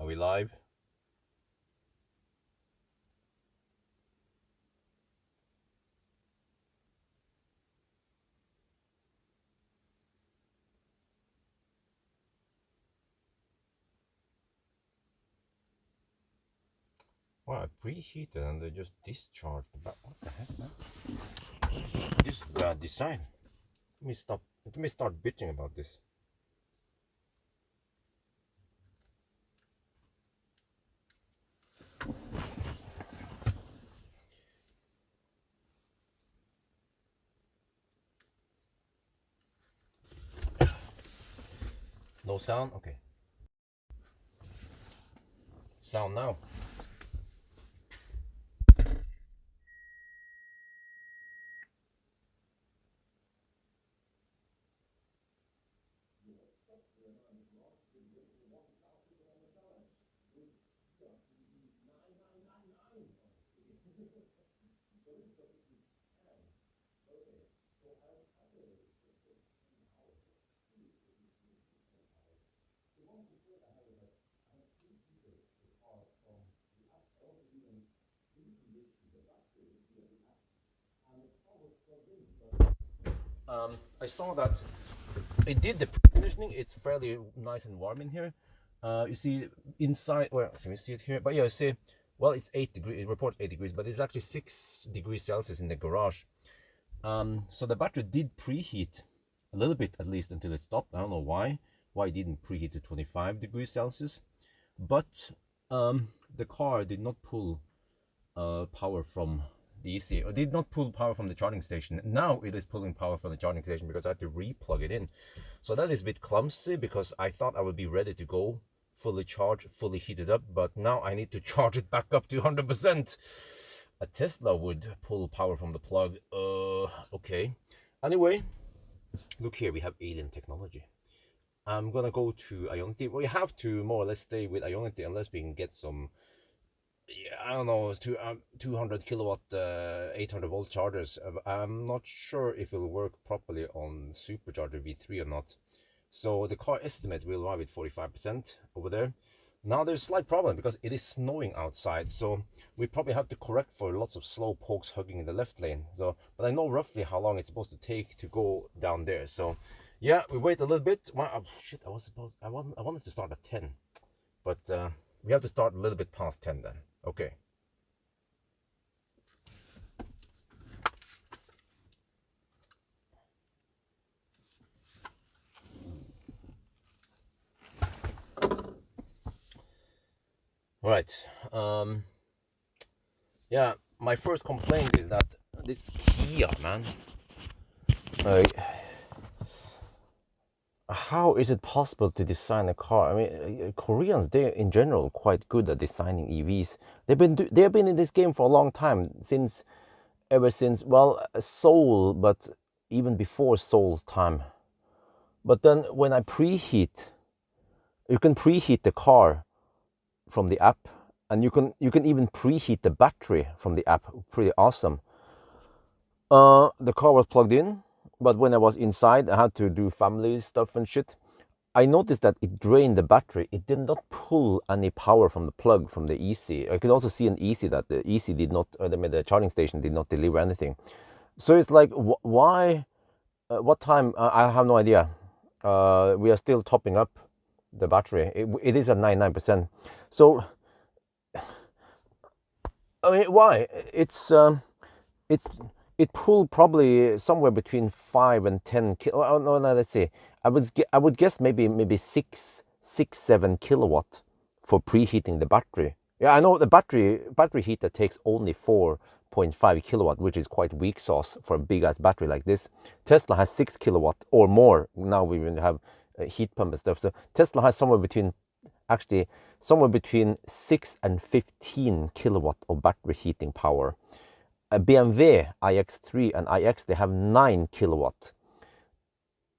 we live? Well, I preheated and they just discharged. But what the heck, man? This design. Let me stop. Let me start bitching about this. No sound? Okay. Sound now. I saw that it did the preconditioning. It's fairly nice and warm in here. You see inside, well, can you see it here? But yeah, you see, well, it's 8 degrees, it reports 8 degrees, but it's actually 6 degrees Celsius in the garage. So the battery did preheat a little bit, at least, until it stopped. I don't know why it didn't preheat to 25 degrees Celsius, but the car did not pull power from the EC, or did not pull power from the charging station. Now it is pulling power from the charging station because I had to re-plug it in. So that is a bit clumsy because I thought I would be ready to go fully charged, fully heated up, but now I need to charge it back up to 100%. A Tesla would pull power from the plug. Okay. Anyway, look here, we have alien technology. I'm gonna go to Ionity. We have to more or less stay with Ionity unless we can get some, yeah, I don't know, 200 kilowatt, 800 volt chargers. I'm not sure if it will work properly on supercharger V3 or not. So the car estimates will arrive at 45% over there. Now there's a slight problem because it is snowing outside, so we probably have to correct for lots of slow pokes hugging in the left lane. So, but I know roughly how long it's supposed to take to go down there. So, yeah, we wait a little bit. Well, oh, shit, I wanted to start at 10, but we have to start a little bit past 10 then. Okay. Right. Yeah, my first complaint is that this Kia, man. How is it possible to design a car? I mean, Koreans, they're in general quite good at designing EVs. They've been in this game for a long time, ever since, well, Seoul, but even before Seoul's time. But then when I preheat, you can preheat the car from the app, and you can even preheat the battery from the app. Pretty awesome. The car was plugged in, but when I was inside, I had to do family stuff and shit. I noticed that it drained the battery. It did not pull any power from the plug from the EC. I could also see an EC that the EC did not, or the charging station did not deliver anything. So it's like, why? What time? I have no idea. We are still topping up the battery. It is at 99%. So, I mean, why? It pulled probably somewhere between 5 and 10 kilo. Oh, no, let's see. I would guess maybe 7 kilowatt for preheating the battery. Yeah, I know the battery heater takes only 4.5 kilowatt, which is quite weak sauce for a big ass battery like this. Tesla has 6 kilowatt or more. Now we even have a heat pump and stuff. So Tesla has somewhere between 6 and 15 kilowatt of battery heating power. A BMW iX3 and iX, they have 9 kilowatt.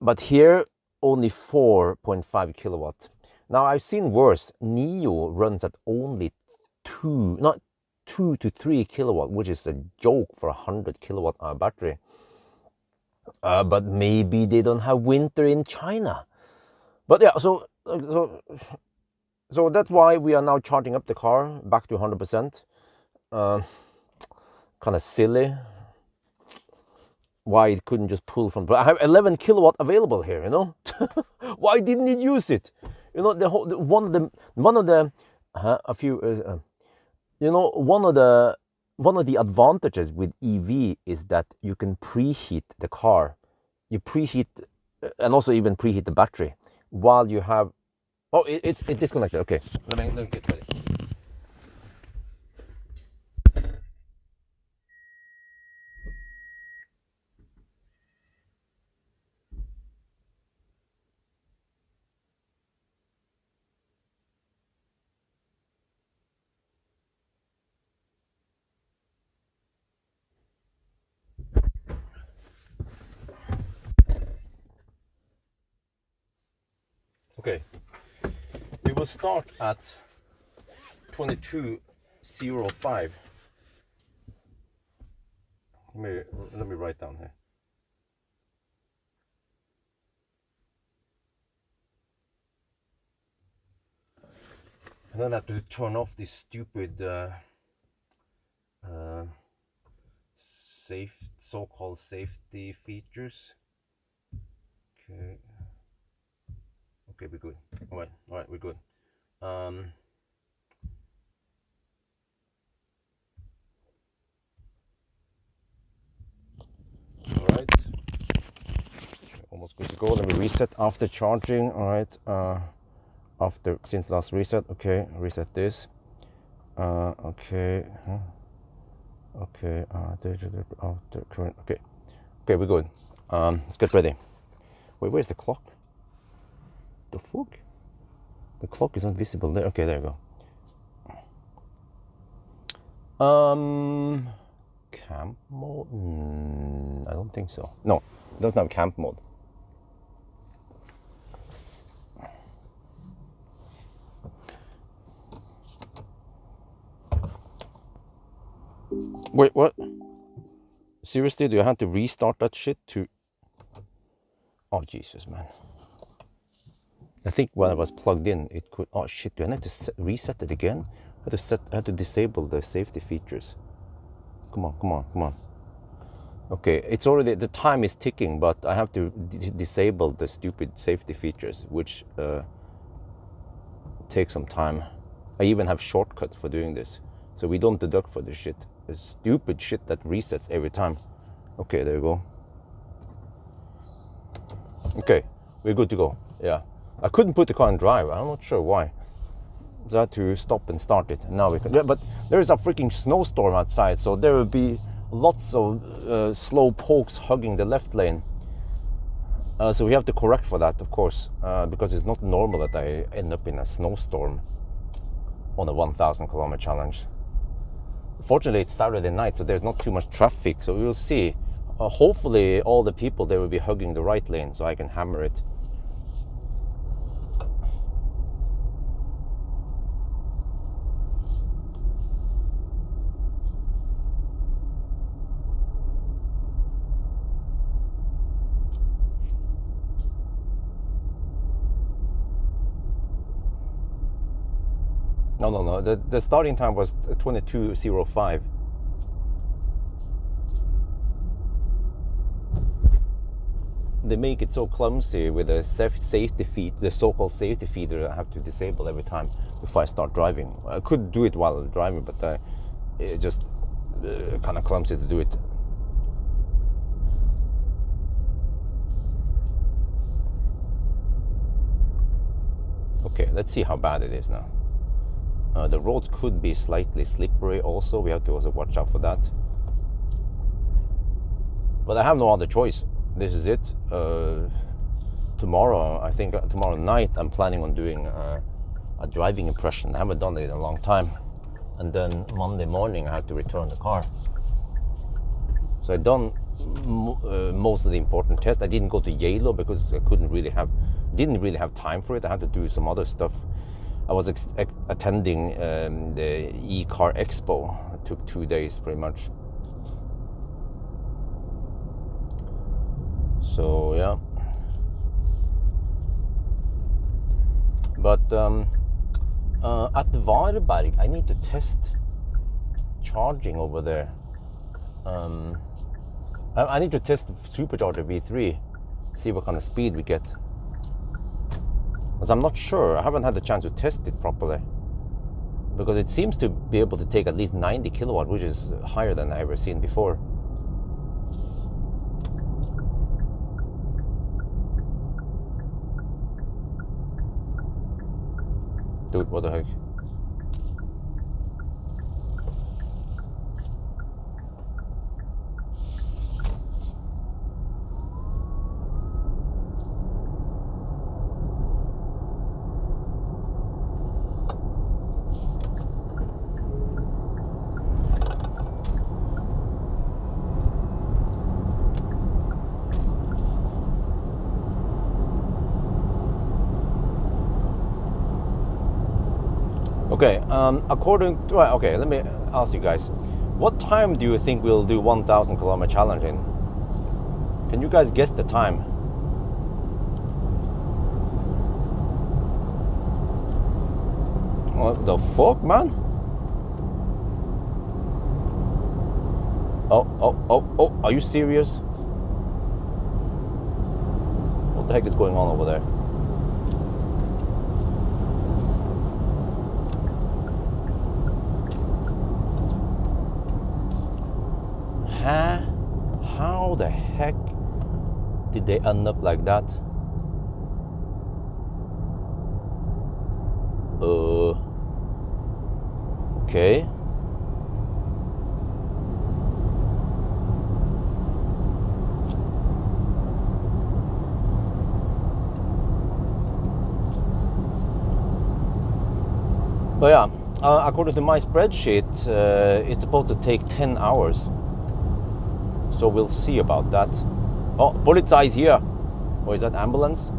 But here, only 4.5 kilowatt. Now, I've seen worse. Neo runs at only 2 to 3 kilowatt, which is a joke for a 100 kilowatt hour battery. But maybe they don't have winter in China. But yeah, so So that's why we are now charging up the car back to 100%. Kind of silly why it couldn't just pull from. But I have 11 kilowatt available here, you know. Why didn't it use it? You know, one of the advantages with EV is that you can preheat the car. You preheat and also even preheat the battery while you have. Oh, it's disconnected. Okay, let me get ready. Okay, we will start at 22:05. Let me write down here. And then I have to turn off this stupid so-called safety features. Okay. Okay, we're good. All right, we're good. All right, almost good to go. Let me reset after charging. All right, since last reset. Okay, reset this. Okay. Okay. After current. Okay. Okay, we're good. Let's get ready. Wait, where's the clock? The fuck? The clock is not visible there. Okay, there you go. Camp mode? I don't think so. No, it doesn't have camp mode. Wait, what? Seriously, do I have to restart that shit to... Oh, Jesus, man. I think when I was plugged in, it could... Oh, shit, do I need to reset it again? I had to disable the safety features. Come on. Okay, it's already... The time is ticking, but I have to disable the stupid safety features, which take some time. I even have shortcuts for doing this, so we don't deduct for this shit. The stupid shit that resets every time. Okay, there you go. Okay, we're good to go. Yeah, I couldn't put the car in drive. I'm not sure why. So I had to stop and start it. Now we can. Yeah, but there is a freaking snowstorm outside, so there will be lots of slow pokes hugging the left lane. So we have to correct for that, of course, because it's not normal that I end up in a snowstorm on a 1,000 kilometer challenge. Fortunately, it's Saturday night, so there's not too much traffic, so we will see. Hopefully, all the people there will be hugging the right lane, so I can hammer it. No. The starting time was 22:05. They make it so clumsy with the safety feed, the so-called safety feeder I have to disable every time before I start driving. I could do it while driving, but it's just kind of clumsy to do it. Okay, let's see how bad it is now. The roads could be slightly slippery also. We have to also watch out for that. But I have no other choice. This is it. Tomorrow, I think tomorrow night, I'm planning on doing a driving impression. I haven't done it in a long time. And then Monday morning, I have to return the car. So I've done most of the important tests. I didn't go to Yale because I didn't really have time for it. I had to do some other stuff. I was attending the e-car expo. It took 2 days pretty much. So yeah. But At Varberg, I need to test charging over there. I need to test supercharger V3, see what kind of speed we get. Because I'm not sure, I haven't had the chance to test it properly. Because it seems to be able to take at least 90 kilowatt, which is higher than I've ever seen before. Dude, what the heck? Okay, according to, okay, let me ask you guys, what time do you think we'll do 1,000 kilometer challenge in? Can you guys guess the time? What the fuck, man? Oh, are you serious? What the heck is going on over there? Huh? How the heck did they end up like that? Okay. But yeah, according to my spreadsheet, it's supposed to take 10 hours. So we'll see about that. Oh, Polizei is here. Or is that ambulance?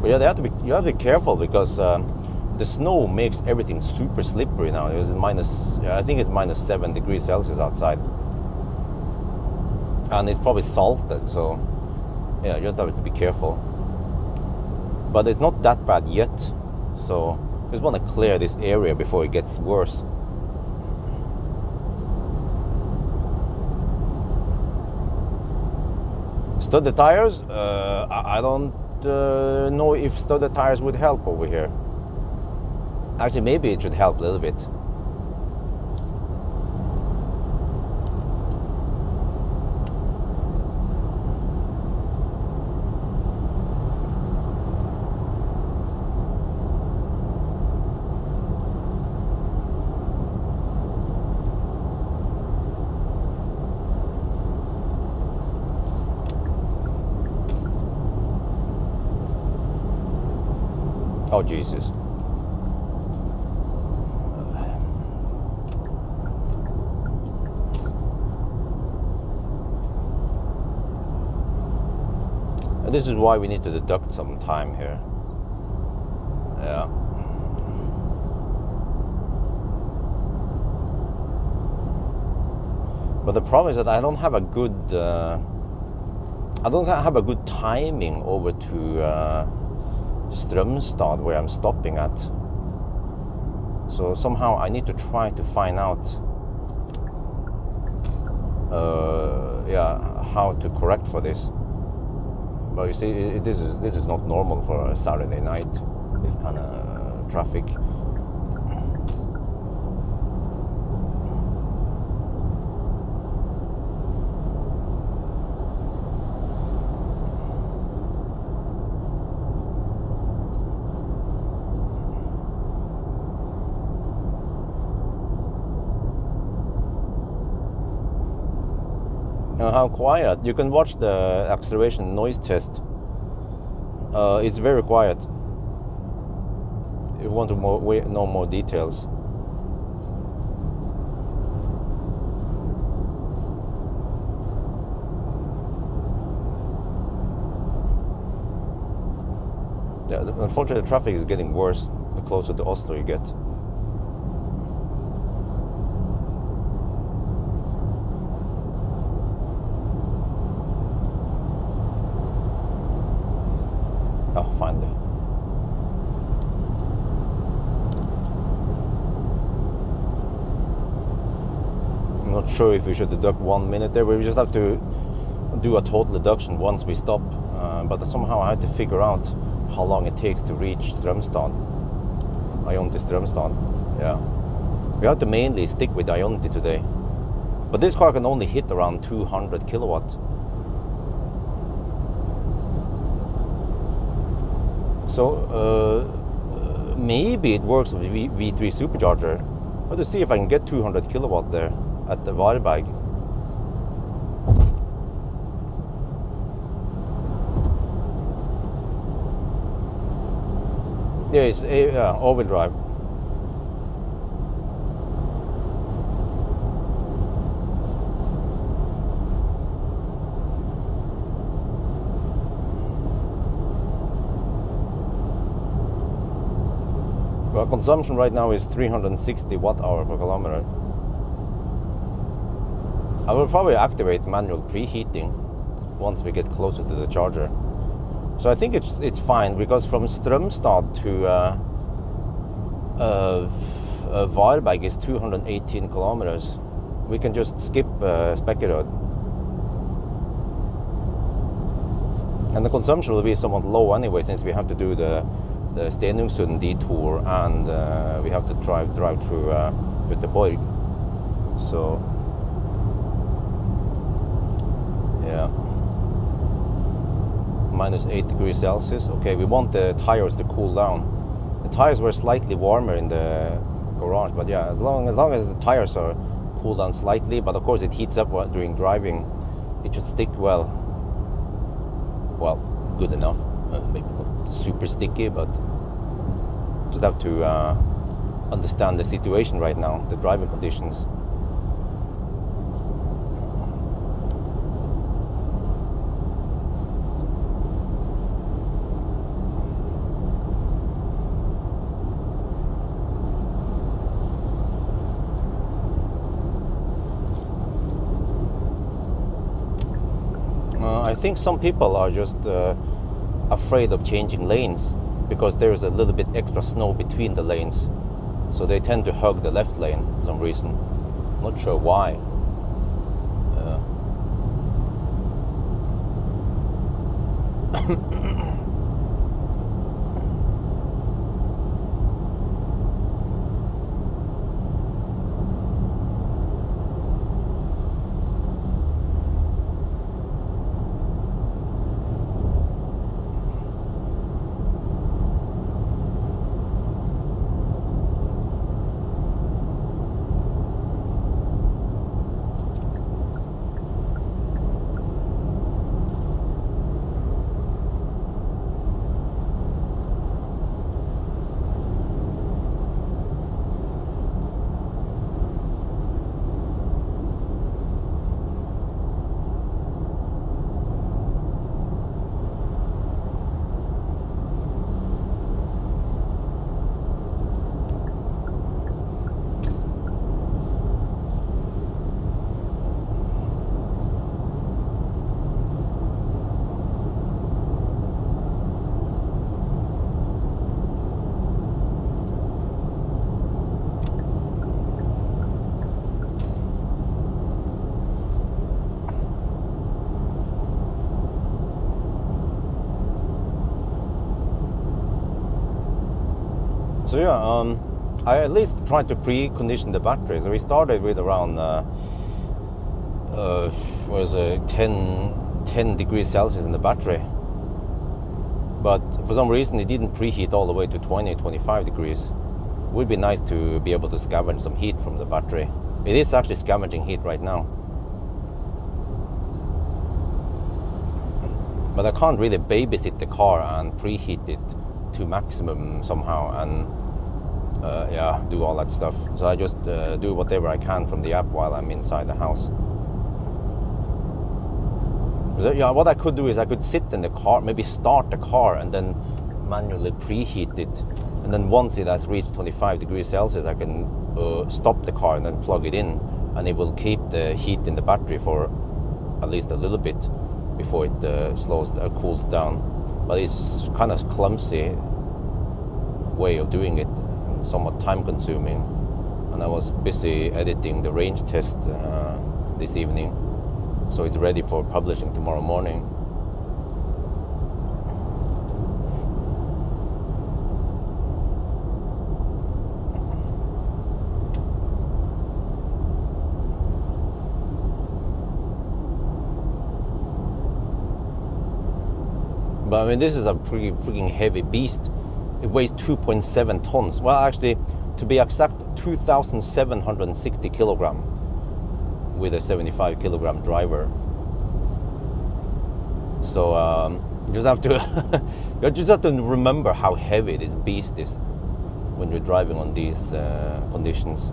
But yeah, you have to be careful because the snow makes everything super slippery now. I think it's minus 7 degrees Celsius outside. And it's probably salted, so yeah, just have to be careful. But it's not that bad yet, so just want to clear this area before it gets worse. Stud the tires? I don't know if stud the tires would help over here. Actually, maybe it should help a little bit. Oh, Jesus. This is why we need to deduct some time here. Yeah. But the problem is that I don't have a good timing over to Strömstad, where I'm stopping at. So somehow I need to try to find out how to correct for this. But you see, this is not normal for a Saturday night, this kind of traffic. How quiet. You can watch the acceleration noise test. It's very quiet. If you want to know more details. Yeah, unfortunately, the traffic is getting worse the closer to Oslo you get. not sure if we should deduct 1 minute there. We just have to do a total deduction once we stop. But somehow I had to figure out how long it takes to reach Strømstad. Ionity Strømstad. Yeah. We have to mainly stick with Ionity today. But this car can only hit around 200 kilowatt. So maybe it works with V3 supercharger. But to see if I can get 200 kilowatt there at the Varberg. Yeah, it's all-wheel drive. Well, consumption right now is 360 watt-hour per kilometer. I will probably activate manual preheating once we get closer to the charger. So I think it's fine, because from Strømstad to Varberg is 218 kilometers. We can just skip Spekkerød. And the consumption will be somewhat low anyway, since we have to do the Stenungsund detour, and we have to drive through Göteborg. So yeah, -8 degrees Celsius. Okay, we want the tires to cool down. The tires were slightly warmer in the garage, but yeah, as long as the tires are cooled down slightly, but of course it heats up during driving, it should stick well, good enough. Maybe not super sticky, but just have to understand the situation right now, the driving conditions. I think some people are just afraid of changing lanes because there is a little bit extra snow between the lanes, so they tend to hug the left lane for some reason. Not sure why. So yeah, I at least tried to precondition the battery. So we started with around 10 degrees Celsius in the battery. But for some reason it didn't preheat all the way to 20-25 degrees. It would be nice to be able to scavenge some heat from the battery. It is actually scavenging heat right now. But I can't really babysit the car and preheat it to maximum somehow and do all that stuff. So I just do whatever I can from the app while I'm inside the house. So, yeah, what I could do is I could sit in the car, maybe start the car and then manually preheat it. And then once it has reached 25 degrees Celsius, I can stop the car and then plug it in, and it will keep the heat in the battery for at least a little bit before it cools down. But it's kind of clumsy way of doing it, and somewhat time consuming. and I was busy editing the range test this evening, so it's ready for publishing tomorrow morning. But I mean, this is a pretty freaking heavy beast. It weighs 2.7 tons. Well, actually, to be exact, 2,760 kilogram with a 75 kilogram driver. So you just have to you just have to remember how heavy this beast is when you're driving on these conditions.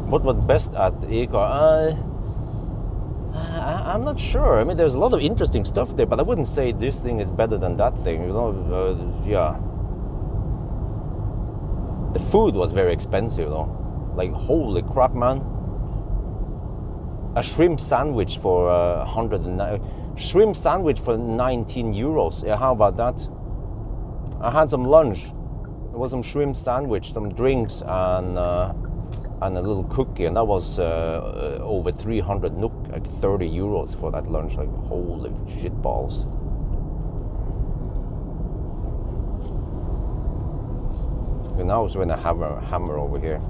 What was best at e-car? I'm not sure. I mean, there's a lot of interesting stuff there, but I wouldn't say this thing is better than that thing. You know, yeah. The food was very expensive, though. Like, holy crap, man! A shrimp sandwich for 109. Shrimp sandwich for 19 euros. Yeah, how about that? I had some lunch. There was some shrimp sandwich, some drinks, and a little cookie, and that was over 300 NOK, like 30 euros for that lunch. Like, holy shit balls. And now it's when I have a hammer over here.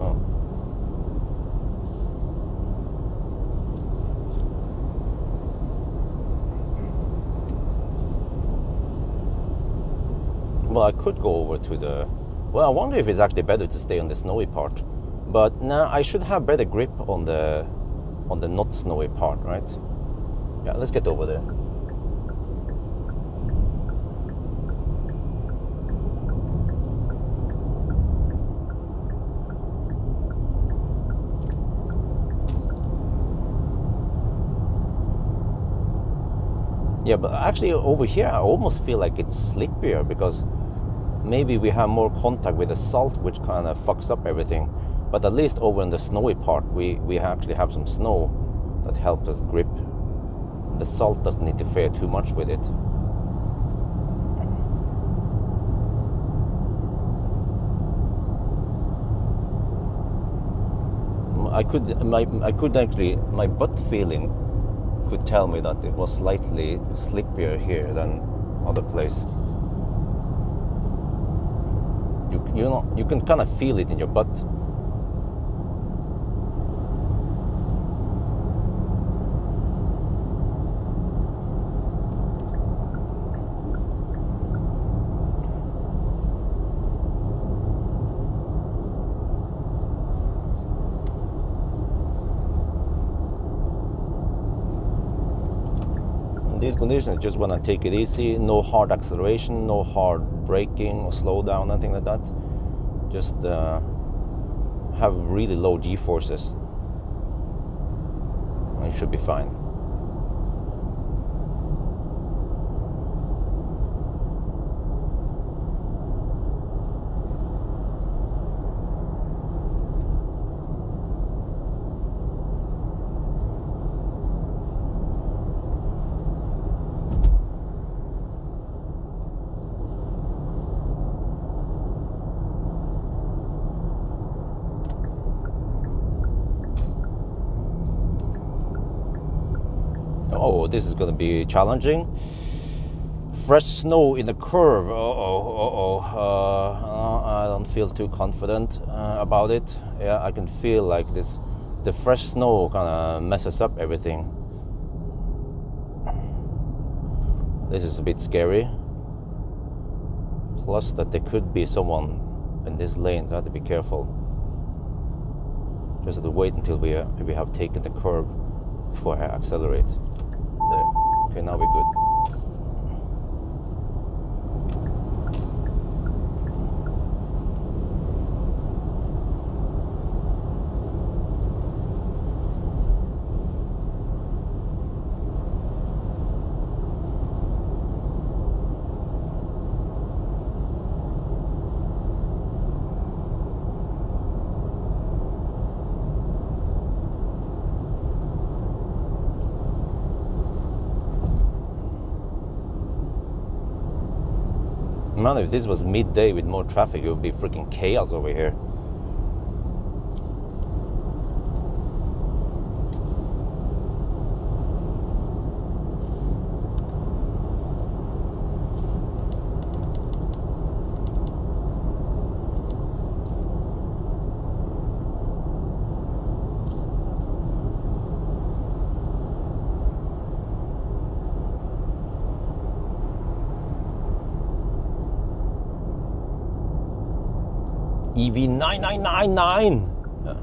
Oh. Well, I could go over to the... Well, I wonder if it's actually better to stay on the snowy part. But now I should have better grip on the not snowy part, right? Yeah, let's get over there. Yeah, but actually over here I almost feel like it's slippier because maybe we have more contact with the salt, which kind of fucks up everything. But at least over in the snowy part we actually have some snow that helps us grip. The salt doesn't interfere too much with it. I could actually, my butt feeling could tell me that it was slightly slippier here than other place. You know, you can kind of feel it in your butt. These conditions, just want to take it easy, no hard acceleration, no hard braking or slow down, nothing like that. Just have really low G-forces and it should be fine. Oh, this is going to be challenging. Fresh snow in the curve. I don't feel too confident about it. Yeah, I can feel like this. The fresh snow kind of messes up everything. This is a bit scary. Plus that there could be someone in this lane, so I have to be careful. Just have to wait until we have taken the curve before I accelerate. There. Okay, now we're good. Man, if this was midday with more traffic, it would be freaking chaos over here. EV9. Yeah.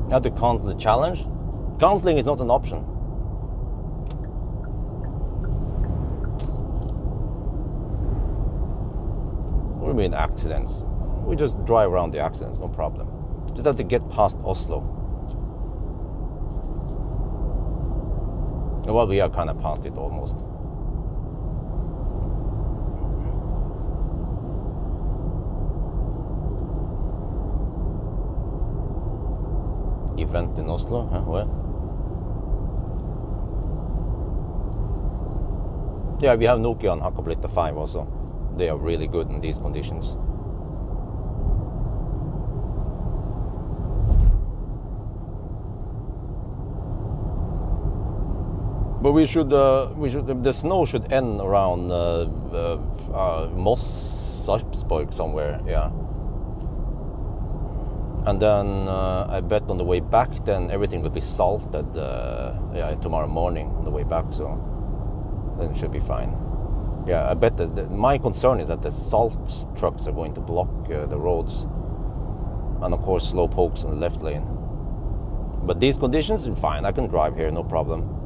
Now to cancel the challenge. Canceling is not an option. What do you mean accidents? We just drive around the accidents, no problem. Just have to get past Oslo. Well, we are kind of past it almost. Event in Oslo, huh? Well. Yeah, we have Nokia on Hakkapeliitta 5 also. They are really good in these conditions. But we should, the snow should end around Moss, Sarpsborg somewhere, yeah. And then I bet on the way back, then everything will be salted, yeah, tomorrow morning on the way back, so then it should be fine. Yeah, I bet that my concern is that the salt trucks are going to block the roads, and of course slow pokes on the left lane. But these conditions, fine, I can drive here, no problem.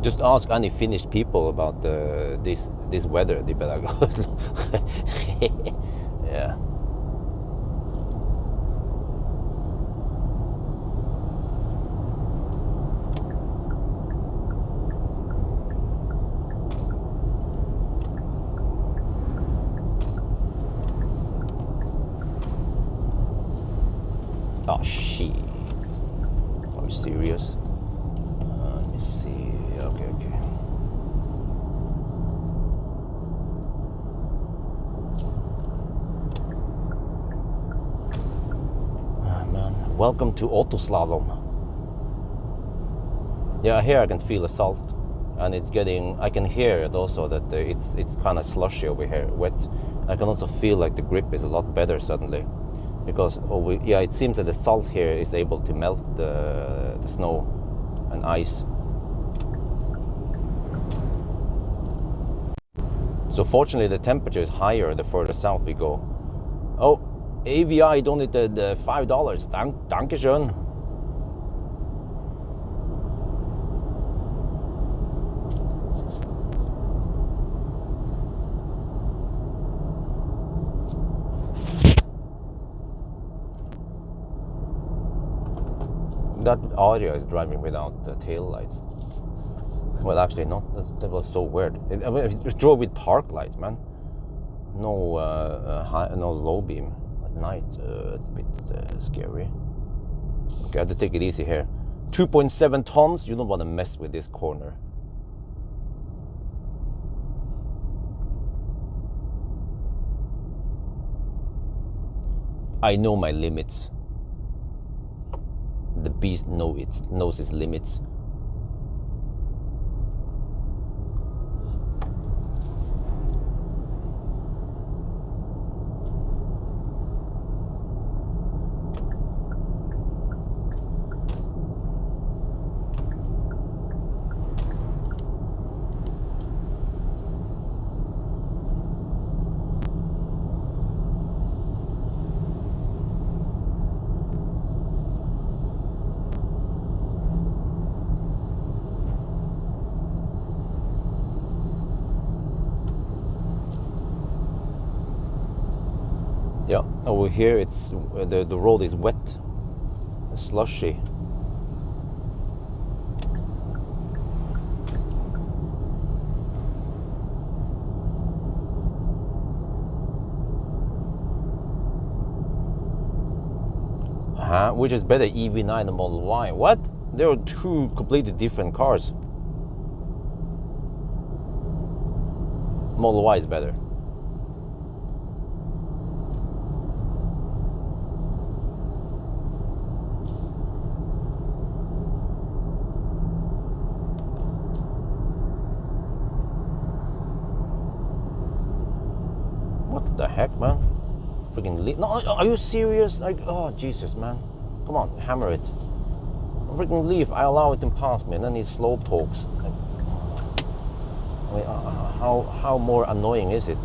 Just ask any Finnish people about this weather. They better go. Yeah. Oh shit! Are you serious? Let me see. Okay. Oh, man, welcome to Autoslalom. Yeah, here I can feel the salt, and it's getting. I can hear it also that it's kind of slushy over here, wet. I can also feel like the grip is a lot better suddenly, because yeah, it seems that the salt here is able to melt the snow and ice. So fortunately, the temperature is higher the further south we go. Oh, AVI donated $5. Dankeschön. That Aria is driving without tail lights. Well, actually, not. That was so weird. I mean, it drove with park lights, man. No, no low beam at night. It's a bit scary. Okay, I have to take it easy here. 2.7 tons. You don't want to mess with this corner. I know my limits. The beast knows its limits. Yeah, over here it's the road is wet, slushy. Which is better, EV9 and Model Y? What? They are two completely different cars. Model Y is better. What the heck, man? Freaking leaf. No, are you serious? Like, oh, Jesus, man. Come on, hammer it. Freaking leaf, I allow it to pass me, and then these slow pokes. Like, I mean, how more annoying is it?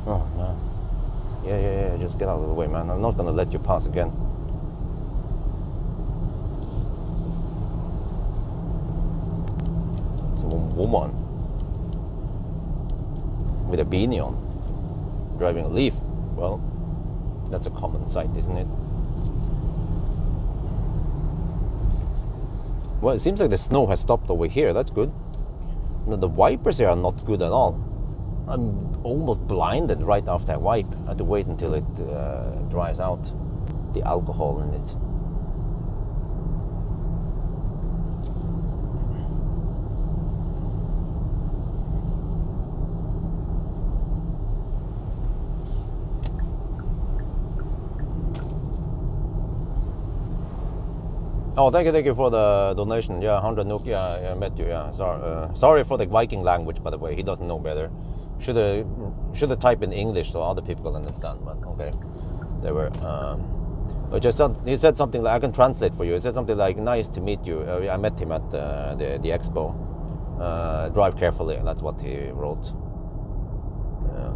Oh, man. Yeah, just get out of the way, man. I'm not gonna let you pass again. Woman with a beanie on driving a Leaf. Well, that's a common sight, isn't it? Well, it seems like the snow has stopped over here. That's good. Now, the wipers here are not good at all. I'm almost blinded right after I wipe. I have to wait until it dries out, the alcohol in it. Oh, thank you for the donation. Yeah, 100 NOK. Yeah, I met you. Yeah, sorry for the Viking language, by the way. He doesn't know better. Should have typed in English so other people can understand. But okay, they were. He said something like, I can translate for you. He said something like, "Nice to meet you." I met him at the expo. Drive carefully. That's what he wrote. Yeah.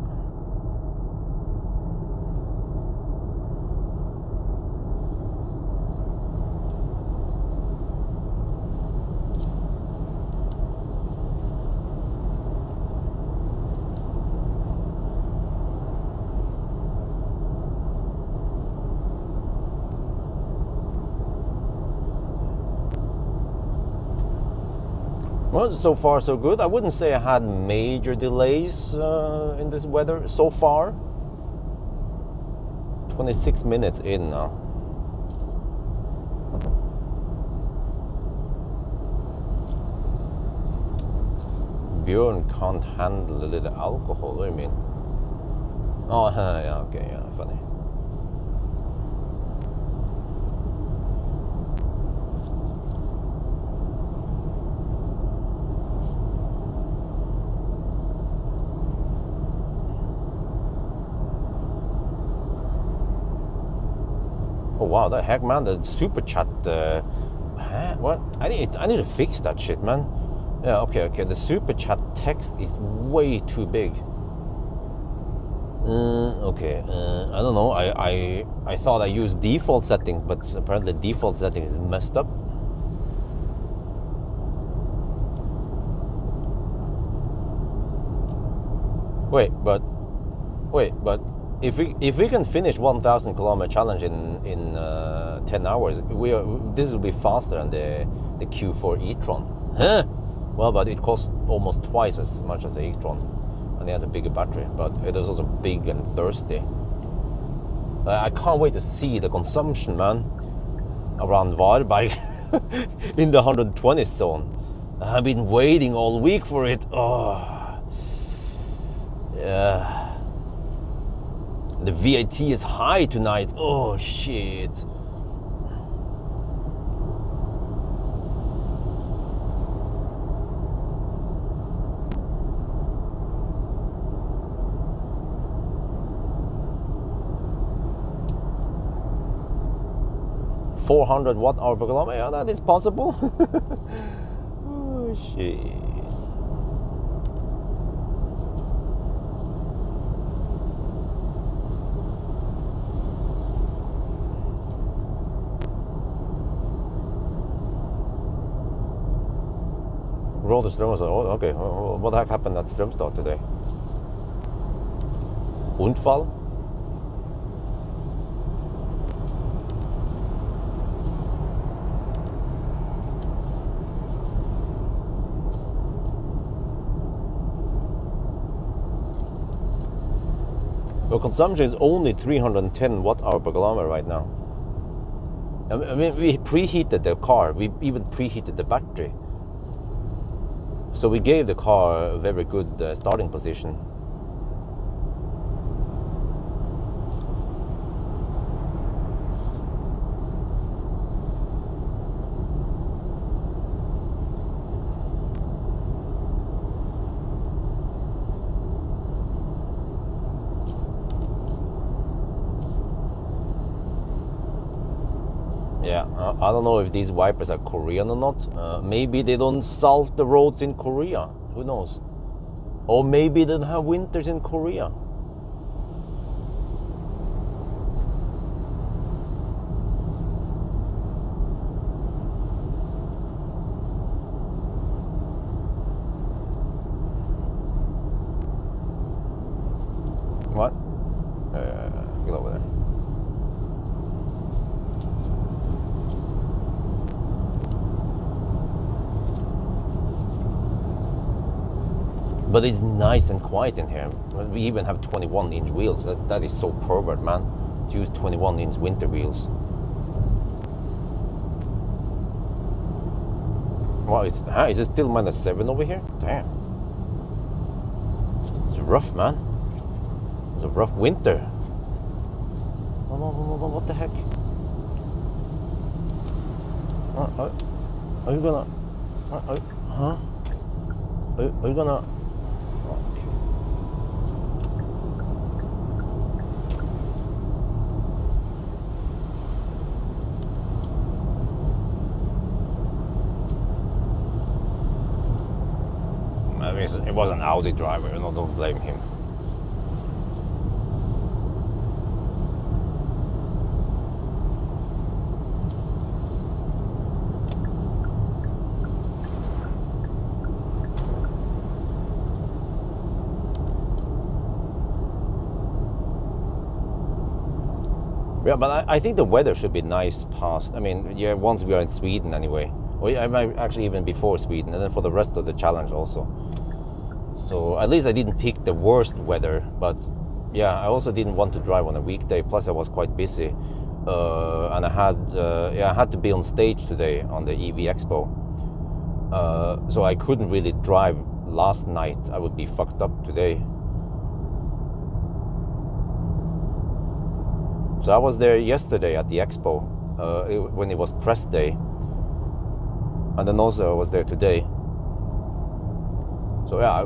Well, so far so good. I wouldn't say I had major delays in this weather so far. 26 minutes in now. Björn can't handle a little alcohol. What do you mean? Oh, yeah, okay, yeah, funny. Oh wow, the heck, man! The super chat. What? I need to fix that shit, man. Yeah, okay. The super chat text is way too big. Okay. I don't know. I thought I used default settings, but apparently default settings is messed up. Wait, but if we can finish 1,000 kilometer challenge in 10 hours, this will be faster than the Q4 e-tron. Huh? Well, but it costs almost twice as much as the e-tron, and it has a bigger battery. But it is also big and thirsty. I can't wait to see the consumption, man, around Varberg in the 120 zone. I've been waiting all week for it. Oh, yeah. The VAT is high tonight. Oh shit. $400 watt-hour per kilometer. Yeah, that is possible. Oh shit. Råde Strømstad. Oh, okay. What the heck happened at Strømstad today? Unfall? Well, consumption is only 310 watt-hour per kilometer right now. I mean, we preheated the car. We even preheated the battery. So we gave the car a very good starting position. Yeah, I don't know if these wipers are Korean or not. Maybe they don't salt the roads in Korea. Who knows? Or maybe they don't have winters in Korea. What? Get over there. But it's nice and quiet in here. We even have 21-inch wheels. That is so pervert, man. To use 21-inch winter wheels. Wow, is it still -7 over here? Damn. It's rough, man. It's a rough winter. No, what the heck? Are you gonna... huh? Are you gonna... Okay. I mean, it was an Audi driver, you know, don't blame him. Yeah, but I think the weather should be nice past. I mean, yeah, once we are in Sweden anyway. Or I might actually even before Sweden, and then for the rest of the challenge also. So at least I didn't pick the worst weather, but yeah, I also didn't want to drive on a weekday. Plus I was quite busy, and I had to be on stage today on the EV Expo. So I couldn't really drive last night. I would be fucked up today. So I was there yesterday at the expo when it was press day, and then also I was there today. So yeah,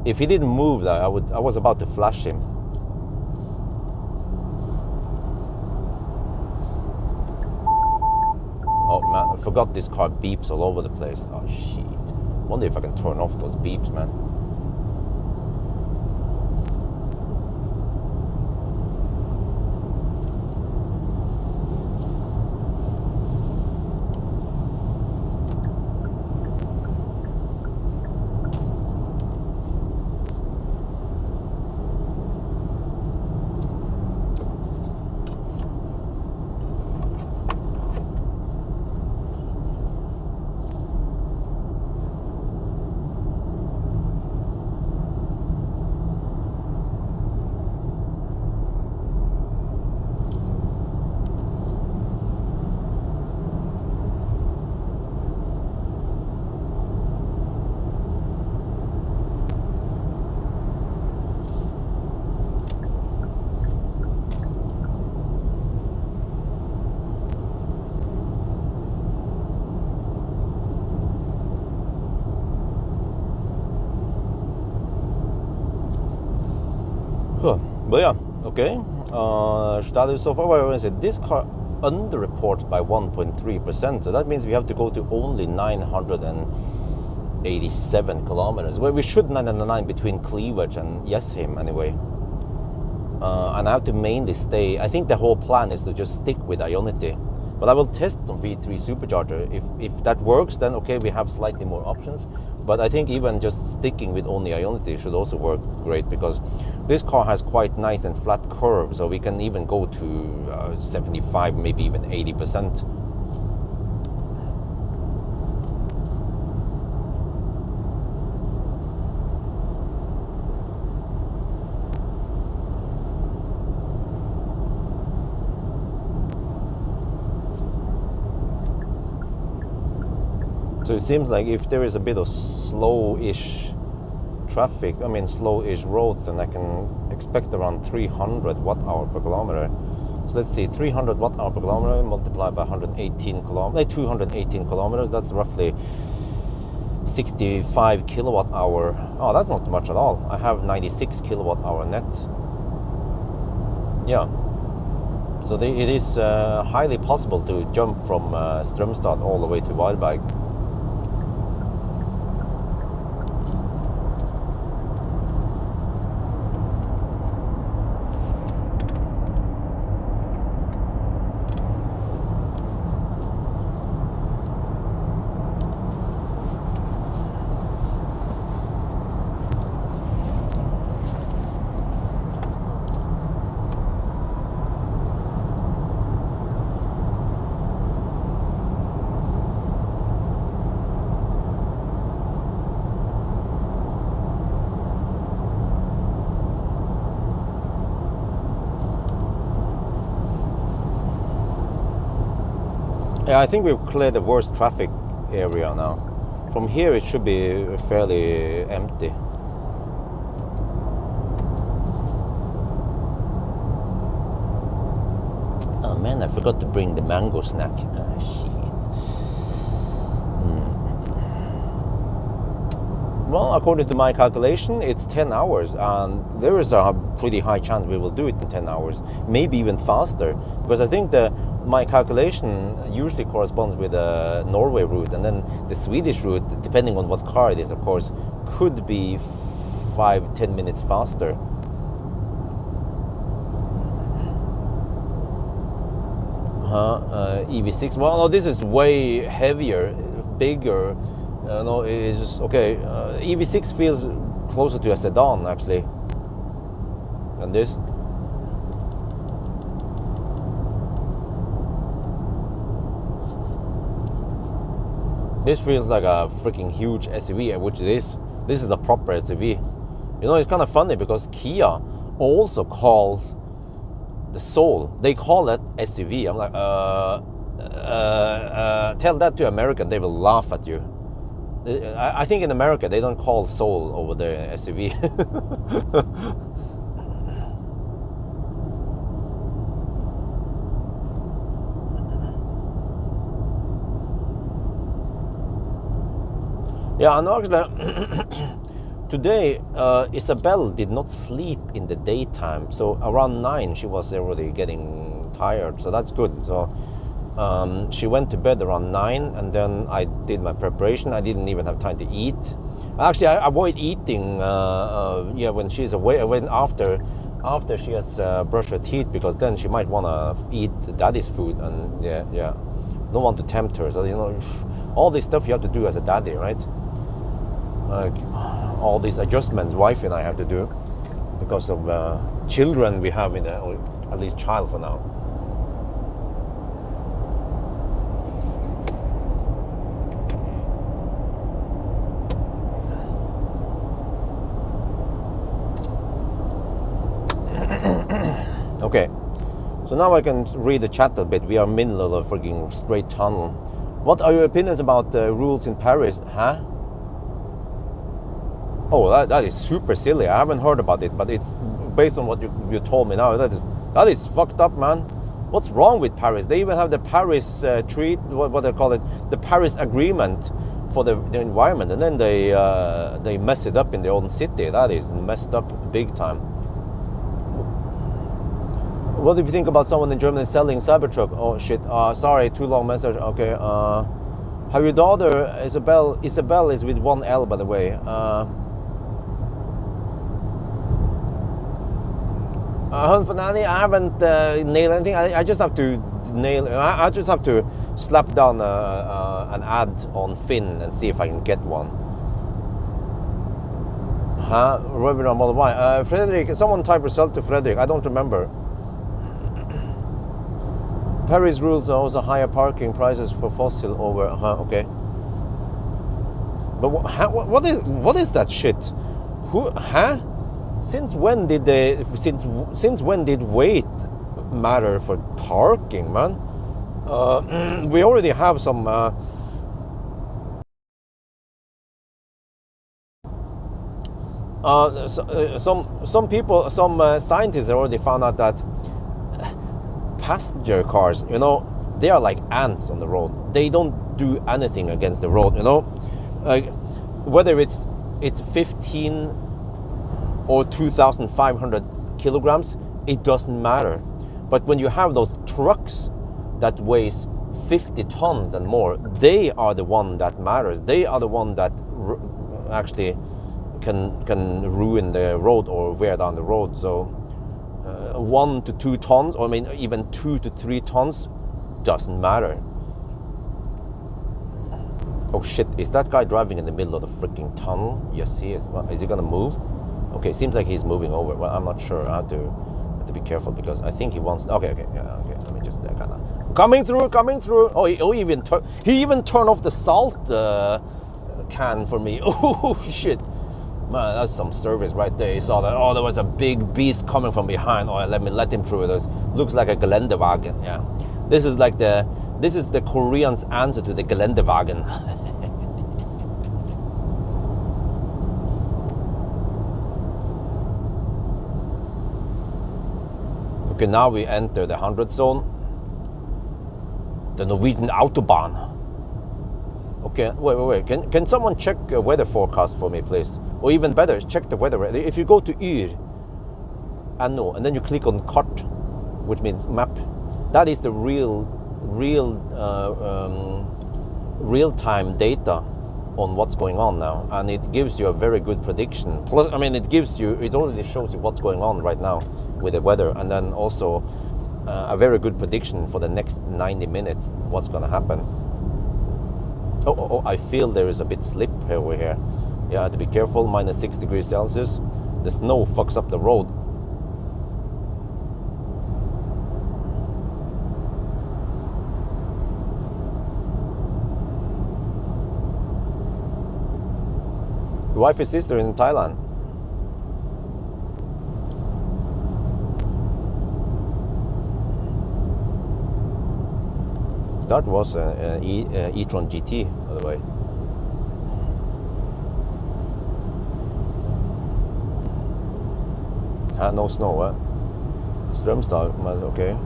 if he didn't move, I was about to flash him. Oh man, I forgot this car beeps all over the place. Oh shit! Wonder if I can turn off those beeps, man. But yeah, okay. Status so far, I said this car underreports by 1.3%. So that means we have to go to only 987 kilometers. Well, we should 909 between Cleavage and Jessheim anyway. And I have to mainly stay. I think the whole plan is to just stick with Ionity. But I will test some V3 supercharger. If that works, then okay, we have slightly more options. But I think even just sticking with only Ionity should also work great, because this car has quite nice and flat curves, so we can even go to 75, maybe even 80%. So it seems like if there is a bit of slow-ish traffic, I mean slow-ish roads, then I can expect around 300 watt-hour per kilometer. So let's see, 300 watt-hour per kilometer multiplied by 118 kilometers, 218 kilometers, that's roughly 65 kilowatt-hour. Oh, that's not much at all. I have 96 kilowatt-hour net. Yeah. So it is highly possible to jump from Strømstad all the way to Varberg. Yeah, I think we've cleared the worst traffic area now. From here it should be fairly empty. Oh man, I forgot to bring the mango snack. Ah, shit. Well, according to my calculation, it's 10 hours, and there is a pretty high chance we will do it in 10 hours, maybe even faster, because I think my calculation usually corresponds with the Norway route, and then the Swedish route, depending on what car it is, of course, could be 5-10 minutes faster. EV6. Well, no, this is way heavier, bigger. No, it's just okay. EV6 feels closer to a sedan actually than this. This feels like a freaking huge SUV, which it is. This is a proper SUV. You know, it's kind of funny because Kia also calls the Soul, they call it SUV. I'm like, tell that to American, they will laugh at you. I think in America they don't call Soul over there SUV. Yeah, and actually today Isabel did not sleep in the daytime, so around 9 she was already getting tired, so that's good. So she went to bed around 9, and then I did my preparation. I didn't even have time to eat. Actually, I avoid eating yeah, when she's away, when after she has brushed her teeth, because then she might want to eat daddy's food, and yeah, don't want to tempt her. So, you know, all this stuff you have to do as a daddy, right? Like all these adjustments wife and I have to do because of children we have in or at least child for now. Okay, so now I can read the chat a bit. We are middle of a freaking straight tunnel. What are your opinions about the rules in Paris? Huh? Oh, that is super silly. I haven't heard about it, but it's based on what you told me now. That is fucked up, man. What's wrong with Paris? They even have the Paris what they call it, the Paris Agreement for the environment, and then they mess it up in their own city. That is messed up big time. What do you think about someone in Germany selling Cybertruck? Oh shit, sorry, too long message. Okay, have your daughter Isabel is with one L, by the way. Finale, I haven't nailed anything. I just have to nail. I just have to slap down an ad on Finn and see if I can get one. Huh? Webinar Model Y. Frederick, someone type result to Frederick. I don't remember. Paris rules are also higher parking prices for fossil over. Okay. But what is that shit? Who? Huh? Since when did since when did weight matter for parking, man? We already have some. Some people, some scientists already found out that passenger cars, you know, they are like ants on the road. They don't do anything against the road, you know. Whether it's 15 or 2,500 kilograms, it doesn't matter. But when you have those trucks that weighs 50 tons and more, they are the one that matters. They are the one that actually can ruin the road or wear down the road. So 1 to 2 tons, or I mean even 2 to 3 tons, doesn't matter. Oh shit, is that guy driving in the middle of the freaking tunnel? Yes, he is. Well, is he gonna move? Okay, seems like he's moving over. Well, I'm not sure. I have to be careful because I think he wants. Okay, yeah, okay. Let me just kind of coming through. Oh, he even turned off the salt can for me. Oh shit, man, that's some service right there. He saw that. Oh, there was a big beast coming from behind. Oh, let me let him through. This looks like a Geländewagen. Yeah, this is the Koreans' answer to the Geländewagen. Okay, now we enter the 100 zone, the Norwegian Autobahn. Okay, wait. Can someone check a weather forecast for me, please? Or even better, check the weather. If you go to Yr, and then you click on Kart, which means map, that is the real-time data on what's going on now, and it gives you a very good prediction. Plus, I mean, it already shows you what's going on right now with the weather, and then also a very good prediction for the next 90 minutes what's going to happen. Oh, I feel there is a bit slip over here. Yeah, I have to be careful. Minus 6 degrees Celsius. The snow fucks up the road. Wife and sister in Thailand. That was an e-tron GT, by the way. No snow, Strömstad, okay.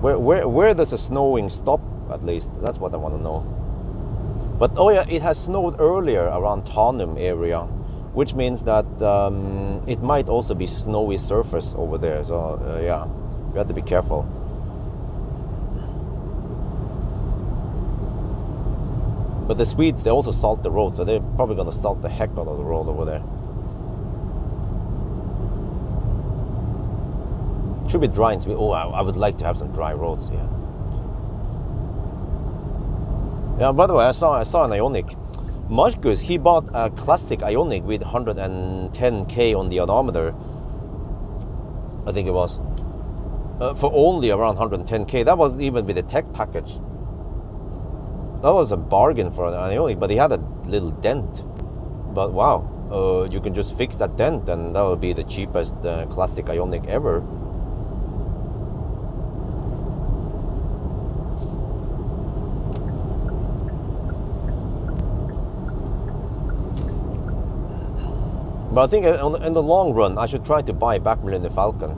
Where does the snowing stop, at least? That's what I want to know. But oh yeah, it has snowed earlier around Tanum area, which means that it might also be snowy surface over there. So yeah, you have to be careful. But the Swedes, they also salt the road, so they're probably gonna salt the heck out of the road over there. Should be dry and sweet. Oh, I would like to have some dry roads, yeah. Yeah, by the way, I saw an Ioniq. Marcus, he bought a classic Ioniq with 110k on the odometer. I think it was. For only around 110k. That wasn't even with the tech package. That was a bargain for an Ioniq, but he had a little dent. But wow, you can just fix that dent, and that would be the cheapest classic Ioniq ever. But I think in the long run, I should try to buy back Millennium Falcon.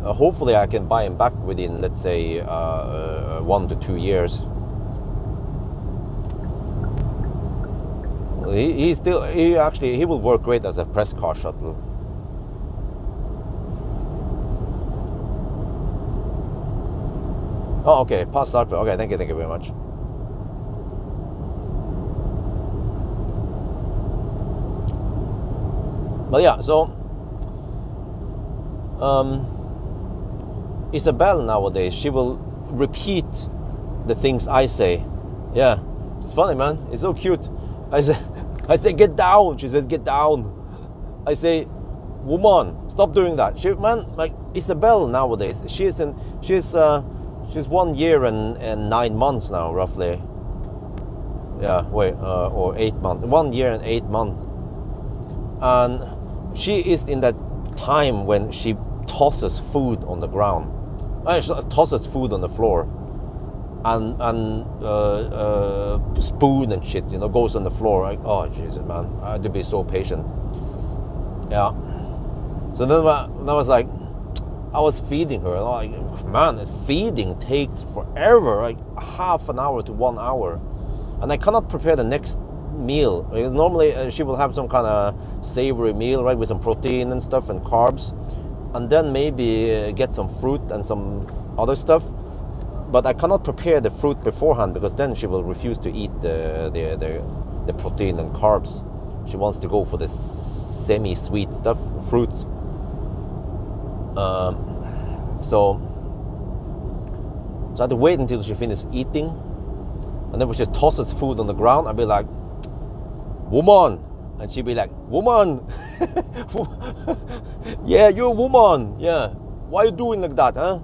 Hopefully, I can buy him back within, let's say, 1 to 2 years. He will work great as a press car shuttle. Oh, okay, pass Sarpe. Okay, thank you very much. But yeah, so Isabel nowadays, she will repeat the things I say. Yeah, it's funny, man. It's so cute. I say, get down. She says, get down. I say, woman, stop doing that. She, man, like Isabel nowadays, she's 1 year and 9 months now, roughly. Yeah, wait, or 8 months. 1 year and 8 months. And she is in that time when she tosses food on the ground. She tosses food on the floor. And spoon and shit, you know, goes on the floor. Like, oh Jesus, man, I had to be so patient. Yeah. So then I was like, I was feeding her. Like, man, feeding takes forever, like half an hour to 1 hour, and I cannot prepare the next meal. Because normally she will have some kind of savory meal, right, with some protein and stuff and carbs, and then maybe get some fruit and some other stuff. But I cannot prepare the fruit beforehand because then she will refuse to eat the protein and carbs. She wants to go for the semi-sweet stuff, fruits. So I had to wait until she finished eating, and then when she tosses food on the ground, I'd be like, woman, and she'd be like, woman, yeah, you're a woman, yeah, why are you doing like that, huh?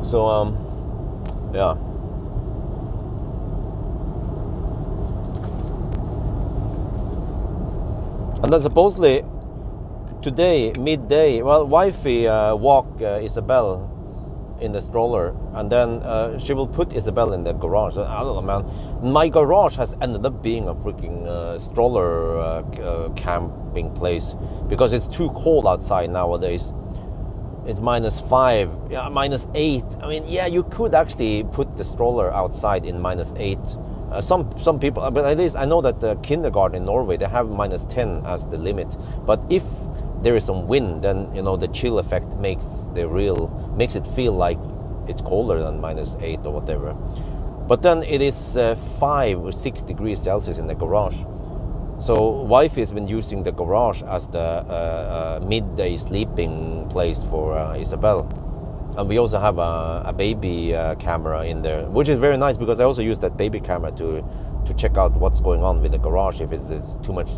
So yeah. And then supposedly today, midday, well, wifey walk Isabel in the stroller, and then she will put Isabel in the garage. I don't know, man. My garage has ended up being a freaking stroller camping place because it's too cold outside nowadays. It's -5, yeah, -8. I mean, yeah, you could actually put the stroller outside in -8. Some people, but at least I know that the kindergarten in Norway, they have -10 as the limit. But if there is some wind, then you know the chill effect makes it feel like it's colder than -8 or whatever. But then it is 5 or 6 degrees Celsius in the garage. So wifey has been using the garage as the midday sleeping place for Isabel. And we also have a baby camera in there, which is very nice because I also use that baby camera to check out what's going on with the garage, if it's too much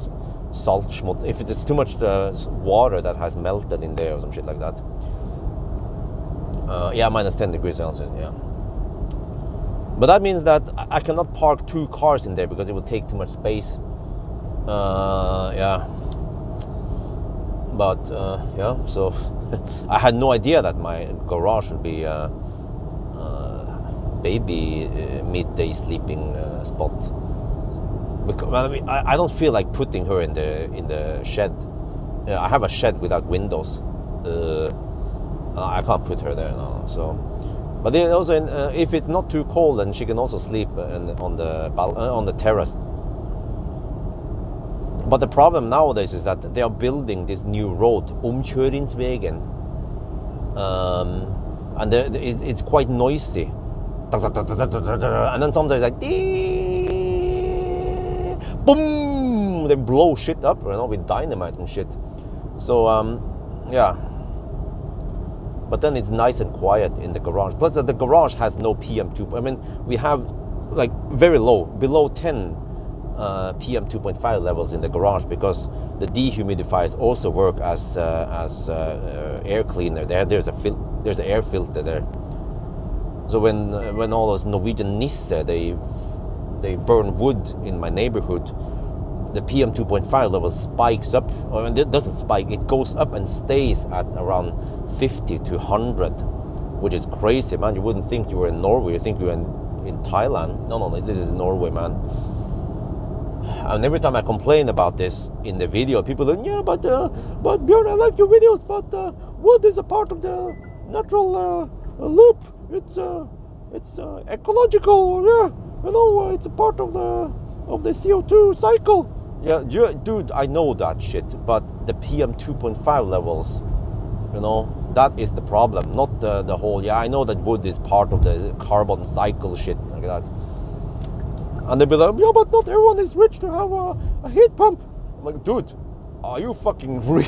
salt schmutz, if it's too much water that has melted in there or some shit like that. Yeah, -10 degrees Celsius, yeah. But that means that I cannot park 2 cars in there because it will take too much space. Yeah. But yeah, so I had no idea that my garage would be baby midday sleeping spot. Because I mean, I don't feel like putting her in the shed. I have a shed without windows. I can't put her there now. So, but then also if it's not too cold, then she can also sleep on the terrace. But the problem nowadays is that they are building this new road, Omkjøringsvegen, and it's quite noisy. And then sometimes like, boom, they blow shit up, you know, with dynamite and shit. So yeah. But then it's nice and quiet in the garage. Plus the garage has no PM2. I mean, we have like very low, below 10 PM2.5 levels in the garage because the dehumidifiers also work as air cleaner. There's an air filter there. So when all those Norwegian Nisse they burn wood in my neighborhood, the PM2.5 level spikes up, or it doesn't spike, it goes up and stays at around 50 to 100, which is crazy, man. You wouldn't think you were in Norway, you think you were in Thailand. No, this is Norway, man. And every time I complain about this in the video, people are like, yeah, but Björn, I like your videos, but wood is a part of the natural loop. It's ecological, yeah. You know, it's a part of the CO2 cycle. Yeah, dude, I know that shit, but the PM2.5 levels, you know, that is the problem, not the whole. Yeah, I know that wood is part of the carbon cycle shit like that. And they'll be like, yeah, but not everyone is rich to have a heat pump. I'm like, dude, are you fucking real?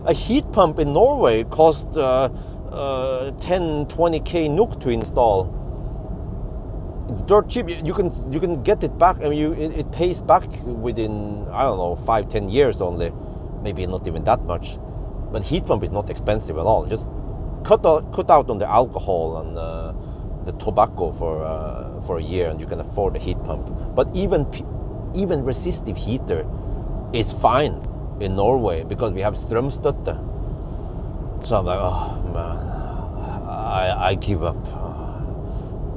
A heat pump in Norway costs 10-20k NOK to install. It's dirt cheap. You can get it back. I mean, it pays back within, I don't know, 5-10 years only. Maybe not even that much. But heat pump is not expensive at all. Just cut out on the alcohol and the tobacco for a year, and you can afford a heat pump. But even resistive heater is fine in Norway because we have strømstøtte. So I'm like, oh man, I give up.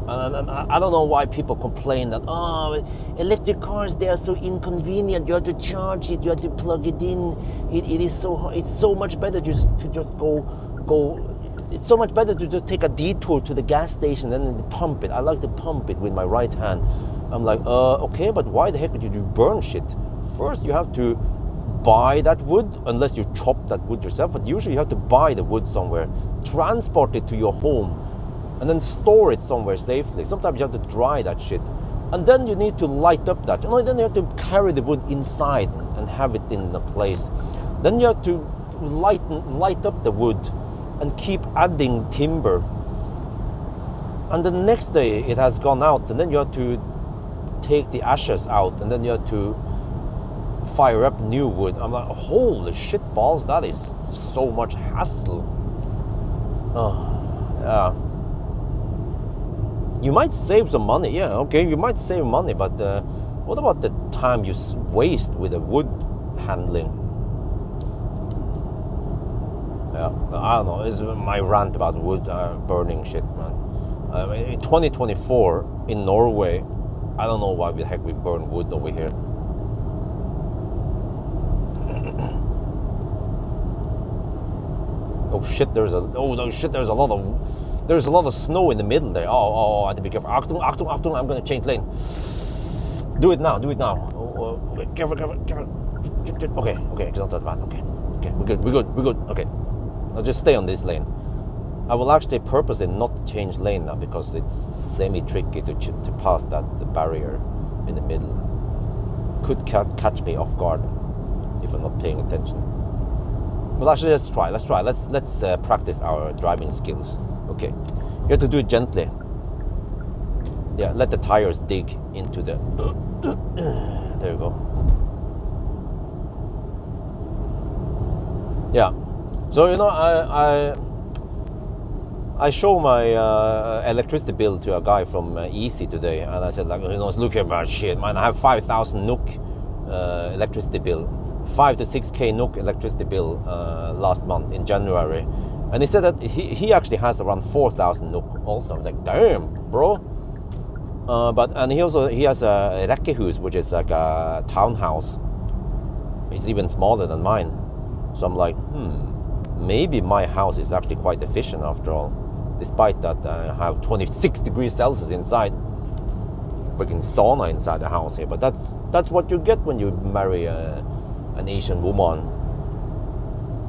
And I don't know why people complain that, oh, electric cars, they are so inconvenient. You have to charge it, you have to plug it in. It's so much better to just go. It's so much better to just take a detour to the gas station and then pump it. I like to pump it with my right hand. I'm like, okay, but why the heck would you burn shit? First, you have to buy that wood, unless you chop that wood yourself. But usually you have to buy the wood somewhere, transport it to your home, and then store it somewhere safely. Sometimes you have to dry that shit. And then you need to light up that. Then you have to carry the wood inside and have it in a place. Then you have to light up the wood and keep adding timber. And the next day it has gone out, and then you have to take the ashes out, and then you have to fire up new wood. I'm like, holy shit balls, that is so much hassle. Yeah. You might save some money, yeah, okay, you might save money, but what about the time you waste with the wood handling? Yeah, I don't know, it's my rant about wood burning shit, man. In 2024, in Norway, I don't know why the heck we burn wood over here. There's a lot of snow in the middle there. Oh, I have to be careful. Achtung, I'm gonna change lane. Do it now. Okay, careful. Okay, it's not that bad. Okay, we're good. Okay, I'll just stay on this lane. I will actually purposely not change lane now because it's semi-tricky to pass that barrier in the middle. Could catch me off guard if I'm not paying attention. Well, actually, let's try. Let's practice our driving skills. Okay, you have to do it gently. Yeah, let the tires dig into the. There you go. Yeah, so I show my electricity bill to a guy from Easy today, and I said, like, look here, man, shit, man, I have 5,000 NOK electricity bill. 5 to 6k NOK electricity bill last month in January, and he said that he actually has around 4,000 NOK also. I was like, damn, bro. And he has a rekkehus, which is like a townhouse. It's even smaller than mine. So I'm like, maybe my house is actually quite efficient after all, despite that I have 26 degrees Celsius inside. Freaking sauna inside the house here, but that's what you get when you marry an Asian woman.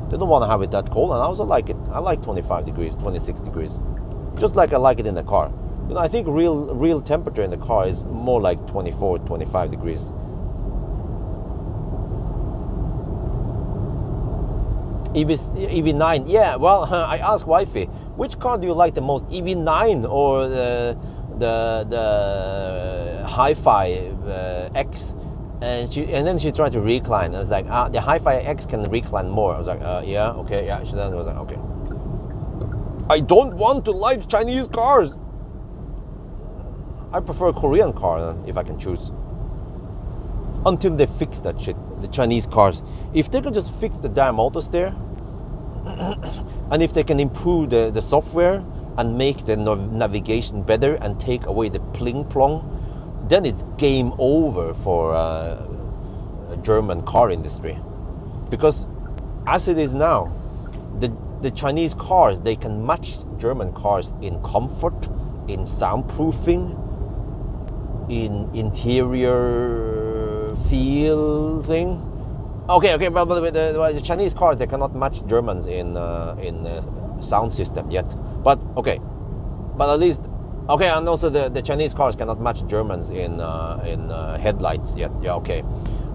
They don't want to have it that cold, and I also like it. I like 25 degrees, 26 degrees. Just like I like it in the car. I think real temperature in the car is more like 24, 25 degrees. EV9, yeah, well, I asked wifey, which car do you like the most, EV9 or the Hi-Fi X? And then she tried to recline. I was like, the Hi-Fi X can recline more. I was like, yeah, okay, yeah. She then was like, okay. I don't want to like Chinese cars. I prefer a Korean car then, if I can choose. Until they fix that shit, the Chinese cars. If they can just fix the damn auto steer, and if they can improve the software and make the navigation better and take away the pling plong, then it's game over for a German car industry. Because as it is now, the Chinese cars, they can match German cars in comfort, in soundproofing, in interior feel thing. Okay, but the Chinese cars, they cannot match Germans in sound system yet. But okay, but at least Okay, and also the Chinese cars cannot match Germans in headlights yet. Yeah, okay,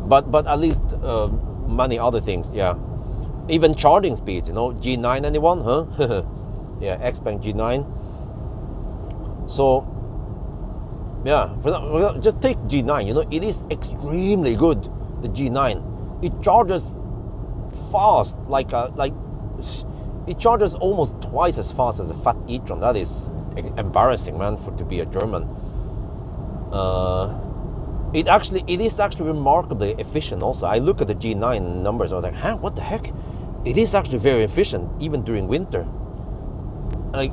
but at least many other things. Yeah, even charging speed. You know, G9 anyone? Huh? Yeah, Xpeng G9. So yeah, just take G9. You know, it is extremely good. The G9, it charges fast, like it charges almost twice as fast as a fat e-tron. That is embarrassing, man, to be a German. It is actually remarkably efficient. Also, I look at the G9 numbers. I was like, huh, what the heck? It is actually very efficient, even during winter. I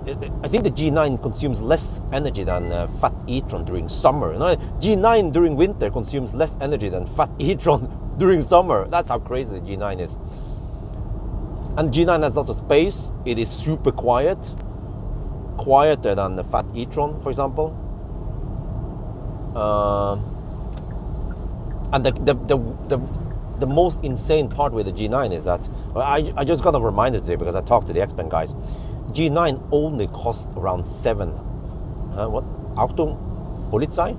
think the G9 consumes less energy than fat e-tron during summer. You know, G9 during winter consumes less energy than fat e-tron during summer. That's how crazy the G9 is. And G9 has lots of space. It is super quiet, quieter than the fat e-tron, for example. And the most insane part with the G9 is that I just got a reminder today because I talked to the Xpeng guys. G9 only costs around 7. What? Achtung, Polizei?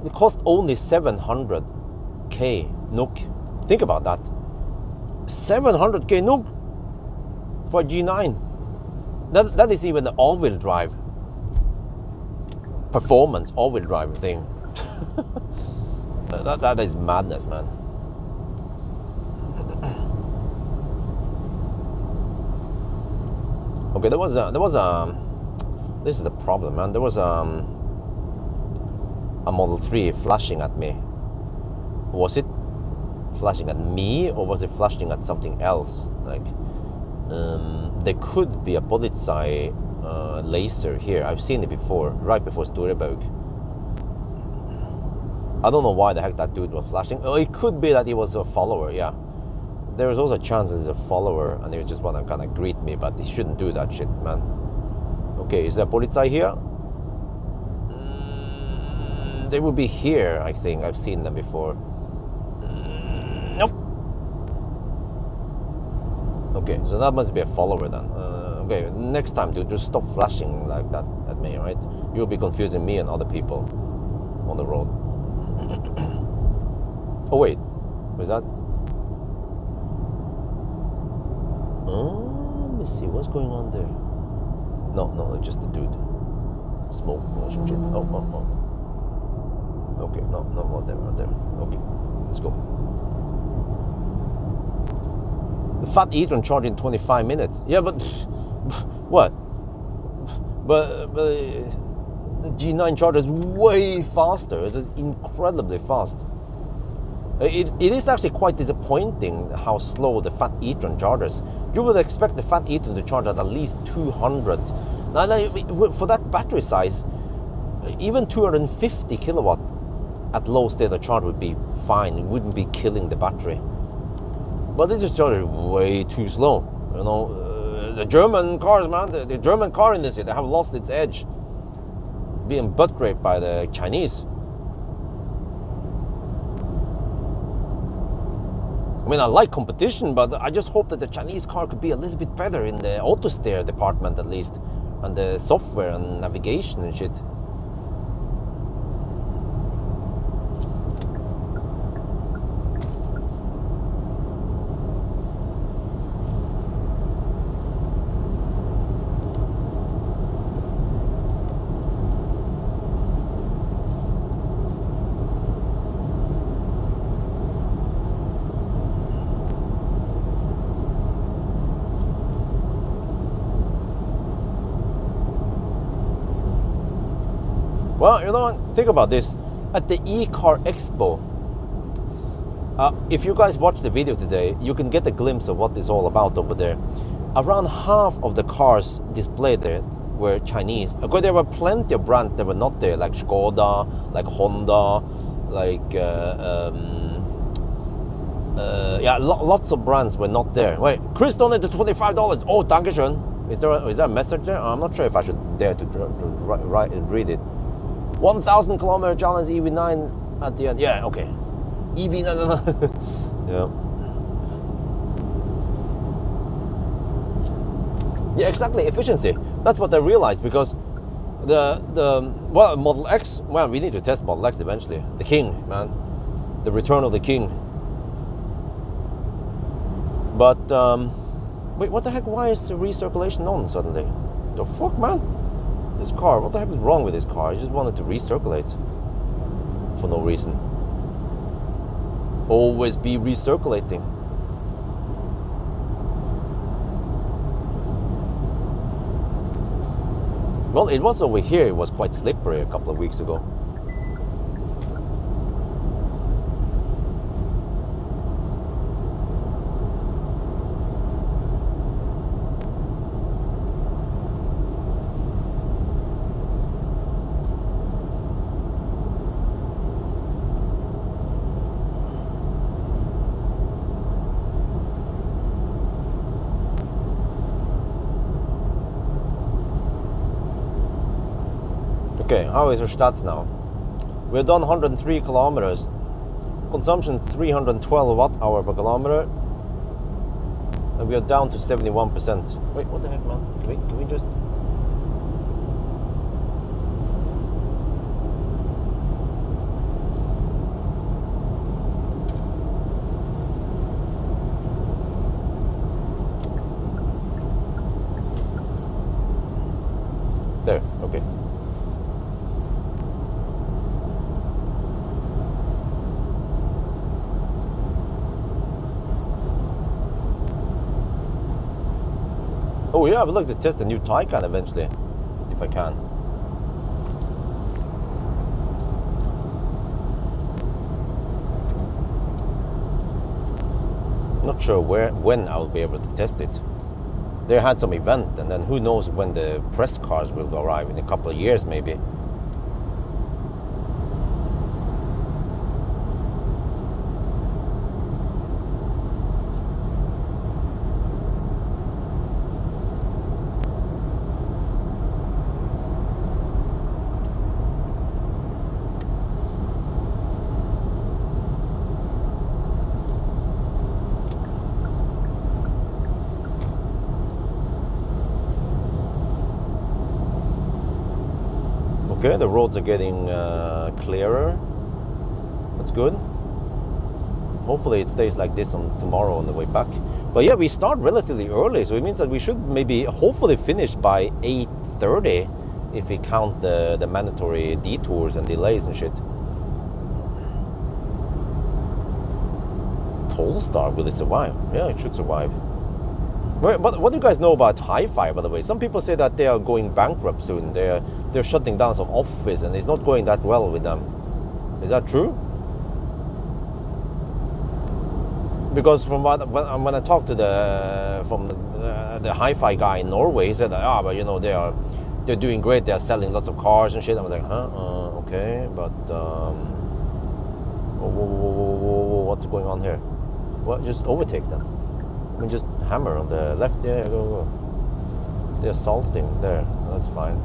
It cost only 700k NUK. Think about that. 700k NUK for a G9. That is even the all-wheel drive performance, all-wheel drive thing. that is madness, man. Okay, this is a problem, man. There was a Model 3 flashing at me. Was it flashing at me or was it flashing at something else? Like, there could be a Polizei laser here. I've seen it before, right before Storebaug. I don't know why the heck that dude was flashing. Oh, it could be that he was a follower, yeah. There is also a chance he's a follower and he just want to kind of greet me, but he shouldn't do that shit, man. Okay, is there Polizei here? They would be here, I think. I've seen them before. Nope. Okay, so that must be a follower then. Okay, next time, dude, just stop flashing like that at me, right? You'll be confusing me and other people on the road. Oh, wait. Was that? Let me see, what's going on there? No, just the dude. Smoke, shit. Oh. Okay, no, not there. Okay, let's go. The fat e-tron charge in 25 minutes. Yeah, but what? But the G9 charges way faster. It's incredibly fast. It is actually quite disappointing how slow the fat e-tron charges. You would expect the fat e-tron to charge at least 200. Now, for that battery size, even 250 kilowatt at low state of charge would be fine. It wouldn't be killing the battery. But this is charging way too slow. You know, the German cars, man, the German car industry, they have lost its edge, being butt raped by the Chinese. I mean, I like competition, but I just hope that the Chinese car could be a little bit better in the auto steer department at least, and the software and navigation and shit. Well, you know, think about this. At the e-car expo, if you guys watch the video today, you can get a glimpse of what it's all about over there. Around half of the cars displayed there were Chinese. Okay, there were plenty of brands that were not there, like Skoda, like Honda, like yeah, lots of brands were not there. Wait, Chris donated $25. Oh, dankeschön. Is there a message there? I'm not sure if I should dare to read it. 1,000 kilometer challenge, EV9 at the end. Yeah, okay. EV9. Yeah, exactly. Efficiency. That's what I realized, because Well, Model X. Well, we need to test Model X eventually. The King, man, the return of the King. But wait, what the heck? Why is the recirculation on suddenly? The fuck, man? This car. What the heck is wrong with this car? I just wanted to recirculate for no reason. Always be recirculating. Well, it was over here. It was quite slippery a couple of weeks ago. Okay, how is our stats now? We're done 103 kilometers. Consumption 312 watt-hour per kilometer. And we are down to 71%. Wait, what the heck, man? Can we just... There, okay. Oh yeah, I would like to test the new Taycan eventually, if I can. Not sure when I'll be able to test it. They had some event, and then who knows when the press cars will arrive, in a couple of years maybe. Okay, the roads are getting clearer. That's good. Hopefully it stays like this on tomorrow on the way back. But yeah, we start relatively early, so it means that we should maybe hopefully finish by 8:30 if we count the mandatory detours and delays and shit. Polestar, will it survive? Yeah, it should survive. But what do you guys know about Hi-Fi, by the way? Some people say that they are going bankrupt soon. They're shutting down some office, and it's not going that well with them. Is that true? Because from when I talked to the Hi-Fi guy in Norway, he said, but you know they're doing great. They're selling lots of cars and shit. I was like, okay, but what's going on here? Well, just overtake them. I mean, just hammer on the left. Yeah, go. They're salting there. That's fine.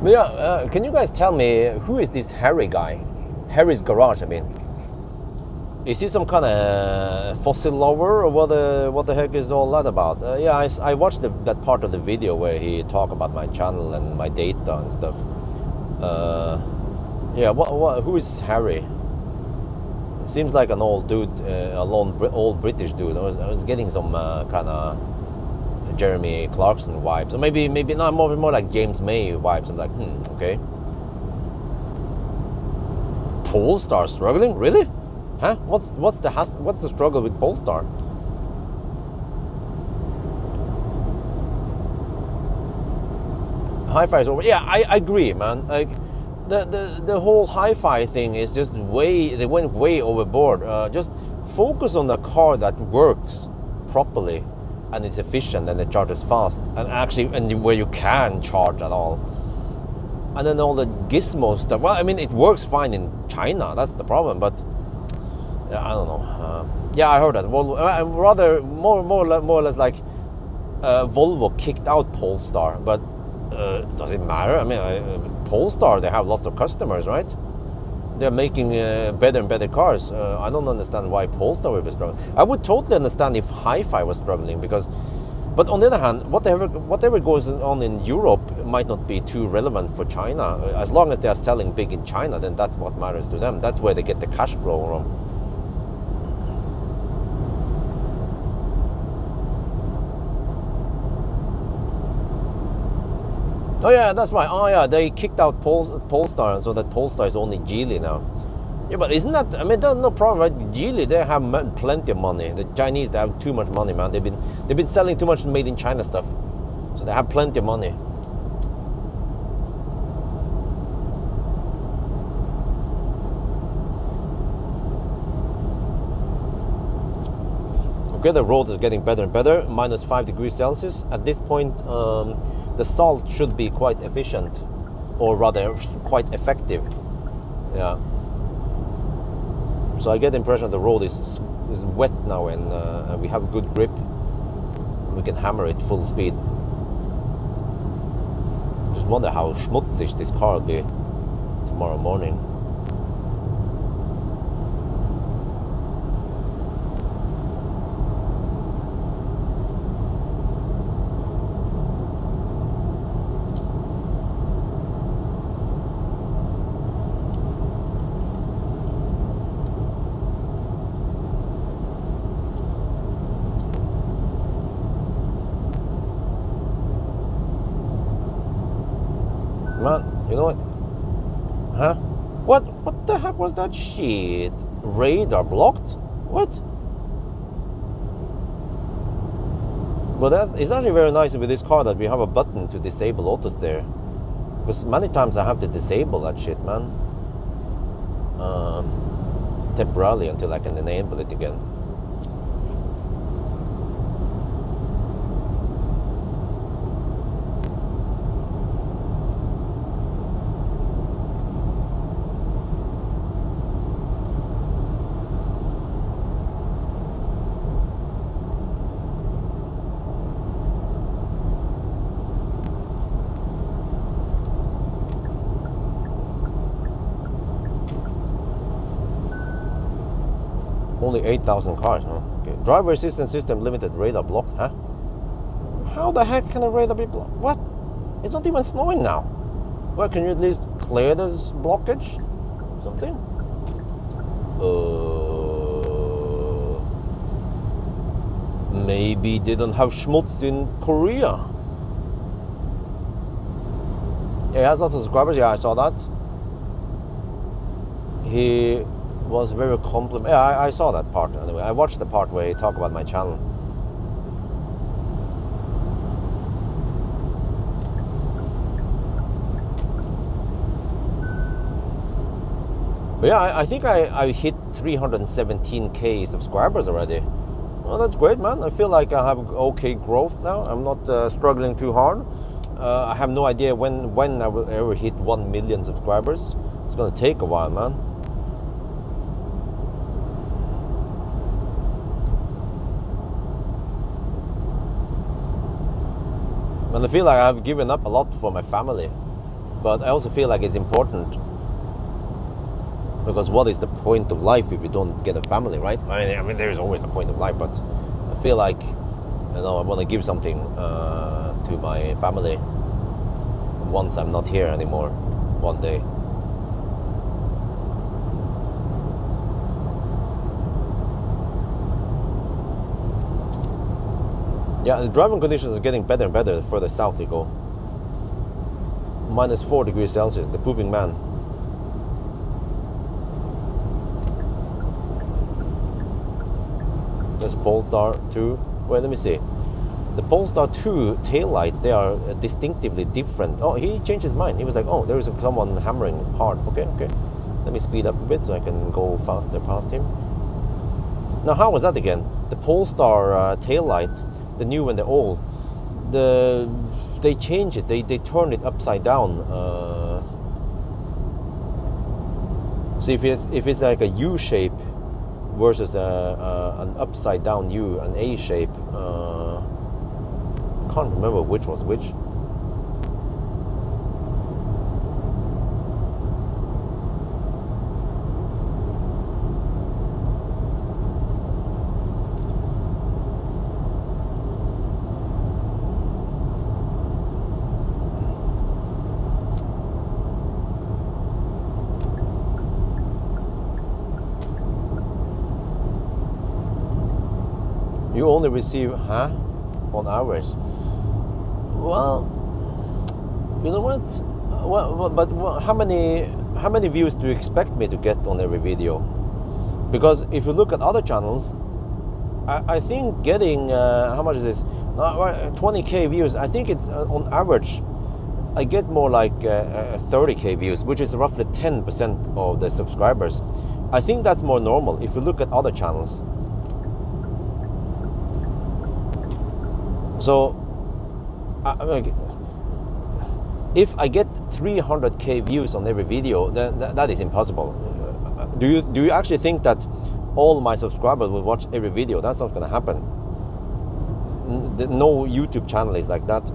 But yeah, can you guys tell me who is this Harry guy? Harry's Garage, I mean. Is he some kind of fossil lover, or what the heck is all that about? Yeah, I watched that part of the video where he talked about my channel and my data and stuff. Yeah, who is Harry? Seems like an old dude, old British dude. I was getting some kind of Jeremy Clarkson vibes, or maybe not, more like James May vibes. I'm like, okay. Polestar struggling, really? Huh? What's the struggle with Polestar? Hi-Fi is over. Yeah, I agree, man. Like the whole Hi-Fi thing is just they went way overboard. Just focus on the car that works properly and it's efficient and it charges fast, and where you can charge at all. And then all the gizmo stuff. Well, I mean, it works fine in China. That's the problem. But I don't know. Yeah, I heard that. Volvo, rather more or less like Volvo kicked out Polestar, but does it matter? I mean, Polestar, they have lots of customers, right? They're making better and better cars. I don't understand why Polestar would be struggling. I would totally understand if Hi-Fi was struggling, because, but on the other hand, whatever goes on in Europe might not be too relevant for China. As long as they are selling big in China, then that's what matters to them. That's where they get the cash flow from. Oh yeah, that's right. Oh yeah, they kicked out Polestar, so that Polestar is only Geely now. Yeah, but isn't that? I mean, there's no problem, right? Geely, they have plenty of money. The Chinese, they have too much money, man. They've been selling too much made in China stuff, so they have plenty of money. Okay, the road is getting better and better. Minus 5 degrees Celsius. At this point, the salt should be quite efficient, or rather quite effective. Yeah. So I get the impression the road is wet now, and we have good grip. We can hammer it full speed. Just wonder how schmutzig this car will be tomorrow morning. Man, you know what? Huh? What the heck was that shit? Radar blocked? What? Well, it's actually very nice with this car that we have a button to disable auto steer. Because many times I have to disable that shit, man. Temporarily until I can enable it again. Only 8,000 cars, huh? Okay. Driver assistance system limited, radar blocked, huh? How the heck can a radar be blocked? What? It's not even snowing now. Well, can you at least clear this blockage? Something? Maybe they don't have schmutz in Korea. Yeah, he has lots of subscribers. Yeah, I saw that. He was very compliment. Yeah, I saw that part anyway. I watched the part where he talked about my channel. But yeah, I think I hit 317k subscribers already. Well, that's great, man. I feel like I have okay growth now. I'm not struggling too hard. I have no idea when I will ever hit 1 million subscribers. It's gonna take a while, man. And I feel like I've given up a lot for my family, but I also feel like it's important, because what is the point of life if you don't get a family, right? I mean, there is always a point of life, but I feel like, you know, I want to give something to my family once I'm not here anymore, one day. Yeah, the driving conditions are getting better and better the further south you go. Minus 4 degrees Celsius, the pooping man. There's Polestar 2. Wait, let me see. The Polestar 2 taillights, they are distinctively different. Oh, he changed his mind. He was like, oh, there is someone hammering hard. Okay. Let me speed up a bit so I can go faster past him. Now, how was that again? The Polestar taillight, the new and the old, they change it. They turn it upside down. So if it's like a U shape, versus an upside down U, an A shape. Can't remember which was which. You only receive, on average. Well, you know what? But how many views do you expect me to get on every video? Because if you look at other channels, I think getting how much is this? 20k views. I think it's on average. I get more like 30k views, which is roughly 10% of the subscribers. I think that's more normal if you look at other channels. So, if I get 300k views on every video, then that is impossible. Do you actually think that all my subscribers will watch every video? That's not going to happen. No YouTube channel is like that.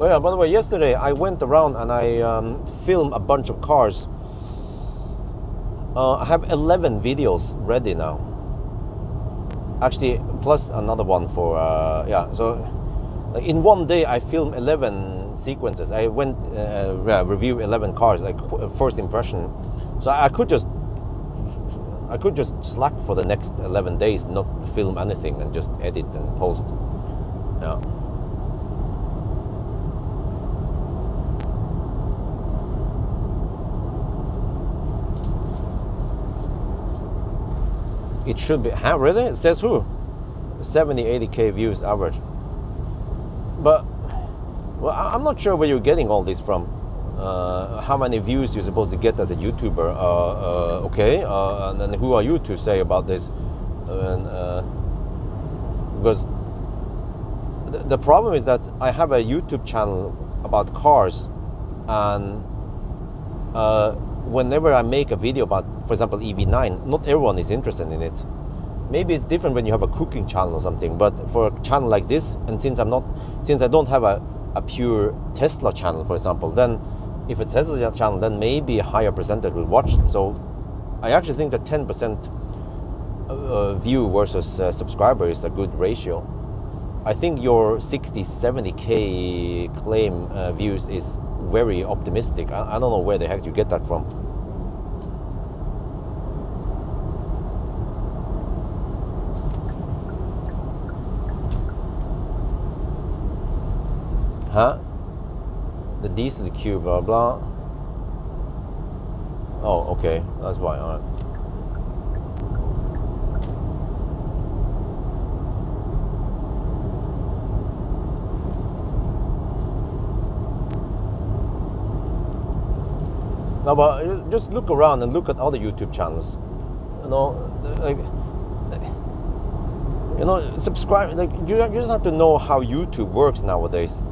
Oh yeah, by the way, yesterday I went around and I filmed a bunch of cars. I have 11 videos ready now. Actually, plus another one for, so like in one day I filmed 11 sequences. I went review 11 cars, like first impression. So I could just slack for the next 11 days, not film anything and just edit and post. Yeah. It should be, really? It says who? 70-80k views average. But, well, I'm not sure where you're getting all this from. How many views you're supposed to get as a YouTuber? Okay, and then who are you to say about this? Because the problem is that I have a YouTube channel about cars, and whenever I make a video about, for example, EV9, not everyone is interested in it. Maybe it's different when you have a cooking channel or something, but for a channel like this, and since I don't have a pure Tesla channel, for example, then if it's a Tesla channel, then maybe a higher percentage will watch. So I actually think that 10% view versus subscriber is a good ratio. I think your 60-70k claim views is very optimistic. I don't know where the heck you get that from. Huh? The D's to the Q, blah blah. Oh, okay, that's why. All right. No, but just look around and look at other YouTube channels. Subscribe. Like you just have to know how YouTube works nowadays.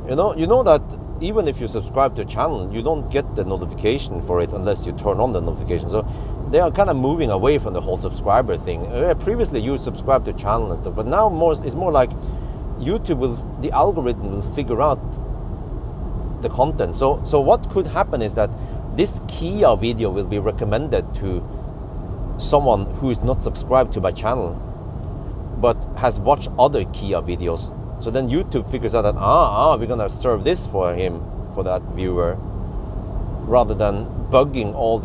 You know that even if you subscribe to a channel, you don't get the notification for it unless you turn on the notification. So they are kind of moving away from the whole subscriber thing. Previously, you subscribe to a channel and stuff, but now it's more like YouTube the algorithm will figure out the content. So what could happen is that this Kia video will be recommended to someone who is not subscribed to my channel, but has watched other Kia videos. So then YouTube figures out that we're gonna serve this for him, for that viewer, rather than bugging all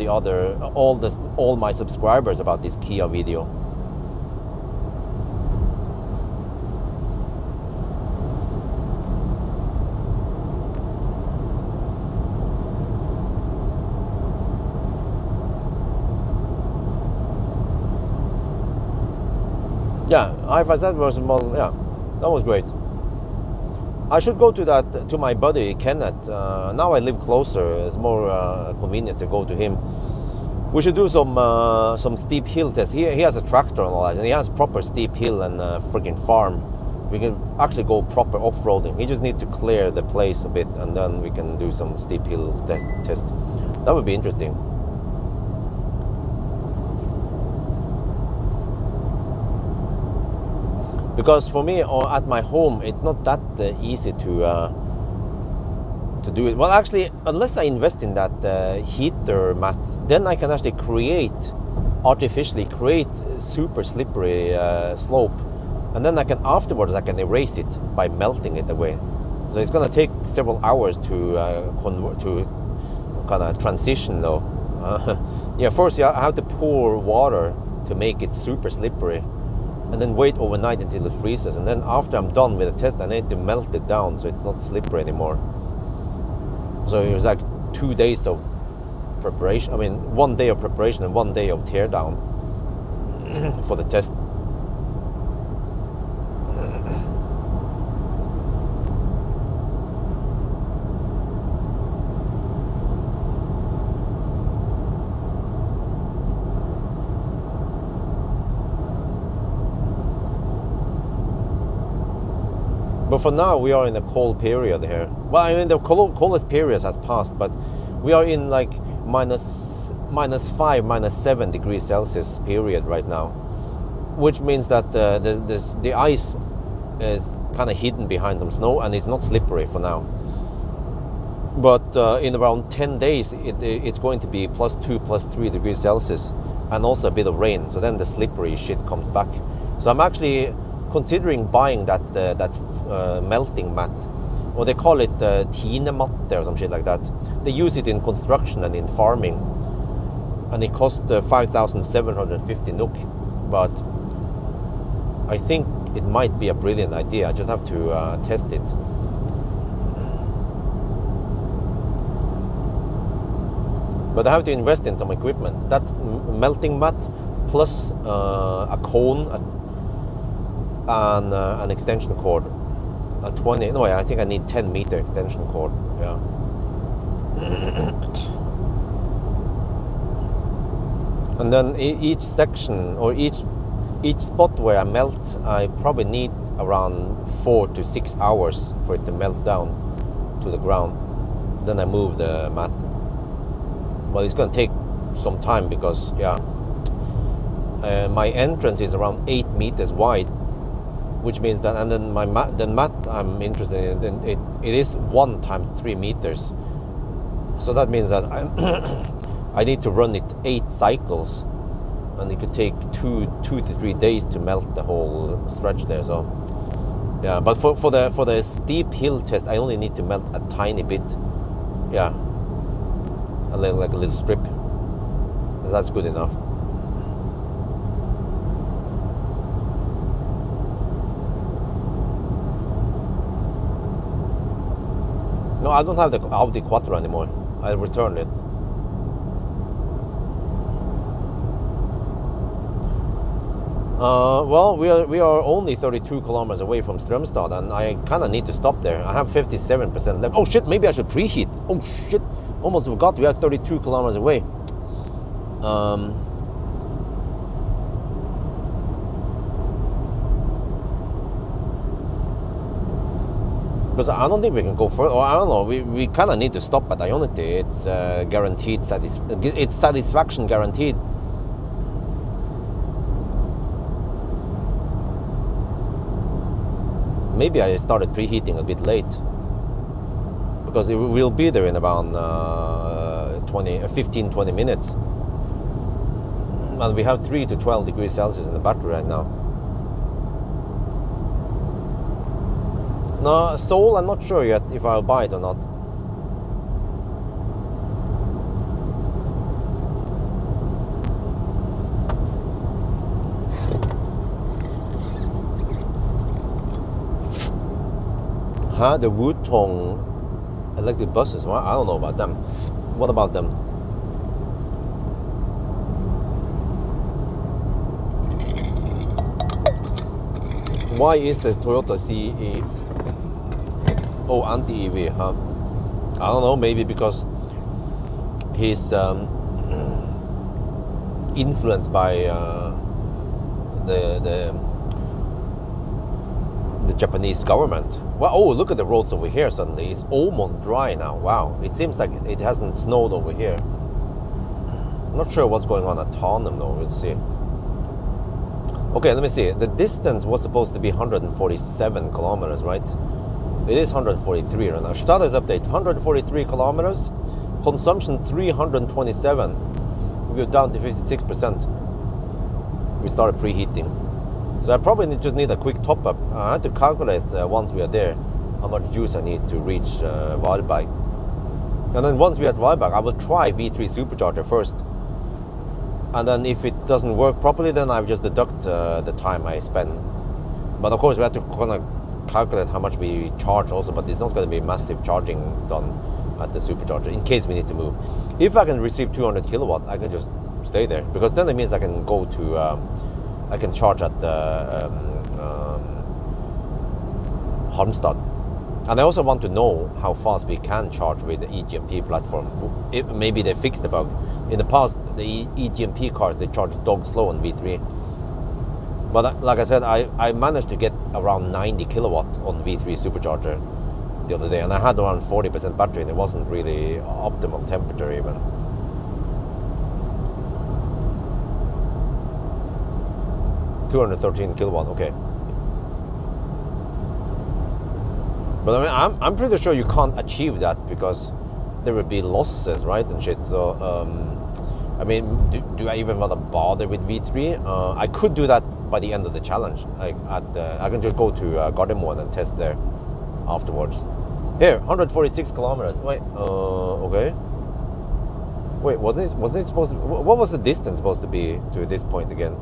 my subscribers about this Kia video. Yeah, I5Z versus model, yeah, that was great. I should go to that, to my buddy Kenneth. Now I live closer. It's more convenient to go to him. We should do some steep hill tests. He has a tractor and all that, and he has proper steep hill and freaking farm. We can actually go proper off-roading. He just needs to clear the place a bit, and then we can do some steep hills test. That would be interesting. Because for me, or at my home, it's not that easy to do it. Well, actually, unless I invest in that heater mat, then I can actually artificially create super slippery slope, and then afterwards I can erase it by melting it away. So it's gonna take several hours to convert to kind of transition though. Yeah, first I have to pour water to make it super slippery, and then wait overnight until it freezes, and then after I'm done with the test I need to melt it down so it's not slippery anymore. So it was like 2 days of preparation. I mean, 1 day of preparation and 1 day of teardown for the test. But for now, we are in a cold period here. Well, I mean, the coldest period has passed, but we are in like minus 5, minus 7 degrees Celsius period right now, which means that the ice is kind of hidden behind some snow and it's not slippery for now. But in around 10 days, it's going to be +2, +3 degrees Celsius, and also a bit of rain. So then the slippery shit comes back. So I'm actually considering buying that melting mat, or they call it tinematte or some shit like that. They use it in construction and in farming, and it costs 5,750 NOK. But I think it might be a brilliant idea. I just have to test it. But I have to invest in some equipment. That melting mat plus a cone and an extension cord. A 20, no, I think I need 10-meter extension cord. Yeah. And then each section, or each spot where I melt, I probably need around 4 to 6 hours for it to melt down to the ground. Then I move the mat. Well, it's going to take some time because, yeah, my entrance is around 8 meters wide, which means that, and then the mat I'm interested in, it is 1 times 3 meters. So that means that I need to run it 8 cycles, and it could take 2 to 3 days to melt the whole stretch there. So yeah, but for the steep hill test, I only need to melt a tiny bit. Yeah, a little strip. That's good enough. No, I don't have the Audi Quattro anymore. I returned it. Well, we are only 32 kilometers away from Strömstad, and I kind of need to stop there. I have 57% left. Oh shit, maybe I should preheat. Oh shit, almost forgot we are 32 kilometers away. Because I don't think we can go further, or I don't know, we kind of need to stop at Ionity. It's guaranteed, it's satisfaction guaranteed. Maybe I started preheating a bit late, because we'll be there in about 15-20 minutes, and we have 3 to 12 degrees Celsius in the battery right now. No, Seoul, I'm not sure yet if I'll buy it or not. The Wutong electric buses, well, I don't know about them. What about them? Why is the Toyota CE Oh, anti-EV, huh? I don't know, maybe because he's influenced by the Japanese government. Well, oh, look at the roads over here suddenly. It's almost dry now. Wow. It seems like it hasn't snowed over here. I'm not sure what's going on at Tottenham though. We'll see. Okay, let me see. The distance was supposed to be 147 kilometers, right? It is 143 right now. Status update, 143 kilometers. Consumption 327. We're down to 56%. We started preheating. So I probably just need a quick top up. I had to calculate once we are there how much juice I need to reach Varberg. And then once we're at Varberg, I will try V3 supercharger first. And then if it doesn't work properly, then I will just deduct the time I spend. But of course we have to kind of calculate how much we charge also, but it's not going to be massive charging done at the supercharger in case we need to move. If I can receive 200 kilowatt, I can just stay there, because then it means I can go to I can charge at Halmstad. And I also want to know how fast we can charge with the EGMP platform. Maybe they fixed the bug. In the past, the EGMP cars, they charge dog slow on V3. But like I said, I managed to get around 90 kilowatt on V3 supercharger the other day, and I had around 40% battery, and it wasn't really optimal temperature even. $213 kilowatt, okay. But I mean, I'm pretty sure you can't achieve that because there would be losses, right, and shit. So, I mean, do I even want to bother with V3? I could do that by the end of the challenge. Like I can just go to Gardermoen and test there afterwards. Here, 146 kilometers. Wait, okay. Wait, wasn't it supposed to, what was the distance supposed to be to this point again?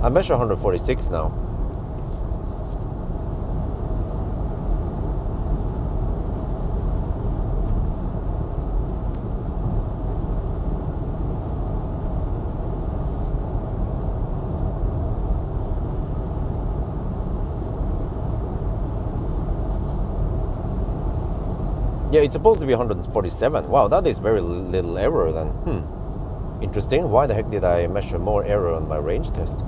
I measure 146 now. Yeah, it's supposed to be 147. Wow, that is very little error then. Interesting. Why the heck did I measure more error on my range test?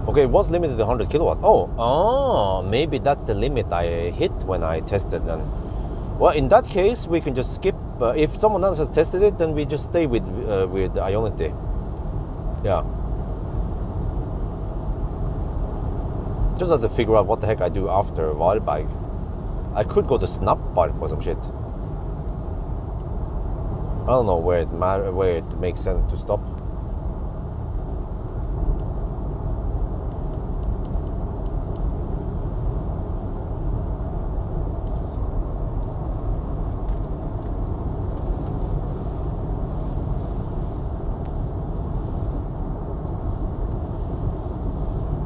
Okay, it was limited to 100 kilowatt. Oh, maybe that's the limit I hit when I tested then. Well, in that case, we can just skip. If someone else has tested it, then we just stay with Ionity. Yeah. Just have to figure out what the heck I do after Varberg. I could go to Snappark or some shit. I don't know where it makes sense to stop.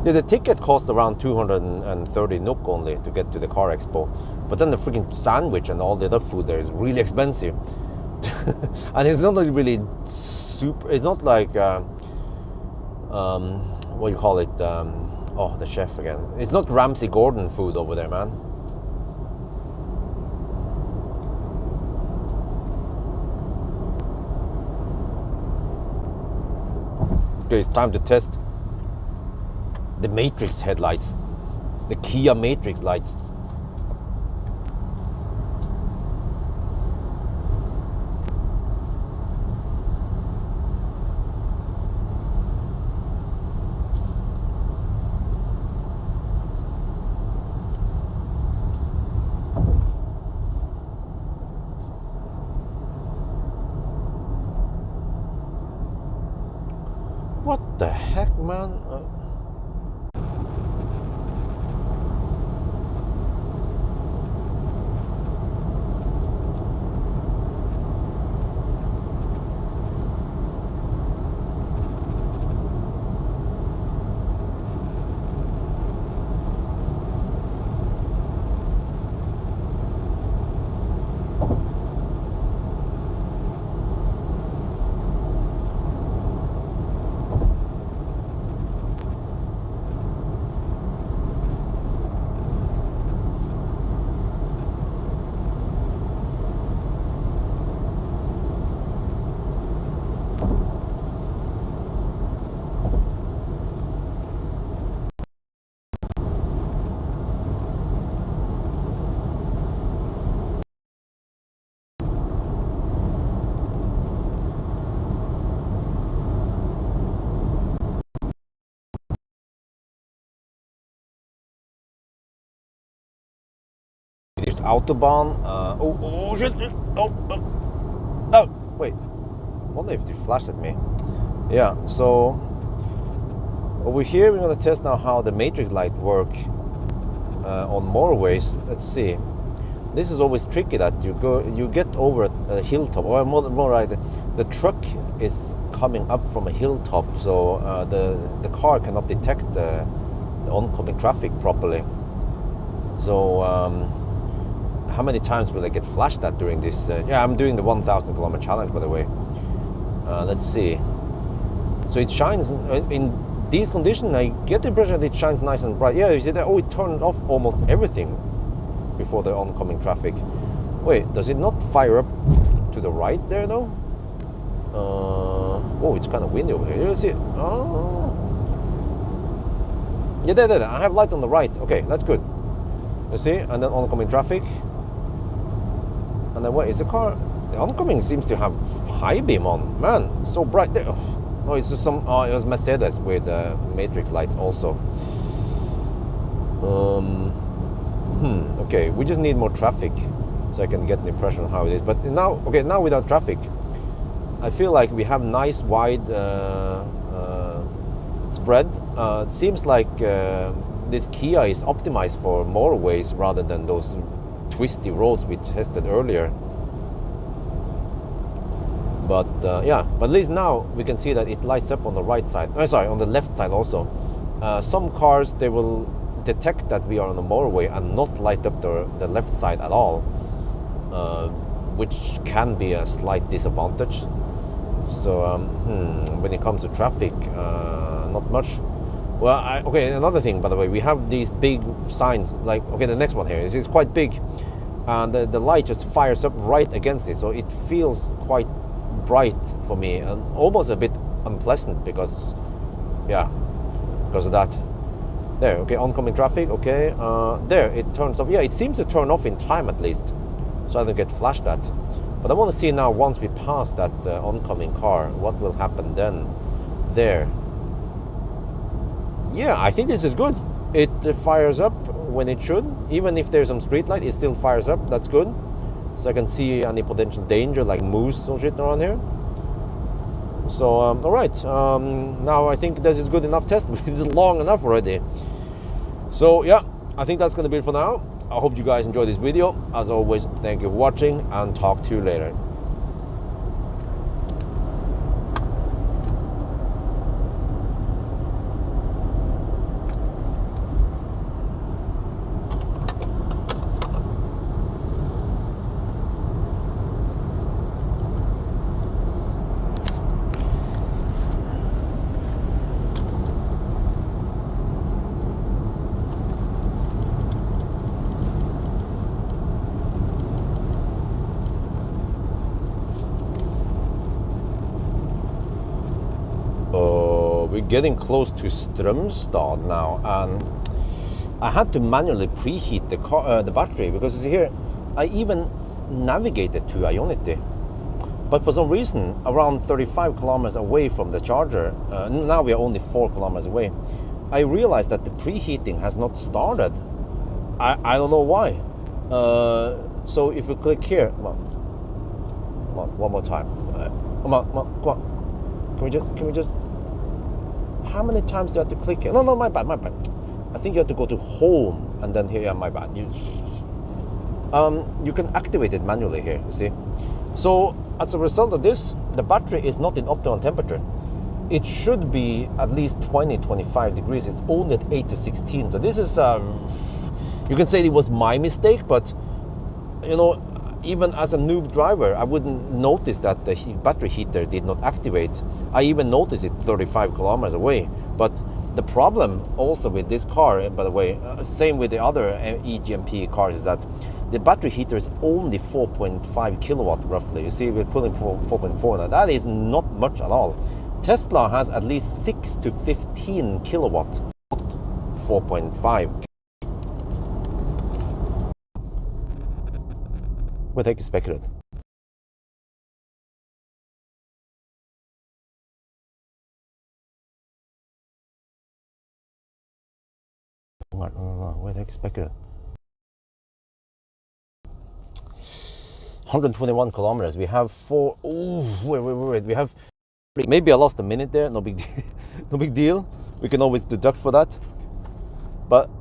Yeah, the ticket cost around 230 NOK only to get to the car expo. But then the freaking sandwich and all the other food there is really expensive. And it's not like really super, it's not like, what do you call it? Oh, the chef again. It's not Ramsay Gordon food over there, man. Okay, it's time to test the Matrix headlights, the Kia Matrix lights. What the heck, man? Autobahn. Oh shit! No, wait. I wonder if they flashed at me. Yeah. So over here we're gonna test now how the matrix light work on motorways. Let's see. This is always tricky that you get over a hilltop, or more right, the truck is coming up from a hilltop, so the car cannot detect the oncoming traffic properly. So how many times will I get flashed at during this? Yeah, I'm doing the 1,000 kilometer challenge, by the way. Let's see. So it shines in these conditions. I get the impression that it shines nice and bright. Yeah, you see that? Oh, it turned off almost everything before the oncoming traffic. Wait, does it not fire up to the right there though? Oh, it's kind of windy over here. You see? Oh, yeah, there. I have light on the right. Okay, that's good. You see? And then oncoming traffic. And then what is the car? The oncoming seems to have high beam on. Man, it's so bright there. Oh, it's just some. Oh, it was Mercedes with matrix lights also. Okay, we just need more traffic so I can get an impression of how it is. But now, okay, now without traffic, I feel like we have nice wide spread. It seems like this Kia is optimized for motorways rather than those twisty roads we tested earlier. But yeah, but at least now we can see that it lights up on the right side. Sorry, on the left side also. Some cars, they will detect that we are on the motorway and not light up the left side at all, which can be a slight disadvantage. So when it comes to traffic, not much. Well, okay, another thing, by the way, we have these big signs, like, okay, the next one here is quite big, and the light just fires up right against it, so it feels quite bright for me and almost a bit unpleasant because, yeah, because of that. There, okay, oncoming traffic, okay. There, it turns off. Yeah, it seems to turn off in time at least, so I don't get flashed at. But I want to see now, once we pass that oncoming car, what will happen then. There. Yeah, I think this is good. It fires up when it should. Even if there's some street light, it still fires up. That's good. So I can see any potential danger like moose or shit around here. So, all right. Now I think this is good enough test. It's long enough already. So, yeah, I think that's going to be it for now. I hope you guys enjoyed this video. As always, thank you for watching and talk to you later. We're getting close to Strømstad now, and I had to manually preheat the car, the battery, because you see here, I even navigated to Ionity, but for some reason, around 35 kilometers away from the charger, now we are only 4 kilometers away, I realized that the preheating has not started. I don't know why. So if we click here, come on, one more time. Come on. Can we just? How many times do you have to click here? No, my bad. I think you have to go to home and then here. Yeah, my bad. You can activate it manually here. You see. So as a result of this, the battery is not in optimal temperature. It should be at least 20-25 degrees. It's only at 8 to 16. So this is you can say it was my mistake, but you know, even as a noob driver, I wouldn't notice that the battery heater did not activate. I even noticed it 35 kilometers away. But the problem also with this car, by the way, same with the other EGMP cars, is that the battery heater is only 4.5 kilowatt roughly. You see, we're pulling 4.4 now. That is not much at all. Tesla has at least 6 to 15 kilowatt, not 4.5. We'll take a speculate. No, we'll take a speculate. 121 kilometers. We have four. Oh, wait. We have. Maybe I lost a minute there. No big deal. No big deal. We can always deduct for that. But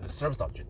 strömstart.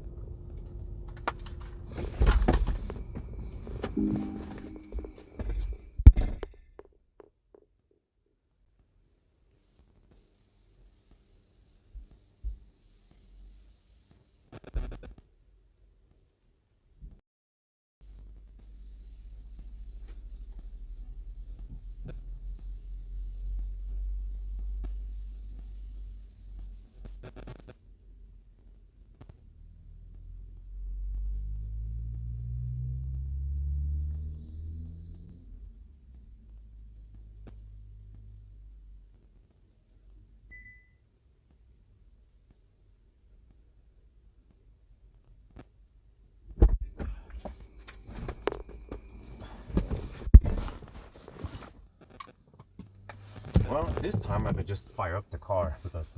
Well, this time I could just fire up the car because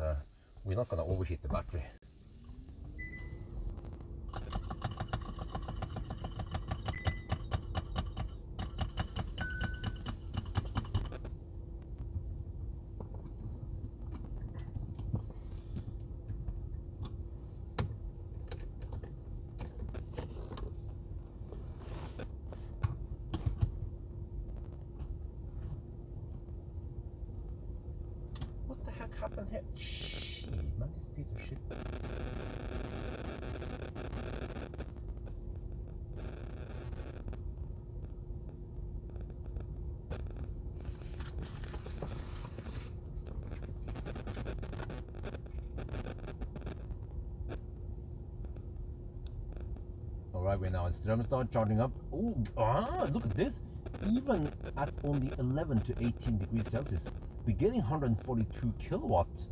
we're not gonna overheat the battery. Happened here? Shit, man, this piece of shit. Alright, we're now at Strömstad, charging up. Oh, look at this. Even at only 11 to 18 degrees Celsius, we're getting 142 kilowatt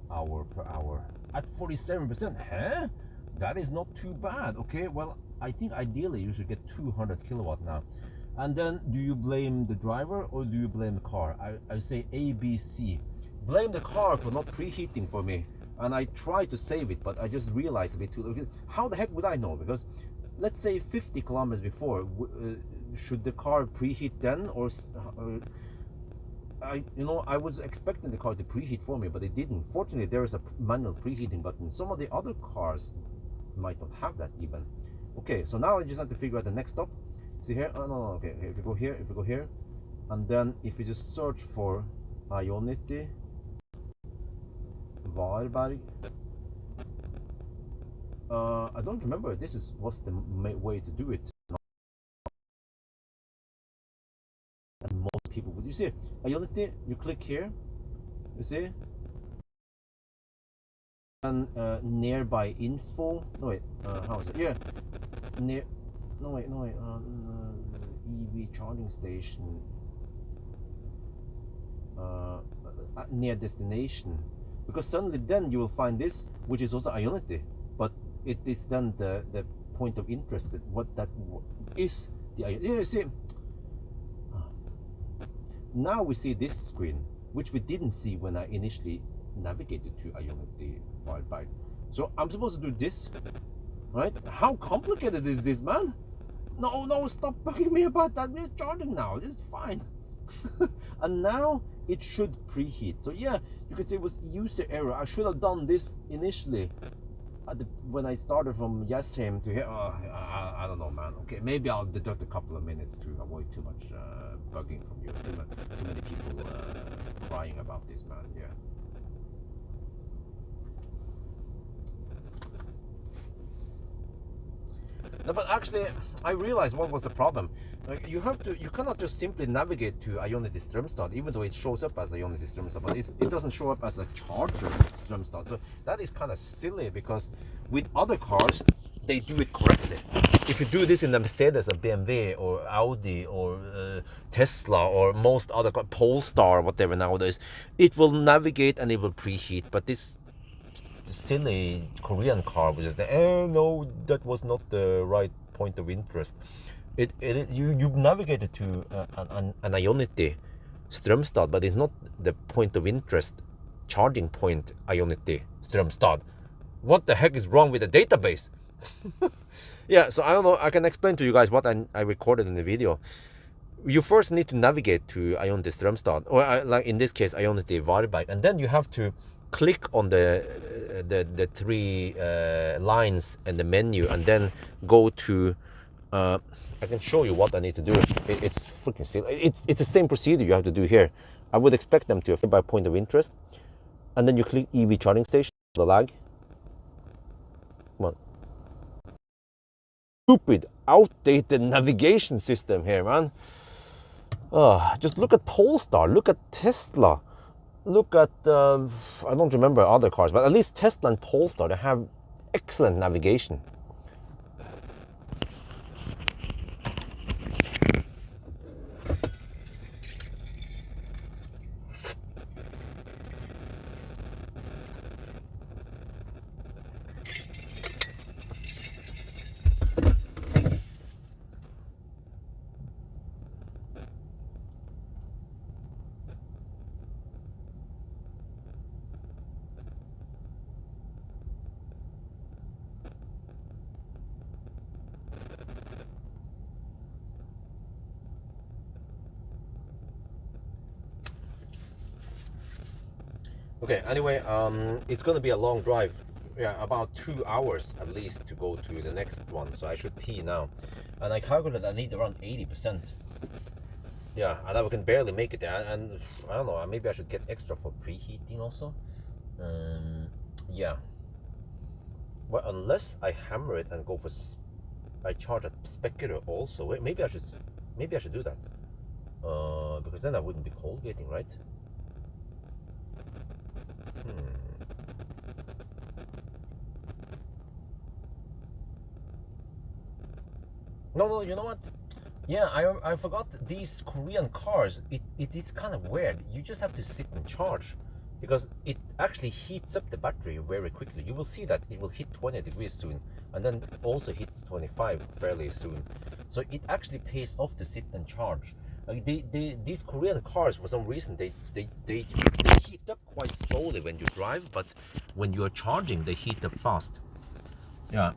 hour per hour at 47%. Huh? That is not too bad. Okay, well, I think ideally you should get 200 kilowatt now. And then do you blame the driver or do you blame the car? I say A, B, C. Blame the car for not preheating for me. And I tried to save it, but I just realized a bit too late. How the heck would I know? Because let's say 50 kilometers before, should the car preheat then, or I was expecting the car to preheat for me, but it didn't. Fortunately, there is a manual preheating button. Some of the other cars might not have that even. Okay, so now I just have to figure out the next stop. See here? Oh no, okay. If you go here, and then if you just search for Ionity Varberg. I don't remember if this was the way to do it. And most people would. You see, Ionity, you click here, you see, and nearby info. No wait, how is it? Yeah, EV charging station. Near destination, because suddenly then you will find this, which is also Ionity, but it is then the point of interest, that what that is the Ionity. You see, now we see this screen, which we didn't see when I initially navigated to Ionity Varberg. So I'm supposed to do this, right? How complicated is this, man? No, stop bugging me about that. We're charging now. It's fine. And now it should preheat. So yeah, you can say it was user error. I should have done this initially. when I started from Yashim to here, I don't know, man. Okay, maybe I'll deduct a couple of minutes to avoid too much bugging from you. Too many people crying about this, man. Yeah. No, but actually, I realized what was the problem. Like, you cannot just simply navigate to Ionity Strömstad, even though it shows up as Ionity Strömstad, but it doesn't show up as a charger Strömstad. So that is kind of silly, because with other cars, they do it correctly. If you do this in a Mercedes, a BMW, or Audi, or Tesla, or most other cars, Polestar, whatever nowadays, it will navigate and it will preheat. But this silly Korean car, which is oh no, that was not the right point of interest. You navigated to an Ionity Strömstad, but it's not the point of interest charging point Ionity Strömstad. What the heck is wrong with the database? Yeah, so I don't know. I can explain to you guys what I recorded in the video. You first need to navigate to Ionity Strömstad, or like in this case Ionity Varberg, and then you have to click on the three lines in the menu, and then go to I can show you what I need to do. It's freaking silly. It's the same procedure you have to do here. I would expect them to by point of interest, and then you click EV charging station. The lag. Come on. Stupid, outdated navigation system here, man. Just look at Polestar. Look at Tesla. Look at I don't remember other cars, but at least Tesla and Polestar, they have excellent navigation. Okay, anyway, it's gonna be a long drive. Yeah, about 2 hours at least to go to the next one, so I should pee now. And I calculated I need around 80%. Yeah, and I can barely make it there. And I don't know, maybe I should get extra for preheating also. Yeah. Well, unless I hammer it and go for, I charge a specular also. Wait, maybe I should do that. Because then I wouldn't be cold gating, right? No, you know what? Yeah, I forgot these Korean cars. It is kind of weird. You just have to sit and charge, because it actually heats up the battery very quickly. You will see that it will hit 20 degrees soon, and then also hits 25 fairly soon. So it actually pays off to sit and charge. Like these Korean cars, for some reason, they heat up quite slowly when you drive, but when you are charging, they heat up fast. Yeah.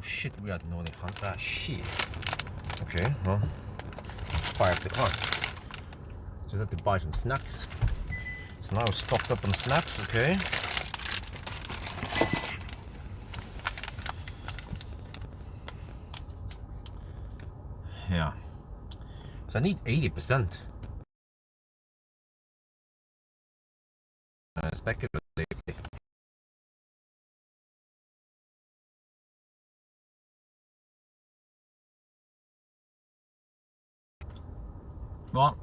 shit, we are no shit. Okay, well, fire up the car. Just have to buy some snacks. So now we're stocked up on snacks, okay. Yeah. So I need 80%. Speculatively. Well,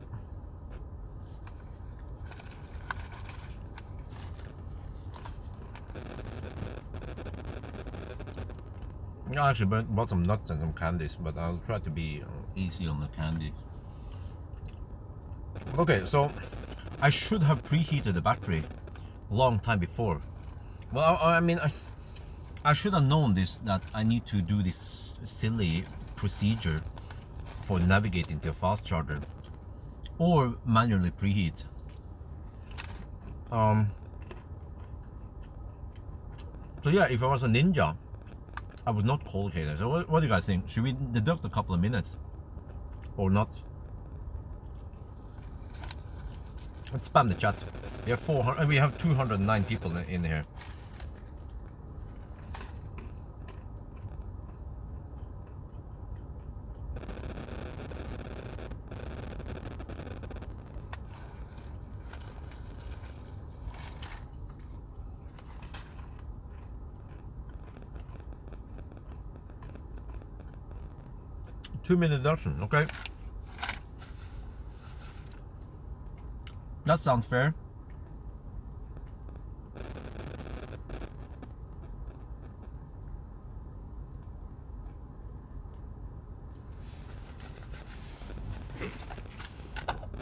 I actually bought some nuts and some candies, but I'll try to be easy on the candy. Okay, so I should have preheated the battery a long time before. Well, I mean, I should have known this, that I need to do this silly procedure for navigating to a fast charger or manually preheat. So yeah, if I was a ninja, I would not cold heat it. So what do you guys think? Should we deduct a couple of minutes or not? Let's spam the chat. We have 400. We have 209 people in here. Two-minute deduction, okay. That sounds fair.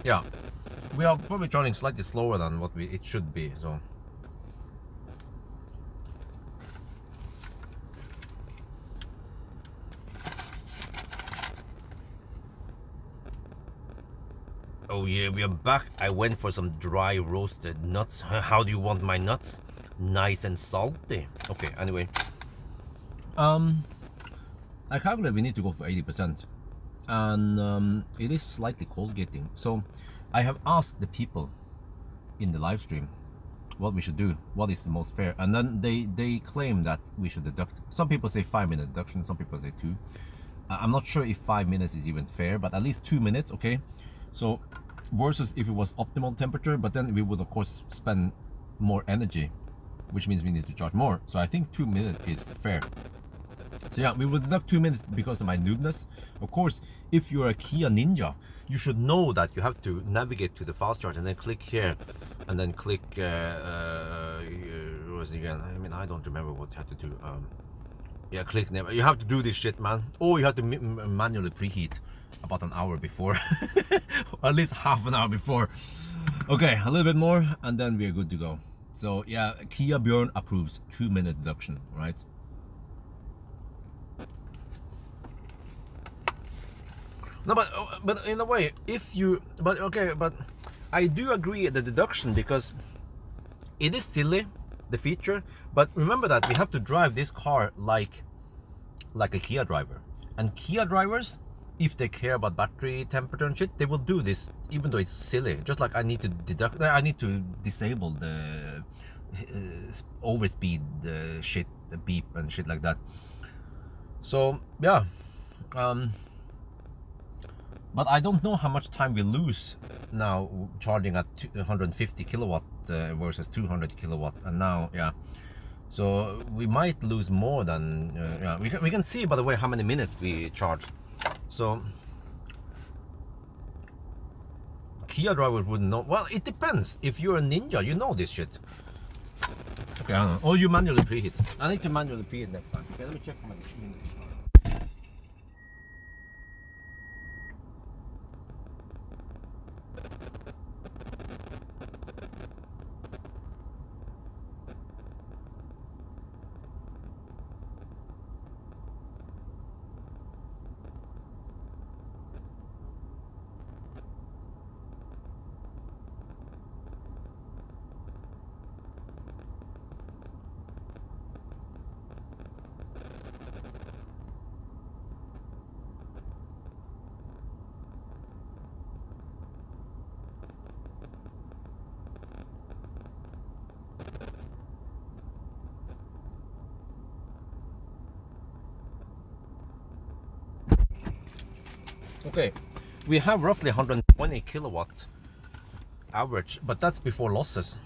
Yeah, we are probably charging slightly slower than what it should be, so. Oh yeah, we are back. I went for some dry roasted nuts. How do you want my nuts? Nice and salty. Okay, anyway. I calculate we need to go for 80%. And it is slightly cold getting. So I have asked the people in the live stream what we should do, what is the most fair, and then they claim that we should deduct. Some people say 5-minute deduction, some people say 2. I'm not sure if 5 minutes is even fair, but at least 2 minutes, okay. So versus if it was optimal temperature, but then we would of course spend more energy, which means we need to charge more. So I think 2 minutes is fair. So yeah, we will deduct 2 minutes because of my noobness. Of course, if you're a Kia Ninja, you should know that you have to navigate to the fast charge and then click here, and then click what was it again? I mean, I don't remember what you have to do. Yeah, click never. You have to do this shit, man. Or you have to manually preheat about an hour before, at least half an hour before. Okay, a little bit more, and then we're good to go. So yeah, Kia Björn approves 2-minute deduction, right? No, but in a way, if you, but okay, but I do agree at the deduction because it is silly, the feature. But remember that we have to drive this car like a Kia driver, and Kia drivers, if they care about battery temperature and shit, they will do this even though it's silly. Just like I need to deduct, I need to disable the overspeed shit, the beep and shit like that. So yeah. But I don't know how much time we lose now charging at 150 kilowatt versus 200 kilowatt, and now yeah, so we might lose more than yeah. We can see, by the way, how many minutes we charge. So Kia drivers wouldn't know. Well, it depends. If you're a ninja, you know this shit. Okay, I don't know. Or you manually preheat. I need to manually preheat next time. Okay, let me check my minutes. Okay, we have roughly 120 kilowatt average, but that's before losses.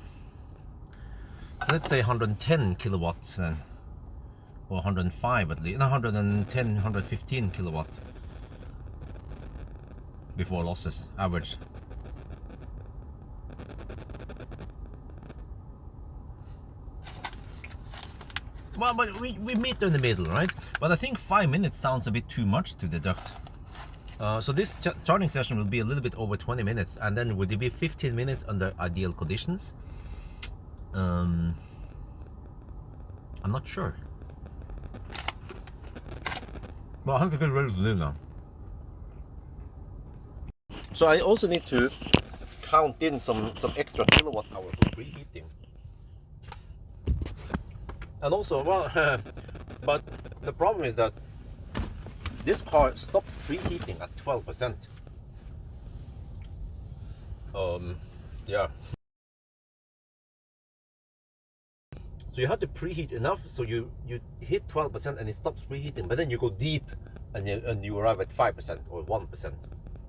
So let's say 110 kilowatts then, or 105 at least, no, 110, 115 kilowatt before losses average. Well, but we meet in the middle, right? But I think 5 minutes sounds a bit too much to deduct. So this charging session will be a little bit over 20 minutes, and then would it be 15 minutes under ideal conditions? I'm not sure. Well, I have to get ready to leave now. So I also need to count in some extra kilowatt hour for preheating. And also, well, but the problem is that this car stops preheating at 12%. Yeah. So you have to preheat enough so you hit 12% and it stops preheating, but then you go deep and you arrive at 5% or 1%.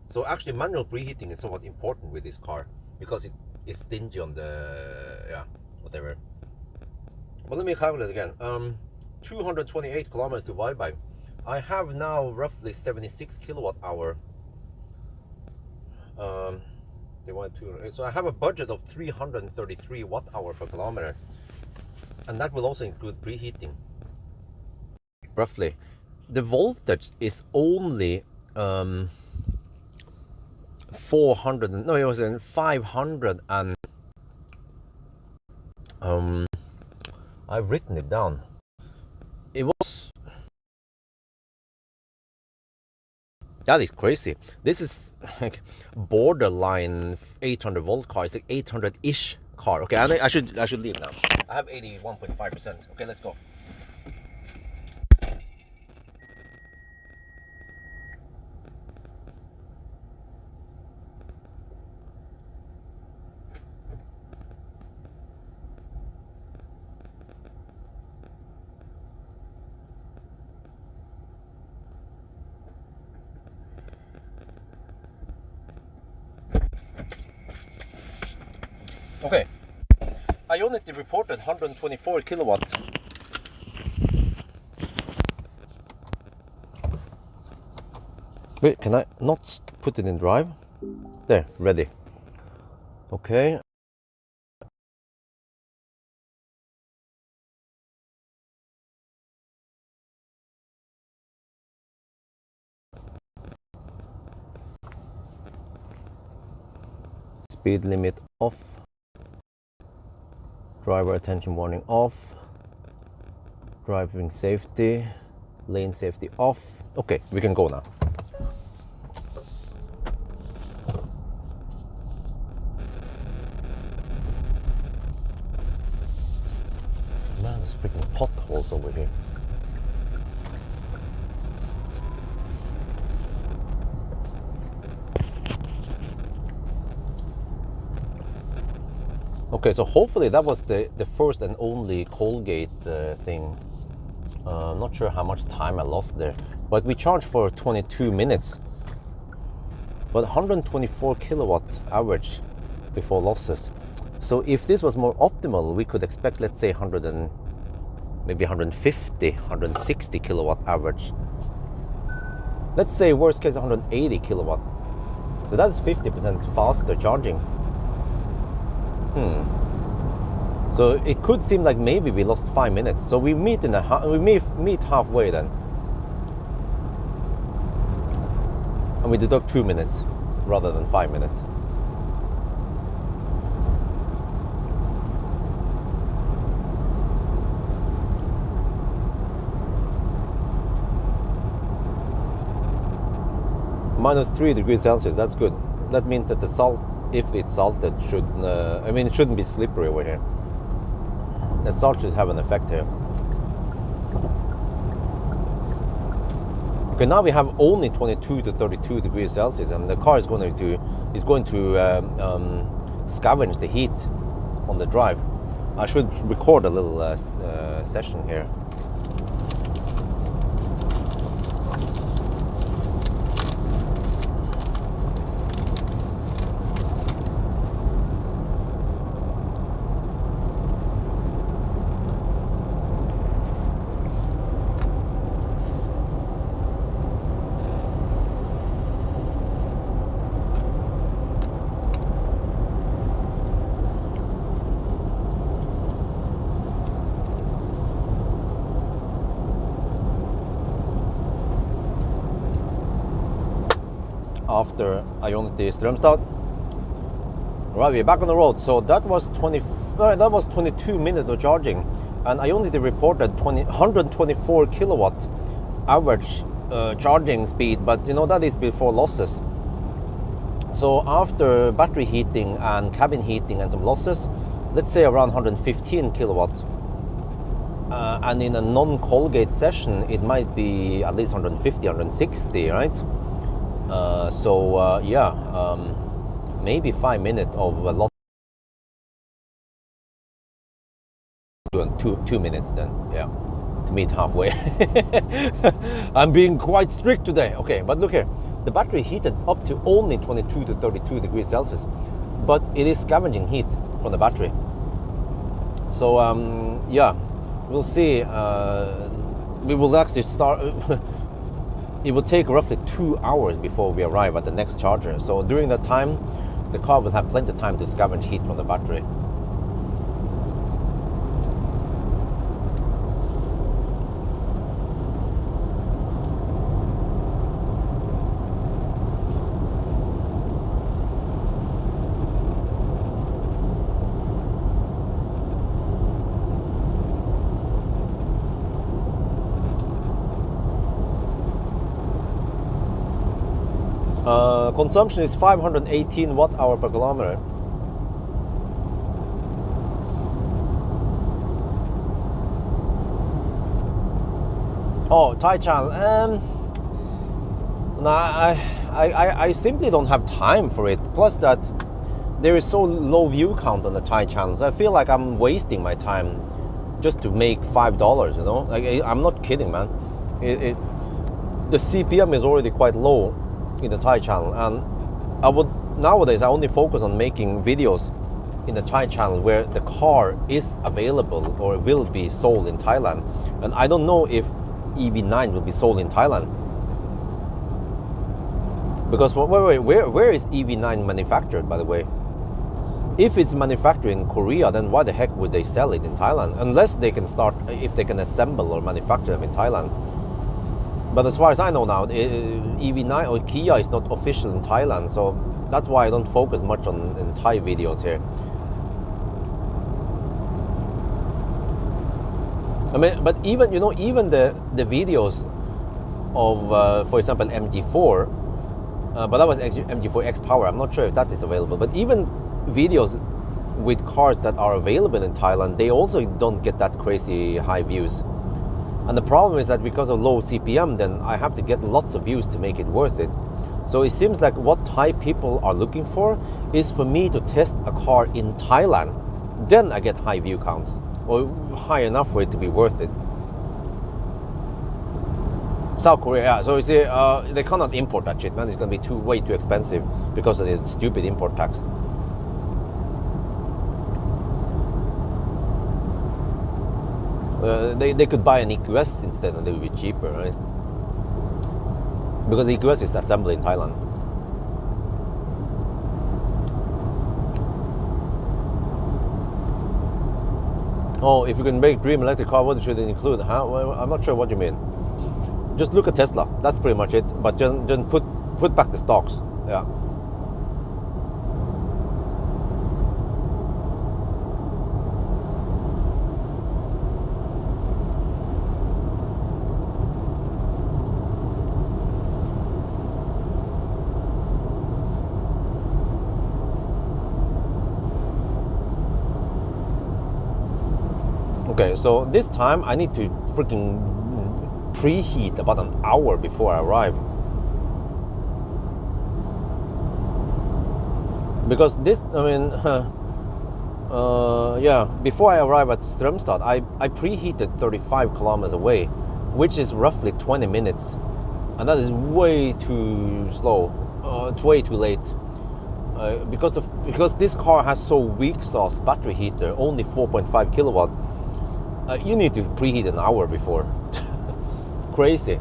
So actually manual preheating is somewhat important with this car because it is stingy on the, yeah, whatever. But let me calculate again. 228 kilometers to divide by. I have now roughly 76 kilowatt hour. So I have a budget of 333 watt hour per kilometer, and that will also include preheating. Roughly, the voltage is only 400. No, it was in 500 and I've written it down. It was. That is crazy. This is like borderline 800 volt car. It's like 800-ish car. Okay, I should leave now. I have 81.5%. Okay, let's go. Okay, Ionity reported 124 kilowatts. Wait, can I not put it in drive? There, ready. Okay. Speed limit off. Driver attention warning off. Driving safety. Lane safety off. Okay, we can go now. Man, there's freaking potholes over here. Okay, so hopefully that was the first and only Colgate thing. I'm not sure how much time I lost there, but we charged for 22 minutes. But 124 kilowatt average before losses. So if this was more optimal, we could expect, let's say, 100 and maybe 150, 160 kilowatt average. Let's say worst case 180 kilowatt. So that's 50% faster charging. So it could seem like maybe we lost 5 minutes. So we meet meet halfway then, and we deduct 2 minutes rather than 5 minutes. -3 degrees Celsius. That's good. That means that the salt, if it's salted, should it shouldn't be slippery over here. The salt should have an effect here. Okay, now we have only 22 to 32 degrees Celsius, and the car is going to scavenge the heat on the drive. I should record a little session here. after Ionity Strømstad. Right, we're back on the road. So that was 22 minutes of charging, and Ionity reported 124 kilowatt average charging speed, but you know that is before losses. So after battery heating and cabin heating and some losses, let's say around 115 kilowatt. And in a non-Colgate session, it might be at least 150, 160, right? Maybe 5 minutes of a lot. 2 minutes then, yeah, to meet halfway. I'm being quite strict today. Okay, but look here, the battery heated up to only 22 to 32 degrees Celsius, but it is scavenging heat from the battery. So yeah, we'll see. We will actually start. It will take roughly 2 hours before we arrive at the next charger. So during that time, the car will have plenty of time to scavenge heat from the battery. Consumption is 518 watt-hour per kilometer. Oh, Thai channel. I simply don't have time for it. Plus that there is so low view count on the Thai channels. I feel like I'm wasting my time just to make $5. You know, like I'm not kidding, man. The CPM is already quite low in the Thai channel, and nowadays I only focus on making videos in the Thai channel where the car is available or will be sold in Thailand. And I don't know if EV9 will be sold in Thailand, because where is EV9 manufactured, by the way? If it's manufactured in Korea, then why the heck would they sell it in Thailand? Unless they can if they can assemble or manufacture them in Thailand. But as far as I know now, EV9 or Kia is not official in Thailand, so that's why I don't focus much on Thai videos here. I mean, but even the videos of, for example, MG4, but that was MG4 X Power. I'm not sure if that is available. But even videos with cars that are available in Thailand, they also don't get that crazy high views. And the problem is that because of low CPM, then I have to get lots of views to make it worth it. So it seems like what Thai people are looking for is for me to test a car in Thailand. Then I get high view counts, or high enough for it to be worth it. South Korea, yeah. So you see, they cannot import that shit, man. It's going to be way too expensive because of the stupid import tax. They could buy an EQS instead, and they would be cheaper, right? Because the EQS is assembled in Thailand. Oh, if you can make dream electric car, what should it include? Well, I'm not sure what you mean. Just look at Tesla. That's pretty much it. But just put back the stocks. Yeah. Okay, so this time I need to freaking preheat about an hour before I arrive. Because this, I mean, yeah, before I arrive at Strømstad, I preheated 35 kilometers away, which is roughly 20 minutes. And that is way too slow. It's way too late. Because this car has so weak sauce battery heater, only 4.5 kilowatt. You need to preheat an hour before. It's crazy.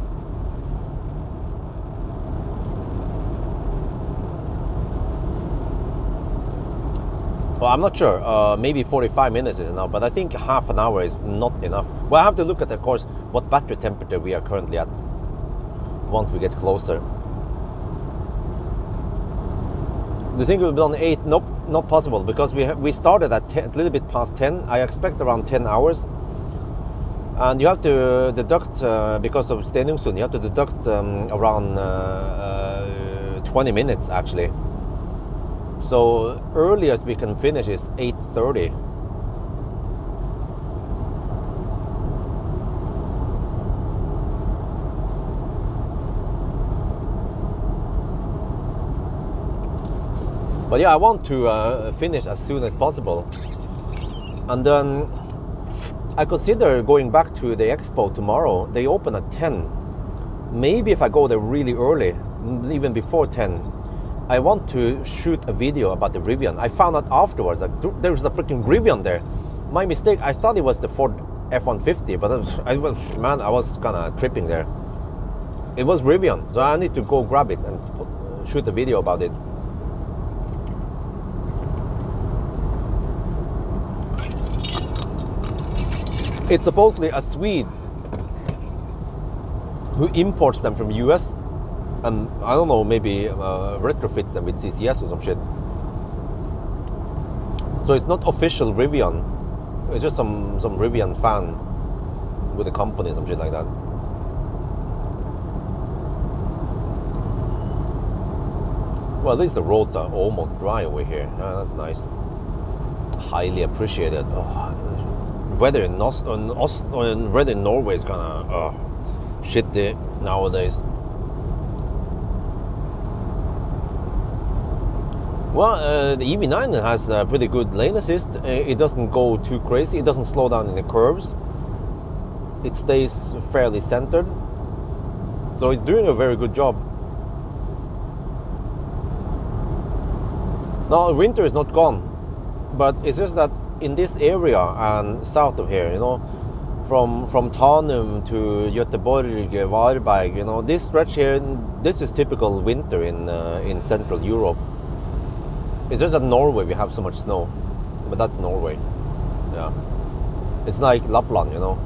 Well, I'm not sure. Maybe 45 minutes is enough, but I think half an hour is not enough. Well, I have to look at, of course, what battery temperature we are currently at once we get closer. Do you think it will be on 8? Nope, not possible, because we started at 10, a little bit past 10. I expect around 10 hours. And you have to deduct, because of Stenungsund, you have to deduct around 20 minutes actually. So earliest we can finish is 8:30. But yeah, I want to finish as soon as possible. And then I consider going back to the expo tomorrow. They open at 10. Maybe if I go there really early, even before 10, I want to shoot a video about the Rivian. I found out afterwards that there's a freaking Rivian there. My mistake, I thought it was the Ford F-150, but I was kind of tripping there. It was Rivian, so I need to go grab it and shoot a video about it. It's supposedly a Swede who imports them from US, and I don't know, maybe retrofits them with CCS or some shit. So it's not official Rivian. It's just some Rivian fan with a company, some shit like that. Well, at least the roads are almost dry over here. That's nice. Highly appreciated. Oh, weather in weather in Norway is kind of shitty nowadays. Well, the EV9 has pretty good lane assist. It doesn't go too crazy. It doesn't slow down in the curves. It stays fairly centered. So it's doing a very good job. Now, winter is not gone, but it's just that in this area and south of here, you know, from Tanum to Göteborg, Varberg, you know, this stretch here, this is typical winter in Central Europe. It's just that Norway we have so much snow, but that's Norway. Yeah, it's like Lapland, you know.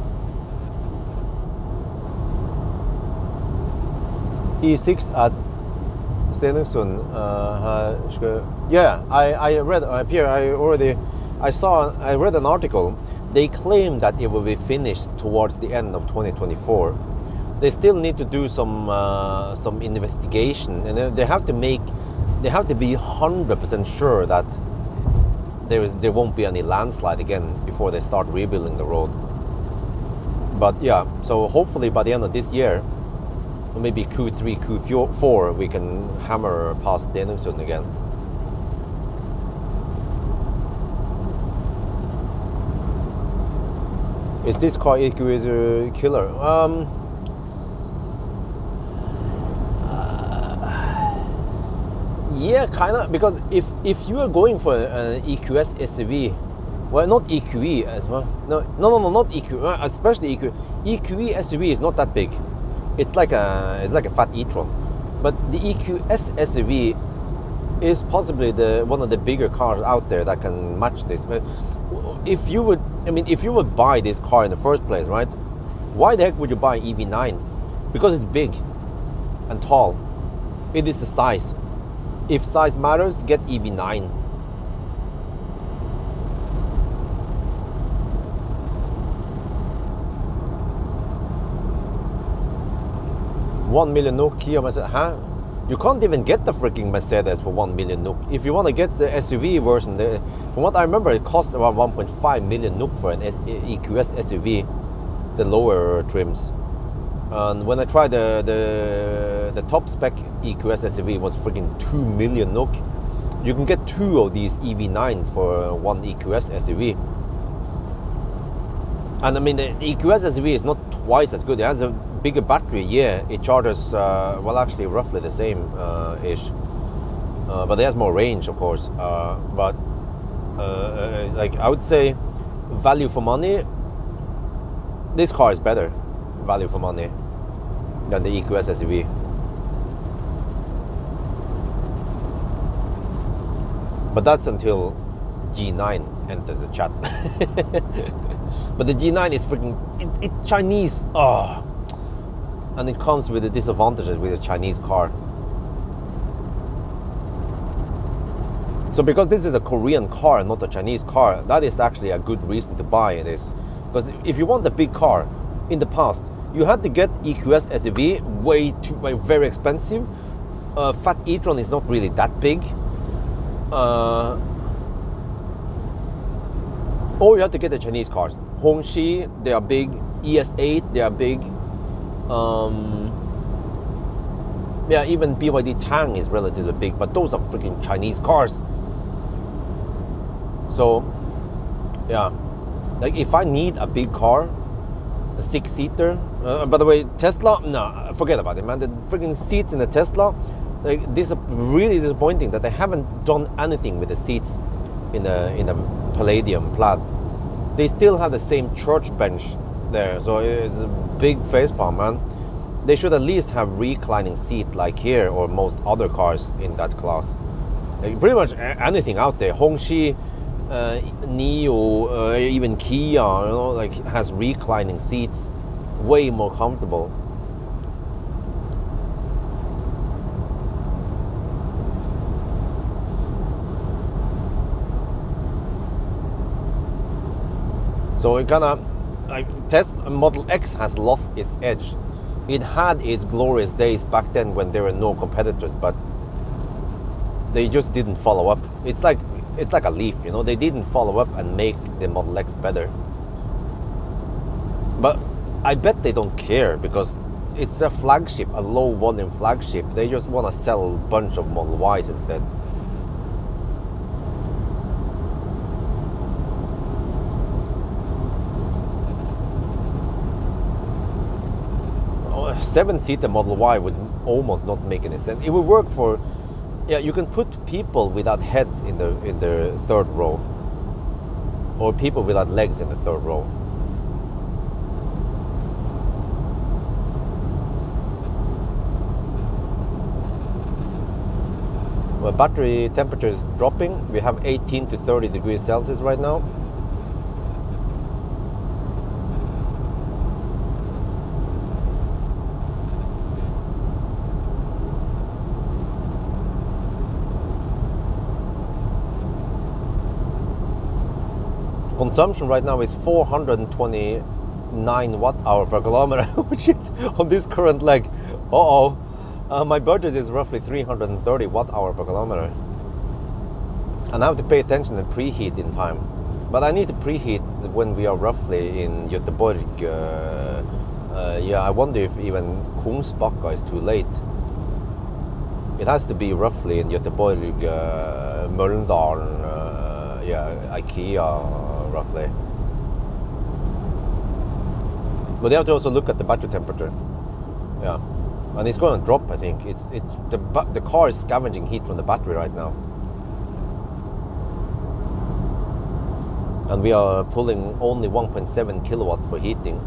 E6 at Stenungsund. Yeah, I read up here. I read an article. They claim that it will be finished towards the end of 2024. They still need to do some investigation, and they have to be 100% sure that there won't be any landslide again before they start rebuilding the road. But yeah, so hopefully by the end of this year, maybe Q3, Q4, we can hammer past Stenungsund again. Is this car EQ is a killer? Yeah, kind of, because if you are going for an EQS SUV, well, not EQE as well. No, not EQ, especially EQ. EQE SUV is not that big. It's like a fat e-tron, but the EQS SUV is possibly one of the bigger cars out there that can match this. But if you would buy this car in the first place, right? Why the heck would you buy EV9? Because it's big and tall. It is the size. If size matters, get EV9. $1 million NOK Kia Mercedes, huh? You can't even get the freaking Mercedes for 1 million NOK. If you want to get the SUV version, from what I remember, it cost around 1.5 million NOK for an EQS SUV, the lower trims. And when I tried the top spec EQS SUV, it was freaking 2 million NOK. You can get 2 of these EV9s for one EQS SUV. And I mean, the EQS SUV is not twice as good. It has a bigger battery, yeah. It charges, well, actually roughly the same ish. But it has more range, of course. Like, I would say, value for money, this car is better value for money than the EQS SUV. But that's until G9 enters the chat. But the G9 is freaking, it's Chinese. Oh. And it comes with the disadvantages with a Chinese car. So because this is a Korean car, not a Chinese car, that is actually a good reason to buy this. Because if you want a big car, in the past, you had to get EQS SUV, very expensive. Fat e-tron is not really that big. Or you have to get the Chinese cars. Hongxi, they are big. ES8, they are big. Yeah, even BYD Tang is relatively big, but those are freaking Chinese cars. So, yeah, like if I need a big car, a 6-seater. By the way, Tesla, no, forget about it, man. The freaking seats in the Tesla, like, this is really disappointing that they haven't done anything with the seats in the Palladium Plaid. They still have the same church bench there, so it's a big facepalm, man. They should at least have reclining seat like here or most other cars in that class. Like pretty much anything out there, Hongxi, Neo, even Kia, like has reclining seats, way more comfortable. So it kind of like Tesla Model X has lost its edge. It had its glorious days back then when there were no competitors, but they just didn't follow up. It's like a Leaf, they didn't follow up and make the Model X better. But I bet they don't care because it's a flagship, a low volume flagship. They just want to sell a bunch of Model Ys instead. A 7-seater Model Y would almost not make any sense. It would work for, yeah, you can put people without heads in the third row, or people without legs in the third row. Well, battery temperature is dropping. We have 18 to 30 degrees Celsius right now. Consumption right now is 429 watt-hour per kilometer. Shit, on this current leg. My budget is roughly 330 watt-hour per kilometer. And I have to pay attention and preheat in time. But I need to preheat when we are roughly in Göteborg. Yeah, I wonder if even Kungsbacka is too late. It has to be roughly in Göteborg, Mölndal, IKEA, roughly. But they have to also look at the battery temperature. Yeah, and it's going to drop. I think it's the car is scavenging heat from the battery right now, and we are pulling only 1.7 kilowatt for heating.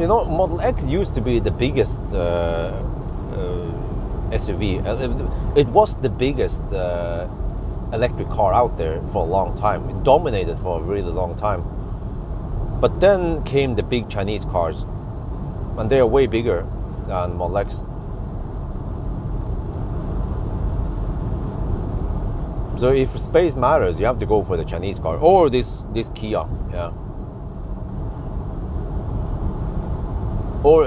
Model X used to be the biggest SUV. It was the biggest electric car out there for a long time. It dominated for a really long time. But then came the big Chinese cars, and they are way bigger than Model X. So if space matters, you have to go for the Chinese car or this Kia, yeah. Or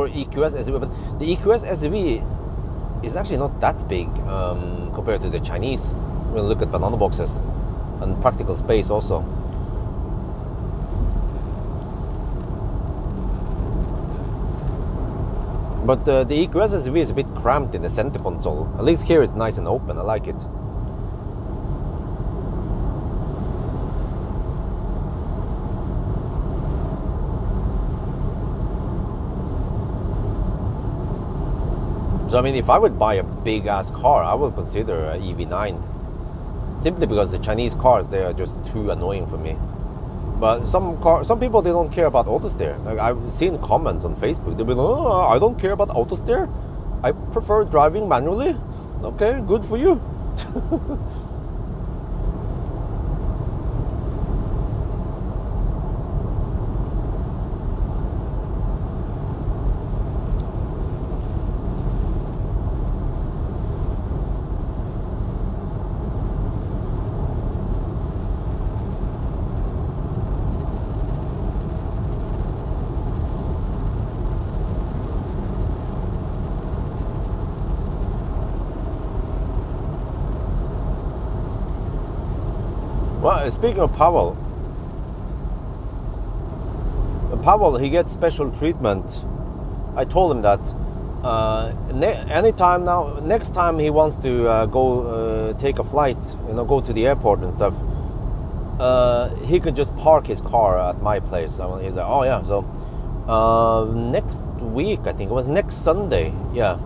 EQS SUV, but the EQS SUV is actually not that big compared to the Chinese. When you look at banana boxes and practical space also. But the EQS SUV is a bit cramped in the center console. At least here it's nice and open. I like it. So I mean, if I would buy a big ass car, I would consider a EV9. Simply because the Chinese cars, they are just too annoying for me. But some people, they don't care about auto steer. Like, I've seen comments on Facebook. They'll be like, oh, I don't care about auto steer. I prefer driving manually. Okay, good for you. Well, speaking of Pawel, he gets special treatment. I told him that anytime now, next time he wants to go take a flight, go to the airport and stuff, he could just park his car at my place. He's like, oh yeah, so next week, I think it was next Sunday, yeah.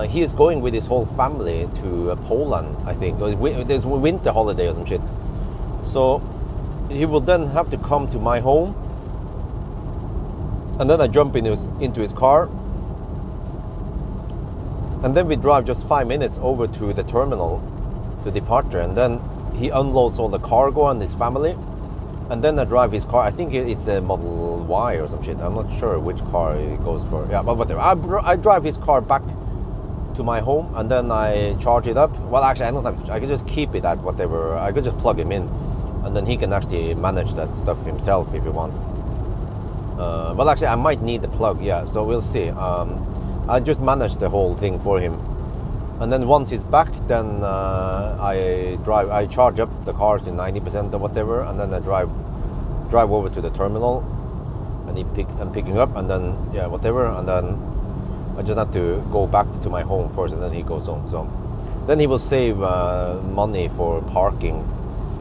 He is going with his whole family to Poland, I think. There's winter holiday or some shit. So he will then have to come to my home, and then I jump into his car, and then we drive just 5 minutes over to the terminal to departure, and then he unloads all the cargo and his family, and then I drive his car. I think it's a Model Y or some shit. I'm not sure which car he goes for. Yeah, but whatever. I drive his car back to my home, and then I charge it up. Well, actually, I don't have to. I can just keep it at whatever. I could just plug him in, and then he can actually manage that stuff himself if he wants. Well, actually, I might need the plug. Yeah, so we'll see. I just manage the whole thing for him, and then once he's back, then I charge up the car to 90% or whatever, and then I drive over to the terminal, and I'm picking up, and then yeah, whatever, and then I just have to go back to my home first, and then he goes home. So then he will save money for parking,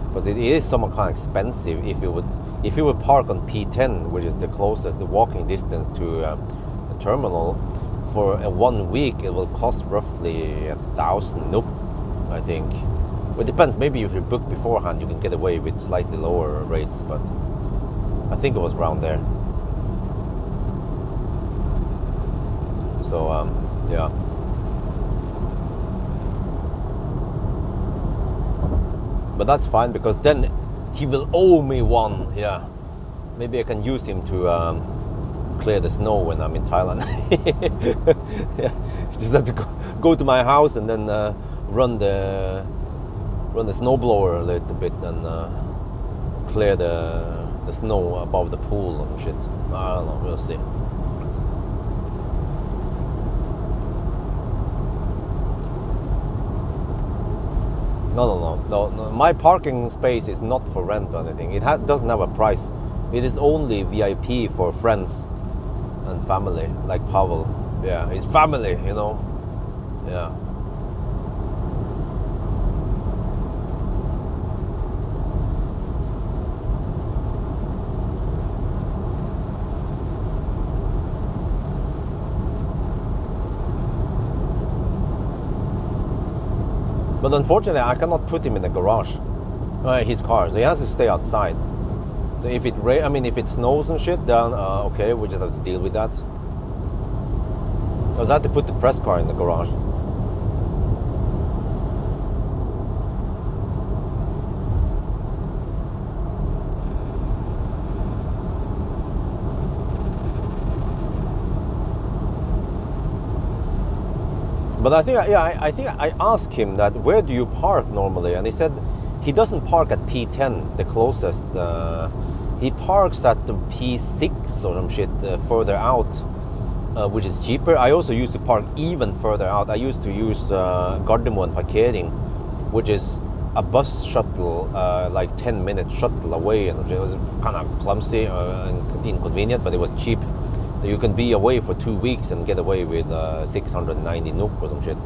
because it is somewhat kind of expensive if you would park on P10, which is the closest, the walking distance to the terminal. For 1 week, it will cost roughly 1,000 NOK, I think. Well, it depends. Maybe if you book beforehand, you can get away with slightly lower rates, but I think it was around there. So yeah. But that's fine, because then he will owe me one. Yeah, maybe I can use him to clear the snow when I'm in Thailand. Yeah, just have to go to my house and then run the snowblower a little bit and clear the snow above the pool and shit. I don't know. We'll see. No. My parking space is not for rent or anything. It doesn't have a price. It is only VIP for friends and family, like Pawel. Yeah, his family, Yeah. But unfortunately, I cannot put him in the garage, his car. So he has to stay outside. So if it snows and shit, then okay, we just have to deal with that. Because I had to put the press car in the garage. But I think I asked him that, where do you park normally? And he said he doesn't park at P10, the closest. He parks at the P6 or some shit further out, which is cheaper. I also used to park even further out. I used to use Gardermoen Parkering, which is a bus shuttle, like 10-minute shuttle away. And it was kind of clumsy and inconvenient, but it was cheap. You can be away for 2 weeks and get away with 690 NOK or some shit,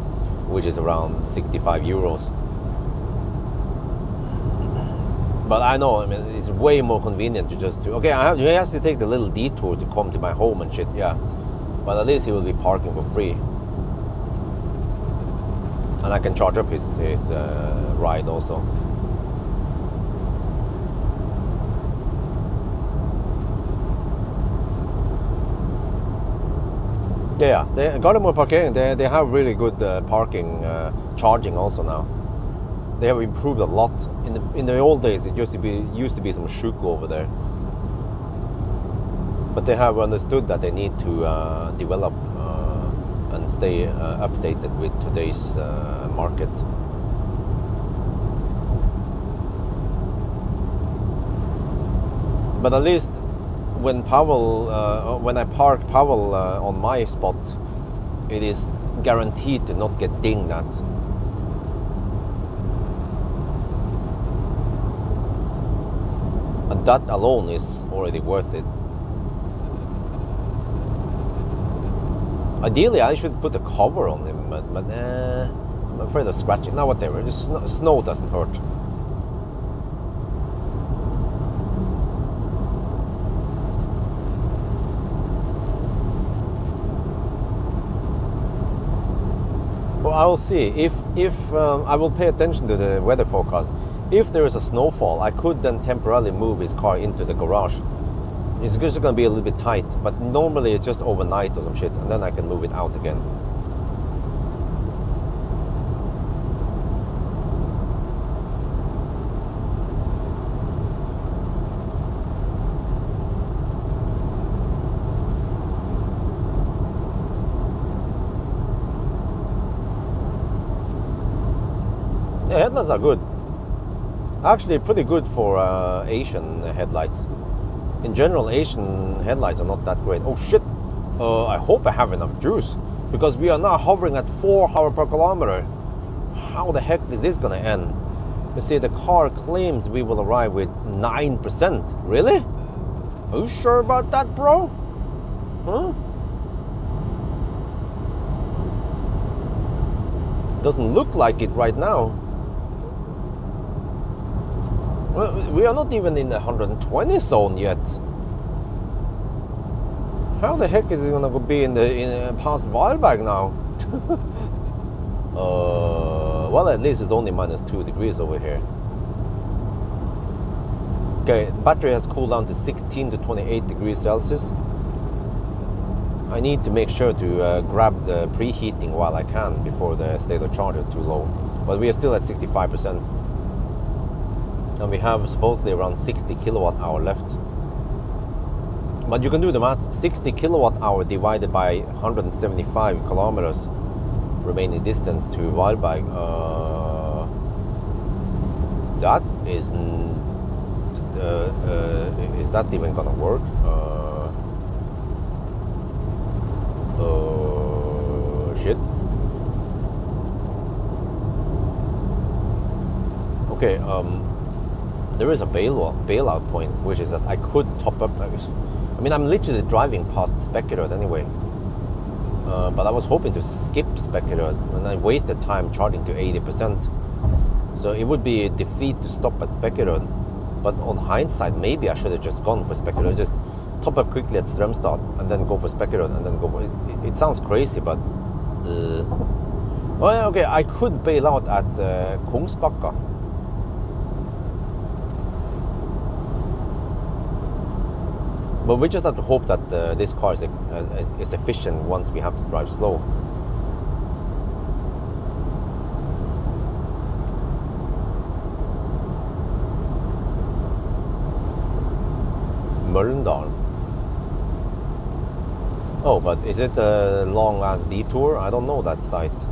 which is around 65 euros. But I know, it's way more convenient to just do. Okay, he has to take the little detour to come to my home and shit, yeah. But at least he will be parking for free. And I can charge up his ride also. Yeah, they Gardermoen parkering. They have really good parking charging also now. They have improved a lot. In the old days, it used to be some shuko over there. But they have understood that they need to develop and stay updated with today's market. But at least when Pawel, when I park Pawel on my spot, it is guaranteed to not get dinged at. And that alone is already worth it. Ideally, I should put a cover on him, but I'm afraid of scratching. Now, whatever. Just snow doesn't hurt. Well, I will see. If I will pay attention to the weather forecast. If there is a snowfall, I could then temporarily move his car into the garage. It's just going to be a little bit tight, but normally it's just overnight or some shit, and then I can move it out again. Yeah, headlights are good. Actually, pretty good for Asian headlights. In general, Asian headlights are not that great. Oh shit! I hope I have enough juice, because we are now hovering at 4 hours per kilometer. How the heck is this gonna end? You see, the car claims we will arrive with 9%. Really? Are you sure about that, bro? Huh? Doesn't look like it right now. Well, we are not even in the 120 zone yet. How the heck is it gonna be in past Varberg now? Well, at least it's only -2 degrees over here. Okay, battery has cooled down to 16 to 28 degrees Celsius. I need to make sure to grab the preheating while I can before the state of charge is too low. But we are still at 65%. And we have supposedly around 60 kilowatt hour left. But you can do the math. 60 kilowatt hour divided by 175 kilometers remaining distance to Varberg. That is that even gonna work? Shit. Okay. There is a bailout point, which is that I could top up. I mean, I'm literally driving past Spekerød anyway. But I was hoping to skip Spekerød, and I wasted time charging to 80%. So it would be a defeat to stop at Spekerød. But on hindsight, maybe I should have just gone for Spekerød. Just top up quickly at Strømstad, and then go for Spekerød, and then go for it. It sounds crazy, but oh yeah, okay. I could bail out at Kungsbakka. But we just have to hope that this car is efficient once we have to drive slow. Møllendal. Oh, but is it a long ass detour? I don't know that site.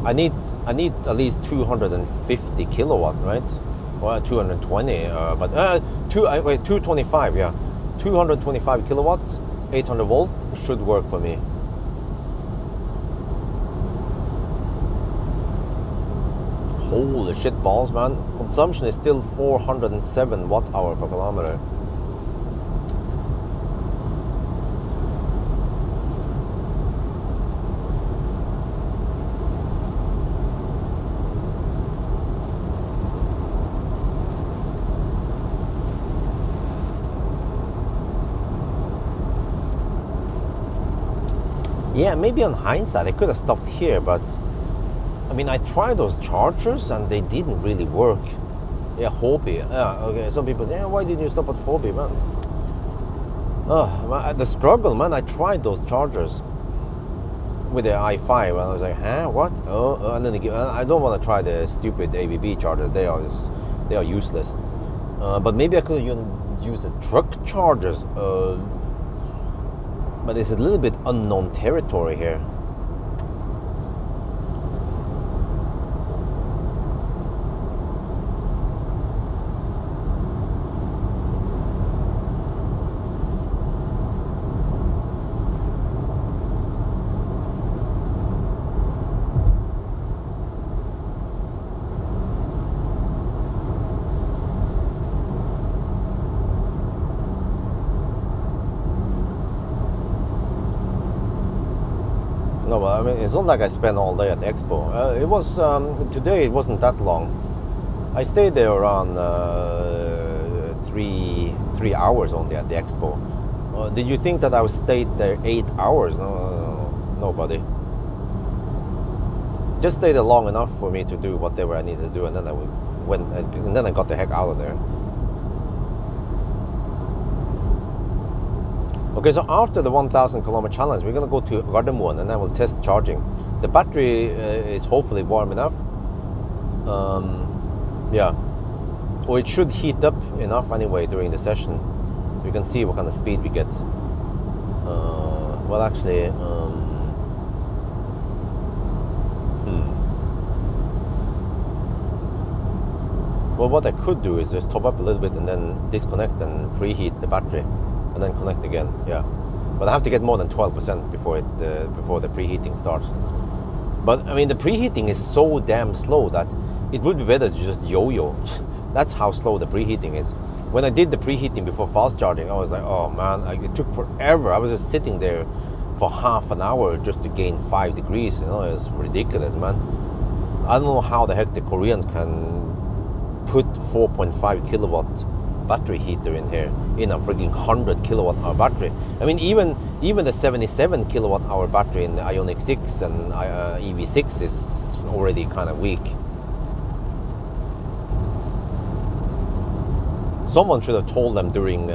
I need at least 250 kilowatt, right? Well, 220, but 225, yeah. 225 kilowatts, 800 volt should work for me. Holy shit balls, man. Consumption is still 407 watt hour per kilometer. Yeah, maybe on hindsight I could have stopped here, but I mean, I tried those chargers and they didn't really work. Yeah, Hobby. Yeah, okay. Some people say, why didn't you stop at Hobby, man? The struggle, man. I tried those chargers with the i5 and I was like, what? And then I don't want to try the stupid ABB chargers. They are useless. But maybe I could use the truck chargers. But it's a little bit unknown territory here. No, but I mean, it's not like I spent all day at the expo. It was today. It wasn't that long. I stayed there around 3 hours only at the expo. Did you think that I stayed there 8 hours? No, buddy. Just stayed there long enough for me to do whatever I needed to do, and then I got the heck out of there. Okay, so after the 1,000 kilometer challenge, we're gonna go to Gardermoen and then we'll test charging. The battery is hopefully warm enough. Yeah, or it should heat up enough anyway during the session, so you can see what kind of speed we get. Well, actually, well, what I could do is just top up a little bit and then disconnect and preheat the battery. And then connect again, yeah. But I have to get more than 12% before the preheating starts. But I mean, the preheating is so damn slow that it would be better to just yo-yo. That's how slow the preheating is. When I did the preheating before fast charging, I was like, oh man, it took forever. I was just sitting there for half an hour just to gain 5 degrees. You know, it's ridiculous, man. I don't know how the heck the Koreans can put 4.5 kilowatt battery heater in here in a freaking 100 kilowatt hour battery. I mean, even the 77 kilowatt hour battery in the Ioniq 6 and EV6 is already kind of weak. Someone should have told them during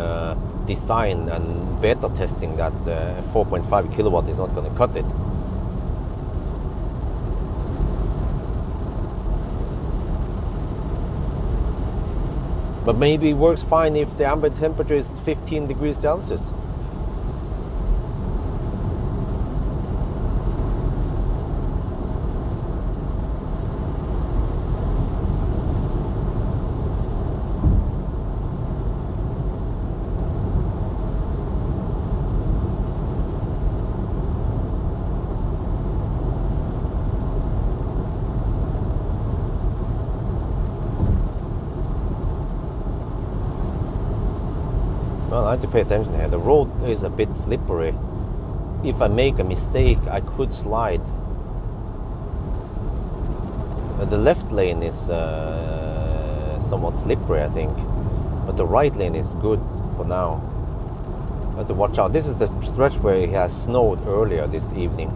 design and beta testing that 4.5 kilowatt is not going to cut it. But maybe it works fine if the ambient temperature is 15 degrees Celsius. Well, I have to pay attention here. The road is a bit slippery. If I make a mistake, I could slide. The left lane is somewhat slippery, I think. But the right lane is good for now. I have to watch out. This is the stretch where it has snowed earlier this evening.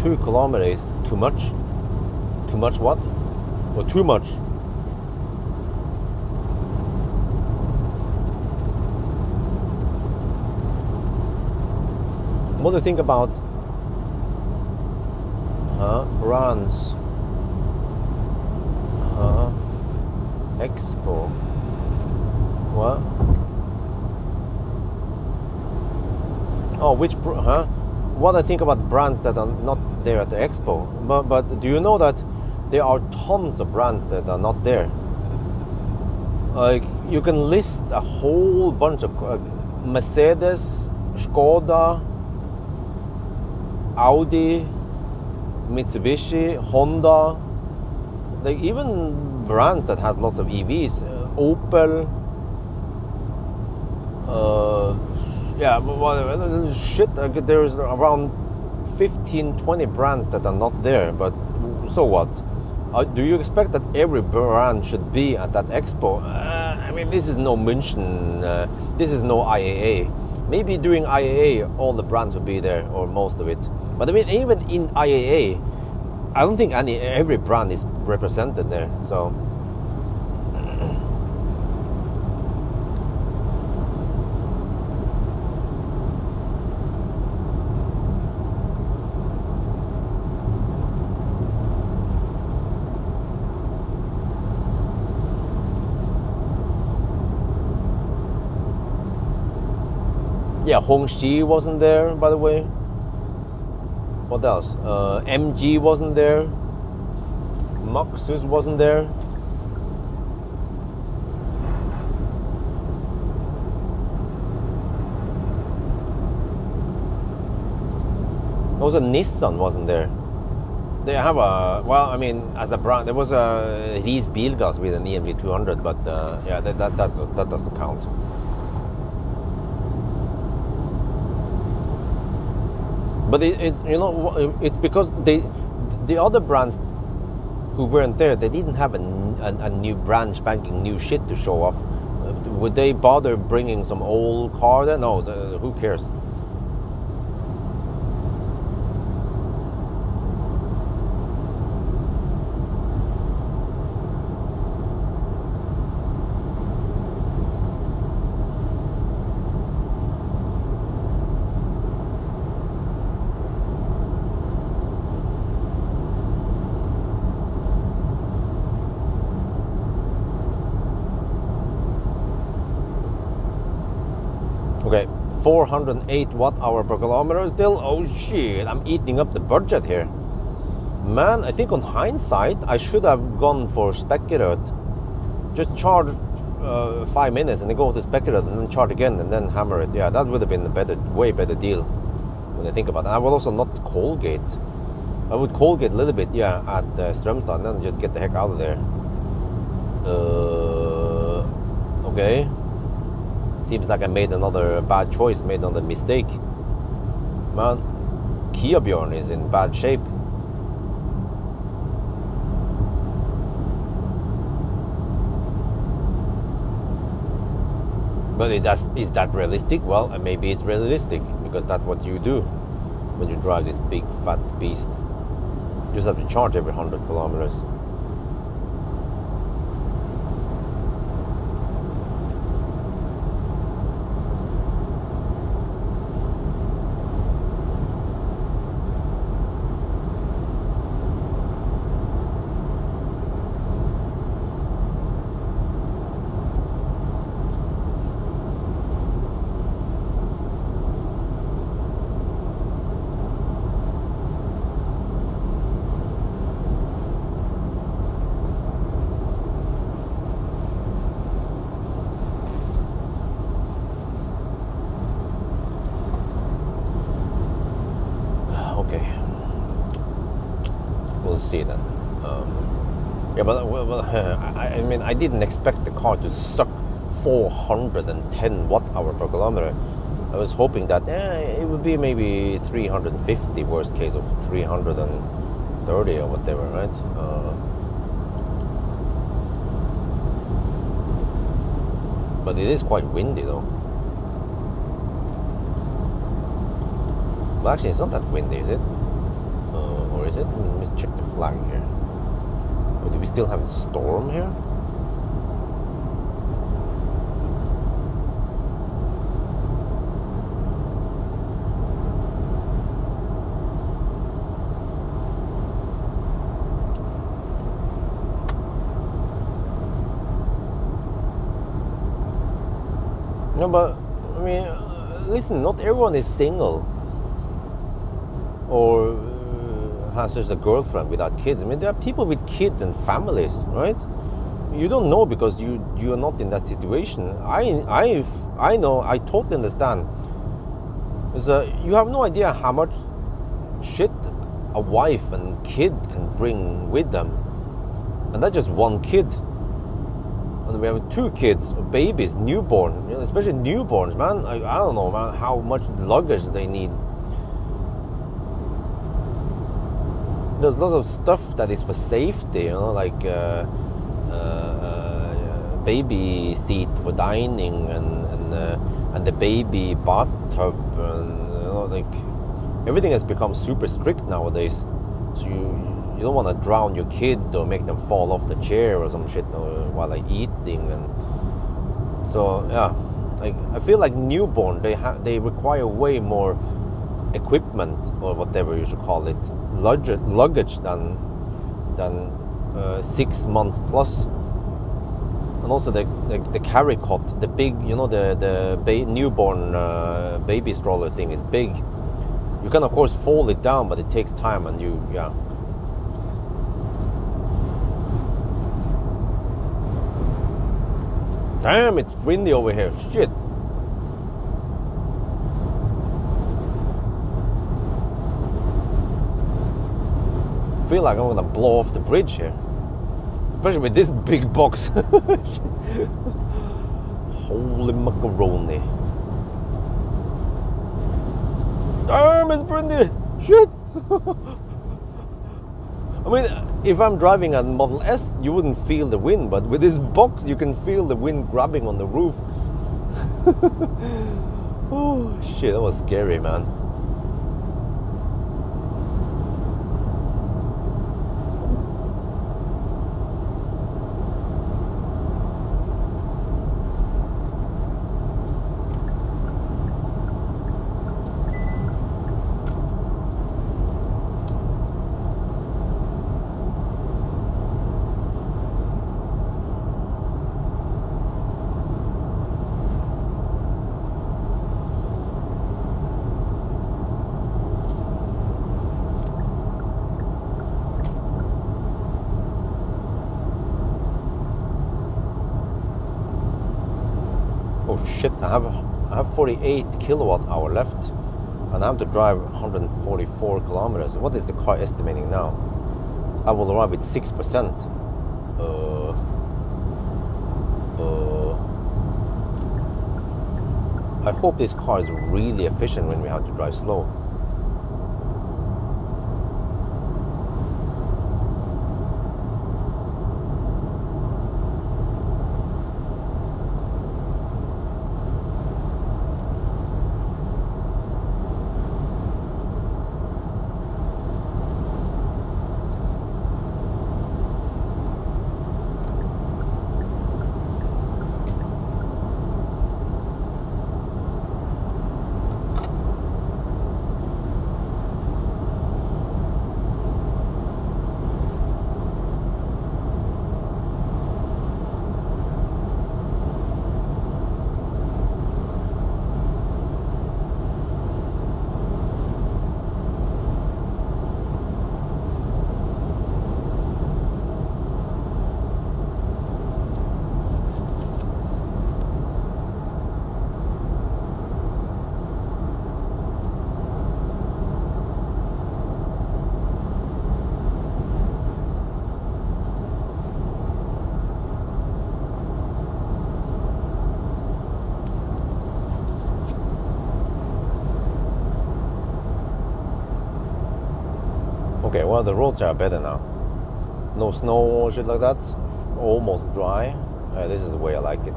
Two kilometers, too much? Too much what? Or too much? What do you think about brands? Expo. What? Oh, which what I think about brands that are not there at the expo. But do you know that there are tons of brands that are not there? Like, you can list a whole bunch of Mercedes, Skoda, Audi, Mitsubishi, Honda, like even brands that has lots of EVs, Opel, yeah, but shit, there's around 15-20 brands that are not there, but so what? Do you expect that every brand should be at that expo? I mean, this is no München, this is no IAA. Maybe during IAA, all the brands will be there, or most of it. But I mean, even in IAA, I don't think every brand is represented there. So. Yeah, Hongxi wasn't there, by the way. What else? MG wasn't there. Maxus wasn't there. Also, Nissan wasn't there. They have a, well, I mean, as a brand, there was a Ries Bilgas with an EMV 200, but yeah, that doesn't count. But it's, you know, it's because the other brands who weren't there, they didn't have a new brand spanking new shit to show off. Would they bother bringing some old car there? No, who cares? Okay, 408 watt-hour per kilometer still. Oh shit, I'm eating up the budget here. Man, I think on hindsight, I should have gone for Spekkerød. Just charge 5 minutes and then go to Spekkerød and then charge again and then hammer it. Yeah, that would have been a way better deal when I think about it. I would also not Colgate. I would Colgate a little bit, yeah, at Strømstad and then just get the heck out of there. Okay. Seems like I made another bad choice, made another mistake. Man, Kia Bjorn is in bad shape. But is that realistic? Well, maybe it's realistic, because that's what you do when you drive this big fat beast. You just have to charge every 100 kilometers. See then. Yeah, but well, I mean, I didn't expect the car to suck 410 watt-hour per kilometer. I was hoping that it would be maybe 350, worst case of 330 or whatever, right? But it is quite windy though. Well, actually, it's not that windy, is it? Or is it? Let's check the flag here. Or do we still have a storm here? No, but I mean, listen, not everyone is single or has just a girlfriend without kids. I mean, there are people with kids and families, right? You don't know because you are not in that situation. I know. I totally understand. You have no idea how much shit a wife and kid can bring with them, and that's just one kid. And we have 2 kids, babies, newborn, especially newborns, man. I don't know, man, how much luggage they need. there's lots of stuff that is for safety, you know, like baby seat for dining and the baby bathtub, and you know, like everything has become super strict nowadays. So you don't want to drown your kid or make them fall off the chair or some shit while like eating, and so yeah, like I feel like newborn they require way more equipment or whatever you should call it, luggage than 6 months plus. And also the carry cot, the big, you know, the newborn baby stroller thing is big. You can of course fold it down, but it takes time, and yeah. Damn, it's windy over here. Shit. I feel like I'm gonna blow off the bridge here. Especially with this big box. Holy macaroni. Damn, it's windy. Shit. I mean, if I'm driving a Model S, you wouldn't feel the wind, but with this box, you can feel the wind grabbing on the roof. Oh, shit, that was scary, man. Oh shit, I have 48 kilowatt hour left, and I have to drive 144 kilometers. What is the car estimating now? I will arrive with 6%. I hope this car is really efficient when we have to drive slow. Okay, well, the roads are better now. No snow or shit like that. Almost dry. This is the way I like it.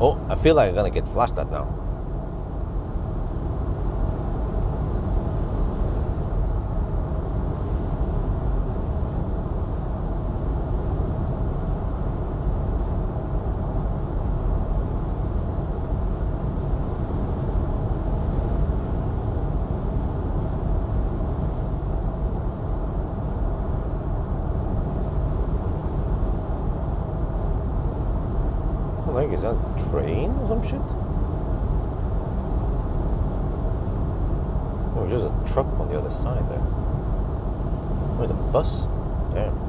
Oh, I feel like I'm gonna get flashed at now. Like, is that a train or some shit? Oh, there's a truck on the other side there. There's a bus. Damn.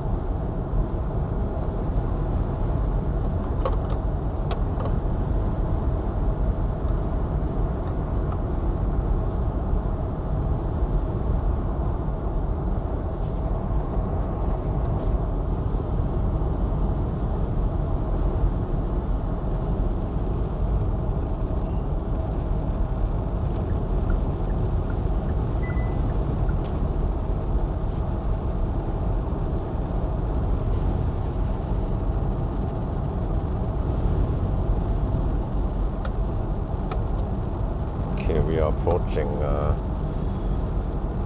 are approaching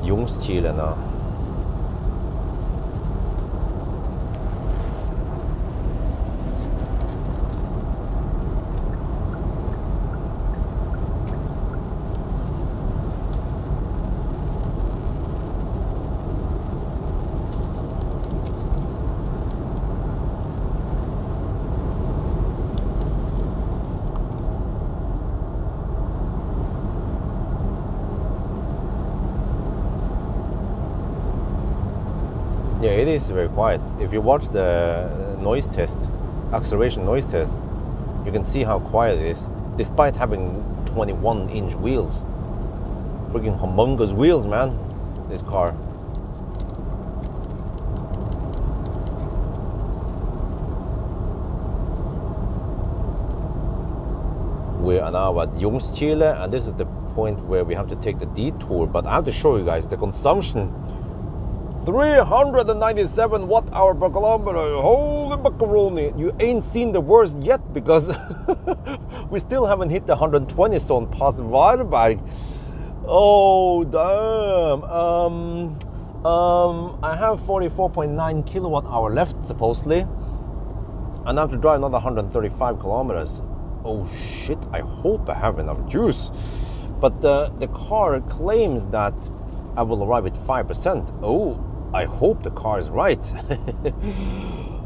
Jungschile now. Yeah, it is very quiet. If you watch the noise test, acceleration noise test, you can see how quiet it is, despite having 21-inch wheels. Freaking humongous wheels, man, this car. We are now at Jungschile, and this is the point where we have to take the detour, but I have to show you guys the consumption. 397 watt-hour per kilometer. Holy macaroni. You ain't seen the worst yet, because we still haven't hit the 120 zone past Varberg. Oh, damn. I have 44.9 kilowatt hour left, supposedly. And I have to drive another 135 kilometers. Oh, shit. I hope I have enough juice. But the car claims that I will arrive at 5%. Oh, I hope the car is right.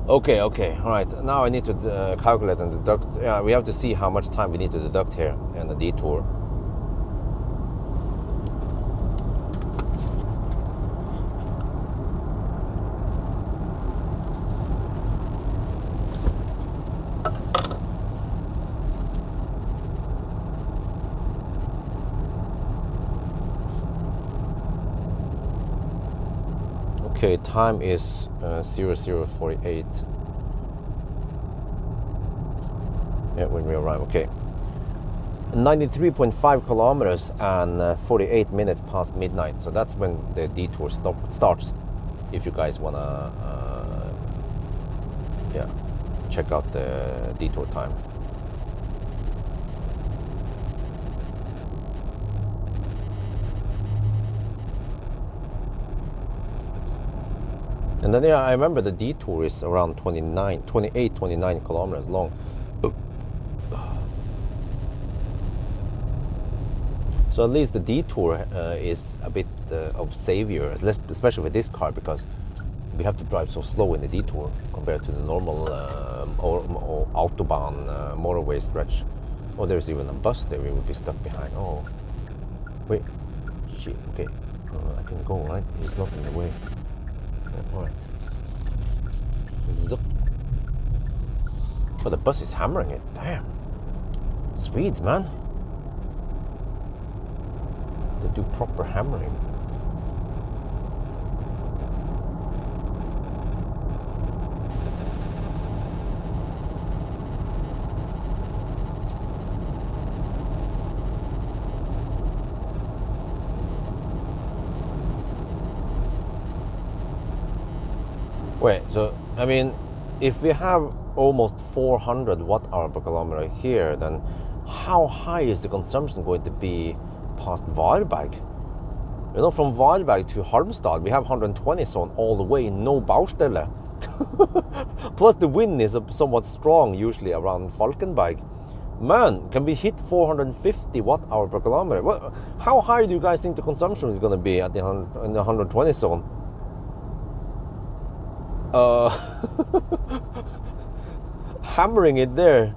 Okay, all right. Now I need to calculate and deduct. Yeah, we have to see how much time we need to deduct here in the detour. Okay, time is 0048. Yeah, when we arrive. Okay, 93.5 kilometers and 48 minutes past midnight. So that's when the detour starts. If you guys wanna, yeah, check out the detour time. And then, yeah, I remember the detour is around 29 kilometers long. So at least the detour is a bit of savior, especially with this car, because we have to drive so slow in the detour compared to the normal or autobahn motorway stretch. Oh, there's even a bus there we would be stuck behind. Oh, wait, shit, okay. I can go, right? He's not in the way. Alright. Zup. Oh, the bus is hammering it. Damn. Swedes, man. They do proper hammering. Wait, so, I mean, if we have almost 400 watt-hour per kilometer here, then how high is the consumption going to be past Varberg? You know, from Varberg to Halmstad, we have 120 zone all the way, no Baustelle. Plus the wind is somewhat strong, usually around Falkenberg. Man, can we hit 450 watt-hour per kilometer? Well, how high do you guys think the consumption is going to be at in the 120 zone? Hammering it there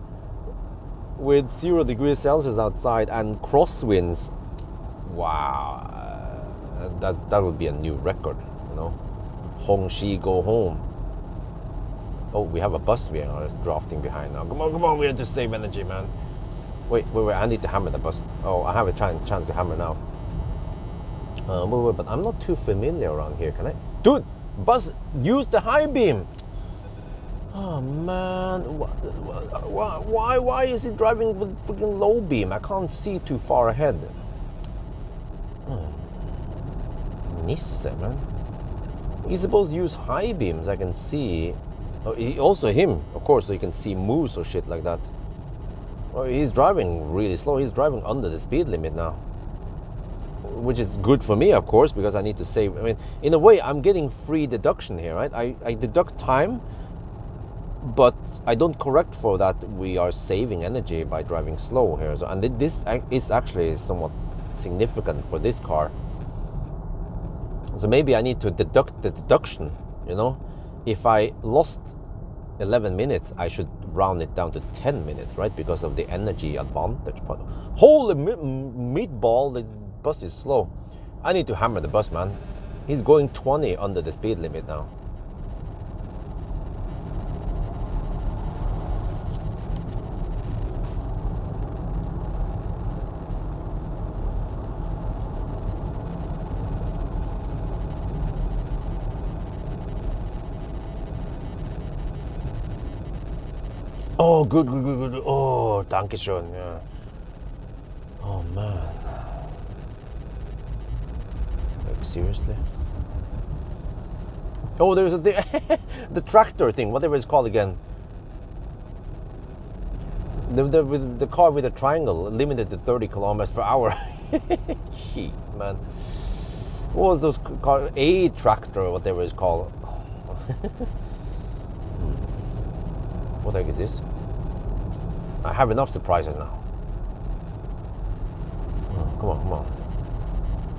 with 0 degrees Celsius outside and crosswinds. Wow, that would be a new record, you know. Hongxi, go home. Oh, we have a bus we are drafting behind now. Come on, we have to save energy, man. Wait, I need to hammer the bus. Oh, I have a chance to hammer now. Wait, but I'm not too familiar around here, can I? Dude, bus, use the high beam. Oh man, why is it driving with freaking low beam? I can't see too far ahead. Nisse, man. He's supposed to use high beams, I can see. Oh, also him, of course, so you can see moose or shit like that. Oh, he's driving really slow. He's driving under the speed limit now. which is good for me, of course, because I need to save. I mean, in a way, I'm getting free deduction here, right? I deduct time, but I don't correct for that we are saving energy by driving slow here. So, and this is actually somewhat significant for this car. So maybe I need to deduct the deduction, you know? If I lost 11 minutes, I should round it down to 10 minutes, right? Because of the energy advantage. But holy meatball, the bus is slow. I need to hammer the bus, man. He's going 20 under the speed limit now. Oh, good. Oh, danke schön, yeah. Oh, man. Like, seriously? Oh, there's a thing. The tractor thing, whatever it's called again. The car with the triangle, limited to 30 kilometers per hour. Shit, man. What was those cars? A tractor, whatever it's called. What the heck is this? I have enough surprises now. Oh, come on.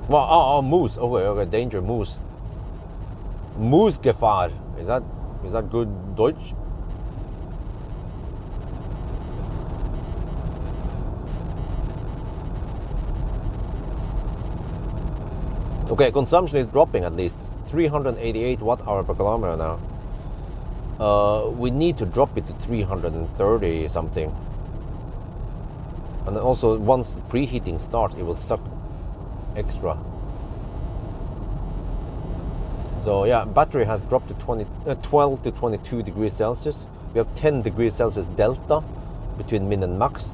Well, oh, moose. Okay, danger, moose. Moosgefahr. Is that good Deutsch? Okay, consumption is dropping at least 388 watt-hour per kilometer now. We need to drop it to 330 something. And then also, once the preheating starts, it will suck extra. So yeah, battery has dropped to 12 to 22 degrees Celsius. We have 10 degrees Celsius delta between min and max.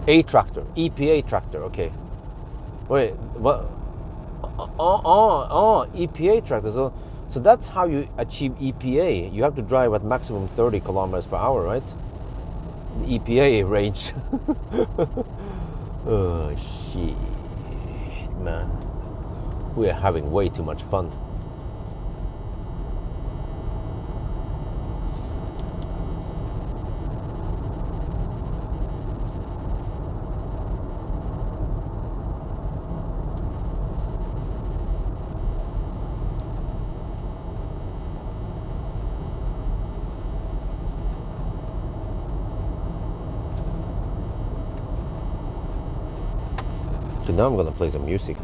A tractor, EPA tractor, okay. Wait, what? EPA tractor. So that's how you achieve EPA. You have to drive at maximum 30 kilometers per hour, right? The EPA range. Oh, shit, man. We are having way too much fun. So now I'm gonna play some music.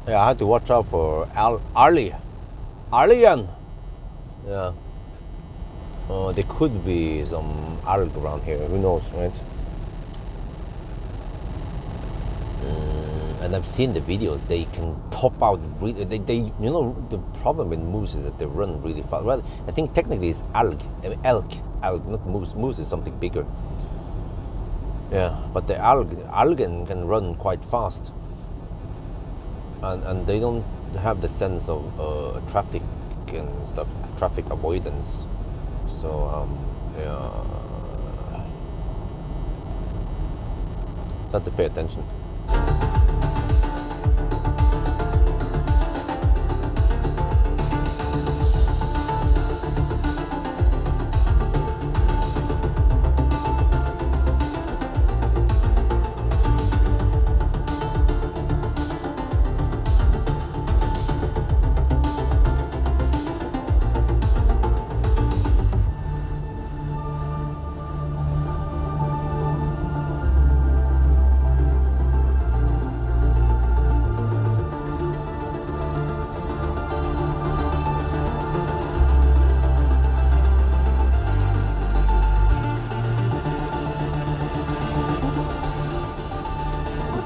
Yeah, I had to watch out for alien. Yeah. There could be some algae around here. Who knows, right? And I've seen the videos. They can pop out. They you know, the problem with moose is that they run really fast. Well, I think technically it's elk, not moose. Moose is something bigger. Yeah, but the algen can run quite fast. And they don't have the sense of traffic and stuff, traffic avoidance. So yeah, have to pay attention.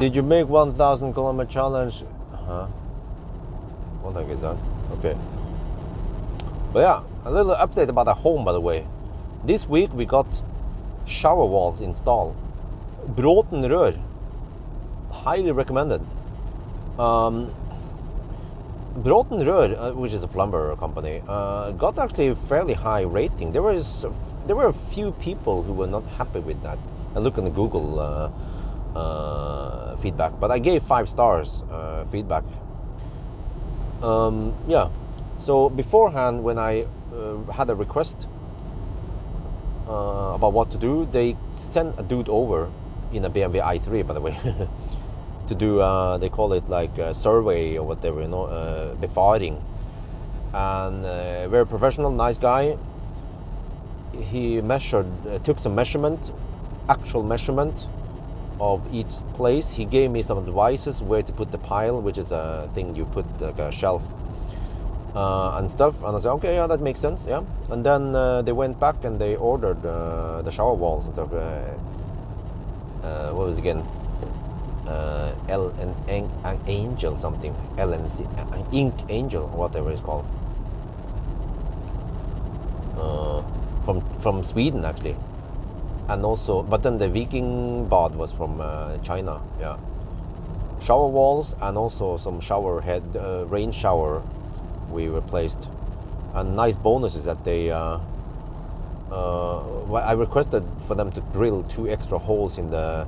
Did you make 1,000 kilometer challenge? What the heck is that? Okay. But yeah, a little update about the home, by the way. This week we got shower walls installed. Bråten rør. Highly recommended. Bråten Rør, which is a plumber company, got actually a fairly high rating. There were a few people who were not happy with that. I look on the Google feedback, but I gave 5 stars feedback. Yeah. So beforehand, when I had a request about what to do, they sent a dude over in a BMW i3, by the way, to do, they call it like a survey or whatever, you know, befaring. And very professional, nice guy. He measured, took some measurement, actual measurement of each place. He gave me some advices where to put the pile, which is a thing you put like a shelf and stuff. And I said, okay, yeah, that makes sense, yeah. And then they went back and they ordered the shower walls. What was it again? Angel something, LNC, Ink Angel, whatever it's called. From Sweden actually, and also, but then the Viking Bad was from China, yeah. Shower walls and also some shower head, rain shower we replaced. And nice bonus is that they, I requested for them to drill 2 extra holes in the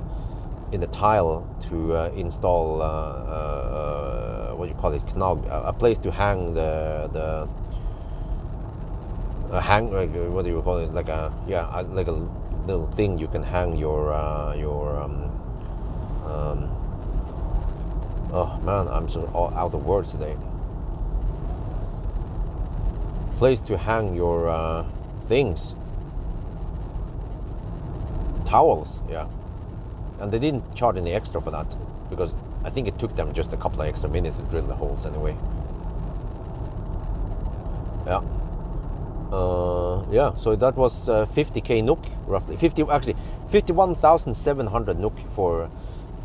tile to install what do you call it, knog, a place to hang the hang, what do you call it, like a, yeah, like a little thing you can hang your oh man, I'm so out of words today. Place to hang your things, towels, yeah. And they didn't charge any extra for that, because I think it took them just a couple of extra minutes to drill the holes anyway. Yeah. Yeah, so that was 50k NOK, roughly. 51,700 NOK for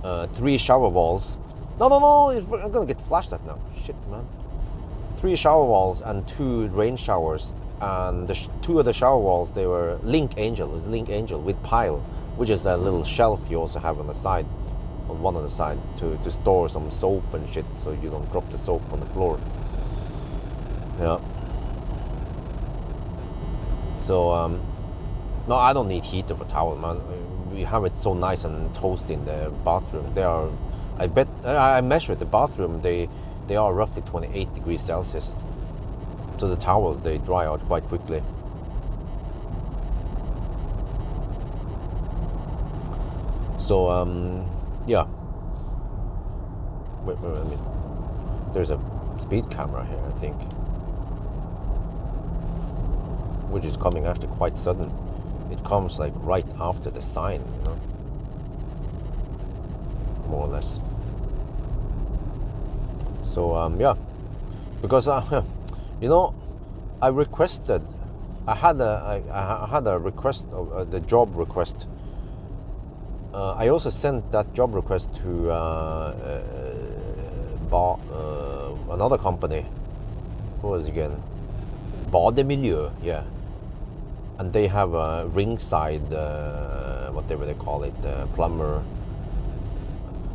3 shower walls. No, I'm gonna get flashed at now. Shit, man. 3 shower walls and 2 rain showers. And the 2 of the shower walls, they were Link Angel. It was Link Angel with pile, which is a little shelf you also have on the side, on one of the sides, to store some soap and shit, so you don't drop the soap on the floor. Yeah. So, no, I don't need heater for towel, man. We have it so nice and toasty in the bathroom. They are, I bet, I measured the bathroom, they are roughly 28 degrees Celsius. So the towels, they dry out quite quickly. So, yeah. Wait, I mean, there's a speed camera here, I think, which is coming actually quite sudden. It comes like right after the sign, you know, more or less. So, yeah, because you know, I had a request, the job request. I also sent that job request to another company. What was it again? Bademiljø, yeah. And they have a ringside, whatever they call it, plumber.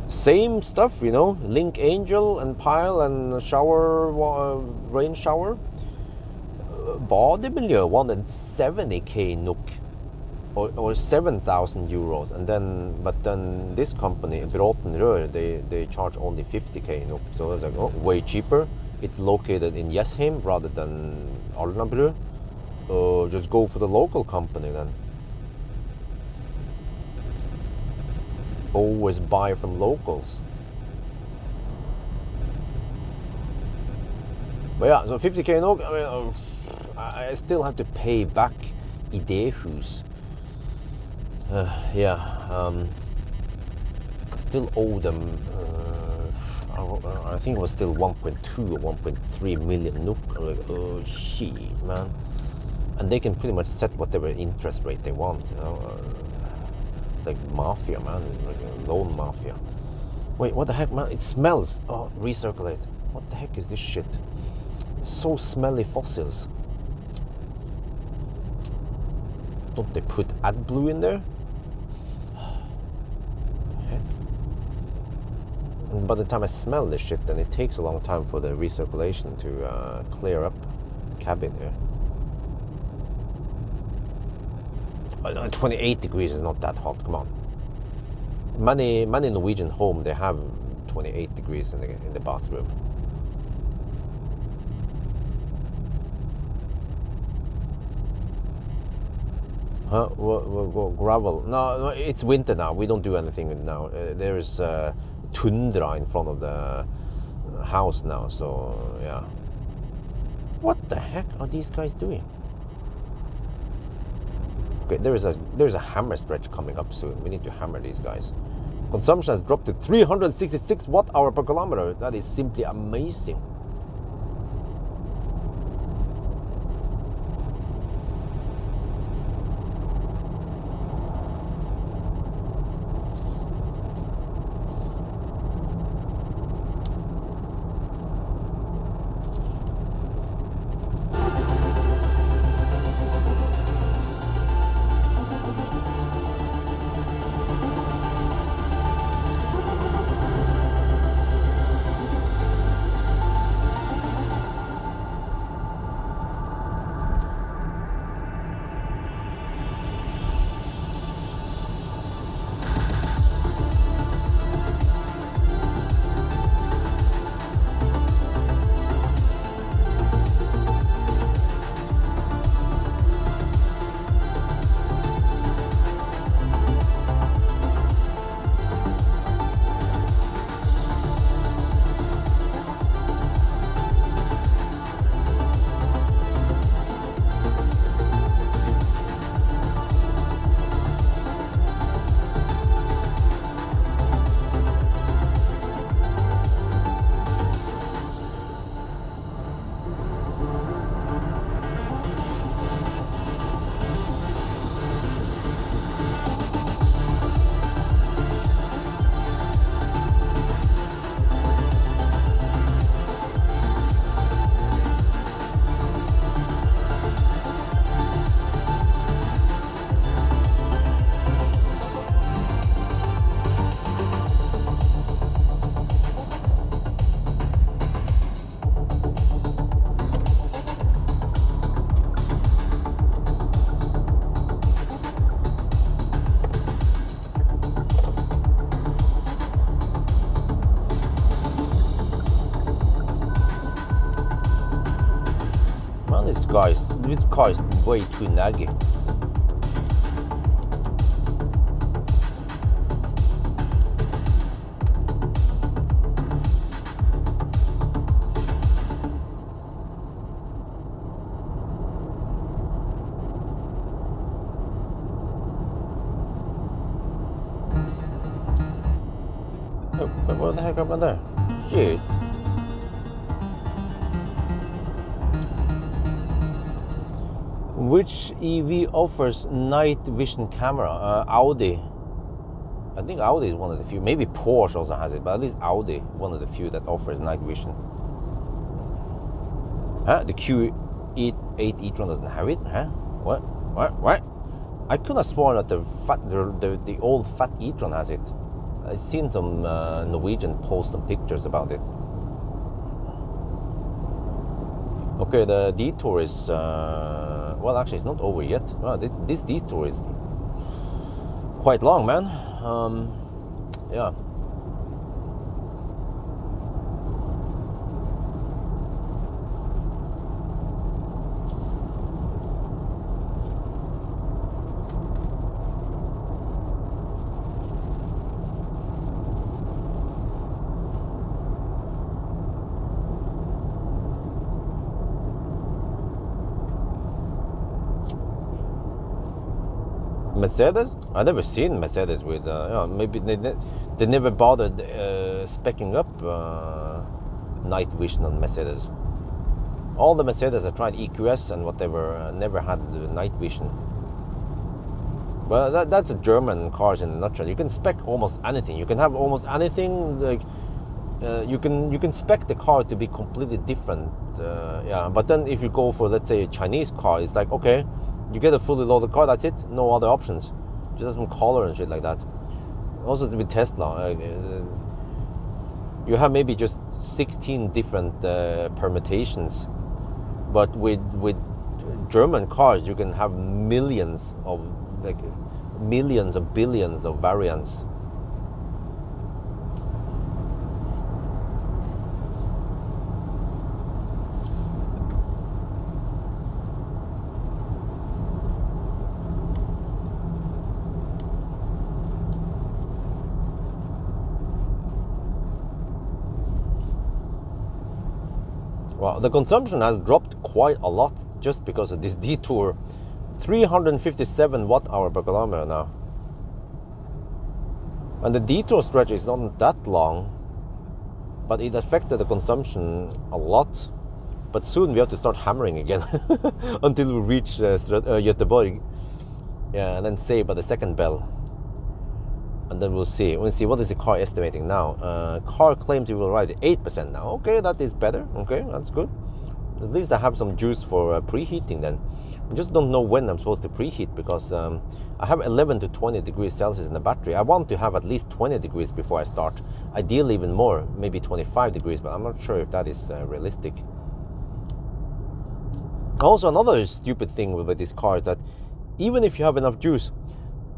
Same stuff, you know, Link Angel and pile and shower, rain shower. Bademiljø wanted 70k NOK. Or 7,000 euros, and then, but then this company, Bråten Rør, they charge only 50k NOK. So it's like, oh, way cheaper. It's located in Jessheim rather than Alnabru. Just go for the local company then. Always buy from locals. But yeah, so 50k NOK. I mean, I still have to pay back Idéhus. Yeah, still owe them, I think it was still 1.2 or 1.3 million NOK. Like, oh shit, man. And they can pretty much set whatever interest rate they want, you know. Like mafia, man, like a loan mafia. Wait, what the heck, man? It smells. Oh, recirculate. What the heck is this shit? So smelly fossils. Don't they put AdBlue in there? Heck. And by the time I smell this shit, then it takes a long time for the recirculation to clear up the cabin here. 28 degrees is not that hot, come on. Many Norwegian homes, they have 28 degrees in the bathroom. Huh? Gravel? No, it's winter now. We don't do anything now. There is tundra in front of the house now, so yeah. What the heck are these guys doing? Okay, there's a hammer stretch coming up soon. We need to hammer these guys. Consumption has dropped to 366 watt-hour per kilometer. That is simply amazing. This car is way too naggy. Oh, what the heck happened there? Shit. Which EV offers night vision camera? Audi. I think Audi is one of the few. Maybe Porsche also has it, but at least Audi, one of the few that offers night vision. Huh? The Q8 e-tron doesn't have it? Huh? What? I could have sworn that the old fat e-tron has it. I've seen some Norwegian post some pictures about it. Okay, the detour is well, actually, it's not over yet. Oh, this detour is quite long, man. Yeah. Mercedes? I've never seen Mercedes with, maybe they never bothered specking up night vision on Mercedes. All the Mercedes I tried, EQS and whatever, never had the night vision. Well, that's a German cars in a nutshell. You can spec almost anything. You can have almost anything. Like you can spec the car to be completely different. Yeah, but then if you go for, let's say, a Chinese car, it's like, okay, you get a fully loaded car. That's it. No other options. Just some color and shit like that. Also with Tesla, you have maybe just 16 different permutations, but with German cars, you can have millions of billions of variants. Well, the consumption has dropped quite a lot just because of this detour. 357 watt-hour per kilometer now. And the detour stretch is not that long, but it affected the consumption a lot. But soon we have to start hammering again until we reach Göteborg. Yeah, and then save by the second bell. And then we'll see. We'll see what is the car estimating now. Car claims it will ride 8% now. Okay, that is better. Okay, that's good. At least I have some juice for preheating then. I just don't know when I'm supposed to preheat because I have 11 to 20 degrees Celsius in the battery. I want to have at least 20 degrees before I start. Ideally even more, maybe 25 degrees, but I'm not sure if that is realistic. Also, another stupid thing with this car is that even if you have enough juice,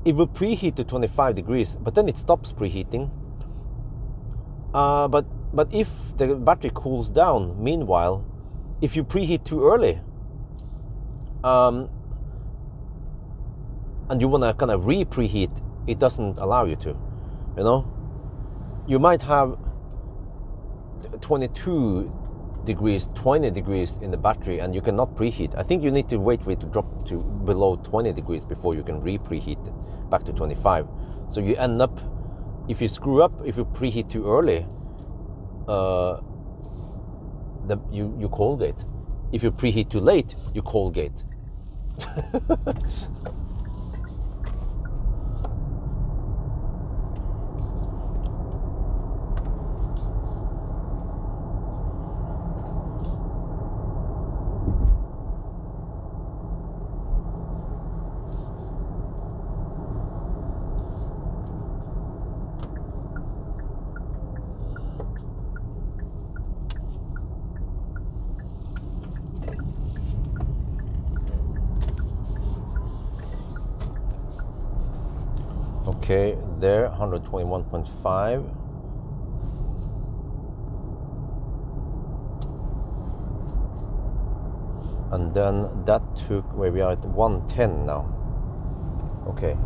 it will preheat to 25 degrees, but then it stops preheating. But if the battery cools down, meanwhile, if you preheat too early, and you want to kind of re-preheat, it doesn't allow you to, you know? You might have 22 degrees, 20 degrees in the battery, and you cannot preheat. I think you need to wait for it to drop to below 20 degrees before you can re-preheat it back to 25. So you end up, if you screw up, if you preheat too early, you coldgate. If you preheat too late, you coldgate. Okay, there, 121.5. And then that took, where we are at 110 now. Okay.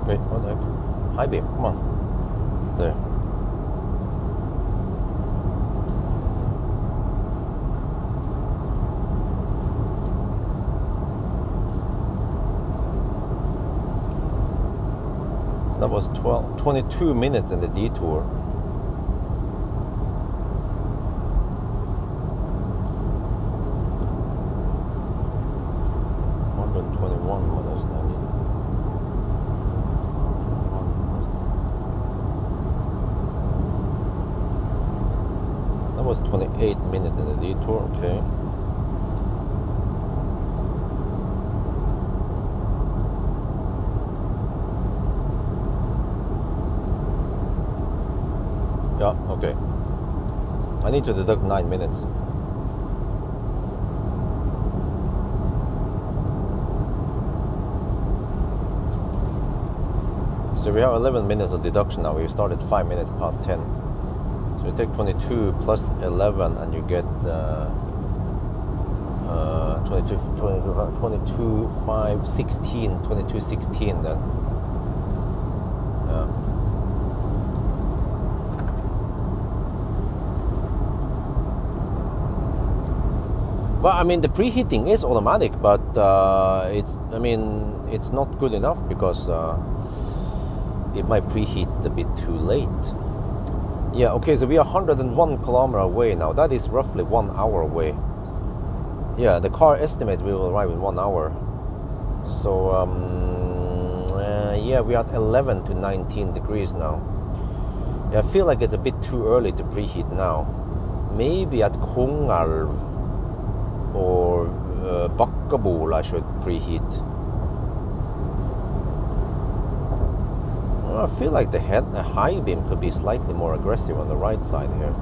Wait, what the heck? High beam, come on. There. That was 22 minutes in the detour. Was 28 minutes in the detour, okay. Yeah, okay. I need to deduct 9 minutes. So we have 11 minutes of deduction now. We started 5 minutes past 10. You take 22 plus 11 and you get 22, 5, 16, 22, 16 then. Yeah. Well, I mean, the preheating is automatic, but it's not good enough because it might preheat a bit too late. Yeah, okay, so we are 101 kilometers away now. That is roughly 1 hour away. Yeah, the car estimates we will arrive in 1 hour. So, yeah, we are at 11 to 19 degrees now. Yeah, I feel like it's a bit too early to preheat now. Maybe at Kongalv or Bakkabol I should preheat. I feel like the high beam could be slightly more aggressive on the right side here.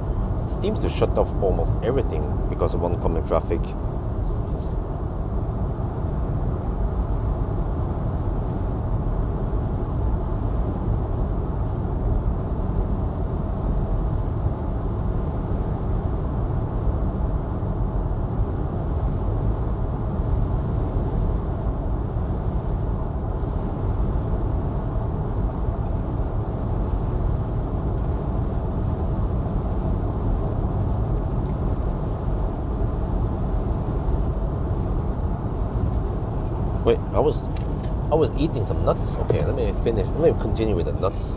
It seems to shut off almost everything because of oncoming traffic. Wait, I was eating some nuts. Okay, let me finish. Let me continue with the nuts.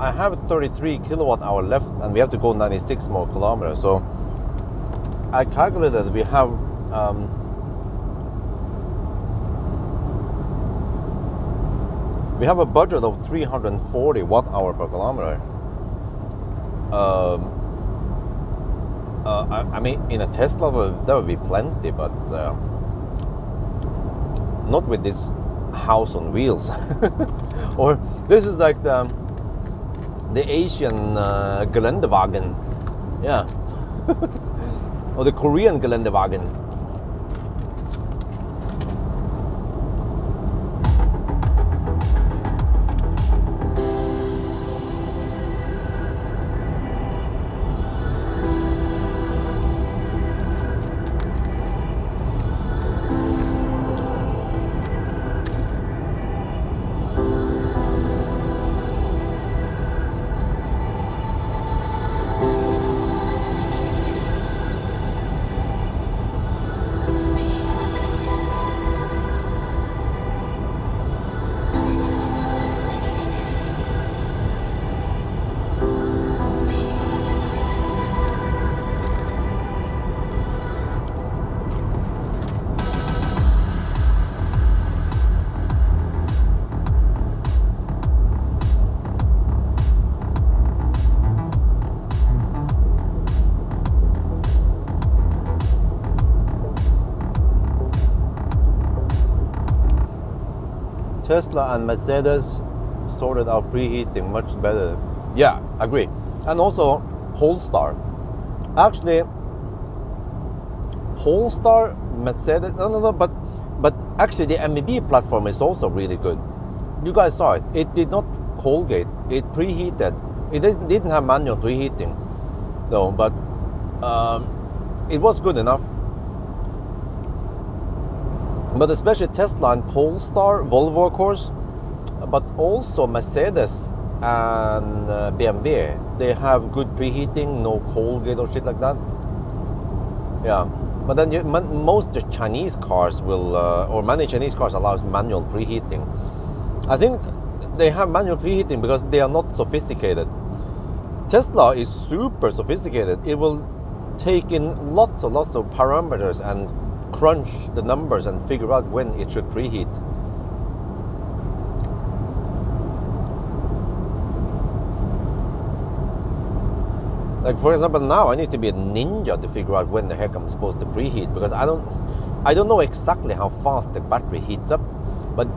I have 33 kilowatt hour left and we have to go 96 more kilometers. So I calculated we have a budget of 340 watt hour per kilometer. I mean, in a Tesla that would be plenty, but not with this house on wheels. Or this is like the Asian Geländewagen, yeah, or the Korean Geländewagen. Tesla and Mercedes sorted out preheating much better. Yeah, agree. And also Polestar. Actually, Polestar, Mercedes, no, but actually the MEB platform is also really good. You guys saw it. It did not Colgate. It preheated. It didn't have manual preheating, though, but it was good enough. But especially Tesla and Polestar, Volvo of course, but also Mercedes and BMW, they have good preheating, no cold gate or shit like that. Yeah, but then most the Chinese cars will, or many Chinese cars allows manual preheating. I think they have manual preheating because they are not sophisticated. Tesla is super sophisticated. It will take in lots and lots of parameters and crunch the numbers and figure out when it should preheat. Like for example, now I need to be a ninja to figure out when the heck I'm supposed to preheat, because I don't know exactly how fast the battery heats up. But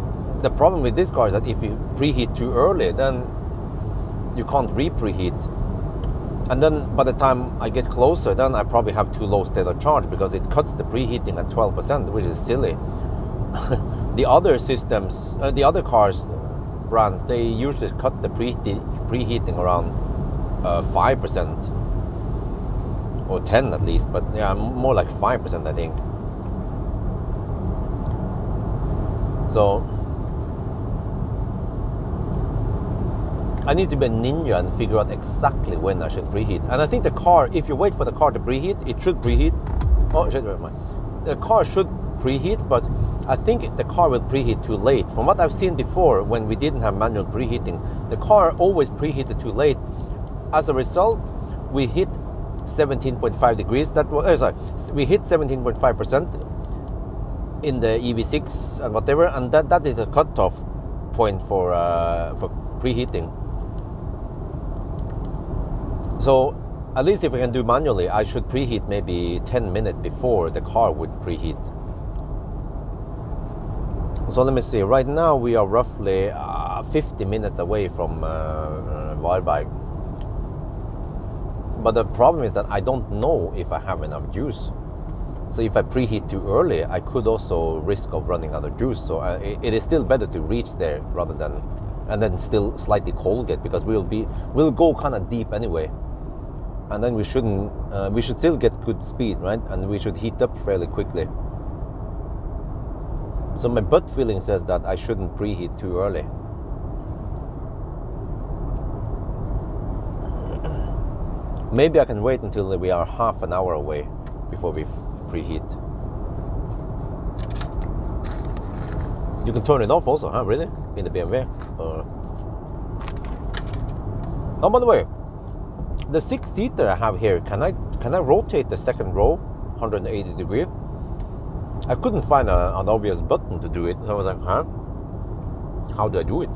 the problem with this car is that if you preheat too early, then you can't re-preheat. And then by the time I get closer, then I probably have too low state of charge, because it cuts the preheating at 12%, which is silly. The other systems, the other cars brands, they usually cut the preheating around 5% or 10 at least, but yeah, more like 5% I think. So I need to be a ninja and figure out exactly when I should preheat. And I think the car, if you wait for the car to preheat, it should preheat. Oh shit, never mind. The car should preheat, but I think the car will preheat too late. From what I've seen before, when we didn't have manual preheating, the car always preheated too late. As a result, we hit 17.5 degrees. That was we hit 17.5% in the EV6 and whatever, and that is a cutoff point for preheating. So at least if I can do manually, I should preheat maybe 10 minutes before the car would preheat. So let me see. Right now we are roughly 50 minutes away from Varberg. But the problem is that I don't know if I have enough juice. So if I preheat too early, I could also risk of running out of juice. So it is still better to reach there rather than, and then still slightly cold get, because we'll go kind of deep anyway. And then we should still get good speed, right? And we should heat up fairly quickly. So my gut feeling says that I shouldn't preheat too early. Maybe I can wait until we are half an hour away before we preheat. You can turn it off also, huh? Really? In the BMW? Oh, by the way, the 6-seater I have here, can I rotate the second row 180 degrees? I couldn't find an obvious button to do it. So I was like, huh? How do I do it?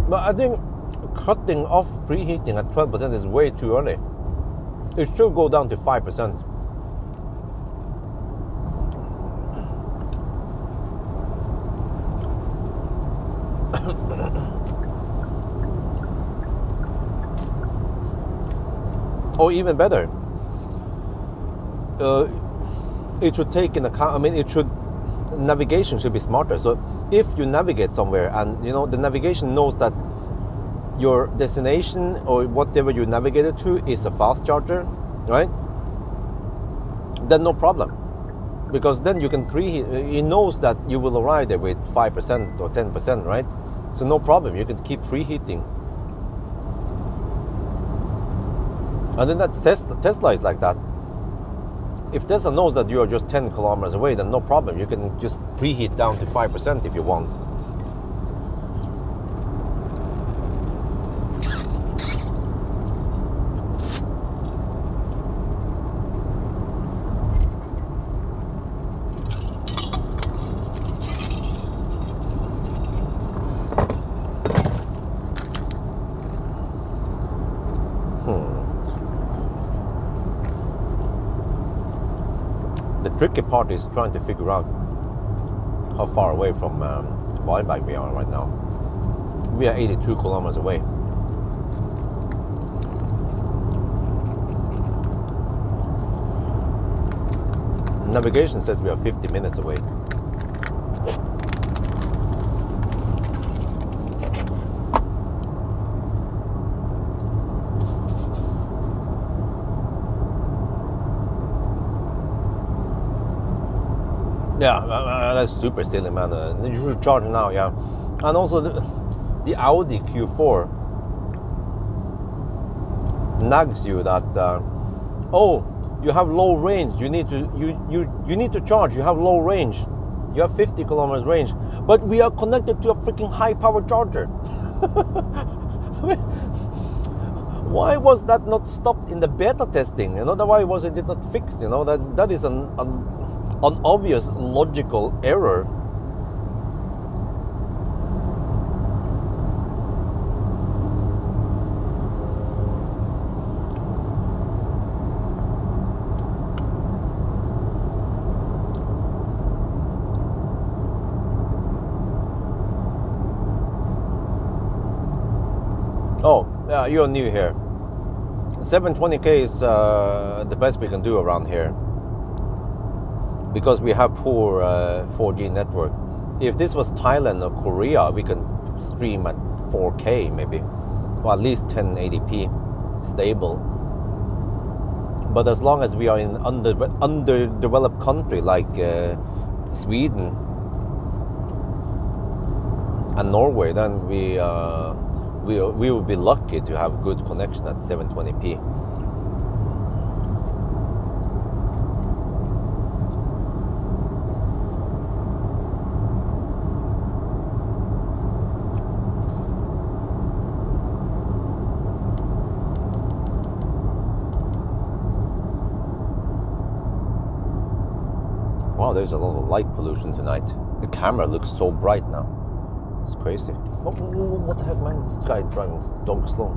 But I think cutting off preheating at 12% is way too early. It should go down to 5%. Or even better, it should take in account, I mean, navigation should be smarter. So if you navigate somewhere and the navigation knows that your destination or whatever you navigated to is a fast charger, right? Then no problem, because then you can preheat. It knows that you will arrive there with 5% or 10%, right? So no problem, you can keep preheating. And then that's Tesla is like that. If Tesla knows that you are just 10 kilometers away, then no problem. You can just preheat down to 5% if you want. The tricky part is trying to figure out how far away from Varberg we are right now. We are 82 kilometers away. Navigation says we are 50 minutes away. Yeah, that's super silly, man. You should charge now, yeah. And also the Audi Q4 nags you that oh, you have low range. You need to charge. You have low range. You have 50 kilometers range, but we are connected to a freaking high power charger. Why was that not stopped in the beta testing? You know, why was it not fixed? You know, that is an obvious logical error. Oh, yeah, you're new here. 720k is the best we can do around here, because we have poor 4G network. If this was Thailand or Korea, we can stream at 4K maybe, or at least 1080p stable. But as long as we are in underdeveloped country like Sweden and Norway, then we will be lucky to have good connection at 720p. Wow, there's a lot of light pollution tonight. The camera looks so bright now. It's crazy. Oh, what the heck, man? This guy driving dog slow.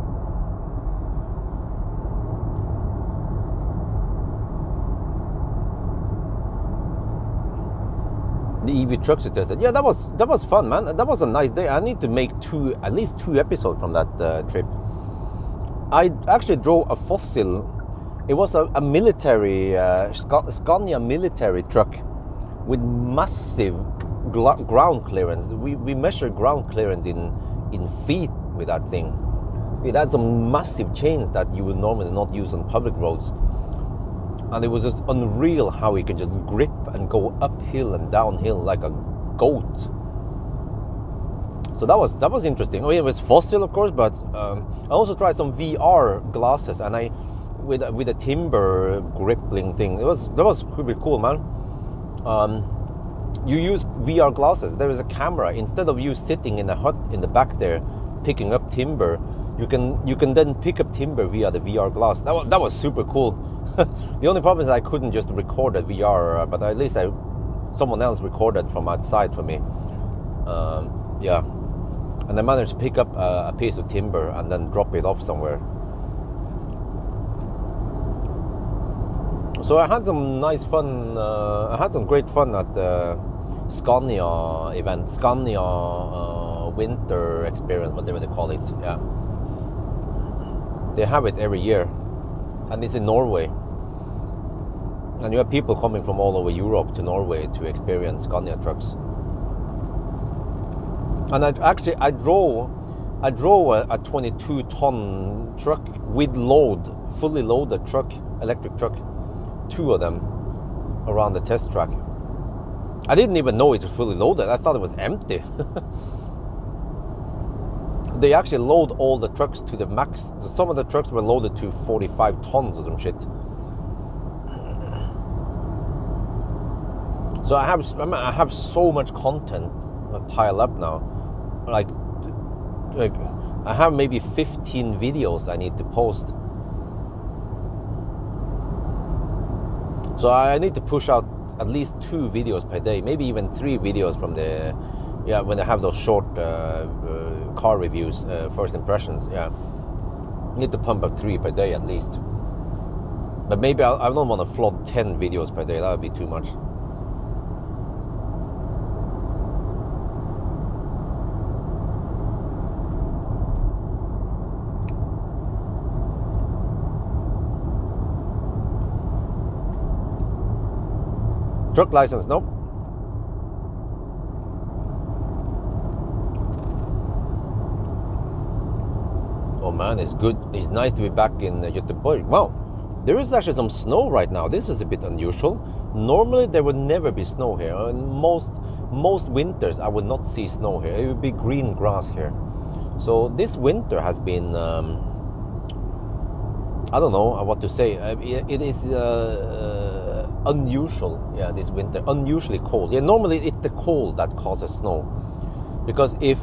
The EV trucks you tested. Yeah, that was fun, man. That was a nice day. I need to make at least two episodes from that trip. I actually drove a fossil. It was a military Scania military truck with massive ground clearance. We measured ground clearance in feet with that thing. It had some massive chains that you would normally not use on public roads, and it was just unreal how he could just grip and go uphill and downhill like a goat. So that was interesting. I mean, it was fossil, of course, but I also tried some VR glasses, and I with a timber gripping thing. That was pretty cool, man. You use VR glasses. There is a camera. Instead of you sitting in a hut in the back there picking up timber, you can then pick up timber via the VR glass. That was super cool. The only problem is I couldn't just record the VR, but at least someone else recorded from outside for me. Yeah, and I managed to pick up a piece of timber and then drop it off somewhere. So I had some nice fun. I had some great fun at the Scania event, Scania winter experience, whatever they call it. Yeah, they have it every year, and it's in Norway. And you have people coming from all over Europe to Norway to experience Scania trucks. And I drove a 22-ton truck with load, fully loaded truck, electric truck. 2 of them around the test track. I didn't even know it was fully loaded. I thought it was empty. They actually load all the trucks to the max. Some of the trucks were loaded to 45 tons or some shit. So I have so much content pile up now. Like I have maybe 15 videos I need to post. So I need to push out at least 2 videos per day, maybe even 3 videos from when I have those short car reviews, first impressions. Yeah, need to pump up 3 per day at least. But maybe I don't want to flood 10 videos per day. That would be too much. Truck license, nope. Oh man, it's good. It's nice to be back in Göteborg. Wow, There is actually some snow right now. This is a bit unusual. Normally there would never be snow here. Most winters I would not see snow here. It would be green grass here. So this winter has been, I don't know what to say. It is unusual. Yeah, this winter, unusually cold. Yeah, normally it's the cold that causes snow. Because if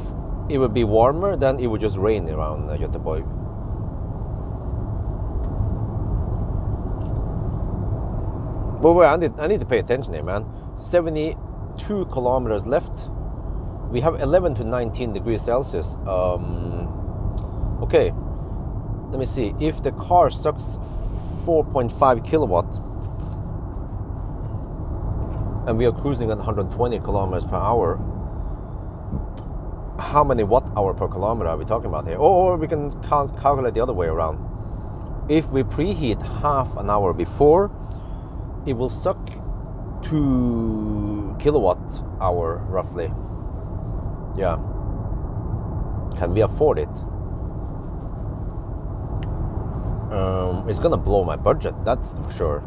it would be warmer, then it would just rain around Göteborg. But wait, I need to pay attention here, man. 72 kilometers left. We have 11 to 19 degrees Celsius. Okay, let me see. If the car sucks 4.5 kilowatt and we are cruising at 120 kilometers per hour, how many watt hour per kilometer are we talking about here? Or we can calculate the other way around. If we preheat half an hour before, it will suck 2 kilowatt hour roughly. Yeah. Can we afford it? It's gonna blow my budget, that's for sure.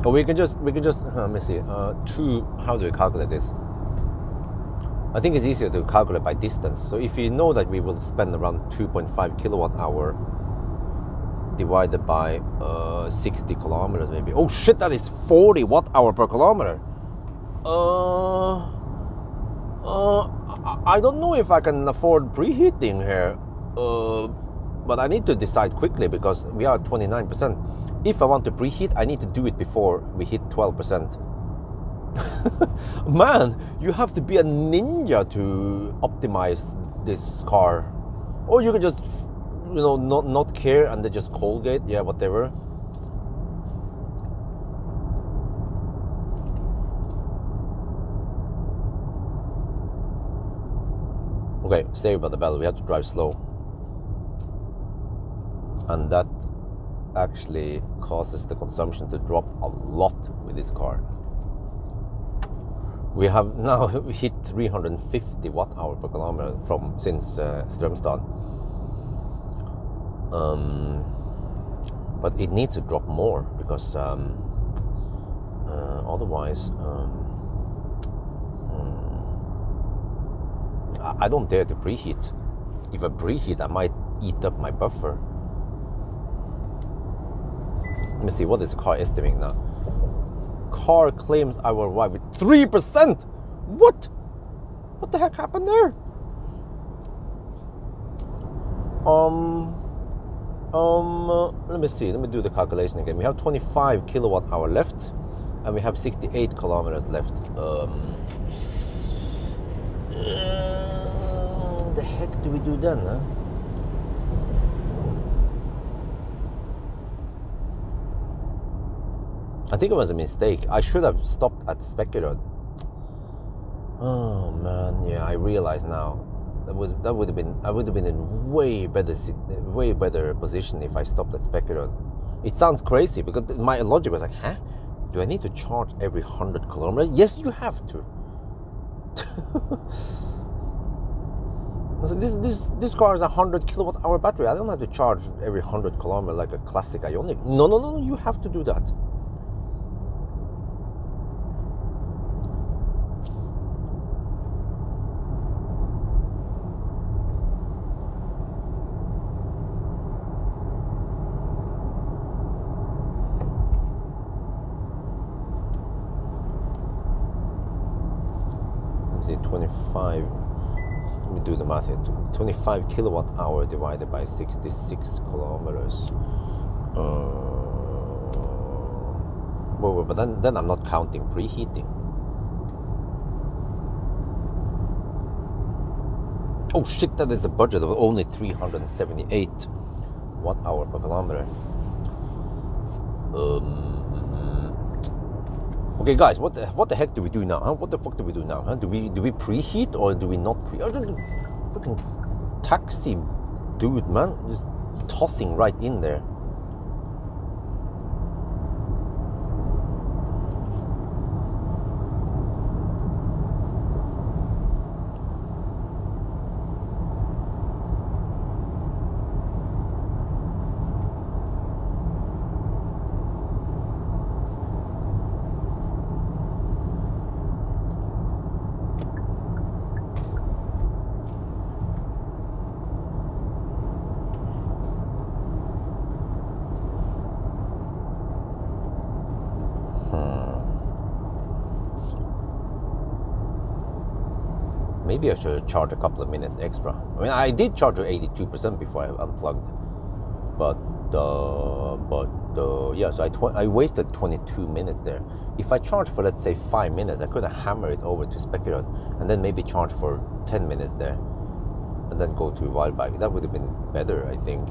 Or we can just let me see. How do we calculate this? I think it's easier to calculate by distance. So if you know that we will spend around 2.5 kilowatt hour divided by 60 kilometers maybe. Oh shit, that is 40 watt hour per kilometer. I don't know if I can afford preheating here. But I need to decide quickly because we are at 29%. If I want to preheat, I need to do it before we hit 12%. Man, you have to be a ninja to optimize this car. Or you can just, not care and then just Colgate, yeah, whatever. Okay, Saved by the Bell, we have to drive slow. And that actually causes the consumption to drop a lot with this car. We have now hit 350 watt hour per kilometer since Strömstad. But it needs to drop more because otherwise I don't dare to preheat. If I preheat, I might eat up my buffer. Let me see, what is the car estimating now? Car claims I will arrive with 3%. What? What the heck happened there? Let me see. Let me do the calculation again. We have 25 kilowatt hour left, and we have 68 kilometers left. The heck do we do then, huh? I think it was a mistake. I should have stopped at Spekeröd. Oh man, yeah, I realize now. I would have been in way better position if I stopped at Spekeröd. It sounds crazy because my logic was like, huh? Do I need to charge every 100 kilometers? Yes, you have to. So this car is a 100 kilowatt hour battery. I don't have to charge every 100 kilometers like a classic Ioniq. No, you have to do that. Let me see, 25. Let me do the math here. 25 kilowatt hour divided by 66 kilometers. But then I'm not counting preheating. Oh shit, that is a budget of only 378 watt hour per kilometer. Okay, guys, what the heck do we do now? Huh? What the fuck do we do now? Huh? Do we preheat or do we not freaking taxi dude, man, just tossing right in there. Maybe I should charge a couple of minutes extra. I mean, I did charge to 82% before I unplugged, but yeah. So I wasted 22 minutes there. If I charge for, let's say, 5 minutes, I could have hammered it over to Speculator and then maybe charge for 10 minutes there, and then go to Wildbike. That would have been better, I think.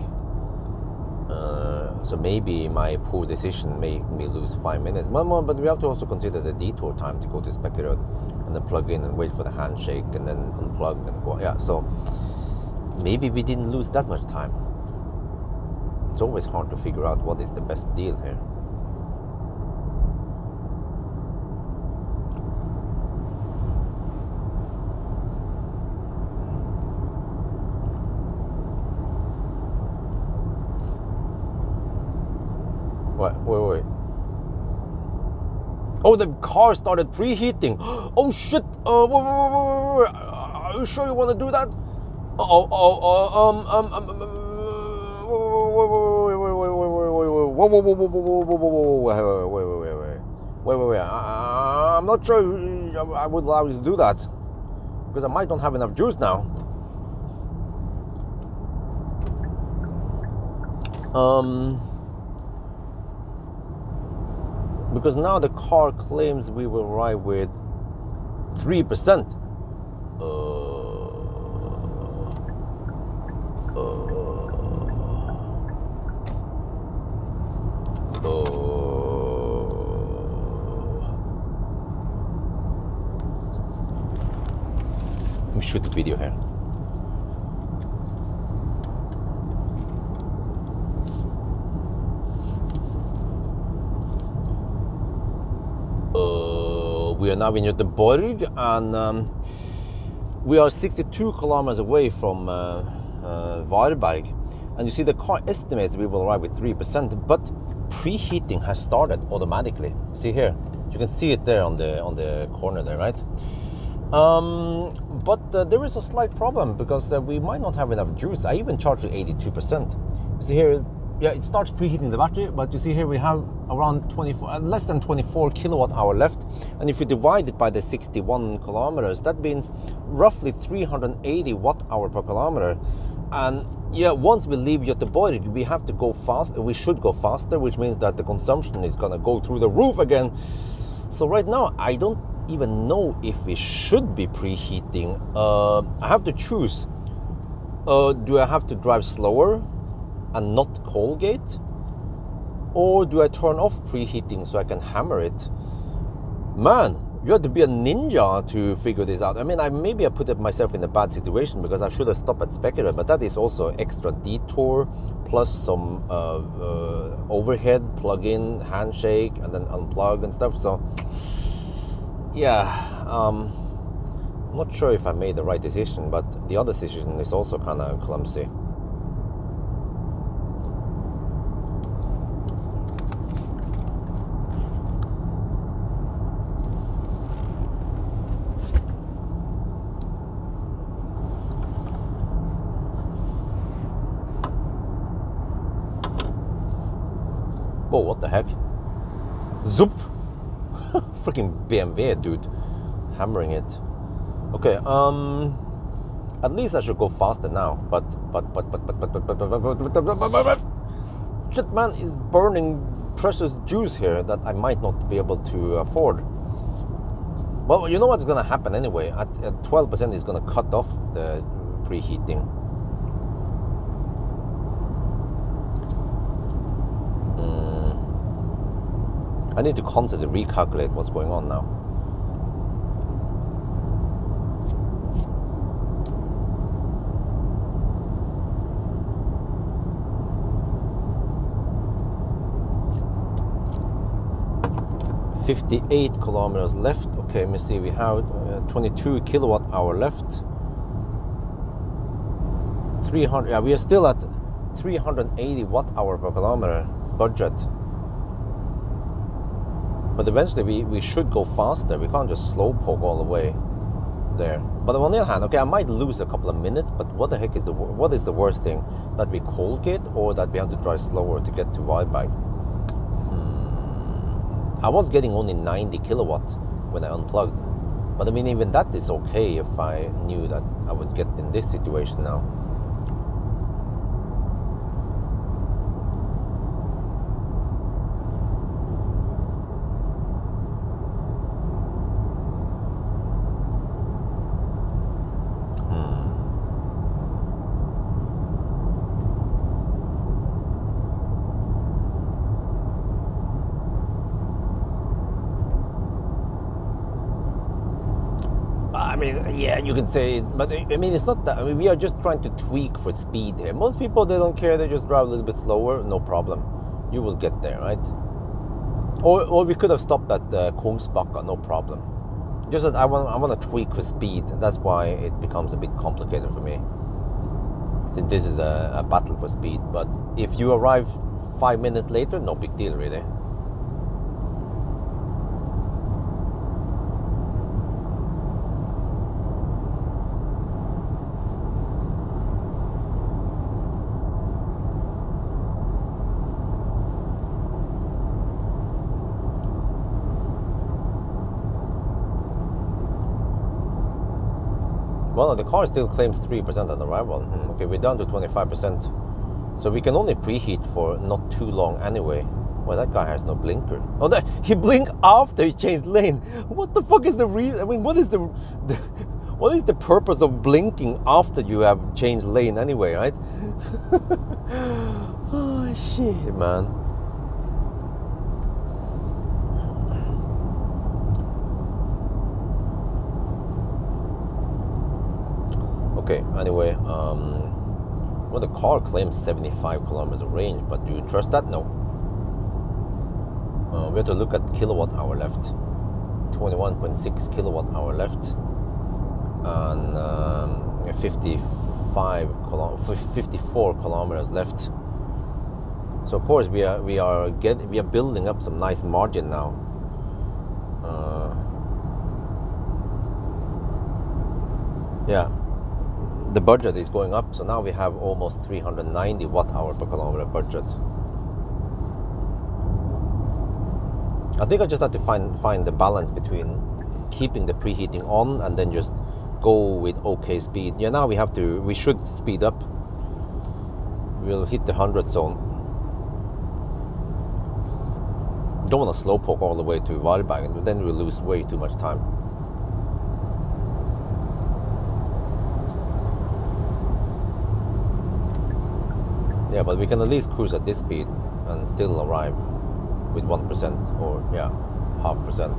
So maybe my poor decision made me lose 5 minutes. But we have to also consider the detour time to go to Speculator and then plug in and wait for the handshake and then unplug and go. Yeah, so maybe we didn't lose that much time. It's always hard to figure out what is the best deal here. Wait. Oh, the car started preheating. Oh shit! Wait. Are you sure you want to do that? Wait. I'm not sure I would allow you to do that because I might not have enough juice now. Because now the car claims we will arrive with 3%. Let me shoot the video here. We are now in Göteborg, and we are 62 kilometers away from Varberg. And you see the car estimates we will arrive with 3%, but preheating has started automatically. See here, you can see it there on the corner there, right? But there is a slight problem because we might not have enough juice. I even charged to 82%. You see here, yeah, it starts preheating the battery, but you see here we have around less than 24 kilowatt hour left. And if you divide it by the 61 kilometers, that means roughly 380 watt hour per kilometer. And yeah, once we leave Göteborg, we have to go fast. We should go faster, which means that the consumption is gonna go through the roof again. So right now, I don't even know if we should be preheating. I have to choose. Do I have to drive slower and not Colgate, or do I turn off preheating so I can hammer it? Man, you have to be a ninja to figure this out. I mean, maybe I put myself in a bad situation because I should have stopped at Speculator, but that is also extra detour plus some overhead, plug-in, handshake, and then unplug and stuff. So yeah, I'm not sure if I made the right decision, but the other decision is also kind of clumsy. Whoa, what the heck? Zoop! Freaking BMW, dude. Hammering it. Okay, at least I should go faster now, but shit, man, is burning precious juice here that I might not be able to afford. Well, you know what's gonna happen anyway. At 12% is gonna cut off the preheating. I need to constantly recalculate what's going on now. $58 kilometers left. Okay, let me see. We have 22 kilowatt hour left. 300. Yeah, we are still at 380 watt hour per kilometer budget. But eventually we should go faster. We can't just slow poke all the way there. But on the other hand, okay, I might lose a couple of minutes, but what the heck is what is the worst thing? That we Colgate or that we have to drive slower to get to Wildbike? I was getting only 90 kilowatt when I unplugged, But I mean, even that is okay if I knew that I would get in this situation now. I mean, yeah, you can say it's, but I mean, it's not that. I mean, we are just trying to tweak for speed here. Most people, they don't care. They just drive a little bit slower. No problem. You will get there, right? Or we could have stopped at Kungsbacka, no problem. Just that I want to tweak for speed. That's why it becomes a bit complicated for me. Since this is a battle for speed. But if you arrive 5 minutes later, no big deal, really. Well, the car still claims 3% on arrival. Okay, we're down to 25%. So we can only preheat for not too long anyway. Well, that guy has no blinker. Oh, he blinked after he changed lane. What the fuck is the reason? I mean, what is the purpose of blinking after you have changed lane anyway, right? Oh, shit, man. Okay, anyway, well, the car claims 75 kilometers of range, but do you trust that? No. We have to look at kilowatt hour left. 21.6 kilowatt hour left, and 54 kilometers left. So of course we are building up some nice margin now. Yeah. The budget is going up, so now we have almost 390 watt-hour per kilometer budget. I think I just have to find the balance between keeping the preheating on and then just go with okay speed. Yeah, now we should speed up. We'll hit the 100 zone. Don't want to slowpoke all the way to Varberg, and then we'll lose way too much time. Yeah, but we can at least cruise at this speed and still arrive with 1% or, yeah, 0.5%.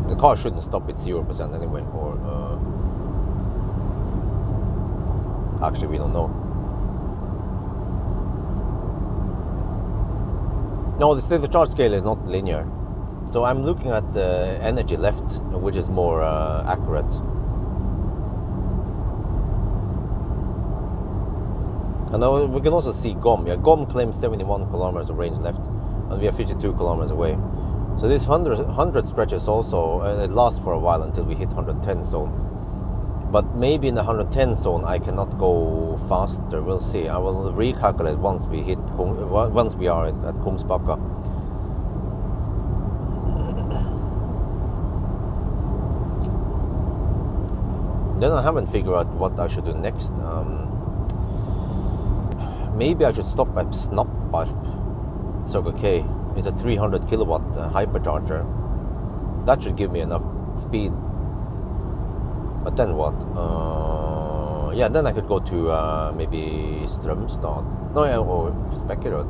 The car shouldn't stop with 0% anyway, or actually we don't know. No, the state of charge scale is not linear. So I'm looking at the energy left, which is more accurate. And now we can also see GOM. Yeah, GOM claims 71 kilometers of range left, and we are 52 kilometers away. So this 100 stretches also, it lasts for a while until we hit 110 zone. But maybe in the 110 zone I cannot go faster. We'll see. I will recalculate once we are at Kungsbacka. Then I haven't figured out what I should do next. Maybe I should stop at Snapparp, Circle K. It's a 300 kilowatt hypercharger. That should give me enough speed. But then what? Yeah, then I could go to maybe Strömstad. No, yeah, or Spekkerud.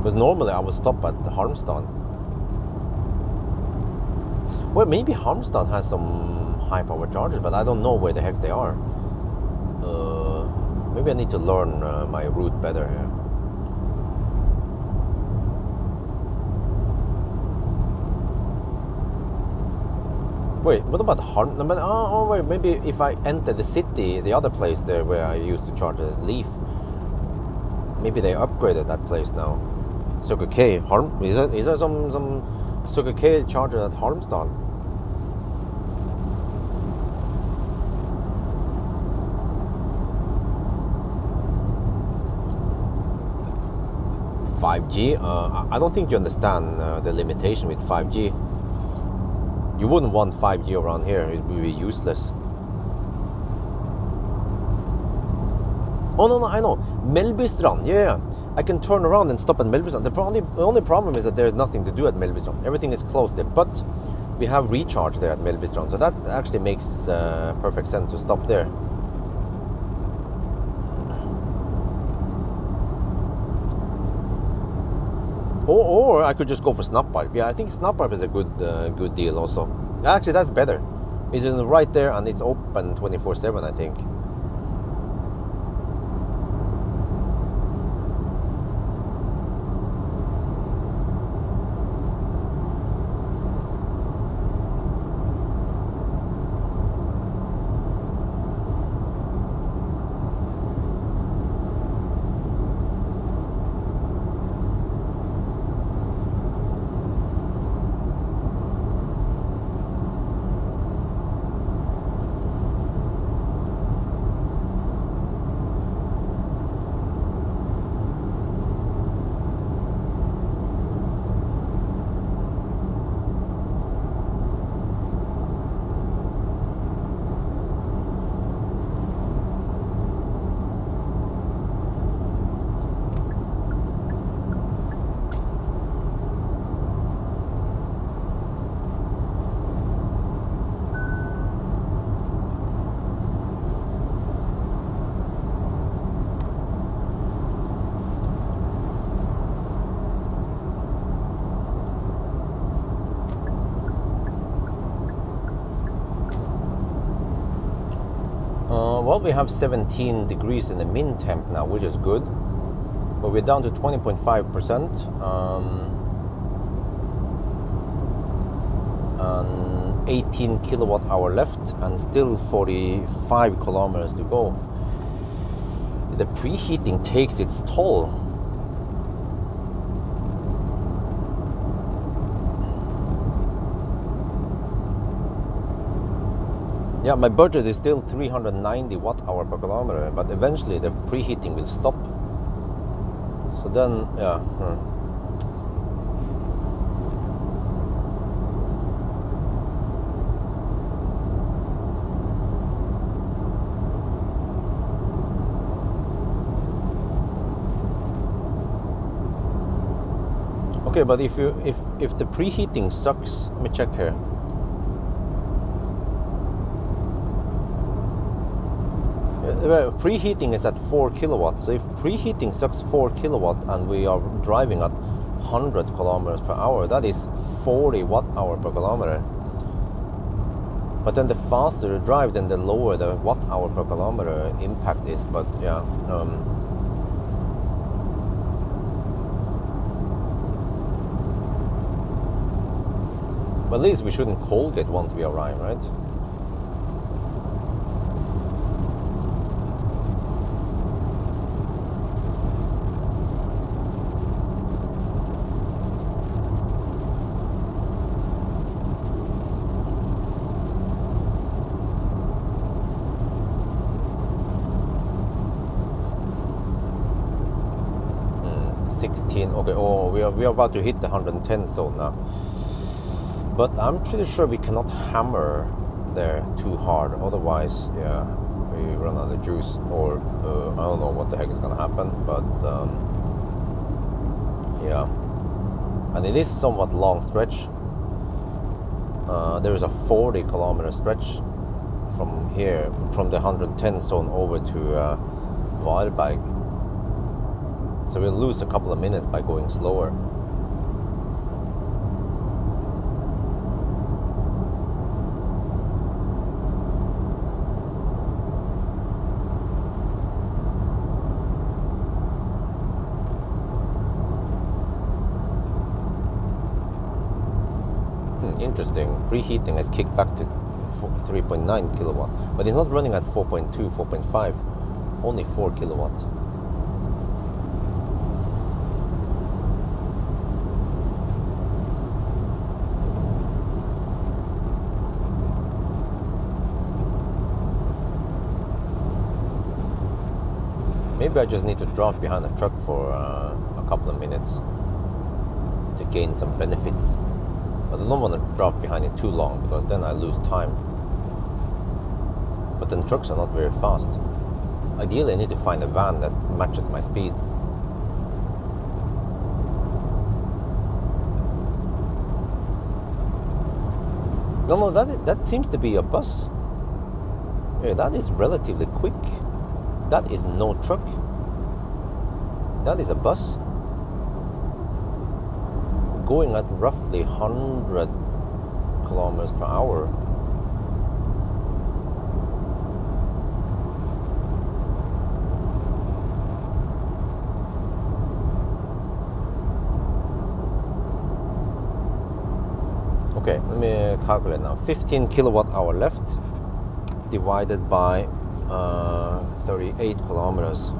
But normally I would stop at Halmstad. Well, maybe Halmstad has some high power chargers, but I don't know where the heck they are. Maybe I need to learn my route better here. Wait, what about Halmstad? Oh, wait, maybe if I enter the city, the other place there where I used to charge a Leaf, maybe they upgraded that place now. Circle K, is there some Circle K charger at Halmstad? 5G. I don't think you understand the limitation with 5G. You wouldn't want 5G around here. It would be useless. Oh no, I know. Mellbystrand, yeah. I can turn around and stop at Mellbystrand. The only problem is that there's nothing to do at Mellbystrand. Everything is closed there. But we have recharge there at Mellbystrand, so that actually makes perfect sense to stop there. Or I could just go for Snapparp. Yeah, I think Snapparp is a good deal also. Actually, that's better. It's right there and it's open 24/7, I think. Well, we have 17 degrees in the min temp now, which is good. But we're down to 20.5%. And 18 kilowatt hour left and still 45 kilometers to go. The preheating takes its toll. Yeah, my budget is still 390 watt-hour per kilometer, but eventually the preheating will stop. So then, yeah. Okay, but if the preheating sucks, let me check here. Preheating is at 4 kilowatts. So if preheating sucks 4 kilowatt and we are driving at 100 kilometers per hour, that is 40 watt-hour per kilometer. But then the faster you drive, then the lower the watt-hour per kilometer impact is. But yeah. At least we shouldn't cold get once we arrive, right? Okay, oh, we are about to hit the 110 zone now. But I'm pretty sure we cannot hammer there too hard. Otherwise, yeah, we run out of juice. Or I don't know what the heck is gonna happen. But yeah, and it is somewhat long stretch. There is a 40 kilometer stretch from here, from the 110 zone over to Varberg. So we'll lose a couple of minutes by going slower. Interesting. Preheating has kicked back to 3.9 kilowatt, but it's not running at 4.2, 4.5, only 4 kilowatt. Maybe I just need to drive behind a truck for a a couple of minutes to gain some benefits. But I don't want to drive behind it too long because then I lose time. But then trucks are not very fast. Ideally, I need to find a van that matches my speed. No, that seems to be a bus. Yeah, that is relatively quick. That is no truck. That is a bus. Going at roughly 100 kilometers per hour. Okay, let me calculate now. 15 kilowatt hour left divided by 38 kilometers.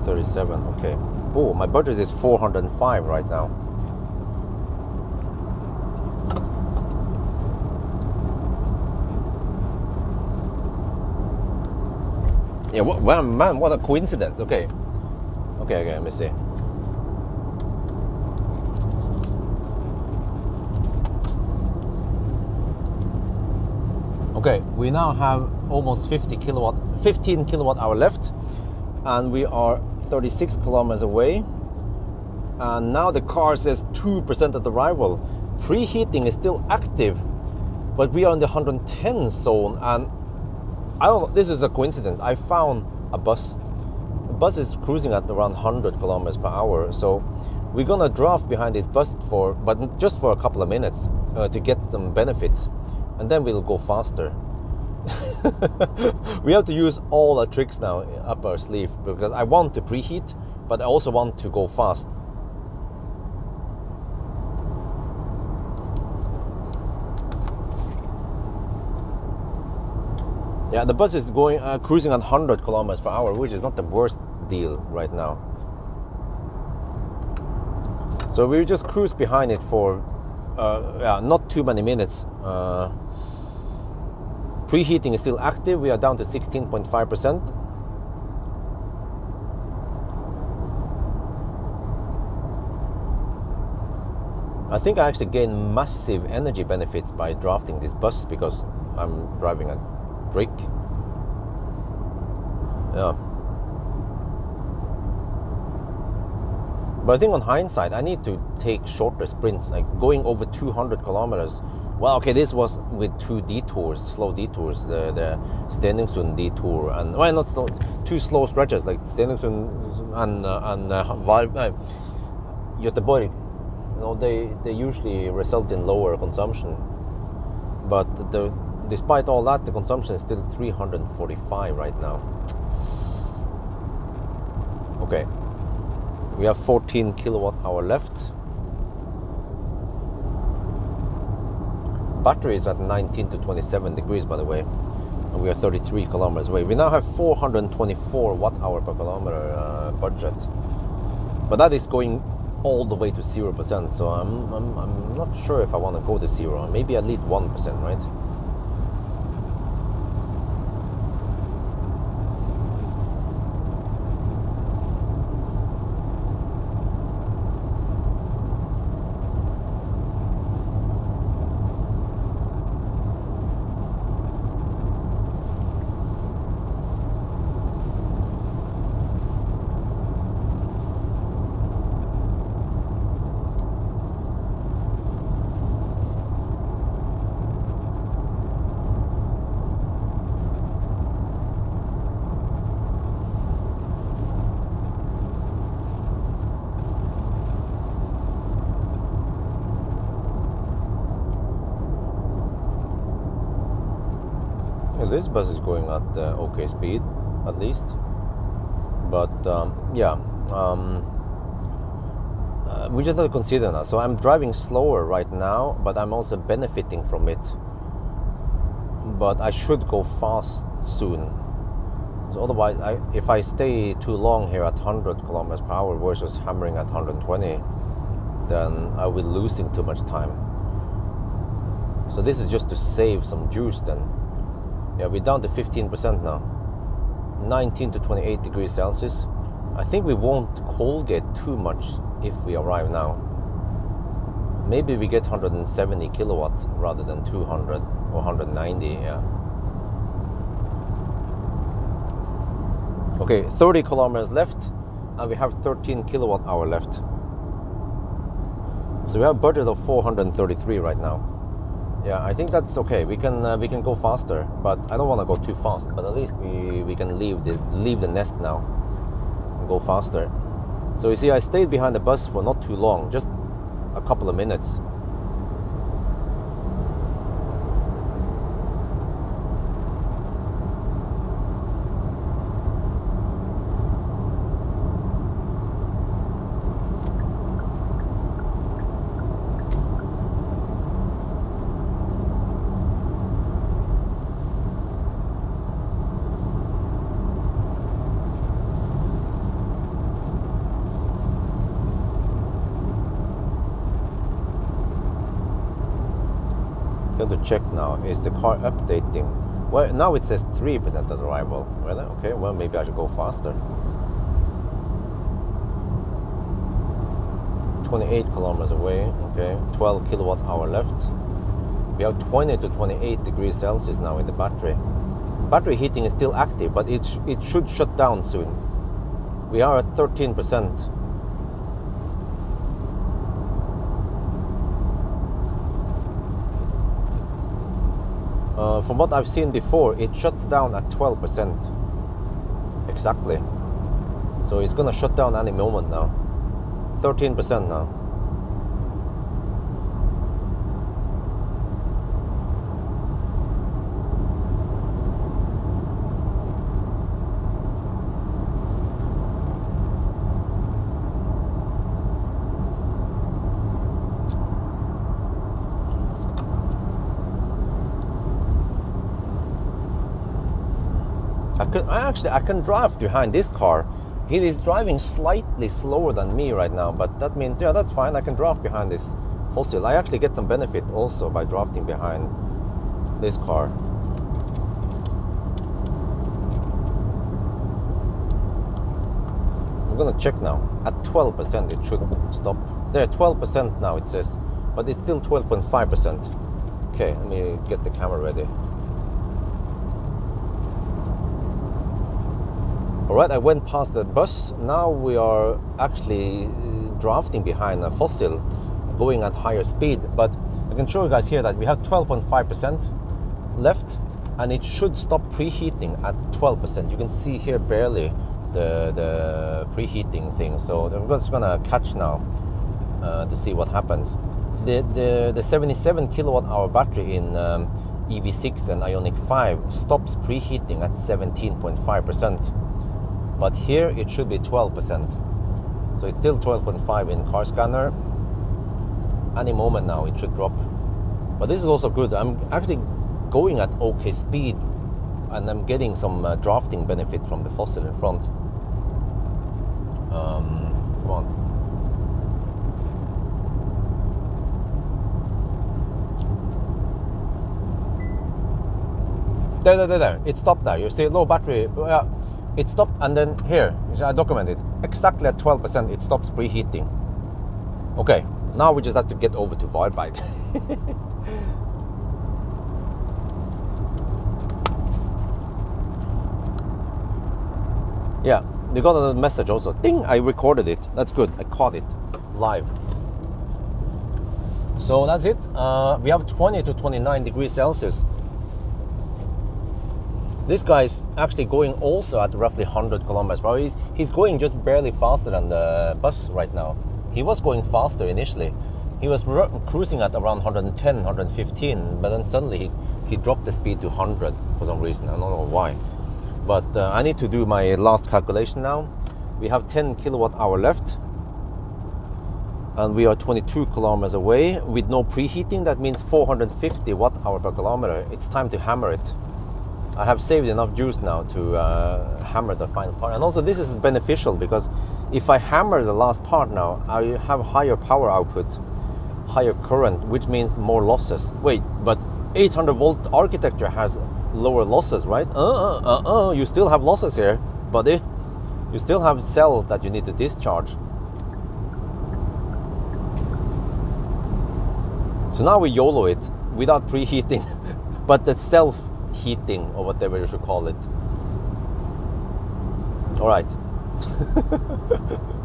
37, okay. Oh, my budget is 405 right now. Yeah, well, man, what a coincidence. Okay, let me see. Okay, we now have almost 15 kilowatt hour left, and we are 36 kilometers away. And now the car says 2% at arrival. Preheating is still active, but we are in the 110 zone, and I don't know, this is a coincidence. I found a bus. The bus is cruising at around 100 kilometers per hour, so we're gonna drive behind this bus but just for a couple of minutes to get some benefits, and then we'll go faster. We have to use all the tricks now up our sleeve because I want to preheat, but I also want to go fast. Yeah, the bus is going cruising at 100 kilometers per hour, which is not the worst deal right now. So we just cruise behind it for not too many minutes. Preheating is still active. We are down to 16.5%. I think I actually gain massive energy benefits by drafting this bus because I'm driving a brake. Yeah. But I think on hindsight, I need to take shorter sprints, like going over 200 kilometers. Well, okay, this was with two detours, slow detours, the Stenungsund detour, and well, not slow, two slow stretches like Stenungsund and Göteborg. You know, they usually result in lower consumption, but despite all that, the consumption is still 345 right now. Okay, we have 14 kilowatt hour left. Battery is at 19 to 27 degrees, by the way, and we are 33 kilometers away. We now have 424 watt hour per kilometer budget, but that is going all the way to 0%. So I'm not sure if I want to go to 0. Maybe at least 1%, right? This bus is going at okay speed, at least. But we just have to consider now. So I'm driving slower right now, but I'm also benefiting from it. But I should go fast soon. So otherwise, if I stay too long here at 100 kilometers per hour versus hammering at 120, then I will be losing too much time. So this is just to save some juice then. Yeah, we're down to 15% now. 19 to 28 degrees Celsius. I think we won't cold get too much if we arrive now. Maybe we get 170 kilowatts rather than 200 or 190, yeah. Okay, 30 kilometers left, and we have 13 kilowatt hour left. So we have a budget of 433 right now. Yeah, I think that's okay. We can go faster, but I don't want to go too fast. But at least we can leave the nest now and go faster. So you see, I stayed behind the bus for not too long, just a couple of minutes. Going to check now, is the car updating? Well, now it says 3% at arrival. Really? Okay, well, maybe I should go faster. 28 kilometers away. Okay, 12 kilowatt hour left. We have 20 to 28 degrees Celsius now in the battery. Battery heating is still active, but it should shut down soon. We are at 13%. From what I've seen before, it shuts down at 12% exactly. So it's gonna shut down any moment now. 13% now. I can drive behind this car. He is driving slightly slower than me right now, but that means, yeah, that's fine. I can drive behind this fossil. I actually get some benefit also by drafting behind this car. I'm gonna check now. At 12% it should stop. There, 12% now it says, but it's still 12.5%. Okay, let me get the camera ready. Alright, I went past the bus. Now we are actually drafting behind a fossil, going at higher speed. But I can show you guys here that we have 12.5% left, and it should stop preheating at 12%. You can see here barely the preheating thing. So I'm just gonna catch now to see what happens. So the 77 kilowatt hour battery in EV6 and Ioniq 5 stops preheating at 17.5%. But here it should be 12%. So it's still 12.5 in car scanner. Any moment now it should drop. But this is also good. I'm actually going at okay speed, and I'm getting some drafting benefit from the fossil in front. Come on. There. It stopped now. You see low battery. It stopped, and then here, I documented exactly at 12%. It stops preheating. Okay, now we just have to get over to Varberg. Yeah, we got a message also. Ding! I recorded it. That's good. I caught it live. So that's it. We have 20 to 29 degrees Celsius. This guy's actually going also at roughly 100 kilometers per hour. He's going just barely faster than the bus right now. He was going faster initially. He was cruising at around 110, 115, but then suddenly he dropped the speed to 100 for some reason. I don't know why. But I need to do my last calculation now. We have 10 kilowatt hour left, and we are 22 kilometers away with no preheating. That means 450 watt hour per kilometer. It's time to hammer it. I have saved enough juice now to hammer the final part. And also this is beneficial because if I hammer the last part now, I have higher power output, higher current, which means more losses. Wait, but 800 volt architecture has lower losses, right? You still have losses here, buddy. You still have cells that you need to discharge. So now we YOLO it without preheating, but the self-heating or whatever you should call it. All right.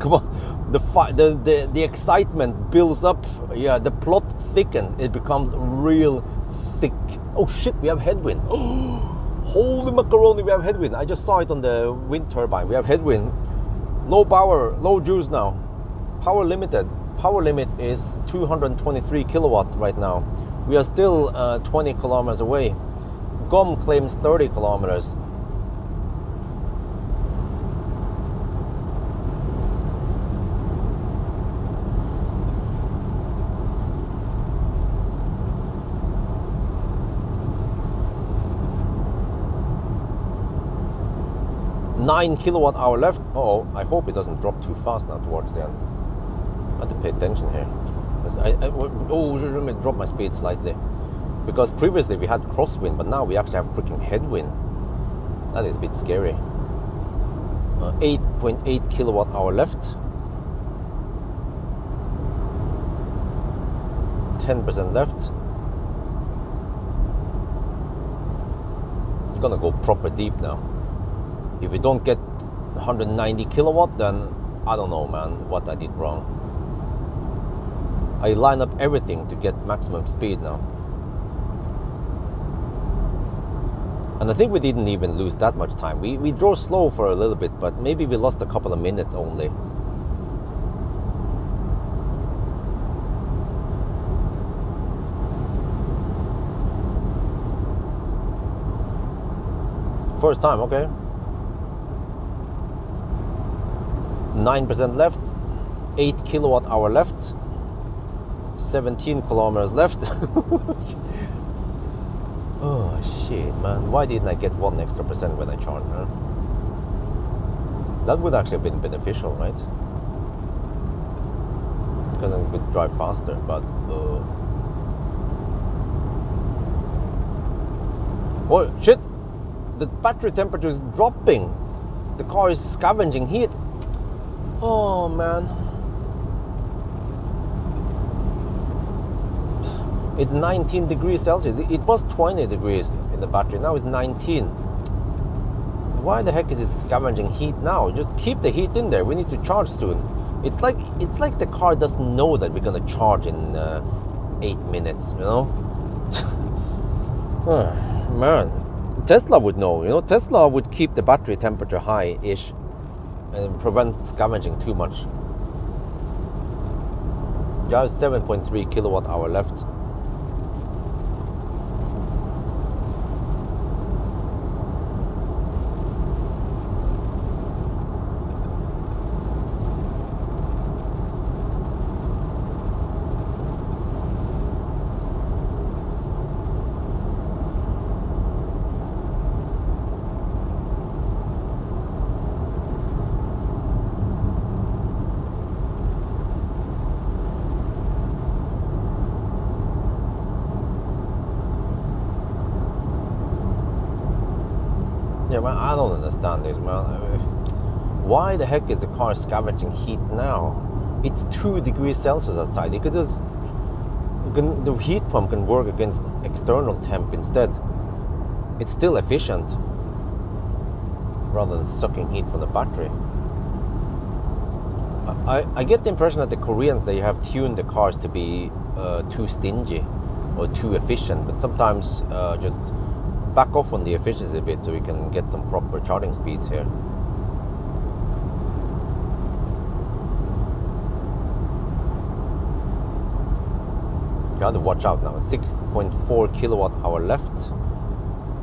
Come on. The excitement builds up. Yeah, the plot thickens. It becomes real thick. Oh shit, we have headwind. Holy macaroni, we have headwind. I just saw it on the wind turbine. We have headwind. Low power, low juice now. Power limited. Power limit is 223 kilowatt right now. We are still 20 kilometers away. GOM claims 30 kilometers. Nine kilowatt hour left. Uh-oh, I hope it doesn't drop too fast now towards the end. I have to pay attention here. Let me drop my speed slightly. Because previously we had crosswind, but now we actually have freaking headwind. That is a bit scary. 8.8 kilowatt hour left. 10% left. We're gonna go proper deep now. If we don't get 190 kilowatt, then I don't know, man, what I did wrong. I line up everything to get maximum speed now. And I think we didn't even lose that much time. We drove slow for a little bit, but maybe we lost a couple of minutes only. First time, okay. 9% left, 8 kilowatt hour left, 17 kilometers left. Oh shit, man, why didn't I get 1 extra percent when I charged, man? That would actually have been beneficial, right? Because I could drive faster, but oh shit, the battery temperature is dropping. The car is scavenging heat. Oh man, it's 19 degrees Celsius. It was 20 degrees in the battery, now it's 19. Why the heck is it scavenging heat now? Just keep the heat in there. We need to charge soon. It's like the car doesn't know that we're gonna charge in 8 minutes, you know. Oh, man, Tesla would know, you know. Tesla would keep the battery temperature high-ish and prevent scavenging too much. Just 7.3 kilowatt hour left. Yeah, man, I don't understand this, man. Why the heck is the car scavenging heat now? It's 2 degrees Celsius outside. You could just, the heat pump can work against external temp instead. It's still efficient rather than sucking heat from the battery. I get the impression that the Koreans, they have tuned the cars to be too stingy or too efficient, but sometimes just back off on the efficiency a bit so we can get some proper charging speeds here. You have to watch out now. 6.4 kilowatt hour left.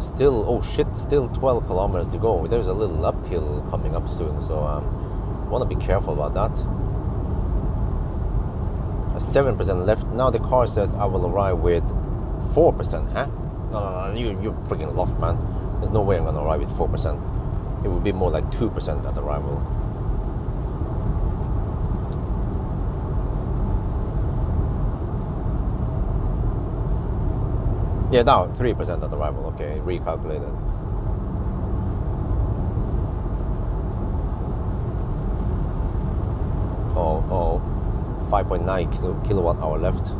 Still, oh shit, still 12 kilometers to go. There's a little uphill coming up soon, so want to be careful about that. 7% left. Now the car says I will arrive with 4%, huh? No, you're freaking lost, man. There's no way I'm gonna arrive with 4%. It would be more like 2% at arrival. Yeah, now 3% at arrival. Okay, recalculated. Oh, 5.9 kilowatt hour left.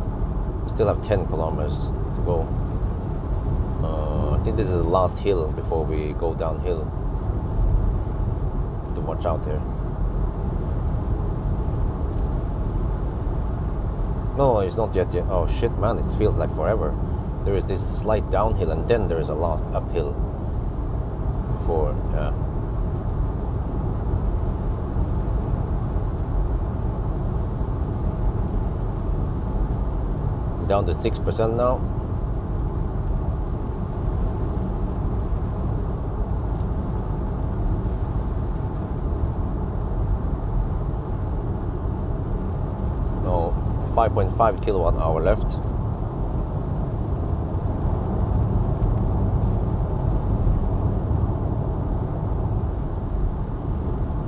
We still have 10 kilometers to go. I think this is the last hill before we go downhill. To watch out here. No, it's not yet. Oh shit, man! It feels like forever. There is this slight downhill, and then there is a last uphill. Before, yeah. Down to 6% now. No, 5.5 kilowatt hour left.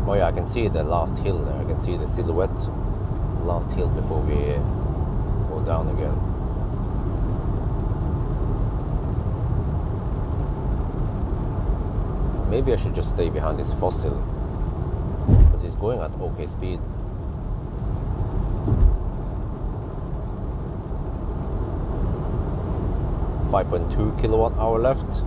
Oh yeah, I can see the last hill there. I can see the silhouette. The last hill before we go down again. Maybe I should just stay behind this fossil because he's going at okay speed. .2 kilowatt hour left.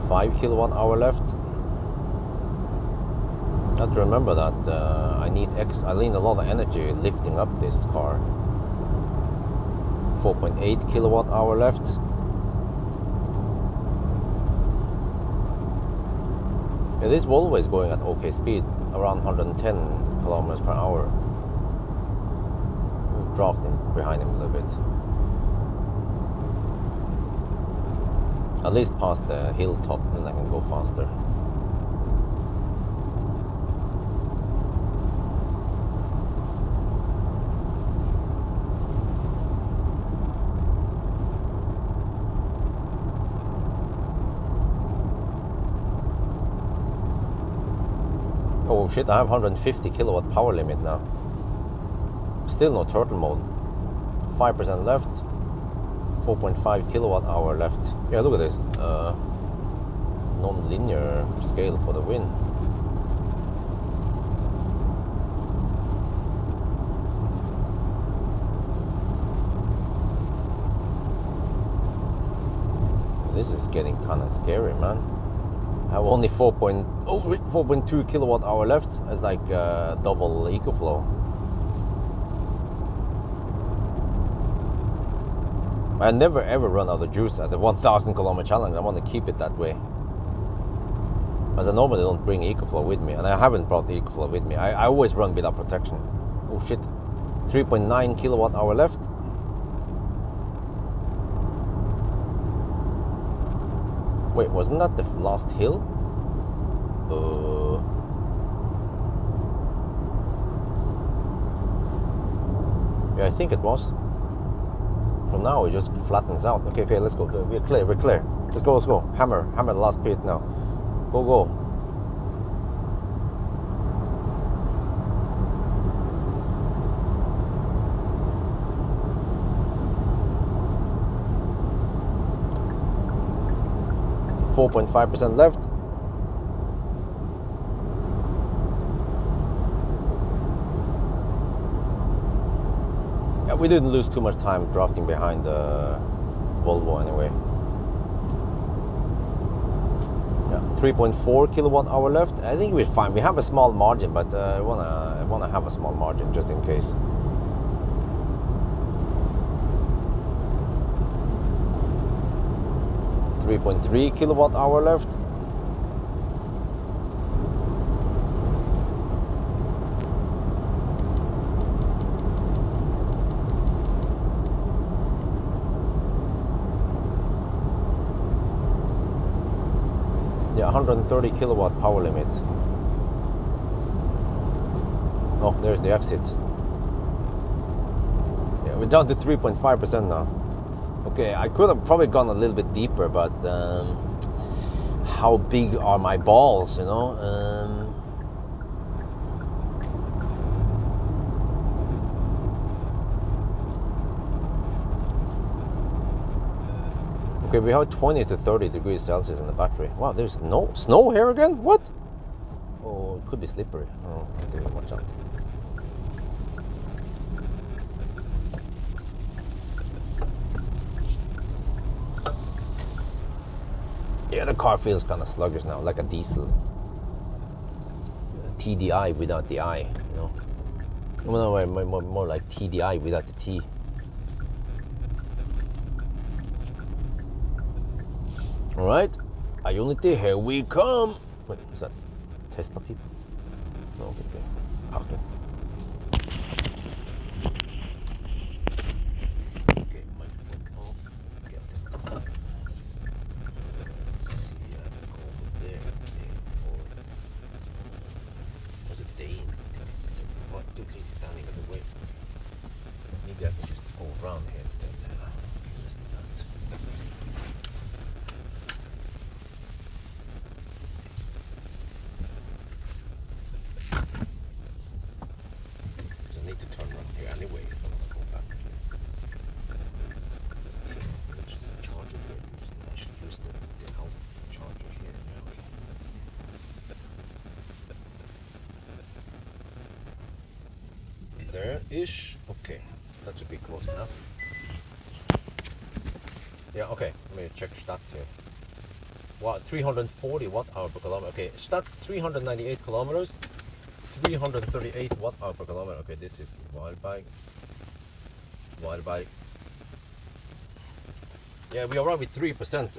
.5 kilowatt hour left. I have to remember that I need I need a lot of energy lifting up this car. 4.8 kilowatt hour left. It is always going at okay speed, around 110 kilometers per hour. We're drafting behind him a little bit. At least past the hilltop, then I can go faster. Oh shit, I have 150 kilowatt power limit now. Still no turtle mode. 5% left. 4.5 kilowatt hour left. Yeah, look at this. Non-linear scale for the win. This is getting kind of scary, man. I have only 4.2 kilowatt hour left as like double EcoFlow. I never ever run out of juice at the 1,000 kilometer challenge. I want to keep it that way. As I normally don't bring EcoFlow with me, and I haven't brought the EcoFlow with me. I always run without protection. Oh shit. 3.9 kilowatt hour left. Wait, wasn't that the last hill? Yeah, I think it was. From now it just flattens out. Okay, let's go. We're clear. Let's go. Hammer the last pit now. Go. .5% left. Yeah, we didn't lose too much time drafting behind the Volvo anyway. Yeah, 3.4 kilowatt hour left. I think we're fine. We have a small margin, but I wanna have a small margin just in case. .3 kilowatt hour left. Yeah, 130 kilowatt power limit. Oh, there's the exit. Yeah, we're down to 3.5% now. Okay, I could have probably gone a little bit deeper, but how big are my balls, you know? Okay, we have 20 to 30 degrees Celsius in the battery. Wow, there's no snow here again? What? Oh, it could be slippery. Oh, okay, watch out. Yeah, the car feels kind of sluggish now, like a diesel. TDI without the I, you know. No, more like TDI without the T. All right, Ionity, here we come. Wait, is that Tesla people? No, okay. Okay. Okay, microphone off. Get it off. Let's see, go over there. Was it Dane? What? Dude, he's standing in the way. Maybe I can just go around here instead. Okay, let's do that. So I need to turn around here anyway if I want to go back here. Okay, which is the charger here? I should use the out charger here. Okay. There-ish. Okay, that should be close enough. Yeah, okay, let me check stats here. Wow, 340 watt-hour per kilometer. Okay, stats 398 kilometers, 338 watt-hour per kilometer. Okay, this is wild bike. Wild bike. Yeah, we arrived with 3%.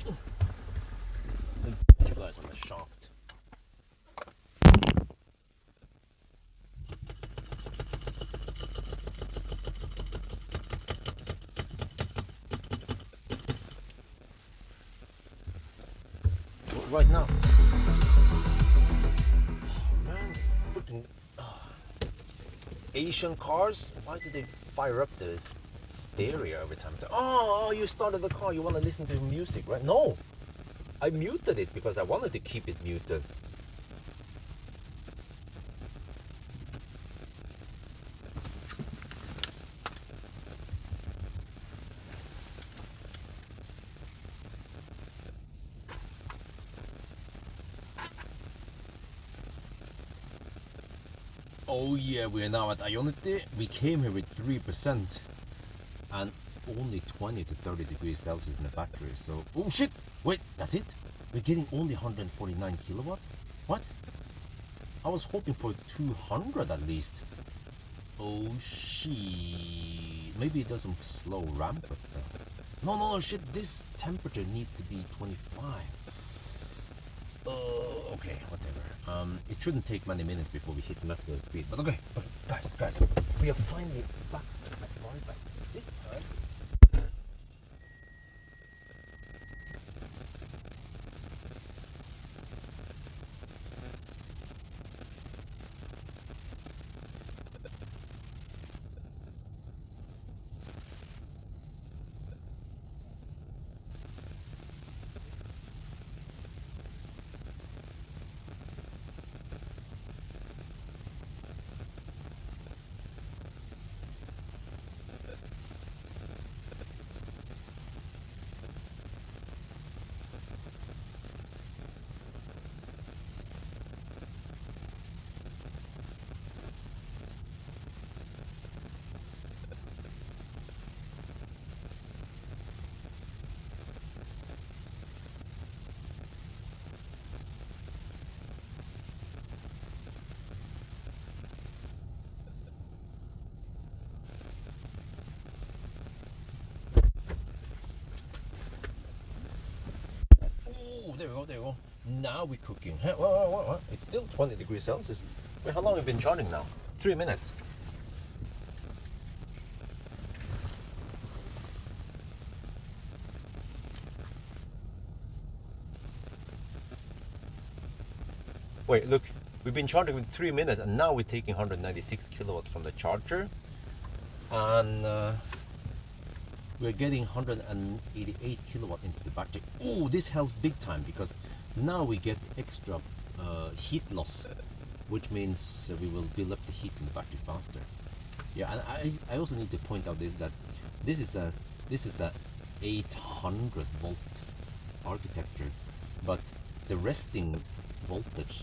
You guys on the shaft. Right now. Oh, man, freaking Asian cars. Why do they fire up the stereo every time? It's like, oh, you started the car. You want to listen to music, right? No, I muted it because I wanted to keep it muted. Oh yeah, we are now at Ionity. We came here with 3% and only 20 to 30 degrees Celsius in the battery. So, oh shit! Wait, that's it? We're getting only 149 kilowatt? What? I was hoping for 200 at least. Oh shit! Maybe it doesn't slow ramp up though. No, shit! This temperature needs to be 25. Okay, whatever. It shouldn't take many minutes before we hit maximum speed. But okay, guys, we are finally back at Pawel. This time. there we go, there we go. Now we're cooking. What? It's still 20 degrees Celsius. Wait, how long have you been charging now? 3 minutes. Wait, look, we've been charging in 3 minutes and now we're taking 196 kilowatts from the charger. And we're getting 188 kilowatt into the battery. Oh, this helps big time because now we get extra heat loss, which means we will build up the heat in the battery faster. Yeah, and I also need to point out that this is a 800 volt architecture, but the resting voltage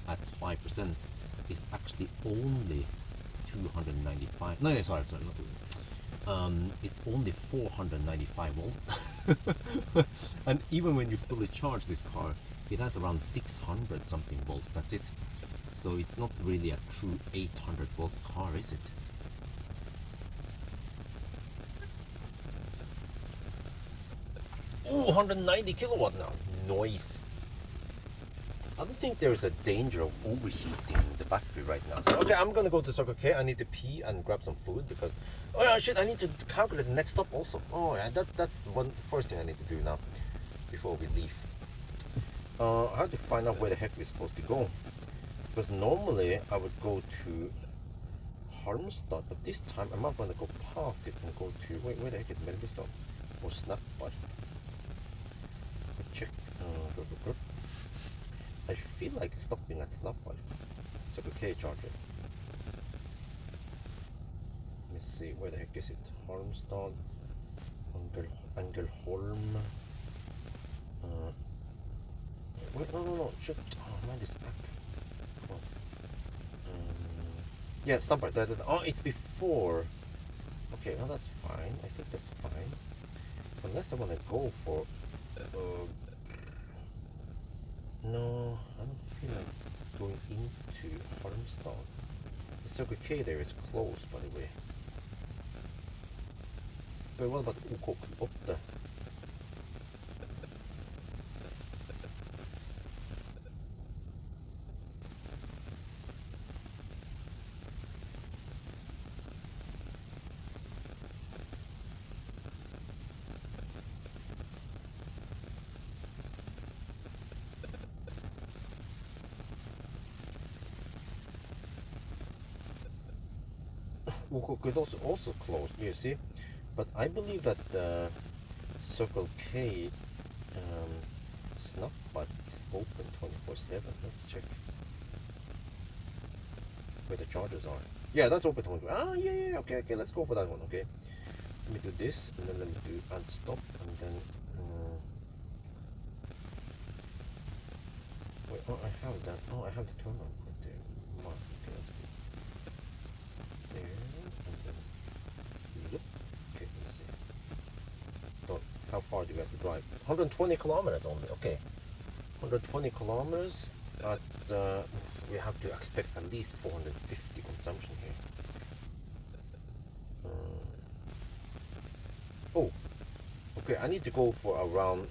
at 5% is actually only 295. No, sorry, not it's only 495 volt. And even when you fully charge this car, it has around 600 something volt. That's it. So it's not really a true 800 volt car, is it? Oh, 190 kilowatt now. Noise. I don't think there's a danger of overheating the battery right now. So, okay, I'm gonna go to Circle K. I need to pee and grab some food because, oh yeah, shit, I need to calculate the next stop also. Oh yeah, that's one first thing I need to do now before we leave. I have to find out where the heck we're supposed to go, because normally I would go to Halmstad, but this time I'm not gonna go past it and go to, wait, where the heck is Melbystad or Snappbar? Check. I feel like stopping at Snappbar. Circle K charger. Let me see, where the heck is it? Halmstad, Angelholm. Wait, no, shit. Oh man, this back. Come on. Yeah, Snappbar. Oh, it's before. Okay, well that's fine. I think that's fine. Unless I want to go for. No, I don't feel like going into Halmstad. The Circle K there is closed, by the way. But what about OK8? Could also closed, you see, but I believe that Circle K Snappbar is open 24/7. Let's check where the chargers are. Yeah, that's open 24. Ah, yeah, okay, let's go for that one. Okay, let me do this, and then let me do add stop, and then wait. Oh, I have that. Oh, I have the terminal point there. Mark. Okay, that's good. There. Okay, let's see. How far do we have to drive? 120 kilometers only. Okay, 120 kilometers. But we have to expect at least 450 consumption here. Oh, okay. I need to go for around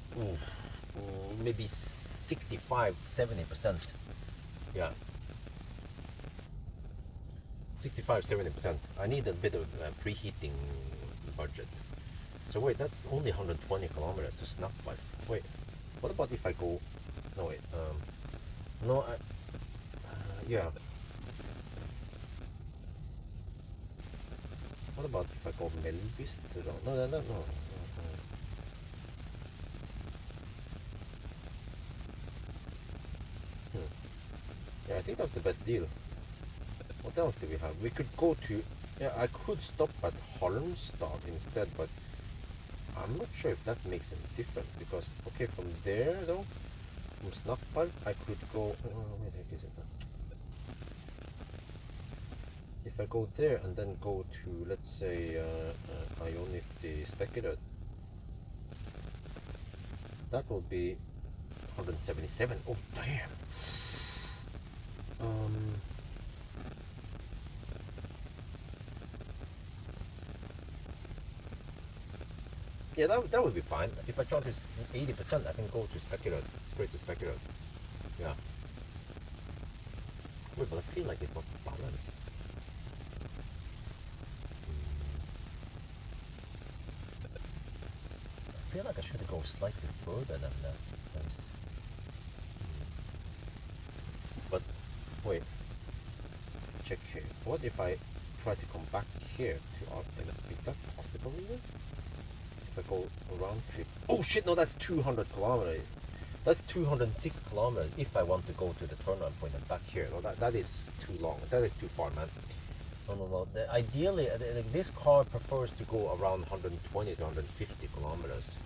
maybe 65-70%. Yeah. 65-70%. I need a bit of preheating budget. So wait, that's only 120 kilometers to Snappbar. Wait, what about if I go? No wait. No, yeah. What about if I go Melbystad? No. Yeah, I think that's the best deal. What else do we have? We could go to, yeah, I could stop at Halmstad instead, but I'm not sure if that makes any difference, because, okay, from there though, from Snappbar, I could go, where the heck is it now? If I go there and then go to, let's say, Ionic the Speculator, that will be 177. Oh, damn. Yeah, that would be fine. If I charge this 80%, I can go to specular, straight to specular. Yeah. Wait, but I feel like it's not balanced. I feel like I should go slightly further than that. But wait, check here. What if I try to come back here to our planet? Is that possible even? If I go round trip. Oh shit! No, that's 200 kilometers. That's 206 kilometers. If I want to go to the turnaround point and back here, no, that is too long. That is too far, man. No. Ideally, this car prefers to go around 120 to 150 kilometers.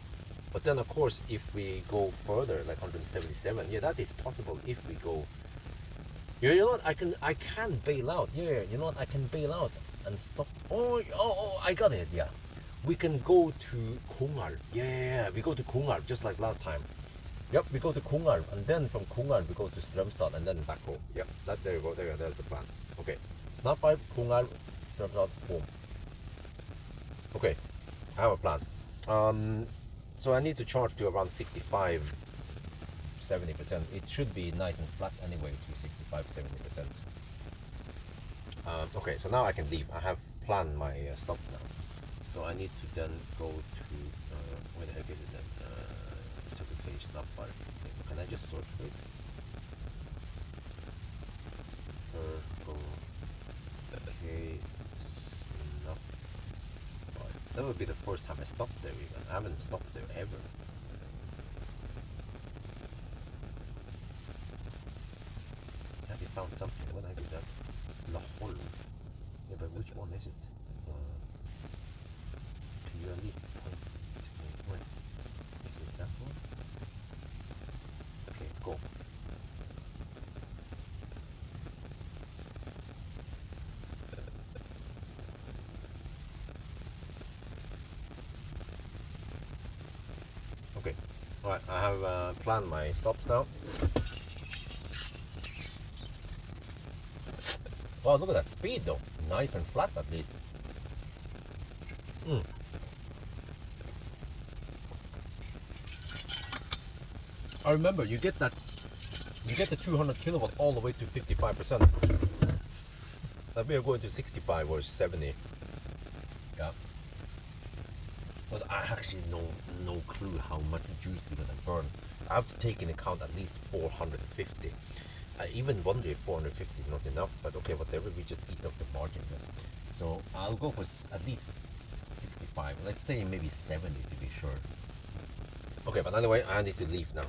But then, of course, if we go further, like 177, yeah, that is possible. If we go, you know what? I can bail out. Yeah, you know what? I can bail out and stop. Oh, I got it. Yeah, we can go to Kongal. Yeah, we go to Kongal just like last time. Yep, we go to Kongal, and then from Kongal we go to Strömstad, and then back home. Yep, there you go. There's the plan. Okay, snap by Kongal, Strömstad, home. Okay, I have a plan. So I need to charge to around 65, 70%. It should be nice and flat anyway to 65, 70%. Okay, so now I can leave. I have planned my stop now. So I need to then go to where the heck is it then? Circle page snap bar. Can I just search for it? Circle page snap bar. That would be the first time I stopped there even. I haven't stopped there ever. Have you found something? What have you done? La Hol. Yeah, but which one is it? Can you at least point to me? Where? Is it that one? Okay, go. Okay, alright, I have planned my stops now. Wow, look at that speed though. Nice and flat at least. I remember you get the 200 kilowatt all the way to 55%. That we are going to 65 or 70. Yeah. Because I actually no clue how much juice we're gonna burn. I have to take into account at least 450. I even wonder if 450 is not enough, but okay, whatever, we just eat up the margin. So I'll go for at least 65, let's say maybe 70 to be sure. Okay, but anyway, I need to leave now.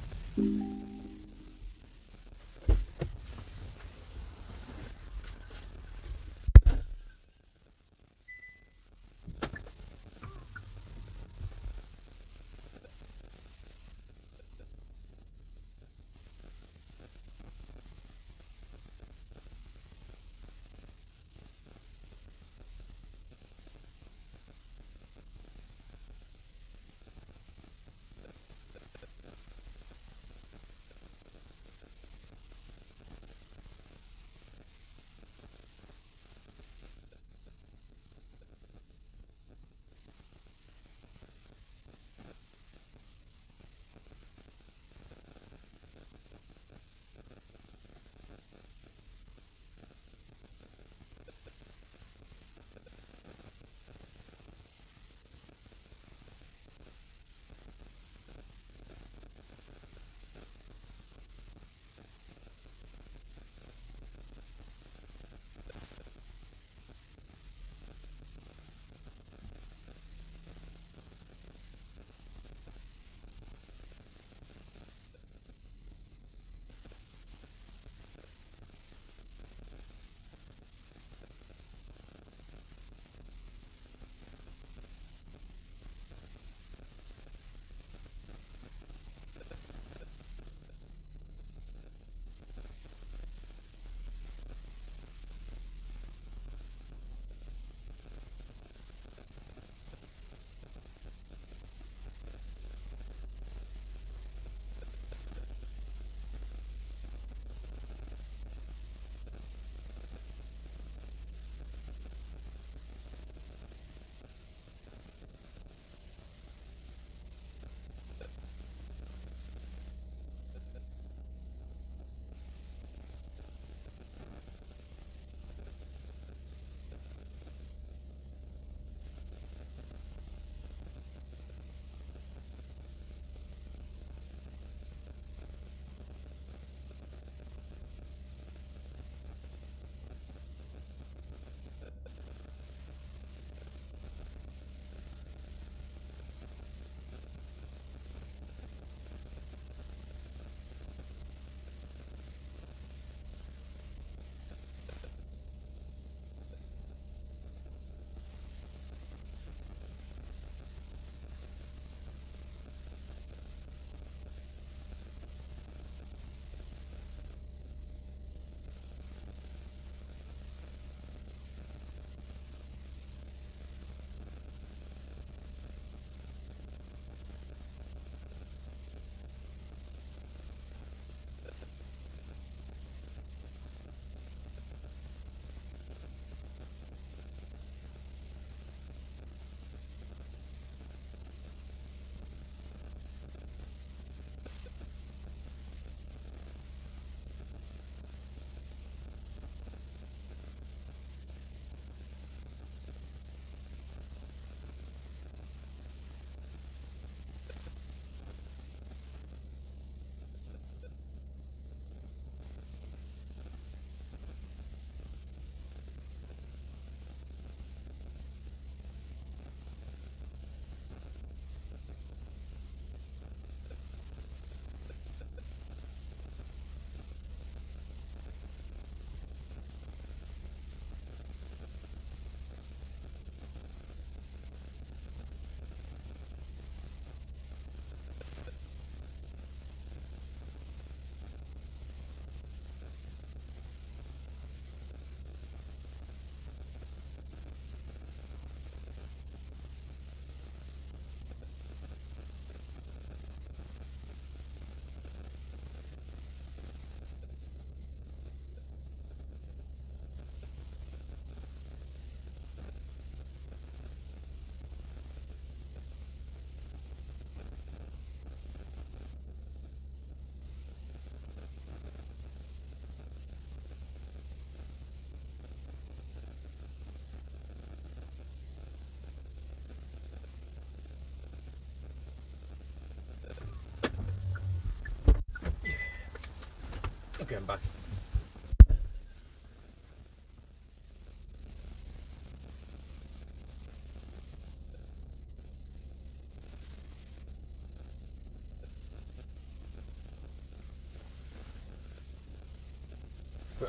Okay, I'm back.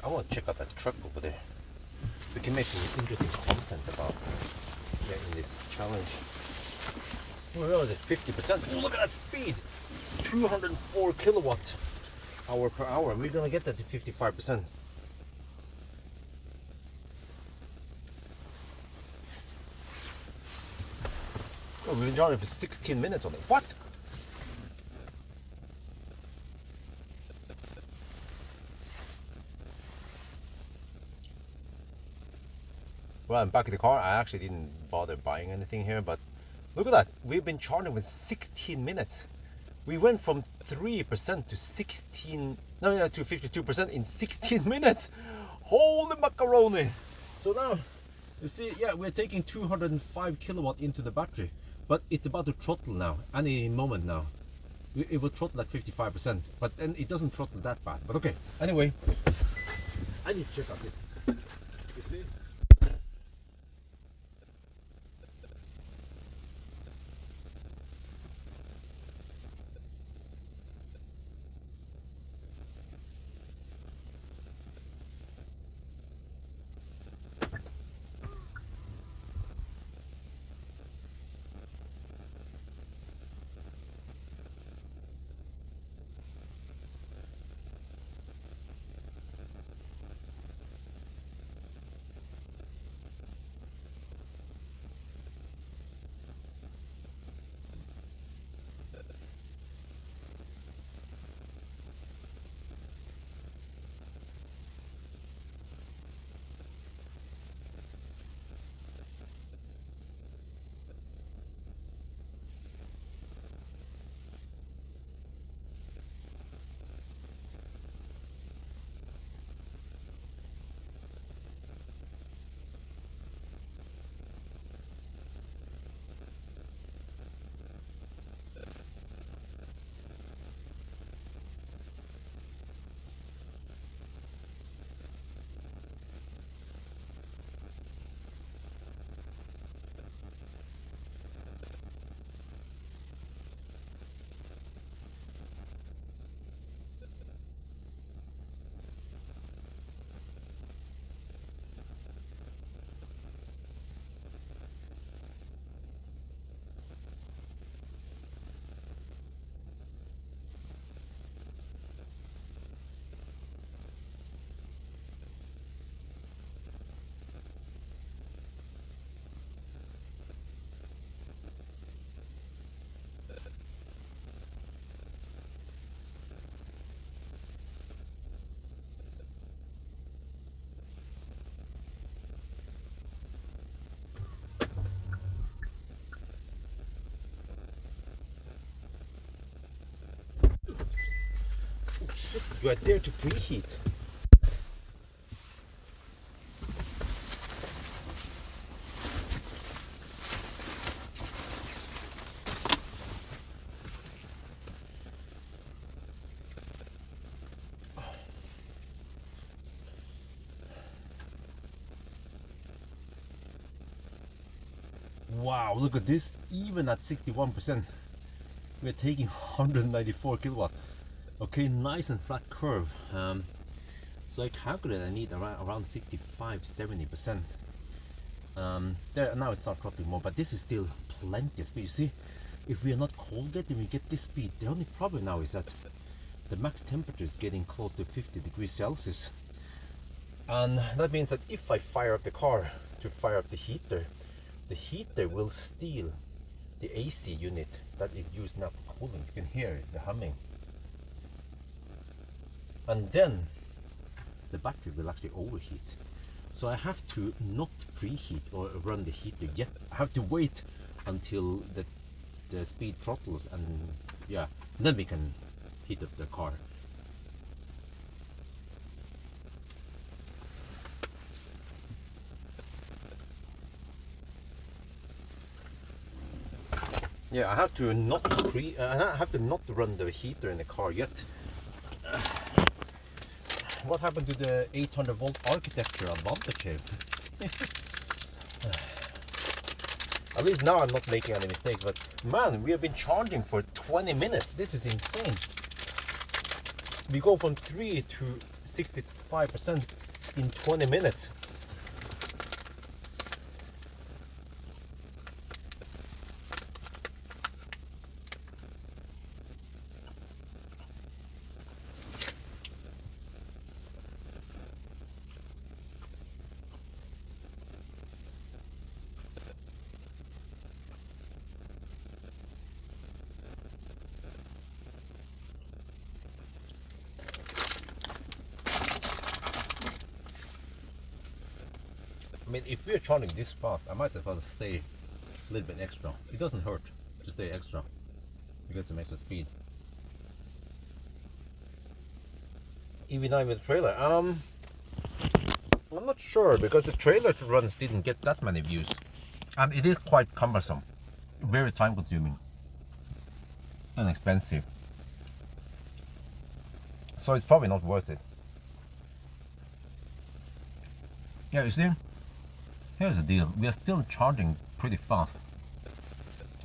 I want to check out that truck over there. We can make some interesting content about getting this challenge. Well, is it 50%? Oh, look at that speed! It's 204 kilowatt hour per hour. We're gonna get that to 55%. Oh, we've been driving for 16 minutes on it. What? Well, I'm back in the car. I actually didn't bother buying anything here, but look at that. We've been charging with 16 minutes. We went from 3% to 52% in 16 minutes. Holy macaroni. So now, you see, yeah, we're taking 205 kilowatt into the battery, but it's about to throttle now, any moment now. It will throttle at 55%, but then it doesn't throttle that bad. But okay, anyway, I need to check out it. You see? Shit, you are there to preheat. Wow, look at this. Even at 61%, we're taking 194 kilowatt. Okay, nice and flat curve. So I calculated I need around 65-70%. There now it's not throttling more, but this is still plenty of speed. You see, if we are not cold yet, then we get this speed. The only problem now is that the max temperature is getting close to 50 degrees Celsius, and that means that if I fire up the car to fire up the heater will steal the AC unit that is used now for cooling. You can hear the humming. And then the battery will actually overheat. So I have to not preheat or run the heater yet. I have to wait until the speed throttles, and yeah, then we can heat up the car. Yeah, I have to not I have to not run the heater in the car yet. what happened to the 800 volt architecture advantage here? At least now I'm not making any mistakes, but man, we have been charging for 20 minutes. This is insane. We go from 3 to 65% in 20 minutes. I mean, if we're charging this fast, I might as well stay a little bit extra. It doesn't hurt to stay extra. You get some extra speed. EV9 with trailer. I'm not sure because the trailer runs didn't get that many views, and it is quite cumbersome, very time consuming, and expensive. So it's probably not worth it. Yeah, you see. Here's the deal, we are still charging pretty fast.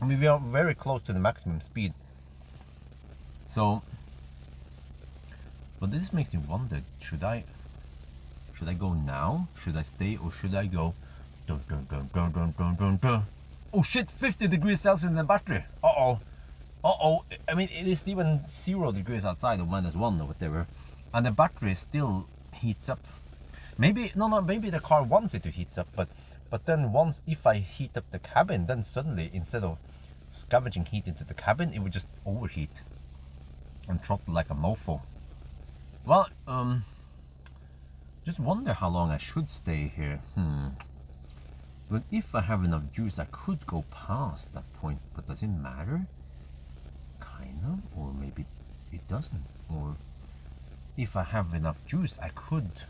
I mean, we are very close to the maximum speed. So, but this makes me wonder, should I go now? Should I stay or should I go? Dun, dun, dun, dun, dun, dun, dun, dun. Oh shit, 50 degrees Celsius in the battery. Uh-oh. Uh-oh. I mean, it is even 0 degrees outside or -1 or whatever. And the battery still heats up. Maybe, maybe the car wants it to heat up, but then once, if I heat up the cabin, then suddenly, instead of scavenging heat into the cabin, it would just overheat and throttle like a mofo. Well, just wonder how long I should stay here. But if I have enough juice, I could go past that point, but does it matter? Kind of, or maybe it doesn't. Or if I have enough juice, I could...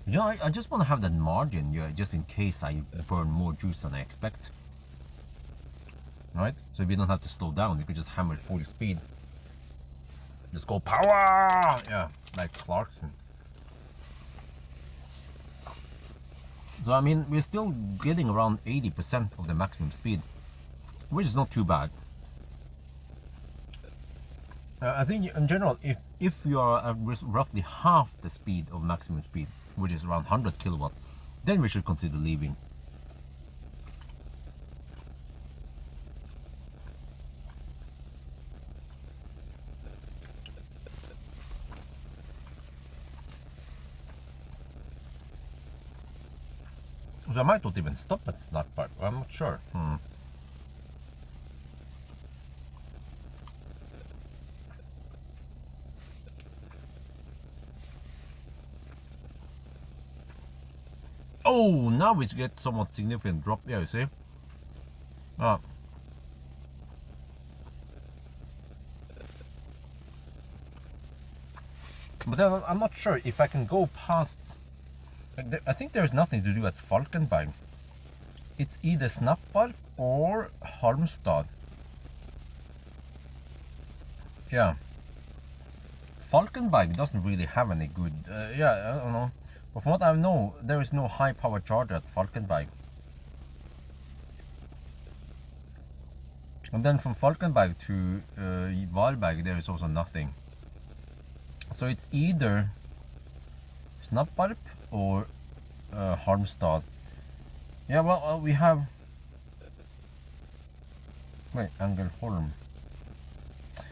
you know, I just want to have that margin, yeah, just in case I burn more juice than I expect. Right? So we don't have to slow down, we could just hammer full speed. Just go power! Yeah, like Clarkson. So I mean, we're still getting around 80% of the maximum speed, which is not too bad. I think in general, if you are at roughly half the speed of maximum speed, which is around 100 kilowatt, then we should consider leaving. So I might not even stop at Snap Park, I'm not sure. Oh, now we get somewhat significant drop. Yeah, you see. But then I'm not sure if I can go past. I think there's nothing to do at Falkenberg. It's either Snappar or Halmstad. Yeah. Falkenberg doesn't really have any good. Yeah, I don't know. But from what I know, there is no high power charger at Falkenberg. And then from Falkenberg to Valberg, there is also nothing. So it's either Snapparp or Halmstad. Yeah, well, we have... Wait, Angelholm.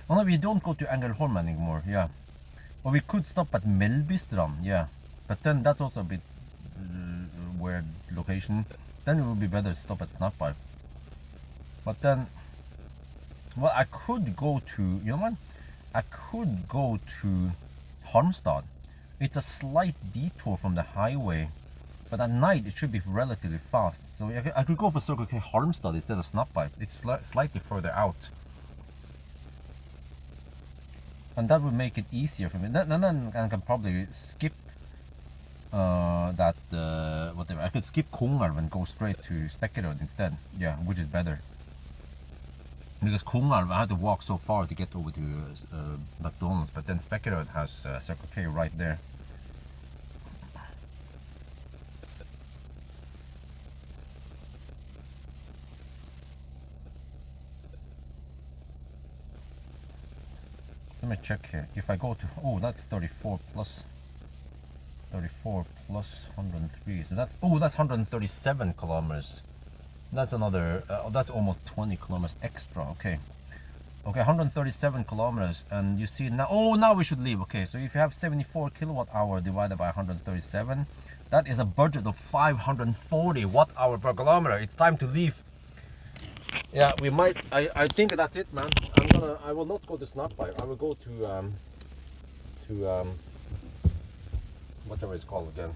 Oh no, we don't go to Angelholm anymore, yeah. Or we could stop at Melbystrand, yeah. But then that's also a bit weird location. Then it would be better to stop at Snapparp. But then... Well, I could go to... You know what? I could go to Halmstad. It's a slight detour from the highway, but at night it should be relatively fast. So I could go for Circle K Halmstad instead of Snapparp. It's slightly further out, and that would make it easier for me. Then I can probably skip whatever. I could skip Kongalv and go straight to Spekkerød instead. Yeah, which is better. Because Kumar, I had to walk so far to get over to McDonald's, but then Spekkerud has Circle K right there. Let me check here. If I go to, oh, that's 34 plus 103. So that's, oh, that's 137 kilometers. That's another, that's almost 20 kilometers extra. Okay. Okay, 137 kilometers. And you see now, oh, now we should leave. Okay, so if you have 74 kilowatt hour divided by 137, that is a budget of 540 watt hour per kilometer. It's time to leave. Yeah, we might, I think that's it, man. I will not go to Snapbike. I will go to whatever it's called again,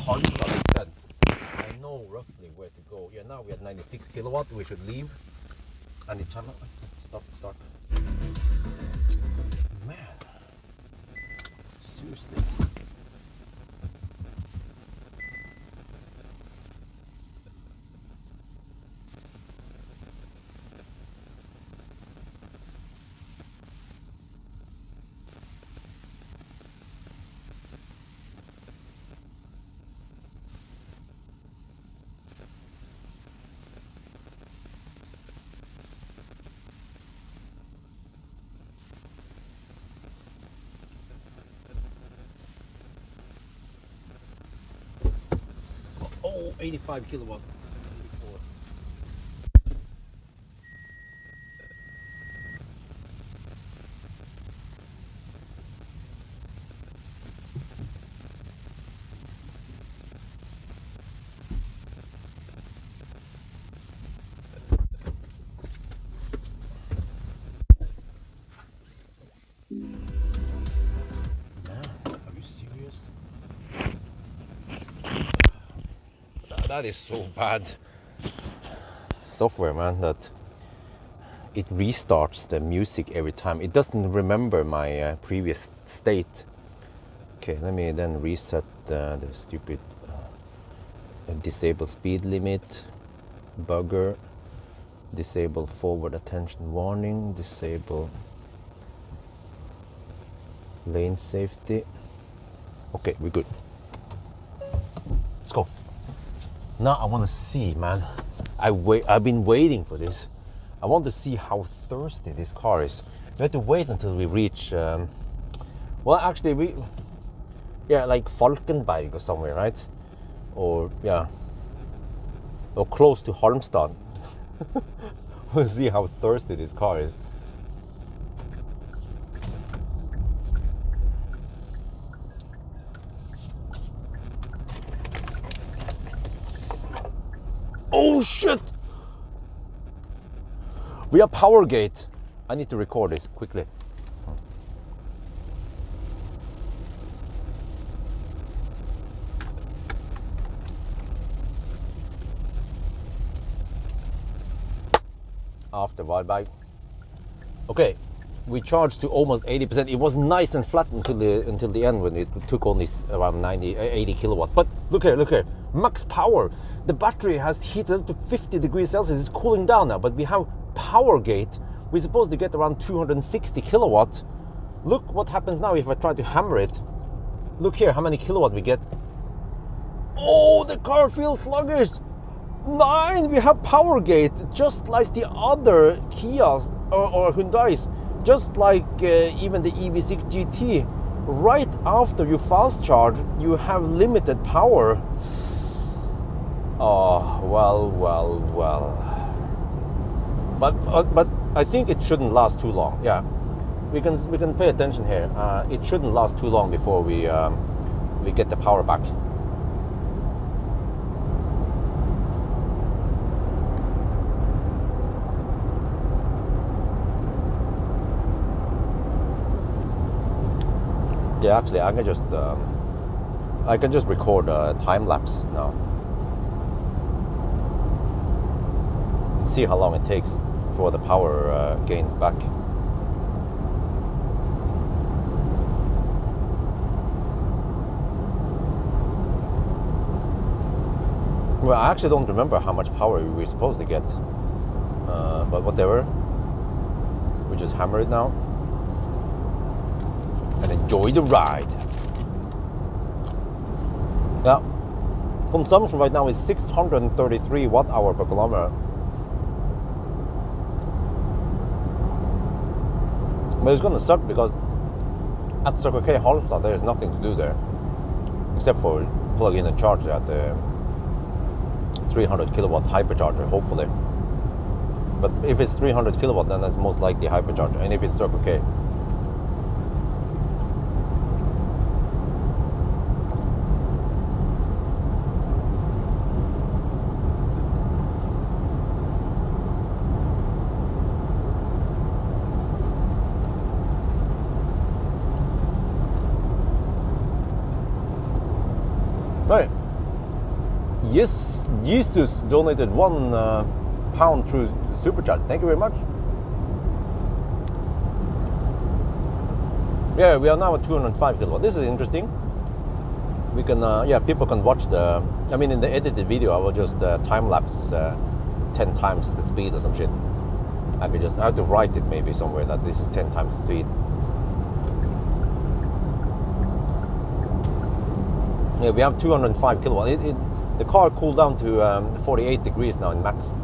Harlstad instead. I know roughly where to go. Yeah, now we have 96 kilowatt. We should leave. And the channel, start. Man, seriously. Oh, 85 kilowatt. That is so bad software, man, that it restarts the music every time. It doesn't remember my previous state. Okay, let me then reset the stupid disable speed limit, bugger, disable forward attention warning, disable lane safety. Okay, we're good. Let's go. Now I want to see, man. I've been waiting for this. I want to see how thirsty this car is. We have to wait until we reach. Well, actually, like Falkenberg or somewhere, right? Or yeah, or close to Halmstad. We'll see how thirsty this car is. Oh shit! We are power gate. I need to record this quickly. After Valberg. Okay, we charged to almost 80%. It was nice and flat until the end when it took only around 80 kilowatt. But look here, max power. The battery has heated up to 50 degrees Celsius. It's cooling down now, but we have power gate. We're supposed to get around 260 kilowatt. Look what happens now if I try to hammer it. Look here, how many kilowatt we get. Oh, the car feels sluggish. 9, we have power gate, just like the other Kias or Hyundais, just like even the EV6 GT. Right after you fast charge, you have limited power. Oh, well. But I think it shouldn't last too long. Yeah, we can pay attention here. It shouldn't last too long before we get the power back. Yeah, actually, I can just record a time lapse now. See how long it takes for the power gains back. Well, I actually don't remember how much power we were supposed to get, but whatever. we just hammer it now and enjoy the ride. Yeah, consumption right now is 633 watt-hour per kilometer. But it's gonna suck because at Circle K Halmstad there is nothing to do there except for plug in and charge at the 300 kilowatt hypercharger, hopefully. But if it's 300 kilowatt, then that's most likely hypercharger. And if it's Circle K, right. Yes, Jesus donated £1 through Super Chat. Thank you very much. Yeah, we are now at 205 kilowatt. This is interesting. We can, yeah, people can watch the. I mean, in the edited video, I will just time lapse 10 times the speed or some shit. I have to write it maybe somewhere that this is 10 times speed. Yeah, we have 205 kilowatt. The car cooled down to 48 degrees now in max.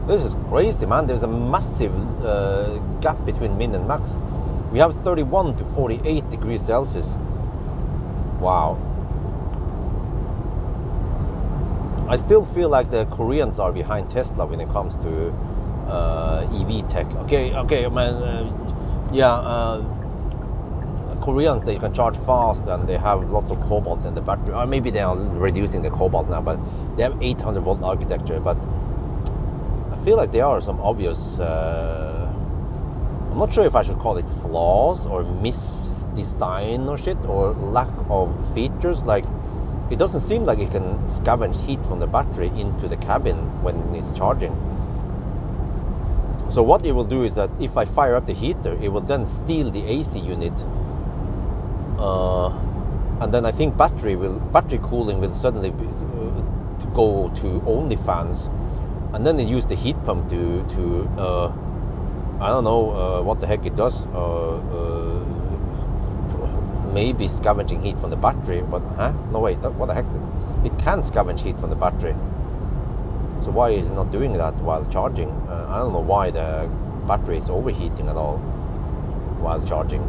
This is crazy, man. There's a massive gap between min and max. We have 31 to 48 degrees Celsius. Wow. I still feel like the Koreans are behind Tesla when it comes to EV tech. Okay, man. Koreans, they can charge fast and they have lots of cobalt in the battery. Or maybe they are reducing the cobalt now, but they have 800 volt architecture. But I feel like there are some obvious, I'm not sure if I should call it flaws or misdesign or shit, or lack of features. Like, it doesn't seem like it can scavenge heat from the battery into the cabin when it's charging. So what it will do is that if I fire up the heater, it will then steal the AC unit. And then I think battery cooling will suddenly to go to only fans, and then they use the heat pump to I don't know what the heck it does. Maybe scavenging heat from the battery, but no wait, what the heck? It can scavenge heat from the battery. So why is it not doing that while charging? I don't know why the battery is overheating at all while charging.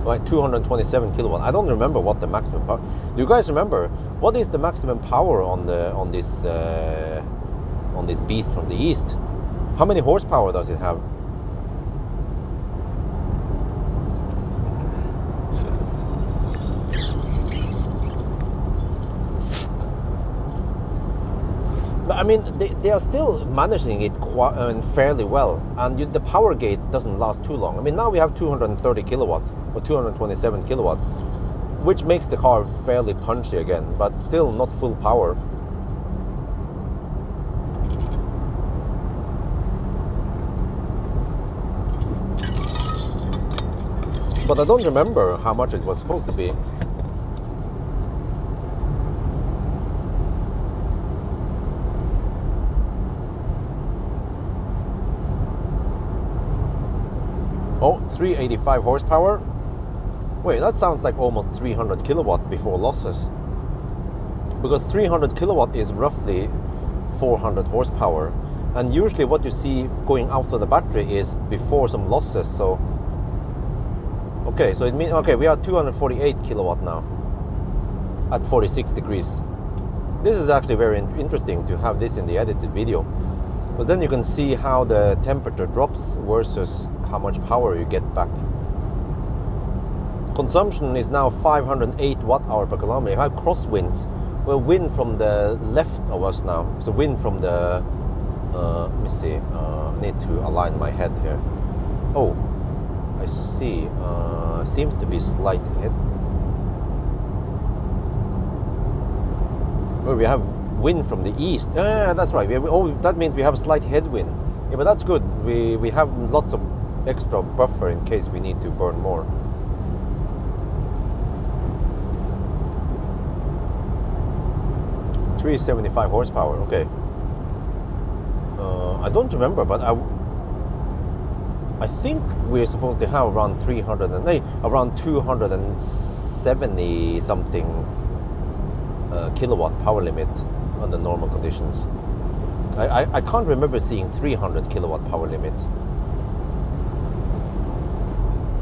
Right, 227 kilowatt. I don't remember what the maximum power. Do you guys remember what is the maximum power on this beast from the east? How many horsepower does it have? But I mean, they are still managing it fairly well, and the power gate doesn't last too long. I mean, now we have 230 kilowatt or 227 kilowatt, which makes the car fairly punchy again, but still not full power. But I don't remember how much it was supposed to be. Oh, 385 horsepower. Wait, that sounds like almost 300 kilowatt before losses. Because 300 kilowatt is roughly 400 horsepower. And usually what you see going out of the battery is before some losses. So, okay, so it means, okay, we are 248 kilowatt now at 46 degrees. This is actually very interesting to have this in the edited video. But then you can see how the temperature drops versus how much power you get back. Consumption is now 508 watt-hour per kilometer. You have crosswinds. Well, wind from the left of us now. So wind from the, let me see, I need to align my head here. Oh, I see, seems to be slight head. Well, we have wind from the east. Yeah, that's right. That means we have a slight headwind. Yeah, but that's good. We have lots of extra buffer in case we need to burn more. .375 horsepower. Okay. I don't remember, but I think we're supposed to have around 270 something kilowatt power limit under normal conditions. I can't remember seeing 300 kilowatt power limit.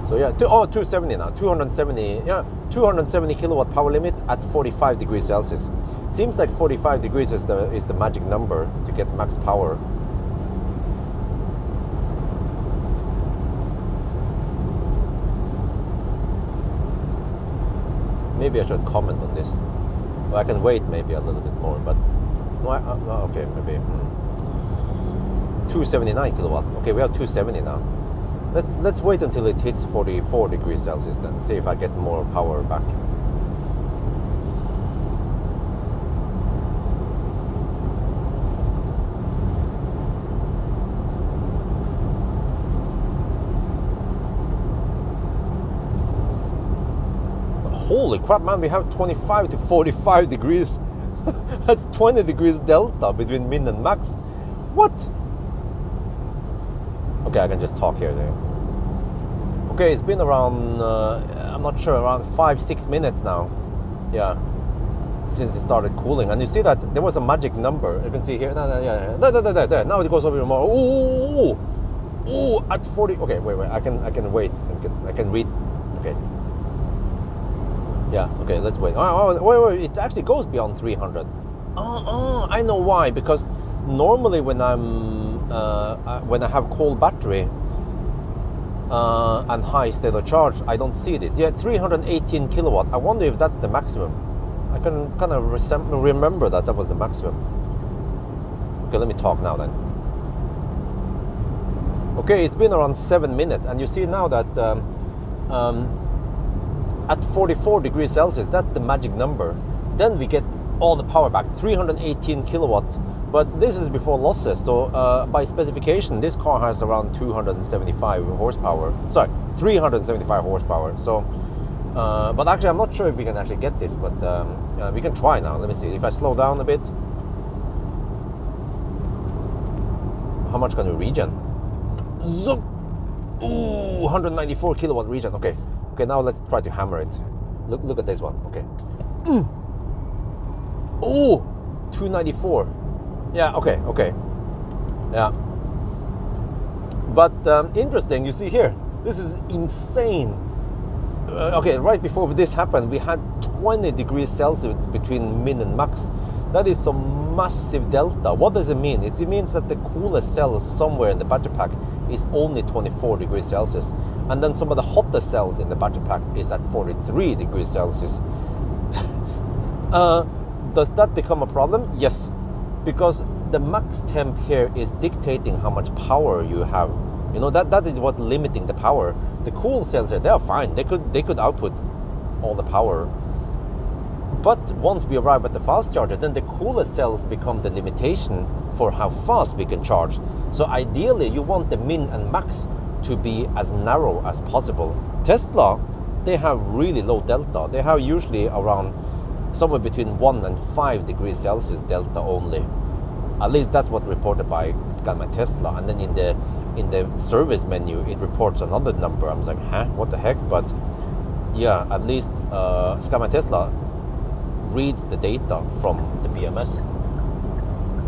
So yeah, 270 now, 270, yeah, 270 kilowatt power limit at 45 degrees Celsius. Seems like 45 degrees is the magic number to get max power. Maybe I should comment on this. Well, I can wait maybe a little bit more, but no, okay, maybe 279 kilowatt. Okay, we have 270 now. Let's wait until it hits 44 degrees Celsius then, see if I get more power back. Holy crap, man, we have 25 to 45 degrees. That's 20 degrees delta between min and max. What? Okay, I can just talk here then. Okay, it's been around, I'm not sure, around 5-6 minutes now. Yeah, since it started cooling. And you see that there was a magic number. You can see here. There. Now it goes over more. Ooh, at 40. Okay, wait. I can wait. I can read. Okay. Yeah. Okay. Let's wait. Wait. It actually goes beyond 300. I know why. Because normally when when I have cold battery and high state of charge, I don't see this. Yeah, 318 kilowatt. I wonder if that's the maximum. I can kind of remember that was the maximum. Okay, let me talk now then. Okay, it's been around 7 minutes, and you see now that at 44 degrees Celsius, that's the magic number. Then we get all the power back, 318 kilowatt. But this is before losses, so by specification, this car has around 275 horsepower. Sorry, 375 horsepower. So, but actually, I'm not sure if we can actually get this, but we can try now. Let me see. If I slow down a bit, how much can we regen? Zoom! Ooh, 194 kilowatt regen. Okay, now let's try to hammer it. Look at this one. Okay. Ooh, 294. Yeah, okay. Yeah. But interesting, you see here, this is insane. Okay, right before this happened, we had 20 degrees Celsius between min and max. That is some massive delta. What does it mean? It means that the coolest cells somewhere in the battery pack is only 24 degrees Celsius. And then some of the hottest cells in the battery pack is at 43 degrees Celsius. Does that become a problem? Yes. Because the max temp here is dictating how much power you have. You know, that is what limiting the power. The cool cells here, they are fine. They could output all the power. But once we arrive at the fast charger, then the coolest cells become the limitation for how fast we can charge. So ideally, you want the min and max to be as narrow as possible. Tesla, they have really low delta. They have usually around somewhere between 1 and 5 degrees Celsius delta only. At least that's what reported by my Tesla. And then in the service menu, it reports another number. I was like, huh, what the heck? But yeah, at least my Tesla reads the data from the BMS.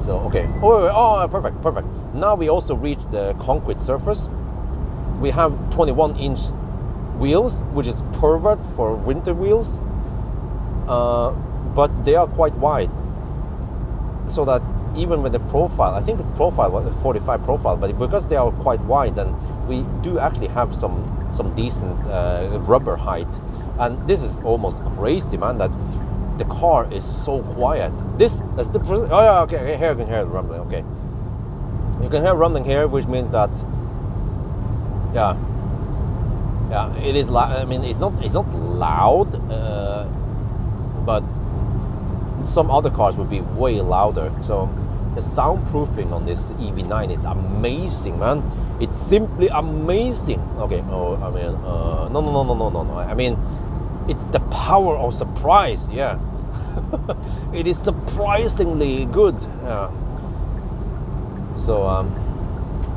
So okay. Oh, perfect. Now we also reach the concrete surface. We have 21-inch wheels, which is perfect for winter wheels. But they are quite wide, so that even with the profile, I think the profile was a 45 profile, but because they are quite wide, then we do actually have some decent rubber height. And this is almost crazy, man, that the car is so quiet. Okay, here you can hear the rumbling. Okay, you can hear rumbling here, which means that yeah, it is loud. I mean, it's not loud, but some other cars would be way louder. So the soundproofing on this EV9 is amazing, man. It's simply amazing. Okay. No. I mean, it's the power of surprise. Yeah. It is surprisingly good. Yeah. So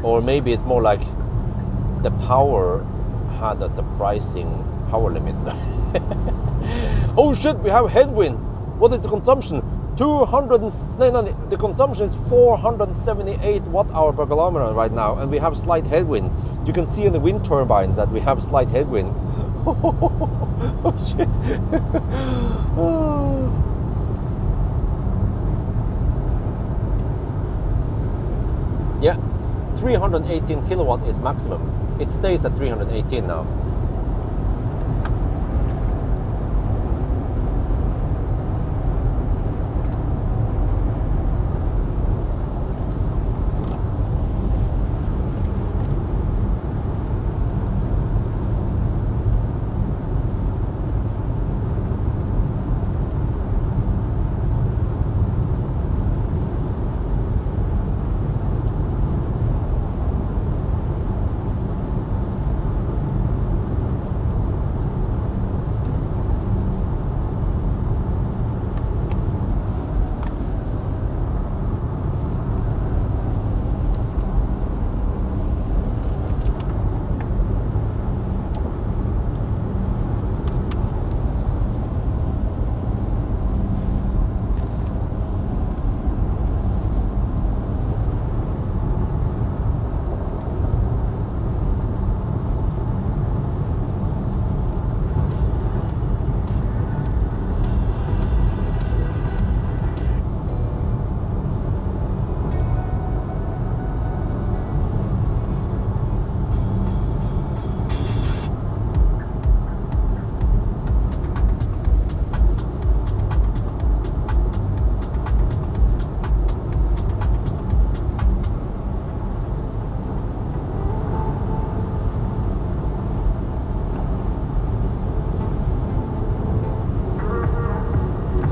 or maybe it's more like the power had a surprising power limit. Oh shit, we have headwind. What is the consumption? 200, no, the consumption is 478 watt-hour per kilometer right now, and we have slight headwind. You can see in the wind turbines that we have slight headwind. Oh shit. Yeah, 318 kilowatt is maximum. It stays at 318 now.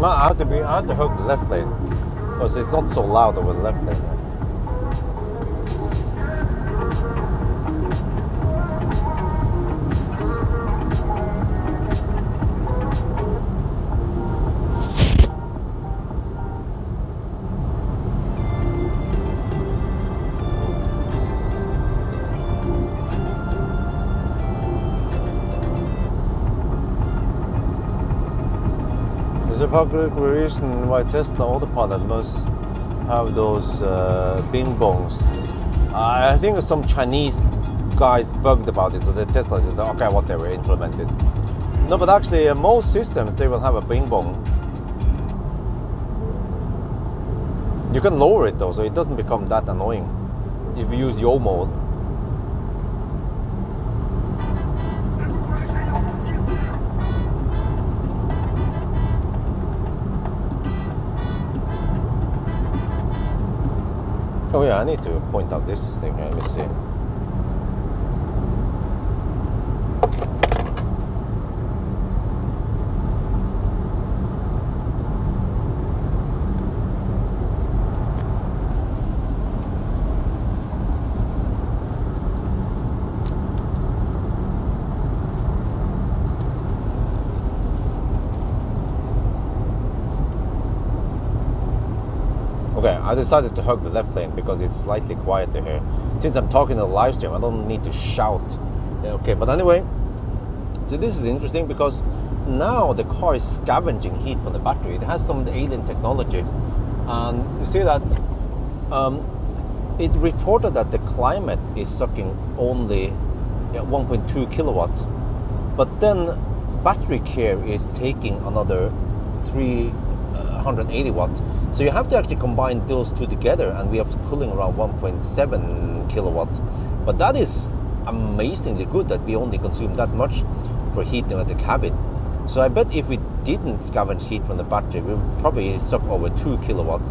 I have to hook the left lane because it's not so loud over the left lane. There's a particular reason why Tesla Autopilot must have those bing bongs. I think some Chinese guys bugged about it, so the Tesla just okay, whatever, implemented. No, but actually most systems they will have a bing bong. You can lower it though, so it doesn't become that annoying if you use yo mode. Oh yeah, I need to point out this thing here. Let me see. Okay, I decided to hug the left lane because it's slightly quieter here. Since I'm talking on the live stream, I don't need to shout. Okay, but anyway, so this is interesting because now the car is scavenging heat from the battery. It has some alien technology, and you see that it reported that the climate is sucking only 1.2 kilowatts, but then battery care is taking another 380 watts. So you have to actually combine those two together, and we are pulling around 1.7 kilowatts. But that is amazingly good that we only consume that much for heating at the cabin. So I bet if we didn't scavenge heat from the battery, we would probably suck over 2 kilowatts.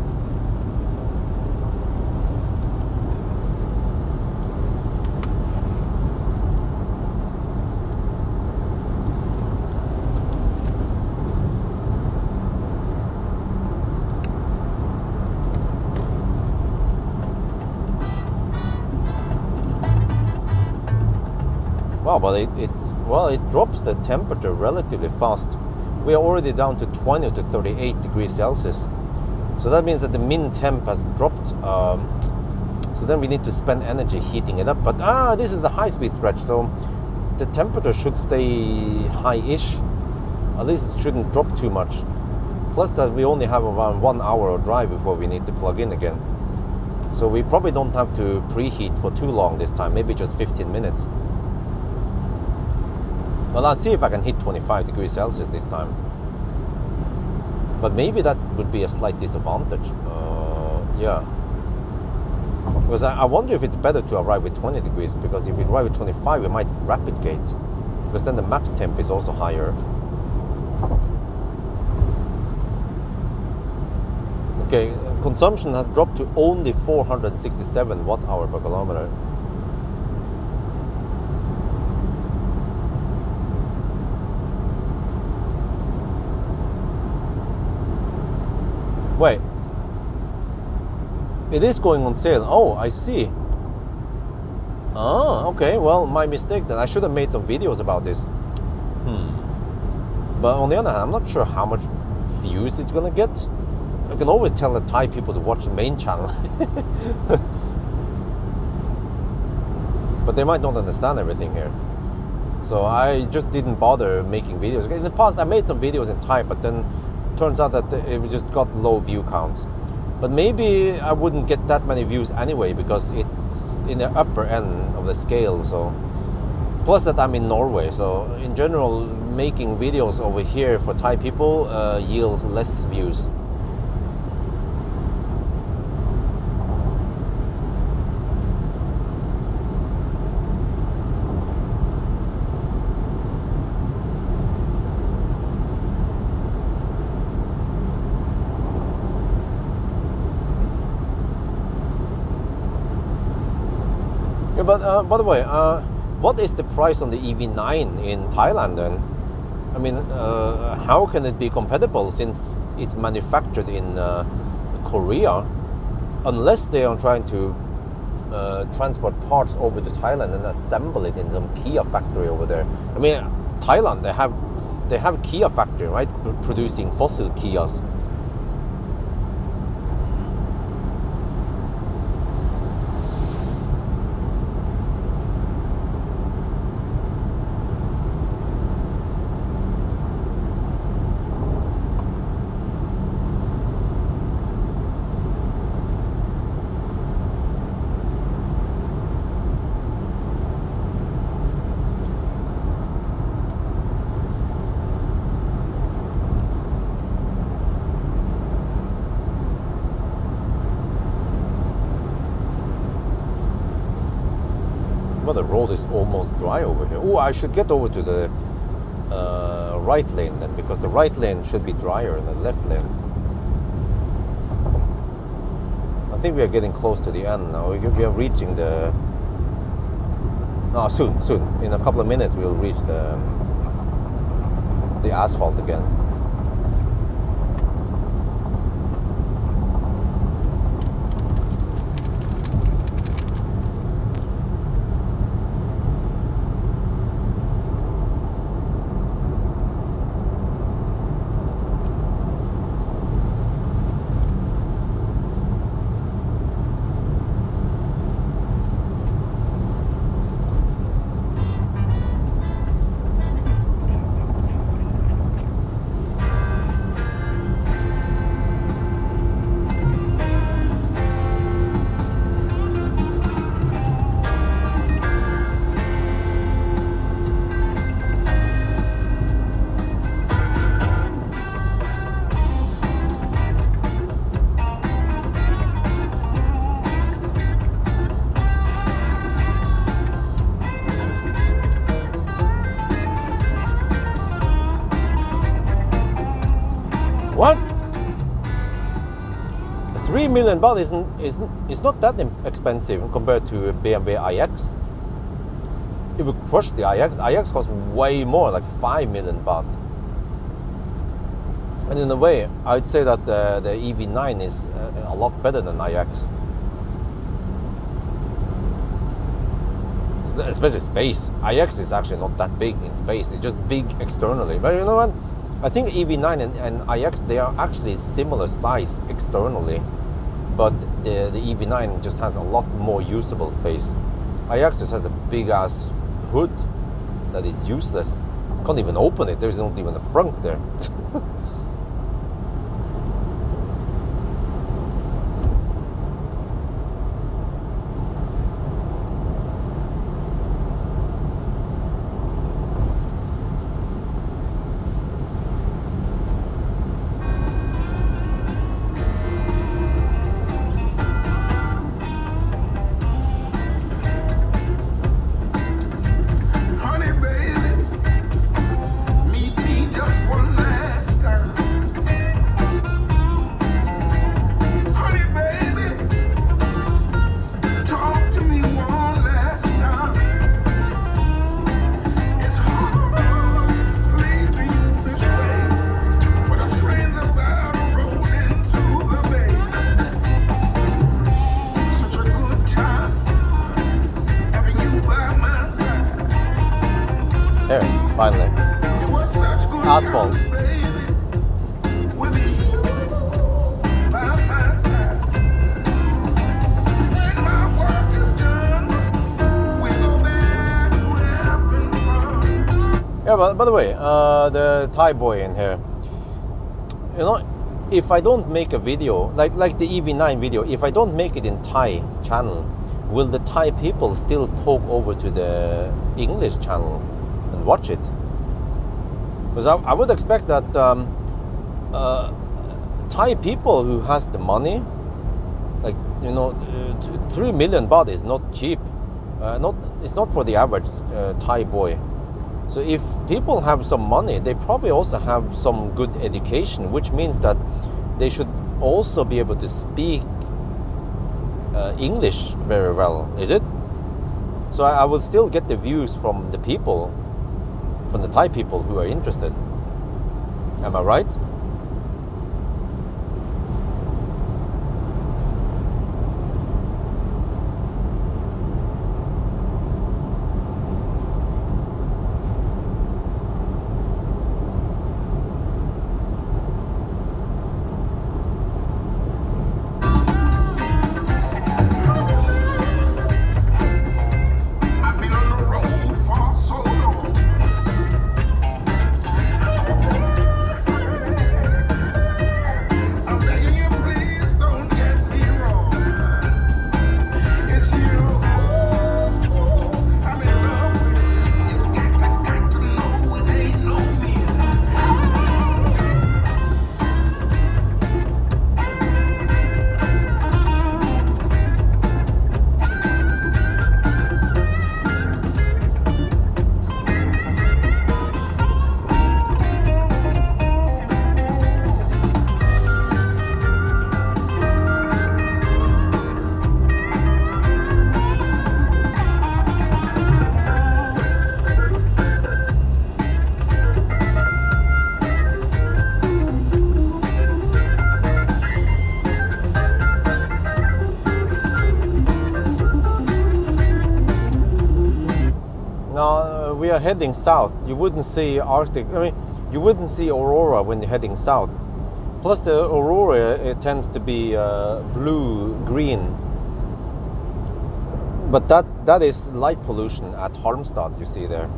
Wow, but it drops the temperature relatively fast. We are already down to 20 to 38 degrees Celsius. So that means that the min temp has dropped So then we need to spend energy heating it up. But this is the high-speed stretch, so the temperature should stay high-ish. At least it shouldn't drop too much. Plus that we only have around 1 hour of drive before we need to plug in again. So we probably don't have to preheat for too long this time, maybe just 15 minutes. Well, I'll see if I can hit 25 degrees Celsius this time. But maybe that would be a slight disadvantage. Yeah. Because I wonder if it's better to arrive with 20 degrees, because if we arrive with 25, we might rapid gate. Because then the max temp is also higher. Okay, consumption has dropped to only 467 watt-hour per kilometer. Wait. It is going on sale. Oh, I see. Ah, okay. Well, my mistake then. I should have made some videos about this. But on the other hand, I'm not sure how much views it's gonna get. I can always tell the Thai people to watch the main channel. But they might not understand everything here. So I just didn't bother making videos. In the past, I made some videos in Thai, but then turns out that it just got low view counts. But maybe I wouldn't get that many views anyway, because it's in the upper end of the scale. So plus that I'm in Norway, so in general making videos over here for Thai people yields less views. But by the way, what is the price on the EV9 in Thailand then? I mean, how can it be compatible since it's manufactured in Korea? Unless they are trying to transport parts over to Thailand and assemble it in some Kia factory over there. I mean, Thailand, they have Kia factory, right? Producing fossil Kias. Well, the road is almost dry over here. Oh, I should get over to the right lane then, because the right lane should be drier than the left lane. I think we are getting close to the end now. We are reaching the... No, soon. In a couple of minutes we'll reach the asphalt again. What? 3 million baht is not that expensive compared to a BMW iX. If we crush the iX costs way more, like 5 million baht. And in a way, I'd say that the EV9 is a lot better than iX. Especially space. iX is actually not that big in space. It's just big externally. But you know what? I think EV9 and iX, they are actually similar size externally. but the EV9 just has a lot more usable space. IX just has a big ass hood that is useless. Can't even open it. There's not even a frunk there. Finally. Asphalt. Yeah, but by the way, the Thai boy in here, you know, if I don't make a video, like the EV9 video, if I don't make it in Thai channel, will the Thai people still poke over to the English channel and watch it? Because I would expect that Thai people who has the money, like, you know, 3 million baht is not cheap. It's not for the average Thai boy. So if people have some money, they probably also have some good education, which means that they should also be able to speak English very well, is it? So I will still get the views from the people, from the Thai people who are interested. Am I right? We are heading south. You wouldn't see Arctic. I mean, you wouldn't see aurora when you're heading south. Plus, the aurora, it tends to be blue-green. But that is light pollution at Halmstad. You see there.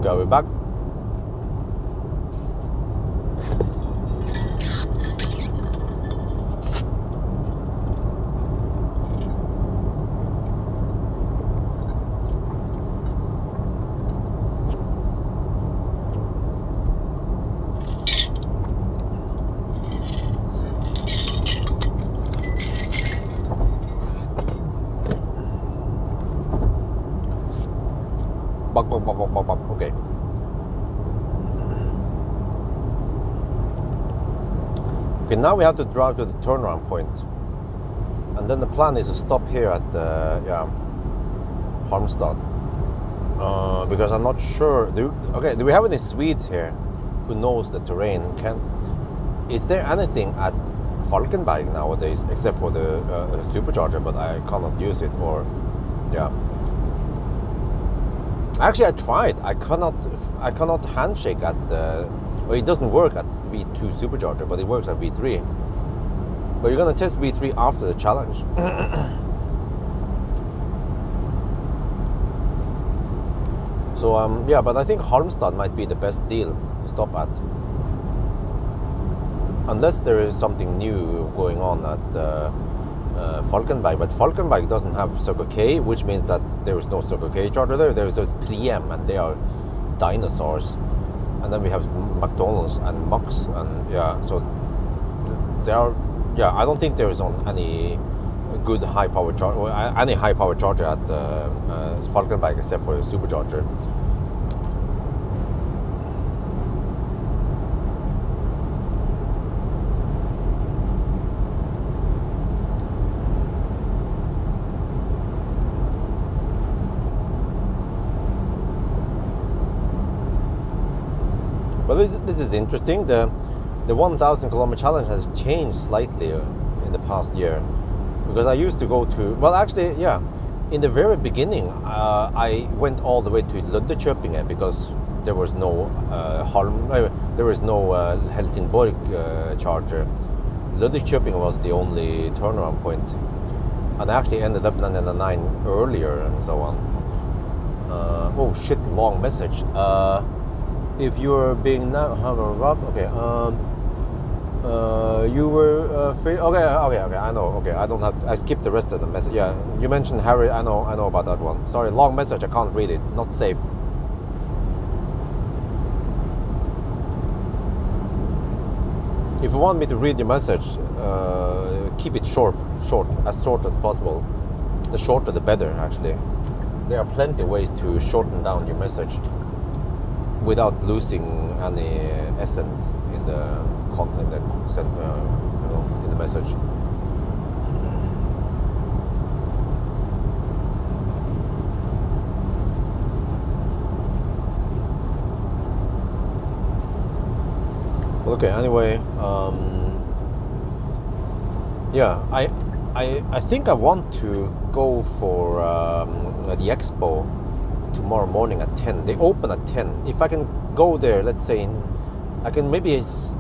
Go back. Okay. Okay, now we have to drive to the turnaround point, and then the plan is to stop here at Halmstad, because I'm not sure. Do we have any Swedes here who knows the terrain? Is there anything at Falkenberg nowadays except for the supercharger, but I cannot use it? Or actually I tried. I cannot handshake at well, it doesn't work at V2 supercharger, but it works at V3. But you're gonna test V3 after the challenge. So yeah, but I think Halmstad might be the best deal to stop at, unless there is something new going on at Falkenberg. But Falkenberg doesn't have Circle K, which means that there is no Circle K charger there. There is just Priem, and they are dinosaurs. And then we have McDonald's and Max, and so there are. I don't think there is on any good high power charger, or any high power charger at Falkenberg except for a supercharger. Well, this is interesting. The 1,000 kilometer challenge has changed slightly in the past year, because I used to go to, well, actually, in the very beginning, I went all the way to Löddeköpinge because there was no Helsingborg charger. Löddeköpinge was the only turnaround point, and I actually ended up in the 9 earlier and so on. Oh shit! Long message. If you're being now, okay. You were okay. I know. Okay, I don't have. I skipped the rest of the message. Yeah, you mentioned Harry. I know about that one. Sorry, long message. I can't read it. Not safe. If you want me to read your message, keep it short, as short as possible. The shorter, the better. Actually, there are plenty of ways to shorten down your message without losing any essence in the in the message. Okay. Anyway, I think I want to go for the expo tomorrow morning at 10. They open at 10. If I can go there, let's say I can maybe it's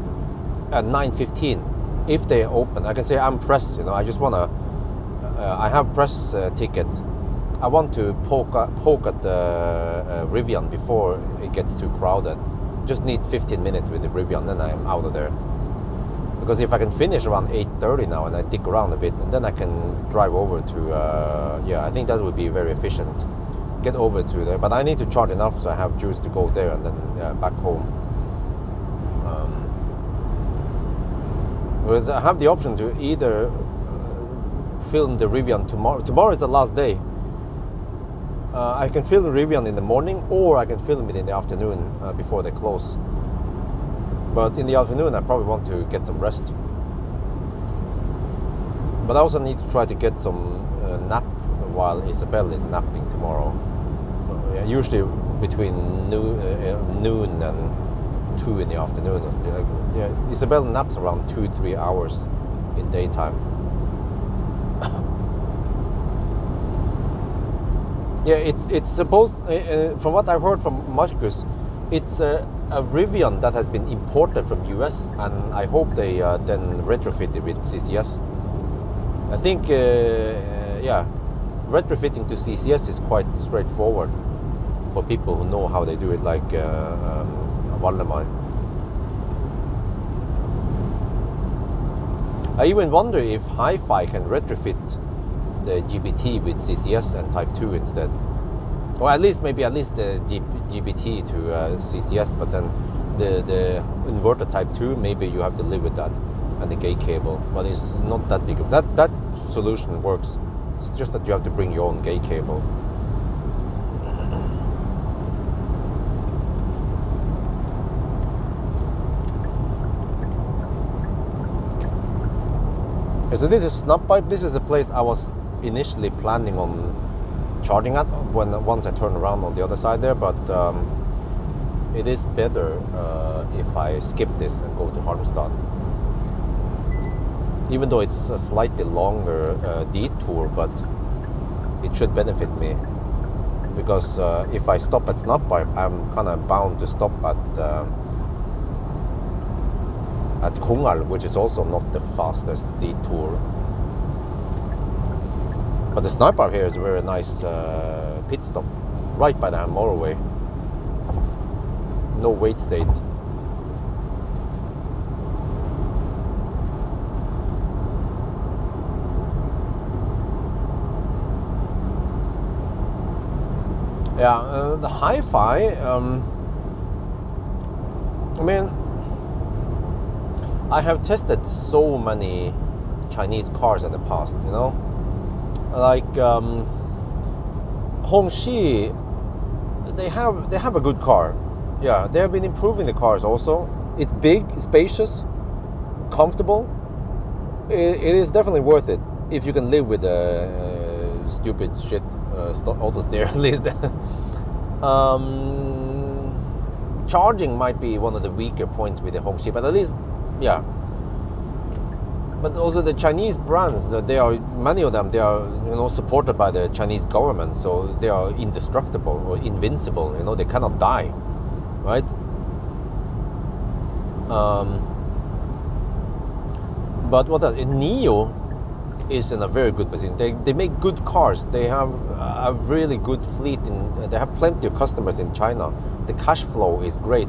at 9:15. If they open, I can say I'm press. I just wanna. I have press ticket. I want to poke at the Rivian before it gets too crowded. Just need 15 minutes with the Rivian, then I'm out of there. Because if I can finish around 8:30 now and I dig around a bit, and then I can drive over to. I think that would be very efficient. Get over to there, but I need to charge enough so I have juice to go there and then back home. Whereas I have the option to either film the Rivian tomorrow. Tomorrow is the last day. I can film the Rivian in the morning, or I can film it in the afternoon before they close. But in the afternoon, I probably want to get some rest. But I also need to try to get some nap while Isabel is napping tomorrow. So, usually between noon and 2 in the afternoon. Isabel naps around 2-3 hours in daytime. It's supposed, from what I've heard from Marcus, it's a Rivian that has been imported from US, and I hope they then retrofit it with CCS. I think, retrofitting to CCS is quite straightforward for people who know how they do it, like Valdemar. I even wonder if Hi-Fi can retrofit the GBT with CCS and Type 2 instead. Or at least the GBT to CCS, but then the inverter Type 2, maybe you have to live with that, and the gate cable. But it's not that big. That solution works. It's just that you have to bring your own gate cable. So this is Snap Pipe. This is the place I was initially planning on charging at once I turn around on the other side there, but it is better if I skip this and go to Halmstad. Even though it's a slightly longer detour, but it should benefit me, because if I stop at Snap Pipe, I'm kind of bound to stop at Kungal, which is also not the fastest detour. But the Snap Pipe here is a very nice pit stop, right by the motorway. No wait state. Yeah, the hi-fi, I mean, I have tested so many Chinese cars in the past, you know, like Hongxi, they have a good car. Yeah, they have been improving the cars also. It's big, spacious, comfortable. It is definitely worth it if you can live with the stupid shit auto steer at least. Charging might be one of the weaker points with the Hongxi, but at least, yeah. But also the Chinese brands, they are, many of them, they are, you know, supported by the Chinese government, so they are indestructible or invincible. You know, they cannot die, right? But what else? NIO is in a very good position. They make good cars. They have a really good fleet. They have plenty of customers in China. The cash flow is great.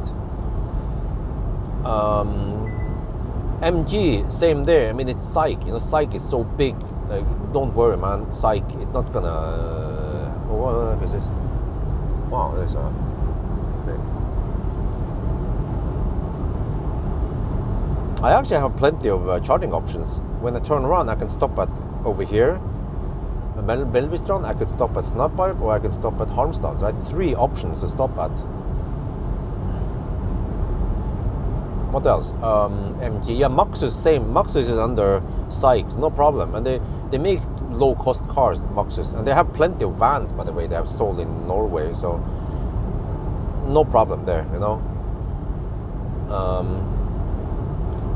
MG, same there. I mean, it's SAIC. You know, SAIC is so big. Like, don't worry, man. SAIC, it's not gonna. Oh, what is this? Wow, there's a. I actually have plenty of charging options. When I turn around, I can stop at over here, Belbystrand. I could stop at Snap Pipe, or I can stop at Halmstad. So I had 3 options to stop at. What else? MG, yeah, Maxus, same. Maxus is under SAIC, no problem. And they make low-cost cars, Maxus, and they have plenty of vans, by the way. They have sold in Norway, so no problem there, you know.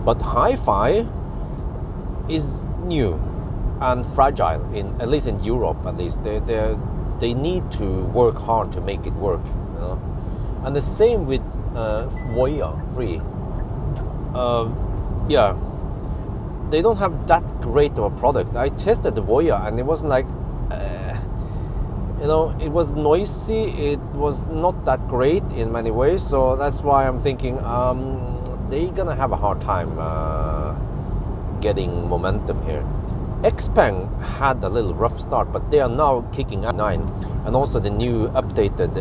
But hi-fi is new and fragile, at least in Europe. At least they need to work hard to make it work, you know. And the same with Voya Free. Yeah, they don't have that great of a product. I tested the Voya and it wasn't like, you know, it was noisy. It was not that great in many ways. So that's why I'm thinking they're gonna have a hard time getting momentum here. Xpeng had a little rough start, but they are now kicking at 9, and also the new updated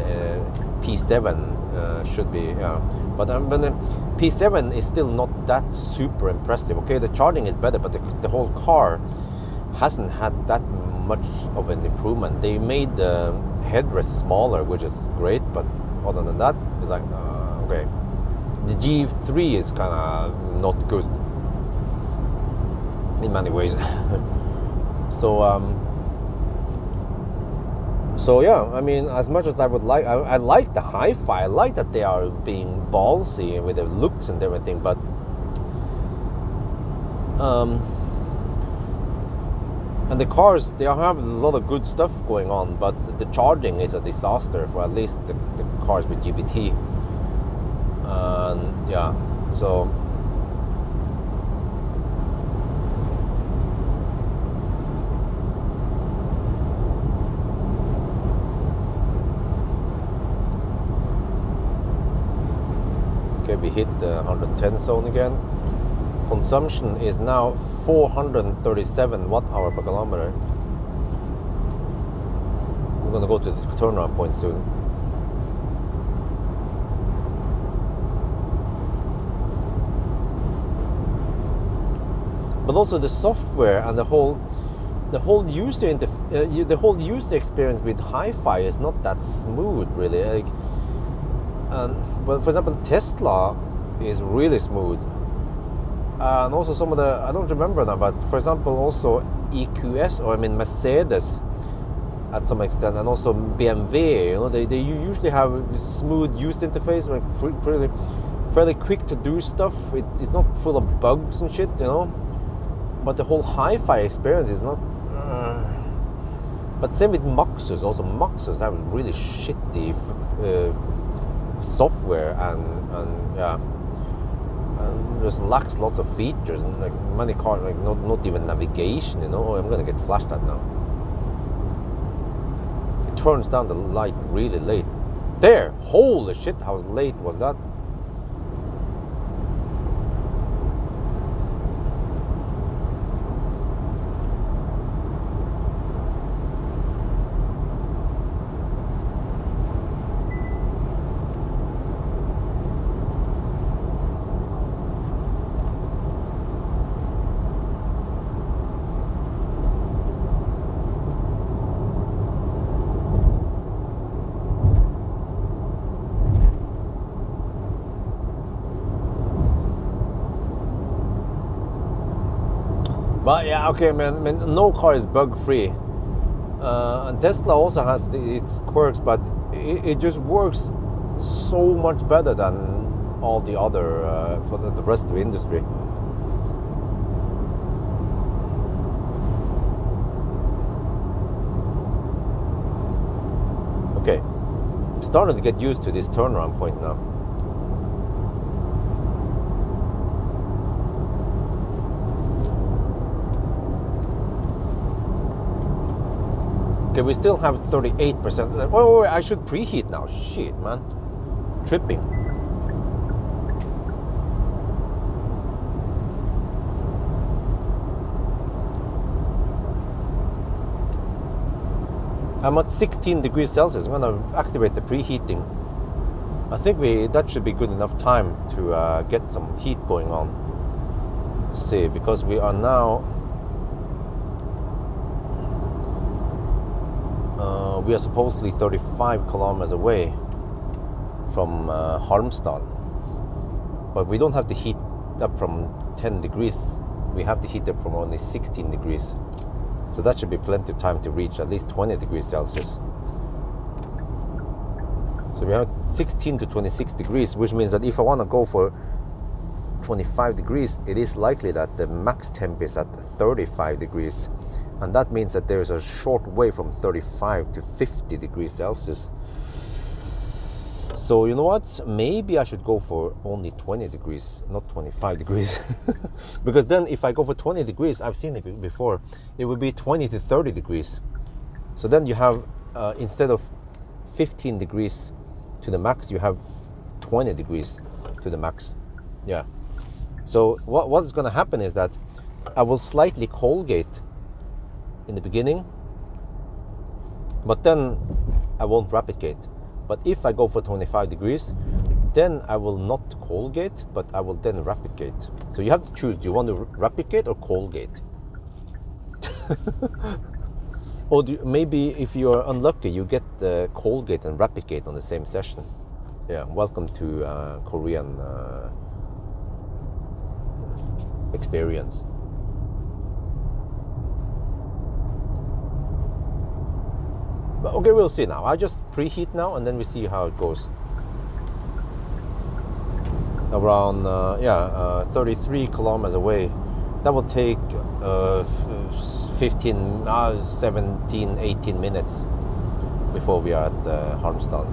P7 should be, yeah. But the P7 is still not that super impressive. Okay, the charging is better, but the whole car hasn't had that much of an improvement. They made the headrest smaller, which is great, but other than that, it's like, okay. The G3 is kind of not good in many ways. So yeah, I mean, as much as I would like, I like the hi-fi. I like that they are being ballsy with their looks and everything, but and the cars, they have a lot of good stuff going on, but the charging is a disaster for at least the cars with GBT. And yeah, so okay, we hit the 110 zone again. Consumption is now 437 watt-hour per kilometer. We're gonna go to the turnaround point soon. But also the software and the whole user experience with hi-fi is not that smooth, really. Like, but for example, Tesla is really smooth. and also some of the, I don't remember now, but for example also EQS, or I mean Mercedes at some extent, and also BMW, you know, they usually have smooth user interface, like fairly quick to do stuff. It's not full of bugs and shit, you know, but the whole hi-fi experience is not. But same with Maxus. Also Maxus have really shitty software, and yeah, and just lacks lots of features, and like many cars, like not even navigation, you know. Oh, I'm gonna get flashed at now. It turns down the light really late. There, holy shit, how late was that? But yeah, okay, man, no car is bug-free. And Tesla also has its quirks, but it just works so much better than all the other, for the rest of the industry. Okay, I'm starting to get used to this turnaround point now. Okay, we still have 38%. Oh, I should preheat now. Shit, man. Tripping. I'm at 16 degrees Celsius. I'm going to activate the preheating. I think that should be good enough time to get some heat going on. Let's see, because we are now... we are supposedly 35 kilometers away from Halmstad, but we don't have to heat up from 10 degrees. We have to heat up from only 16 degrees. So that should be plenty of time to reach at least 20 degrees Celsius. So we have 16 to 26 degrees, which means that if I want to go for 25 degrees, it is likely that the max temp is at 35 degrees. And that means that there's a short way from 35 to 50 degrees Celsius. So you know what? Maybe I should go for only 20 degrees, not 25 degrees. Because then if I go for 20 degrees, I've seen it before, it would be 20 to 30 degrees. So then you have, instead of 15 degrees to the max, you have 20 degrees to the max. Yeah. So what's going to happen is that I will slightly cold gate in the beginning, but then I won't rapid gate. But if I go for 25 degrees, then I will not cold gate, but I will then rapid gate. So you have to choose, do you want to rapid gate or cold gate? Or maybe if you're unlucky, you get the cold gate and rapid gate on the same session. Yeah, welcome to Korean experience. But okay, we'll see now. I just preheat now, and then we see how it goes. Around 33 kilometers away. That will take 15, 17, 18 minutes before we are at Halmstad.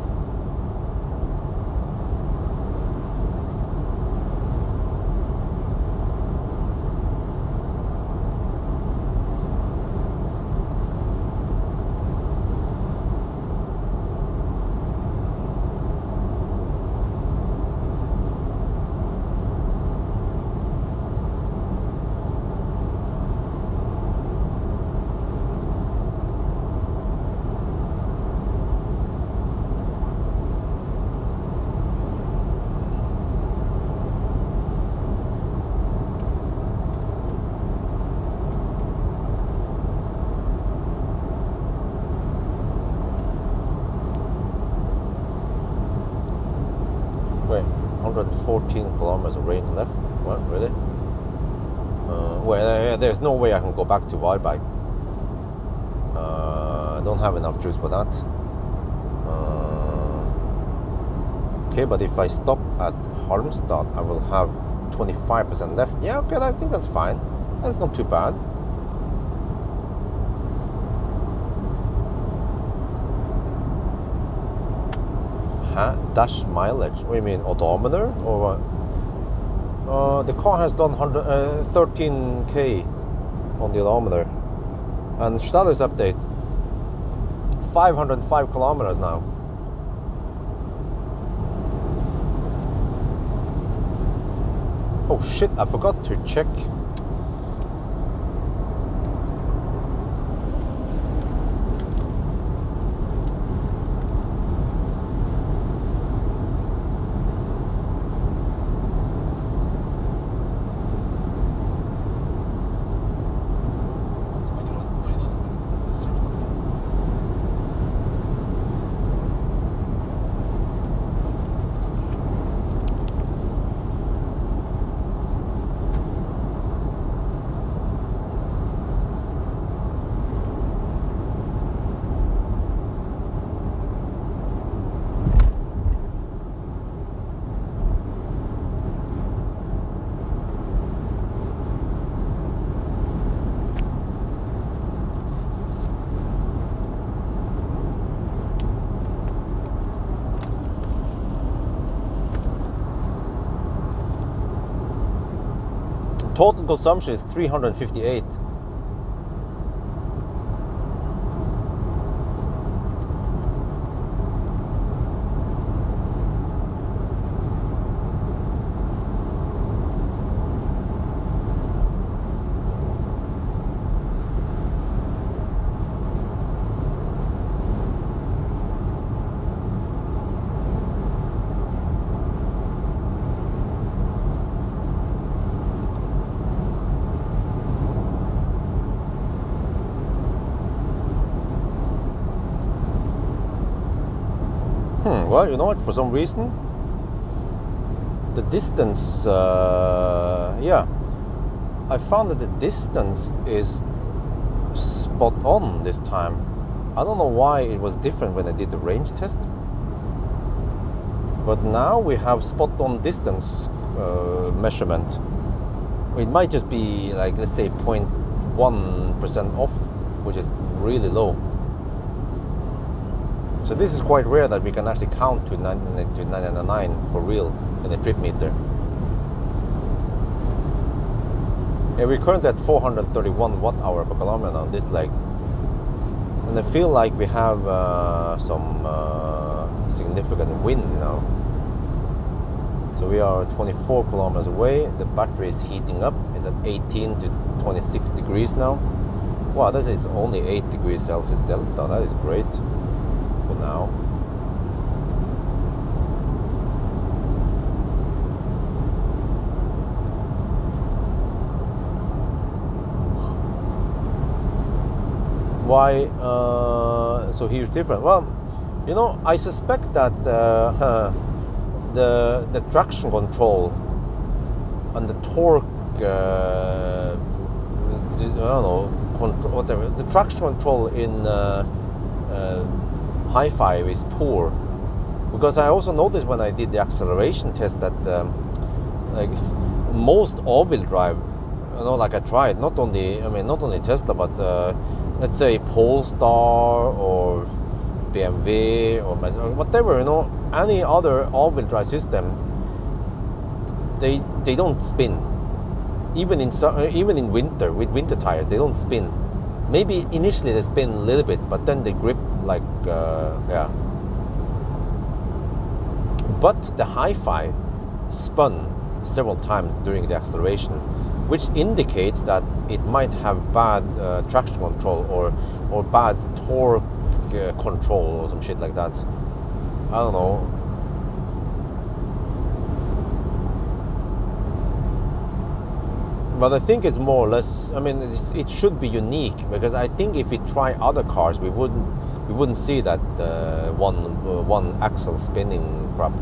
Wait, 114 kilometers of range left? What, really? well, there's no way I can go back to Varberg. I don't have enough juice for that. Okay, but if I stop at Halmstad, I will have 25% left. Yeah, okay, I think that's fine. That's not too bad. Dash mileage? What do you mean, odometer or what? The car has done 13k on the odometer, and status update 505 kilometers now. Oh shit, I forgot to check. Total consumption is 358. Well, you know what, for some reason the distance, yeah, I found that the distance is spot on this time. I don't know why it was different when I did the range test, but now we have spot on distance measurement. It might just be like, let's say 0.1% off, which is really low. So this is quite rare that we can actually count to 999 for real in a trip meter. Yeah, we're currently at 431 watt hour per kilometer on this leg, and I feel like we have some significant wind now. So we are 24 kilometers away. The battery is heating up. It's at 18 to 26 degrees now. Wow, this is only 8 degrees Celsius delta. That is great for now. Why so huge difference? Well, you know, I suspect that the traction control and the torque, I don't know, whatever. The traction control in Hi-Fi is poor, because I also noticed when I did the acceleration test that like most all-wheel drive, you know, like I tried, not on the Tesla, but let's say Polestar or BMW or whatever, you know, any other all-wheel drive system, they don't spin. Even in winter, with winter tires, they don't spin. Maybe initially they spin a little bit, but then they grip like yeah. But the Hi-Fi spun several times during the acceleration, which indicates that it might have bad traction control or bad torque control or some shit like that. I don't know. But I think it's more or less, I mean, it should be unique, because I think if we try other cars, we wouldn't see that one axle spinning crap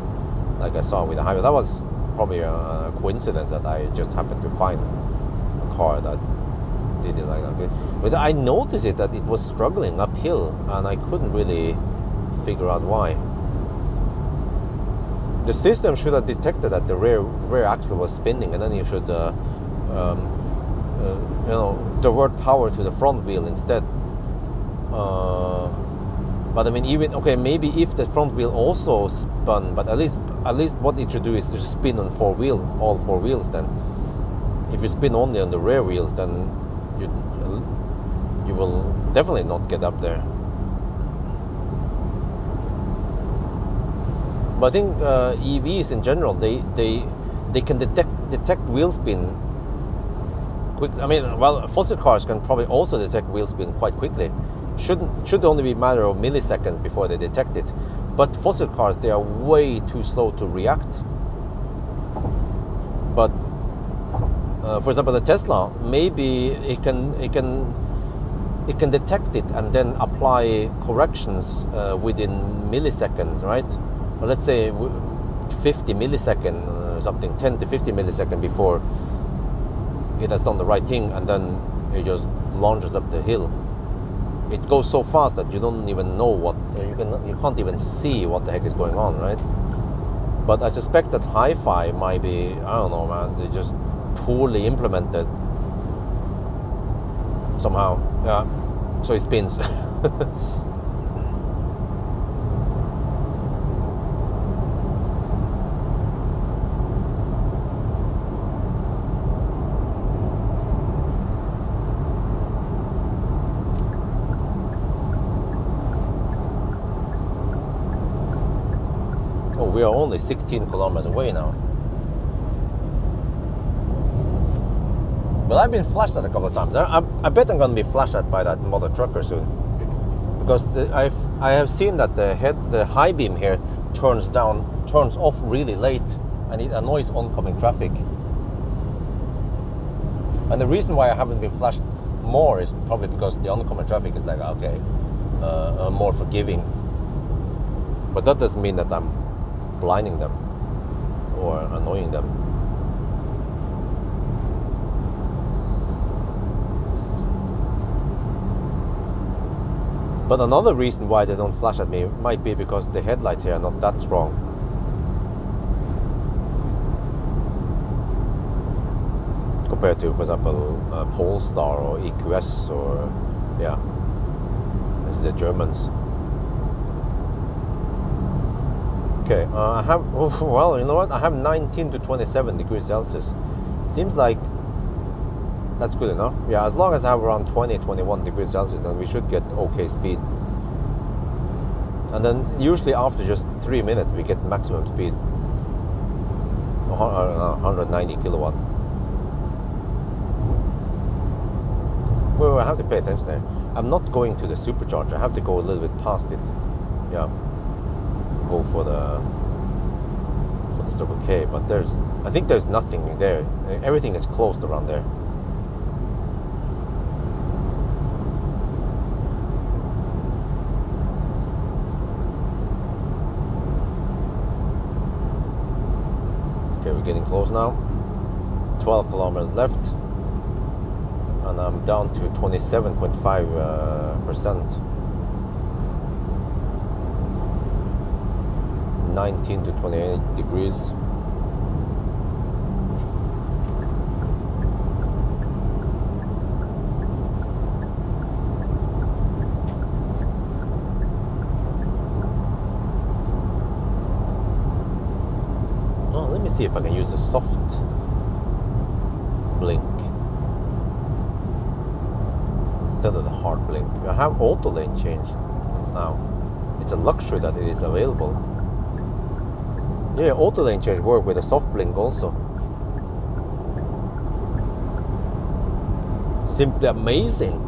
like I saw with the Hi-Fi. That was probably a coincidence that I just happened to find a car that did it like that. But I noticed that it was struggling uphill, and I couldn't really figure out why. The system should have detected that the rear axle was spinning, and then you should divert power to the front wheel instead. But I mean, even okay, maybe if the front wheel also spun, but at least what it should do is just spin on all four wheels. Then, if you spin only on the rear wheels, then you will definitely not get up there. But I think EVs in general, they can detect wheel spin quick. I mean, well, fossil cars can probably also detect wheel spin quite quickly. Should only be a matter of milliseconds before they detect it. But fossil cars, they are way too slow to react. But for example, the Tesla, maybe it can detect it and then apply corrections within milliseconds, right? Or let's say 50 milliseconds or something, 10 to 50 milliseconds before it has done the right thing, and then it just launches up the hill. It goes so fast that you don't even know you can't even see what the heck is going on, right? But I suspect that hi-fi might be, I don't know, man, they just poorly implemented somehow. Yeah, so it spins. We are only 16 kilometers away now. But I've been flashed at a couple of times. I bet I'm going to be flashed at by that mother trucker soon. Because I have seen that the high beam here turns off really late, and it annoys oncoming traffic. And the reason why I haven't been flashed more is probably because the oncoming traffic is like, okay, more forgiving. But that doesn't mean that I'm blinding them or annoying them. But another reason why they don't flash at me might be because the headlights here are not that strong. Compared to, for example, Polestar or EQS or, yeah, this is the Germans. Okay, I have, well, you know what? I have 19 to 27 degrees Celsius. Seems like that's good enough. Yeah, as long as I have around 20, 21 degrees Celsius, then we should get okay speed. And then usually after just 3 minutes, we get maximum speed. 190 kilowatt. Well, I have to pay attention there. I'm not going to the supercharger. I have to go a little bit past it. Yeah. Go for the Circle K, but I think there's nothing there. Everything is closed around there. Okay, we're getting close now. 12 kilometers left, and I'm down to 27.5%. 19 to 28 degrees. Oh, let me see if I can use a soft blink instead of the hard blink. I have auto lane change now. It's a luxury that it is available. Yeah, auto lane change work with a soft blink also. Simply amazing.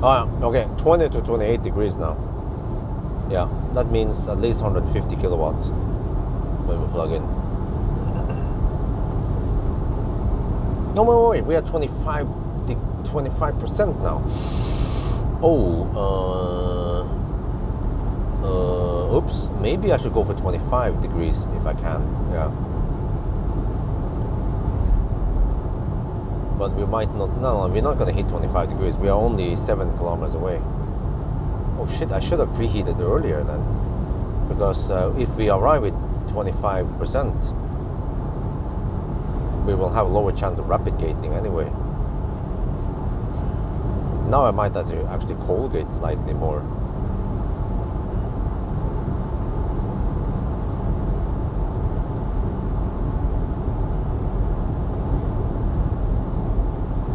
Okay, 20 to 28 degrees now. Yeah, that means at least 150 kilowatts when we plug in. No, wait, we are 25% now. Oops, maybe I should go for 25 degrees if I can, yeah. But we might not, no, we're not gonna hit 25 degrees. We are only 7 kilometers away. Oh shit, I should have preheated earlier then. Because if we arrive with 25%, we will have a lower chance of rapid gating anyway. Now I might actually cold gate slightly more.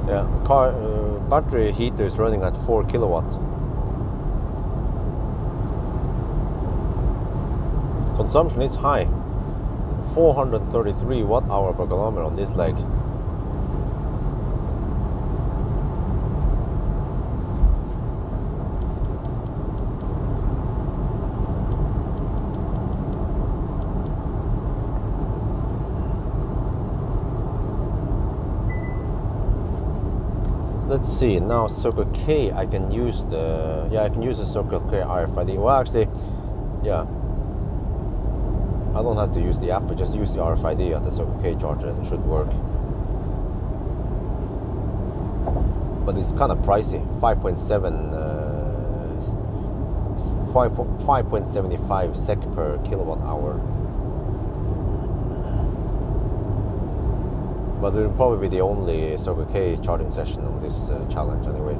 Yeah, car battery heater is running at 4 kilowatts. Consumption is high. 433 watt hour per kilometer on this leg. Let's see, now Circle K, I can use the Circle K RFID. Well, actually, yeah, I don't have to use the app, but just use the RFID at the Circle K charger and it should work. But it's kind of pricey, 5.75 SEK per kilowatt hour. But it will probably be the only Circle K charging session on this challenge anyway.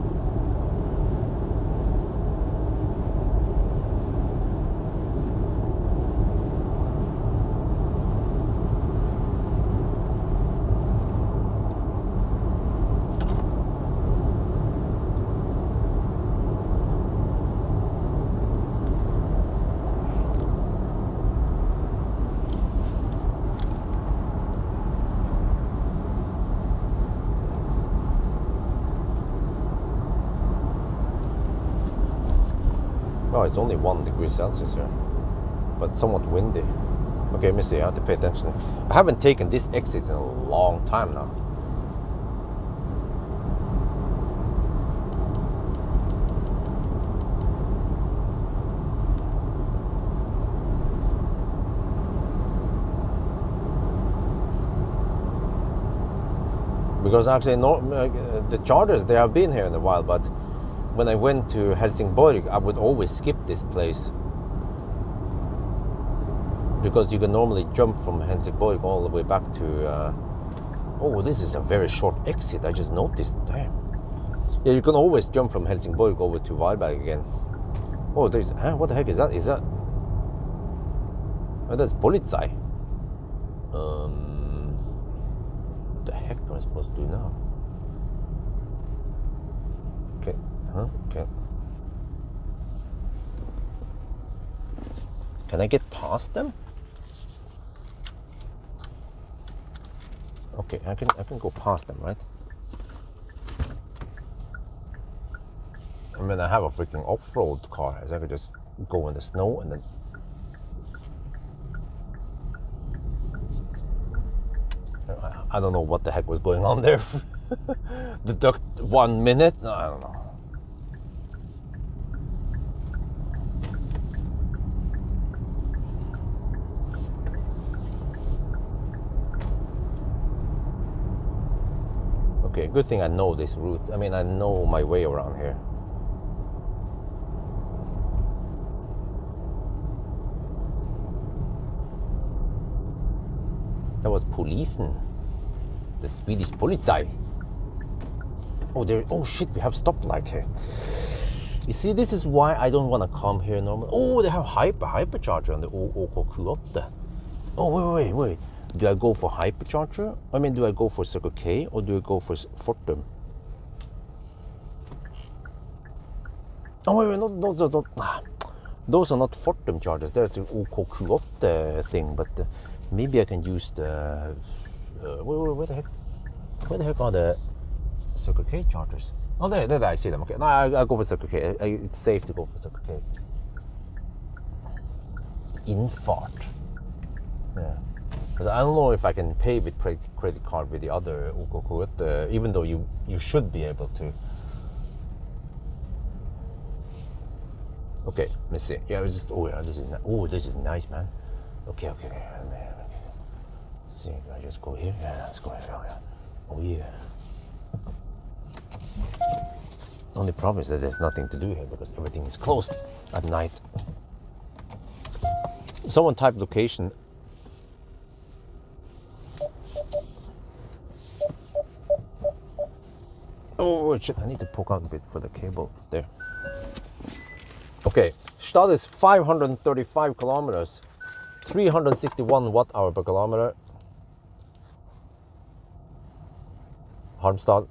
Oh, it's only 1 degree Celsius here, but somewhat windy. Okay, let me see, I have to pay attention. I haven't taken this exit in a long time now. Because actually, the chargers, they have been here in a while, but when I went to Helsingborg, I would always skip this place. Because you can normally jump from Helsingborg all the way back to... oh, this is a very short exit, I just noticed, damn. Yeah, you can always jump from Helsingborg over to Varberg again. Oh, there's... what the heck is that? Is that... Oh, that's Polizei. What the heck am I supposed to do now? Okay. Okay. Can I get past them? Okay, I can go past them, right? I mean, I have a freaking off-road car, so I could just go in the snow and then... I don't know what the heck was going on there. Deduct 1 minute? No, I don't know. Okay, good thing I know this route. I mean, I know my way around here. That was Polisen. The Swedish Polizei. Oh, there! Oh shit! We have stoplight here. You see, this is why I don't want to come here normally. Oh, they have hypercharger on the OK28. Oh, wait. Do I go for hypercharger? I mean, do I go for Circle K or do I go for Fortum? Oh, wait, no, those are not Fortum chargers. There's the OK28 thing, but maybe I can use the... where the heck are the Circle K chargers? Oh, there, I see them. Okay, no, I'll go for Circle K. It's safe to go for Circle K. Infart. Yeah. Because I don't know if I can pay with credit card with the other OK, even though you should be able to. Okay, let's see. Yeah, it's just, this is nice, man. Okay. See, I just go here. Yeah, let's go here. Oh yeah. Only problem is that there's nothing to do here because everything is closed at night. Someone type location. Oh shit! I need to poke out a bit for the cable there. Okay, Stad is 535 kilometers, 361 watt-hour per kilometer. Halmstad.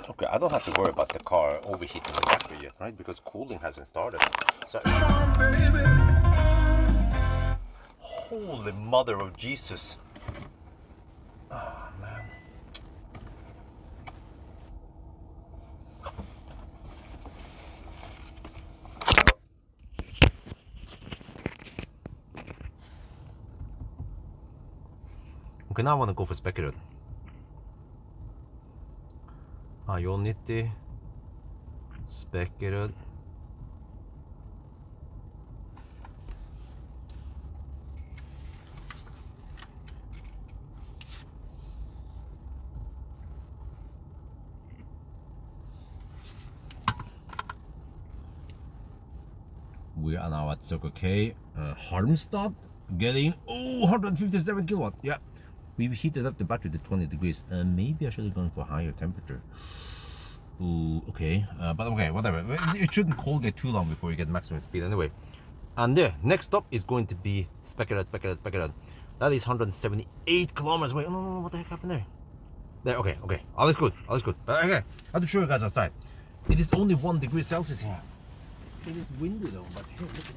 Okay, I don't have to worry about the car overheating the battery yet, right? Because cooling hasn't started. So, holy mother of Jesus. Oh, man. Okay, now I want to go for speculative. Ionity, speculative. We are now at Circle K, Halmstad, getting 157 kilowatt. Yeah, we've heated up the battery to 20 degrees. Maybe I should have gone for higher temperature. Ooh, okay, but okay, whatever. It shouldn't cold get too long before you get maximum speed anyway. And there, next stop is going to be Speculated. That is 178 kilometers away. Oh, no, what the heck happened there? There, okay. All is good. But okay, I have to show you guys outside. It is only 1 degree Celsius here. It is windy though, but hey, look at it.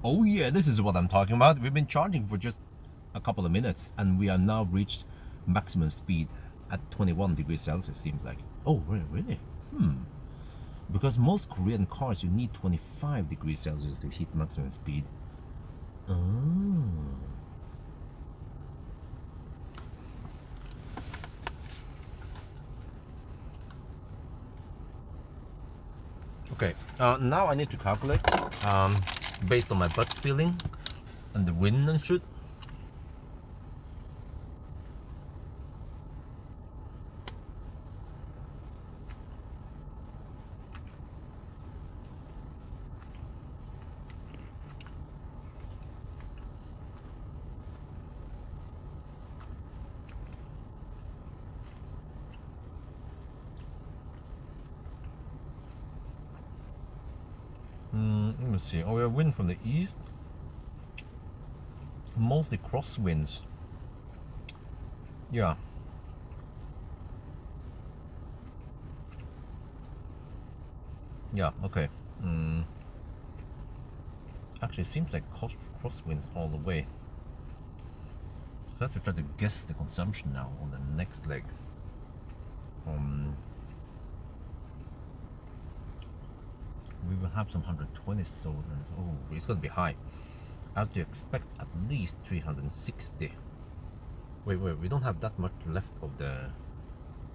Oh yeah, this is what I'm talking about. We've been charging for just a couple of minutes and we are now reached maximum speed at 21 degrees Celsius, seems like. Oh, really? Because most Korean cars, you need 25 degrees Celsius to hit maximum speed. Oh. Okay, now I need to calculate based on my butt feeling and the wind and shit. Let me see. Oh, we have wind from the east. Mostly crosswinds. Yeah. Yeah, okay. Actually, it seems like crosswinds all the way. So I have to try to guess the consumption now on the next leg. We will have some 120 sold. Oh, it's going to be high. I have to expect at least 360. Wait, we don't have that much left of the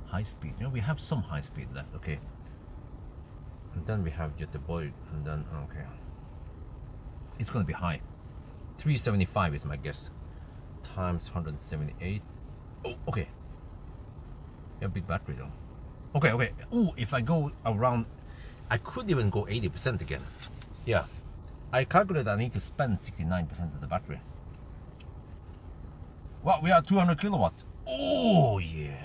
high speed. You know, we have some high speed left, okay. And then we have Göteborg, and then, okay. It's going to be high. 375 is my guess. Times 178. Oh, okay. Yeah, big battery though. Okay. Oh, if I go around, I could even go 80% again. Yeah. I calculated I need to spend 69% of the battery. Well, we are 200 kilowatt. Oh, yeah.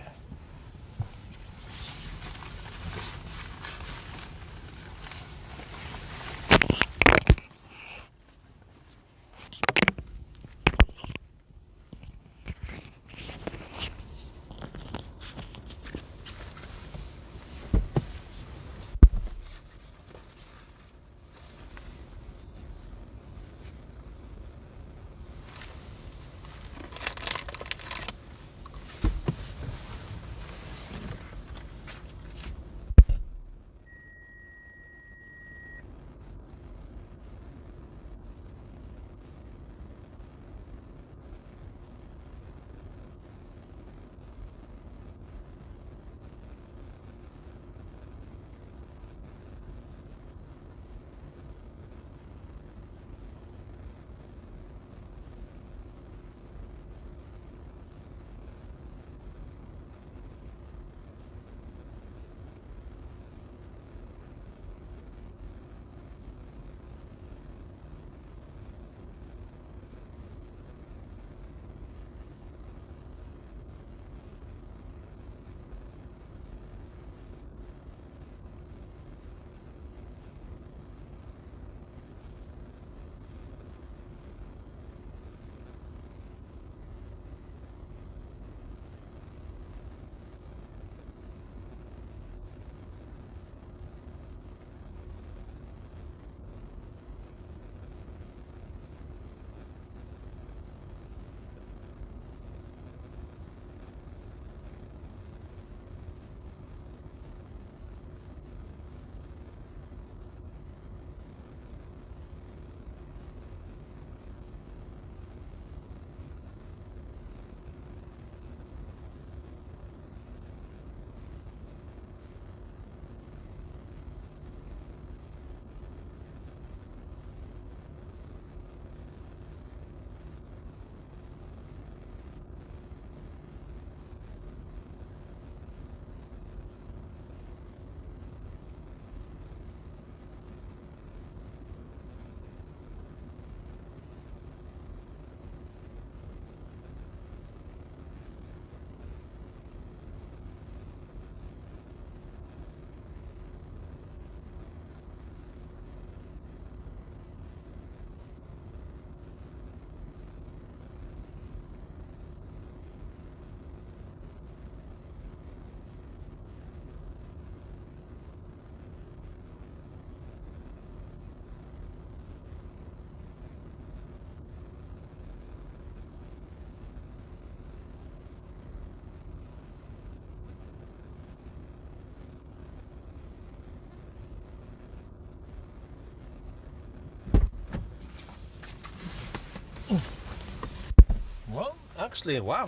actually, wow,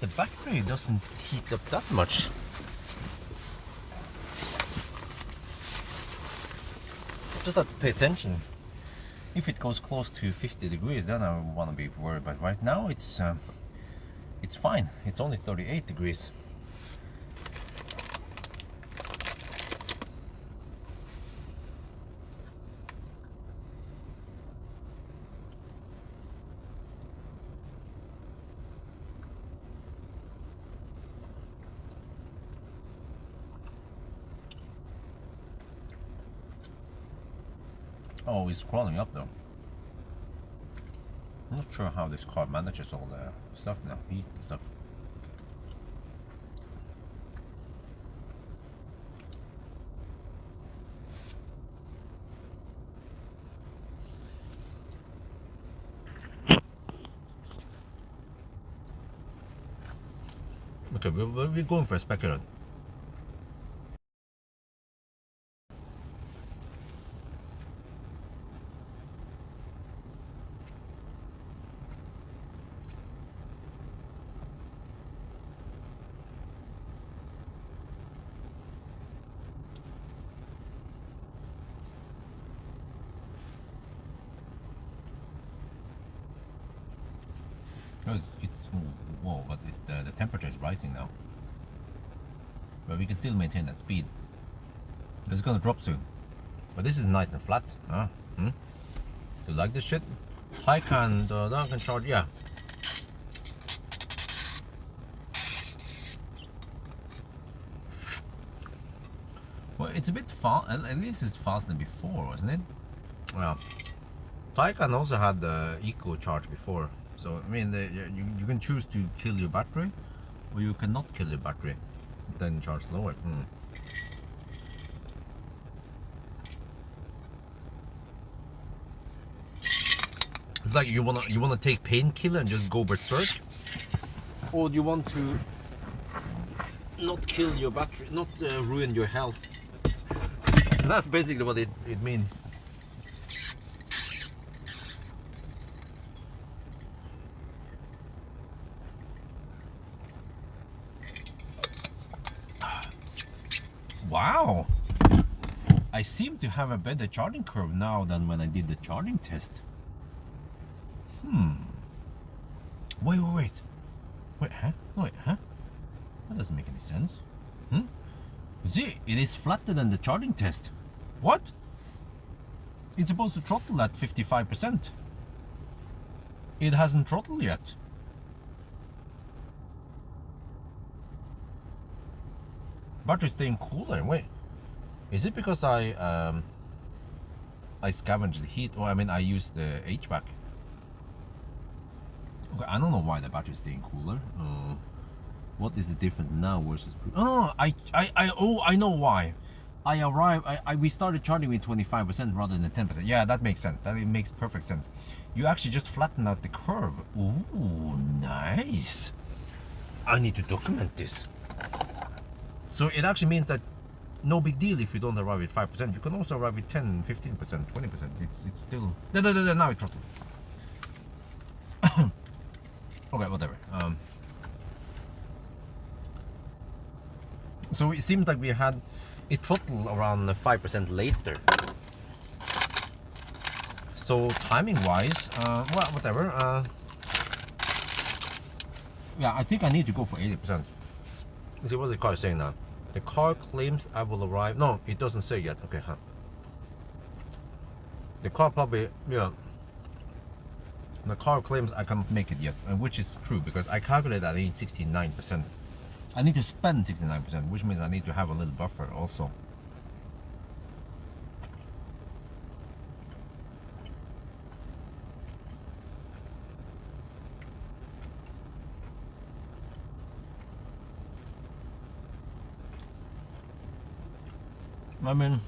the battery doesn't heat up that much. Just have to pay attention. If it goes close to 50 degrees, then I want to be worried. But right now, it's fine. It's only 38 degrees. Oh, it's crawling up though. I'm not sure how this car manages all the stuff now, heat and stuff. Okay, we're going for a speculant. Whoa, but the temperature is rising now. But we can still maintain that speed. It's gonna drop soon. But this is nice and flat. Huh? Do you like this shit? Taycan, the can charge, yeah. Well, it's a bit fast. At least it's faster than before, wasn't it? Well, Taycan also had the eco charge before. So I mean, you can choose to kill your battery, or you cannot kill your battery, then charge lower. It's like you wanna take painkiller and just go berserk, or do you want to not kill your battery, not ruin your health? And that's basically what it means. Wow! I seem to have a better charging curve now than when I did the charging test. Wait, huh? Wait, huh? That doesn't make any sense. See, it is flatter than the charging test. What? It's supposed to throttle at 55%. It hasn't throttled yet. Battery's staying cooler. Wait, is it because I scavenged the heat, or I mean I used the HVAC? Okay, I don't know why the battery's staying cooler. What is the difference now versus oh, I know why. We started charging with 25% rather than 10%. Yeah, that makes sense. It makes perfect sense. You actually just flatten out the curve. Ooh, nice. I need to document this. So it actually means that no big deal if you don't arrive at 5%. You can also arrive with 10, 15%, 20%. It's still... Now it throttled. Okay, whatever. So it seems like we had it throttled around 5% later. So timing wise, well, whatever. Yeah, I think I need to go for 80%. Let's see what the car is saying now. The car claims I will arrive. No, it doesn't say yet. Okay, huh? The car probably, yeah. The car claims I can't make it yet, which is true because I calculated I need 69%. I need to spend 69%, which means I need to have a little buffer also. I mean,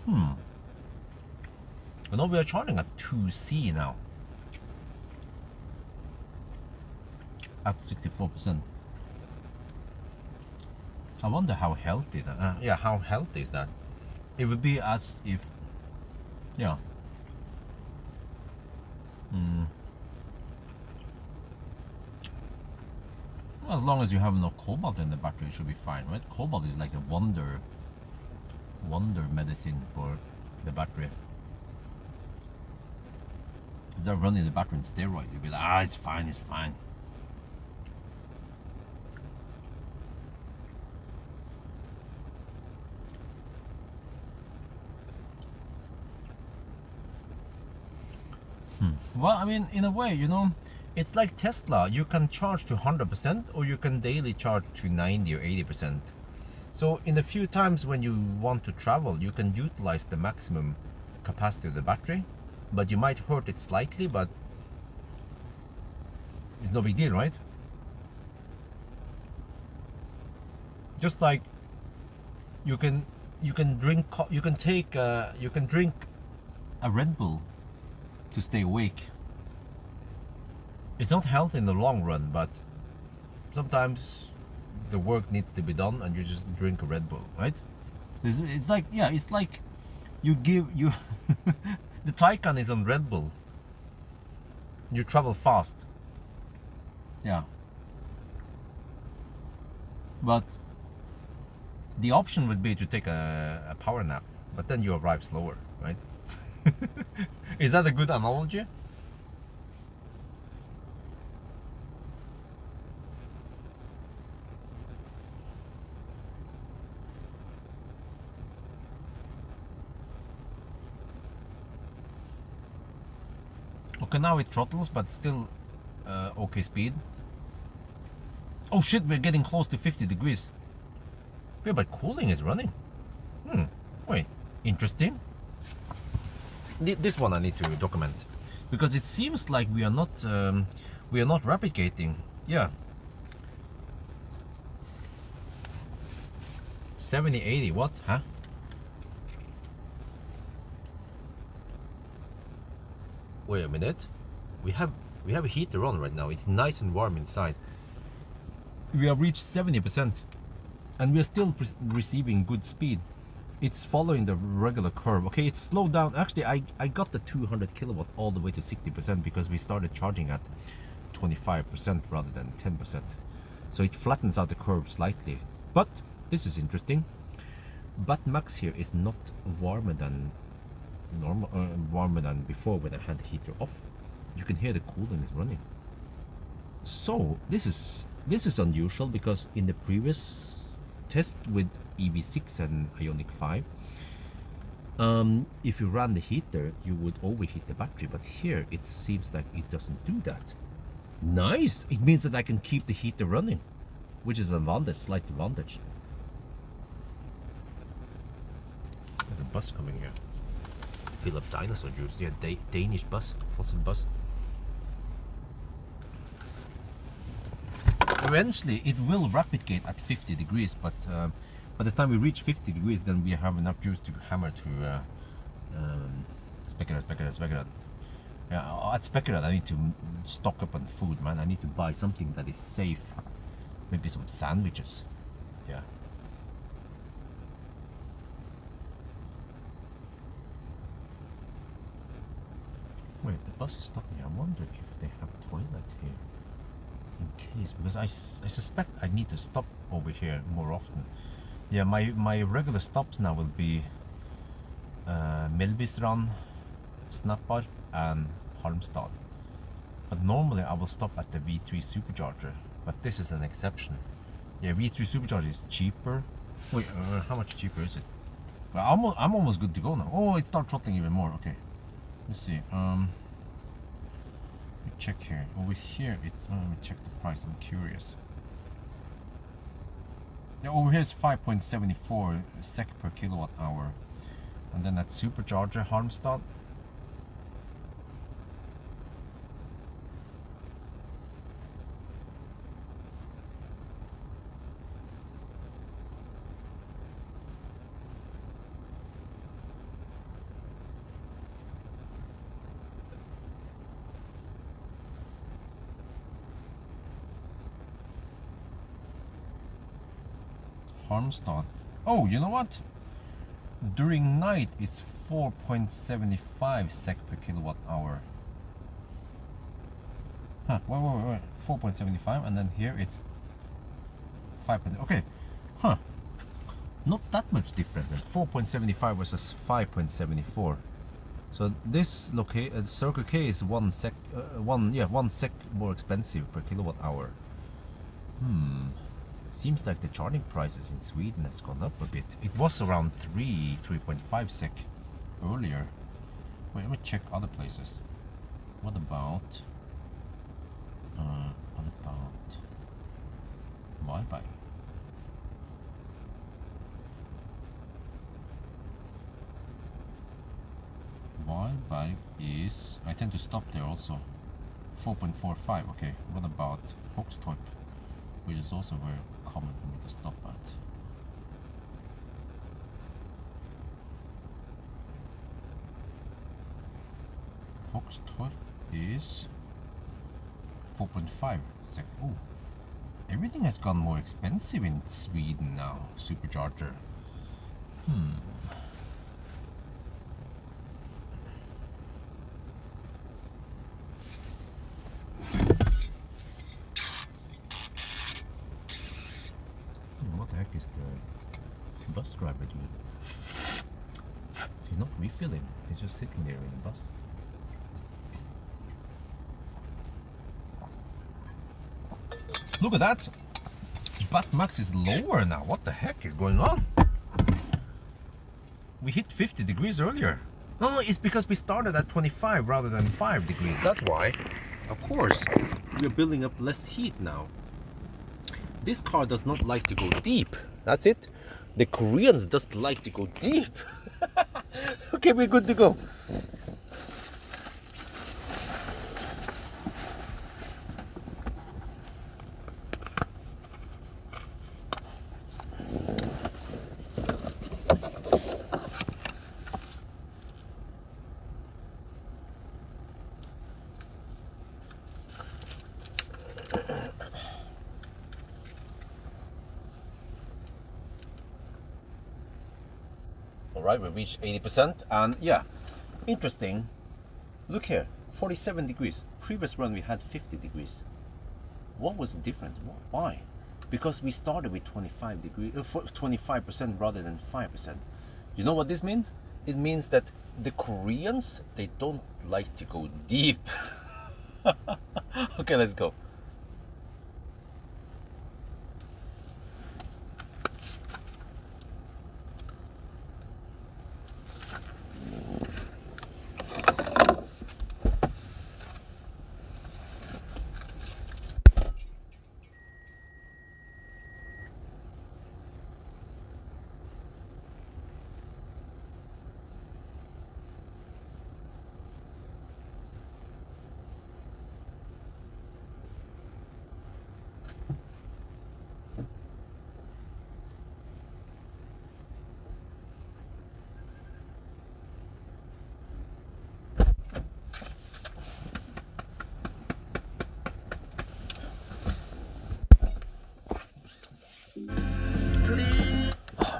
I know we are charging at 2C now. At 64%. I wonder how healthy that. Yeah, how healthy is that? It would be as if, yeah. As long as you have enough cobalt in the battery, it should be fine, right? Cobalt is like a wonder medicine for the battery. Instead of running the battery in steroid, you'll be like, ah, it's fine, it's fine. Well, I mean, in a way, you know, it's like Tesla. You can charge to 100% or you can daily charge to 90 or 80%. So in a few times when you want to travel, you can utilize the maximum capacity of the battery, but you might hurt it slightly, but it's no big deal, right? Just like you can drink a Red Bull to stay awake. It's not healthy in the long run, but sometimes the work needs to be done and you just drink a Red Bull, right? It's like, yeah, it's like you the Taycan is on Red Bull. You travel fast. Yeah. But the option would be to take a power nap, but then you arrive slower, right? Is that a good analogy? Okay, now it throttles, but still okay speed. Oh shit, we're getting close to 50 degrees. Yeah, but cooling is running. Wait, interesting. This one I need to document, because it seems like we are not replicating. Yeah. 70, 80, what? Huh? Wait a minute. We have a heater on right now. It's nice and warm inside. We have reached 70%, and we are still receiving good speed. It's following the regular curve. Okay, it's slowed down. Actually, I got the 200 kilowatt all the way to 60% because we started charging at 25% rather than 10%. So it flattens out the curve slightly. But this is interesting. But max here is not warmer than normal, warmer than before when I had the heater off. You can hear the cooling is running. So this is unusual, because in the previous test with EV6 and Ioniq 5, if you ran the heater, you would overheat the battery, but here it seems like it doesn't do that. Nice! It means that I can keep the heater running, which is an advantage, slight advantage. There's a bus coming here. Fill up dinosaur juice. Yeah, Danish bus, fossil bus. Eventually it will replicate at 50 degrees, but by the time we reach 50 degrees, then we have enough juice to hammer to Spekerad. Yeah, at Spekerad I need to stock up on food, man. I need to buy something that is safe. Maybe some sandwiches. Yeah. Wait, the bus is stopping. I wonder if they have a toilet here. In case, because I suspect I need to stop over here more often. Yeah, my regular stops now will be Melbystrand, Snappar and Halmstad. But normally I will stop at the V3 supercharger, but this is an exception. Yeah, V3 supercharger is cheaper. Wait, how much cheaper is it? Well, I'm almost good to go now. Oh, it starts throttling even more. Okay, let's see. We check here. Over here, it's. Let me check the price. I'm curious. Yeah, over here is 5.74 SEK per kilowatt hour, and then that supercharger Halmstad. Halmstad. Oh, you know what? During night it's 4.75 SEK per kilowatt hour. Huh, wait. 4.75, and then here it's 5%. Okay, huh? Not that much difference. 4.75 versus 5.74. So this Circle K is 1 sec more expensive per kilowatt hour. Seems like the charging prices in Sweden has gone up a bit. It was around 3.5 sec earlier. Wait, let me check other places. What about Pawel? Pawel is, I tend to stop there also. 4.45. Okay, what about Hoxtorp, which is also very common for me to stop at? Hoxtorp is 4.5 sec. Oh, everything has gone more expensive in Sweden now. Supercharger. What the heck is the bus driver doing? He's not refilling. He's just sitting there in the bus. Look at that! Bat max is lower now. What the heck is going on? We hit 50 degrees earlier. No, it's because we started at 25 rather than 5 degrees. That's why. Of course, we're building up less heat now. This car does not like to go deep. That's it. The Koreans just like to go deep. Okay, we're good to go. Alright, we reached 80%, and yeah, interesting. Look here, 47 degrees. Previous run we had 50 degrees. What was the difference? Why? Because we started with 25% rather than 5%. You know what this means? It means that the Koreans, they don't like to go deep. Okay, let's go.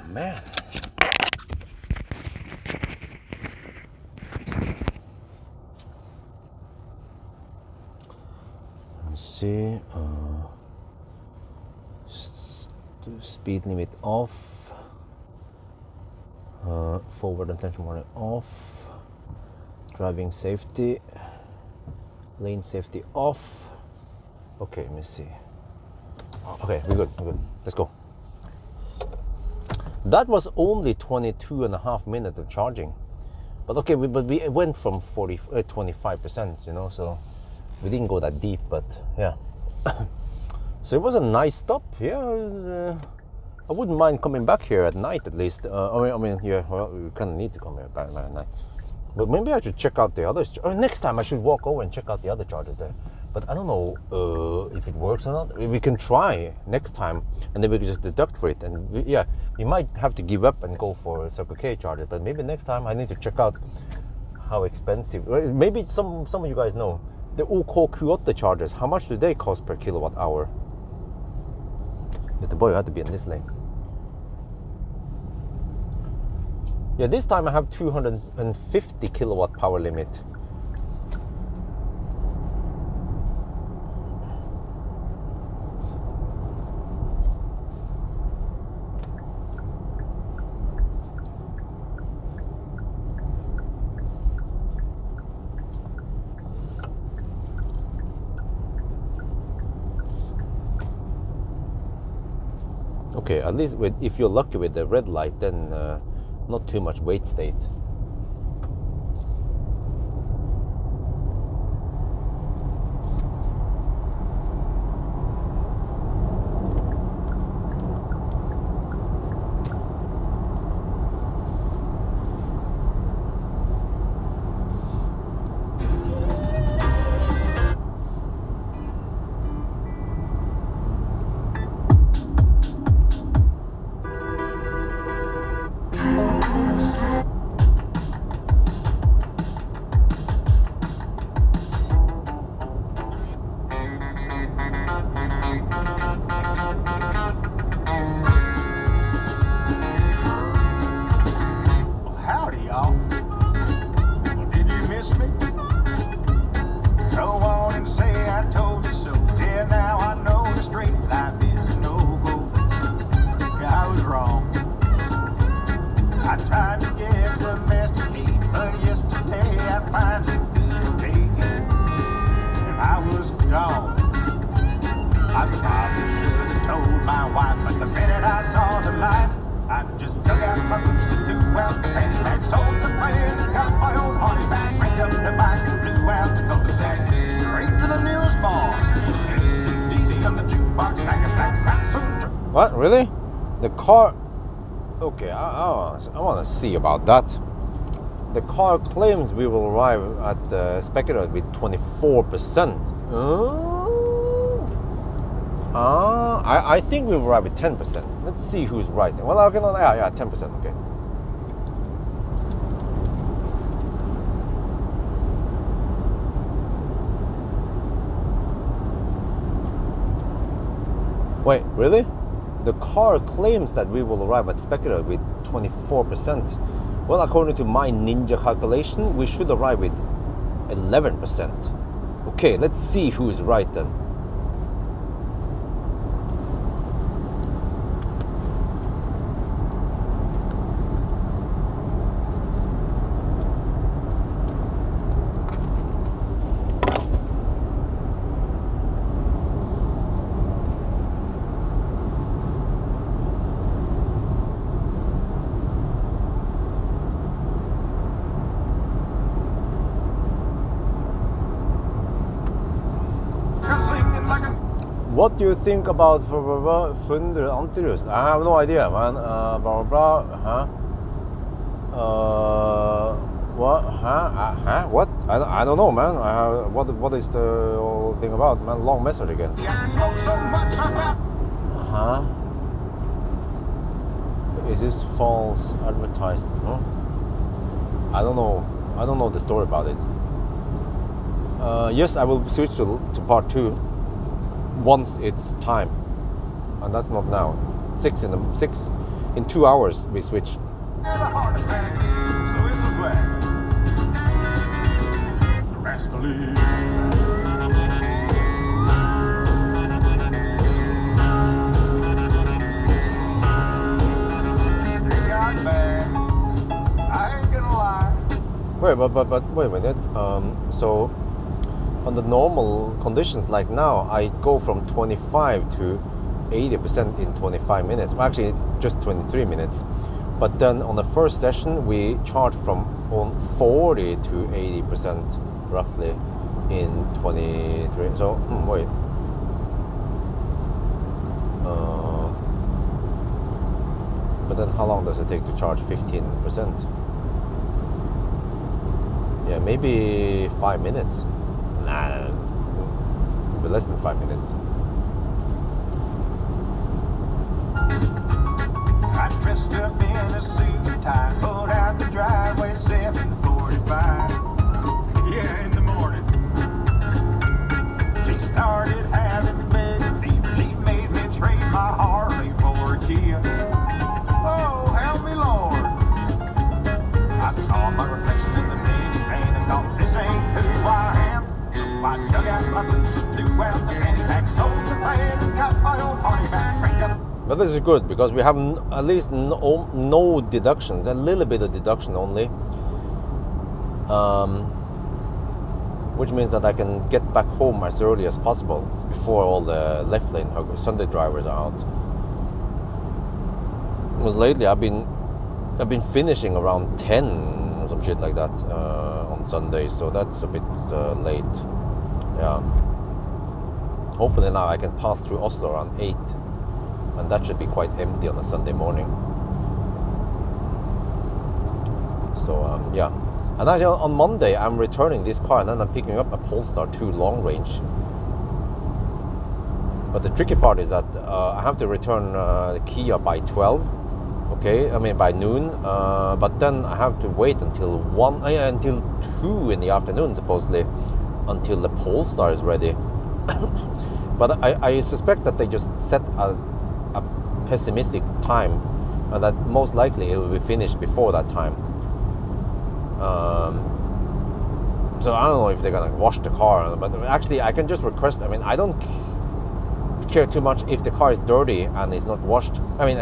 Man. Let's see. Speed limit off. Forward attention warning off. Driving safety. Lane safety off. Okay, let me see. Okay, we're good. Let's go. That was only 22.5 minutes of charging, but okay, we went from 25%, you know, so we didn't go that deep, but yeah. So it was a nice stop. Yeah, I wouldn't mind coming back here at night at least. I mean, yeah, well, we kind of need to come here back at night, but maybe I should check out the others. Next time I should walk over and check out the other chargers there. But I don't know if it works or not. We can try next time, and then we can just deduct for it. And we might have to give up and go for a Circle K charger. But maybe next time I need to check out how expensive. Maybe some of you guys know the OK Q8 chargers. How much do they cost per kilowatt hour? The boy had to be in this lane. Yeah, this time I have 250 kilowatt power limit. Okay, at least if you're lucky with the red light, then not too much wait state. What? Really? The car... Okay, I want to see about that. The car claims we will arrive at the speculator with 24%. I think we will arrive with 10%. Let's see who's right. Well, I cannot... Yeah, 10%, okay. Wait, really? The car claims that we will arrive at speculator with 24%. Well, according to my ninja calculation, we should arrive with 11%. Okay, let's see who is right then. What do you think about Funder Antirus? I have no idea, man. Blah blah blah. What? What? I don't know, man. What is the whole thing about, man? Long message again. Is this false advertising? Huh? I don't know. I don't know the story about it. Yes, I will switch to part 2. Once it's time, and that's not now. 6 in 2 hours we switch. Wait, but wait a minute. So on the normal conditions like now, I go from 25 to 80% in 25 minutes. Well, actually, just 23 minutes. But then on the first session, we charge from 40 to 80% roughly in 23. So, wait. But then how long does it take to charge 15%? Yeah, maybe 5 minutes. Nah, it's less than 5 minutes. I dressed up in a suit and tie, pulled out the driveway 7:45. Yeah, in the morning. She started having big fever. She made me trade my Harley for a Kia. Oh, help me, Lord. I saw my reflection in the minivan and thought, this ain't who I am. I dug out my boots, threw out the fanny pack, sold the van, and got my old party back, cranked up. But this is good because we have at least no deductions, a little bit of deduction only, which means that I can get back home as early as possible before all the left lane Sunday drivers are out. Because lately I've been finishing around 10 or some shit like that on Sundays, so that's a bit late. Yeah. Hopefully now I can pass through Oslo around 8, and that should be quite empty on a Sunday morning. So yeah. And actually on Monday I'm returning this car, and then I'm picking up a Polestar 2 long range. But the tricky part is that I have to return the Kia by 12. Okay, I mean by noon, but then I have to wait until 2 in the afternoon supposedly, until the Polestar is ready. But I suspect that they just set a pessimistic time, and that most likely it will be finished before that time. So I don't know if they're gonna wash the car, but actually I can just request. I mean, I don't care too much if the car is dirty and it's not washed. I mean,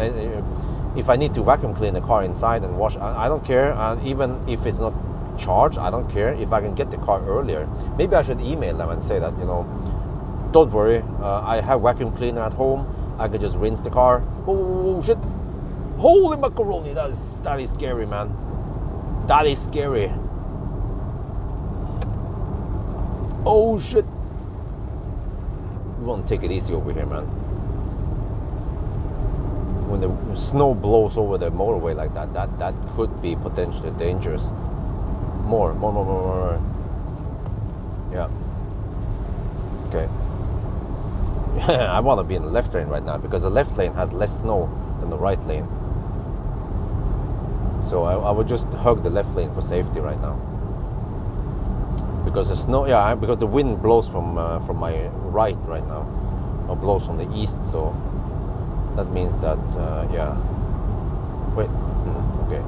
if I need to vacuum clean the car inside and wash, I don't care. And even if it's not charged, I don't care. If I can get the car earlier, maybe I should email them and say that, you know, don't worry, I have vacuum cleaner at home. I can just rinse the car. Oh shit! Holy macaroni! That is scary, man. That is scary. Oh shit! We want to take it easy over here, man. When the snow blows over the motorway like that, that could be potentially dangerous. More. Yeah. Okay. I want to be in the left lane right now because the left lane has less snow than the right lane. So I would just hug the left lane for safety right now. Because the snow, yeah, because the wind blows from my right now, or blows from the east. So that means that, yeah. Wait, okay.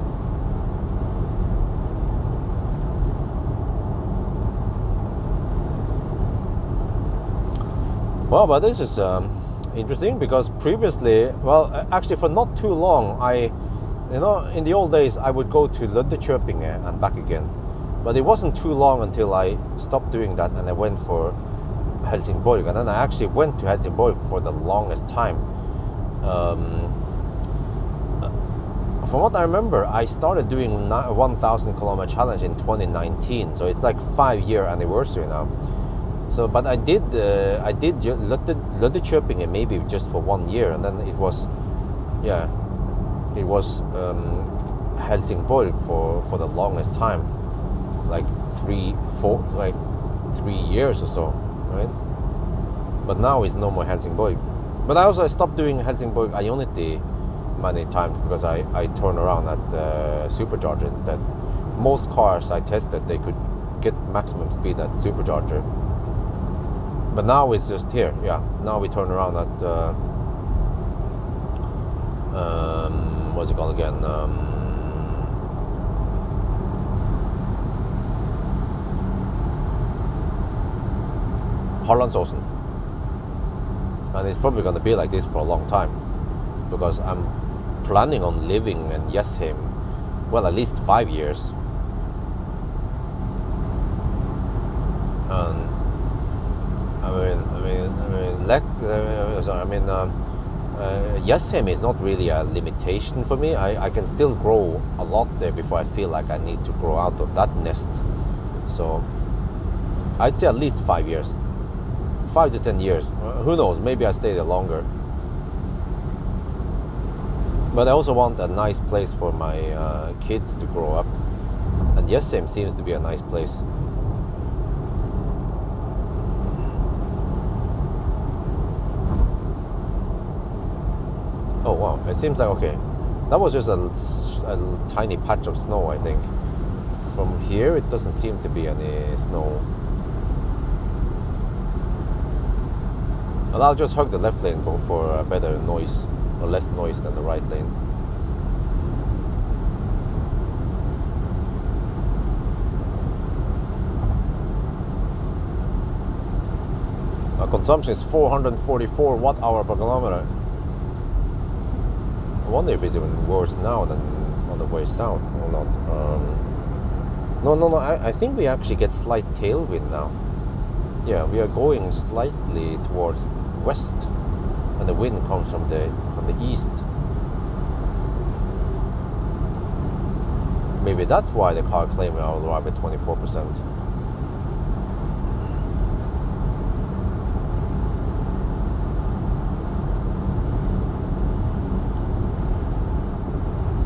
Well, but this is interesting because previously, well, actually for not too long, you know, in the old days, I would go to Løddekjøping and back again. But it wasn't too long until I stopped doing that and I went for Helsingborg. And then I actually went to Helsingborg for the longest time. From what I remember, I started doing a 1,000 kilometer challenge in 2019. So it's like 5-year anniversary now. So, but I did Løddekjøping maybe just for 1 year, and then it was, yeah, it was Helsingborg for the longest time, like 3 years or so, right? But now it's no more Helsingborg. But I stopped doing Helsingborg Ionity many times because I turn around at supercharger instead. Most cars I tested, they could get maximum speed at supercharger. But now it's just here, yeah. Now we turn around at what's it called again? Harlandsåsen. And it's probably going to be like this for a long time because I'm planning on living in Jessheim, well, at least 5 years. And Jessheim is not really a limitation for me. I can still grow a lot there before I feel like I need to grow out of that nest. So I'd say at least 5 years, 5 to 10 years. Who knows? Maybe I stay there longer. But I also want a nice place for my kids to grow up, and Jessheim seems to be a nice place. Oh wow, it seems like, okay, that was just a tiny patch of snow, I think. From here it doesn't seem to be any snow. And I'll just hug the left lane, go for a better noise, or less noise than the right lane. Our consumption is 444 watt-hour per kilometer. I wonder if it's even worse now than on the way south or not. No, I think we actually get slight tailwind now. Yeah, we are going slightly towards west, and the wind comes from the east. maybe that's why the car claimed I'll arrive at 24%.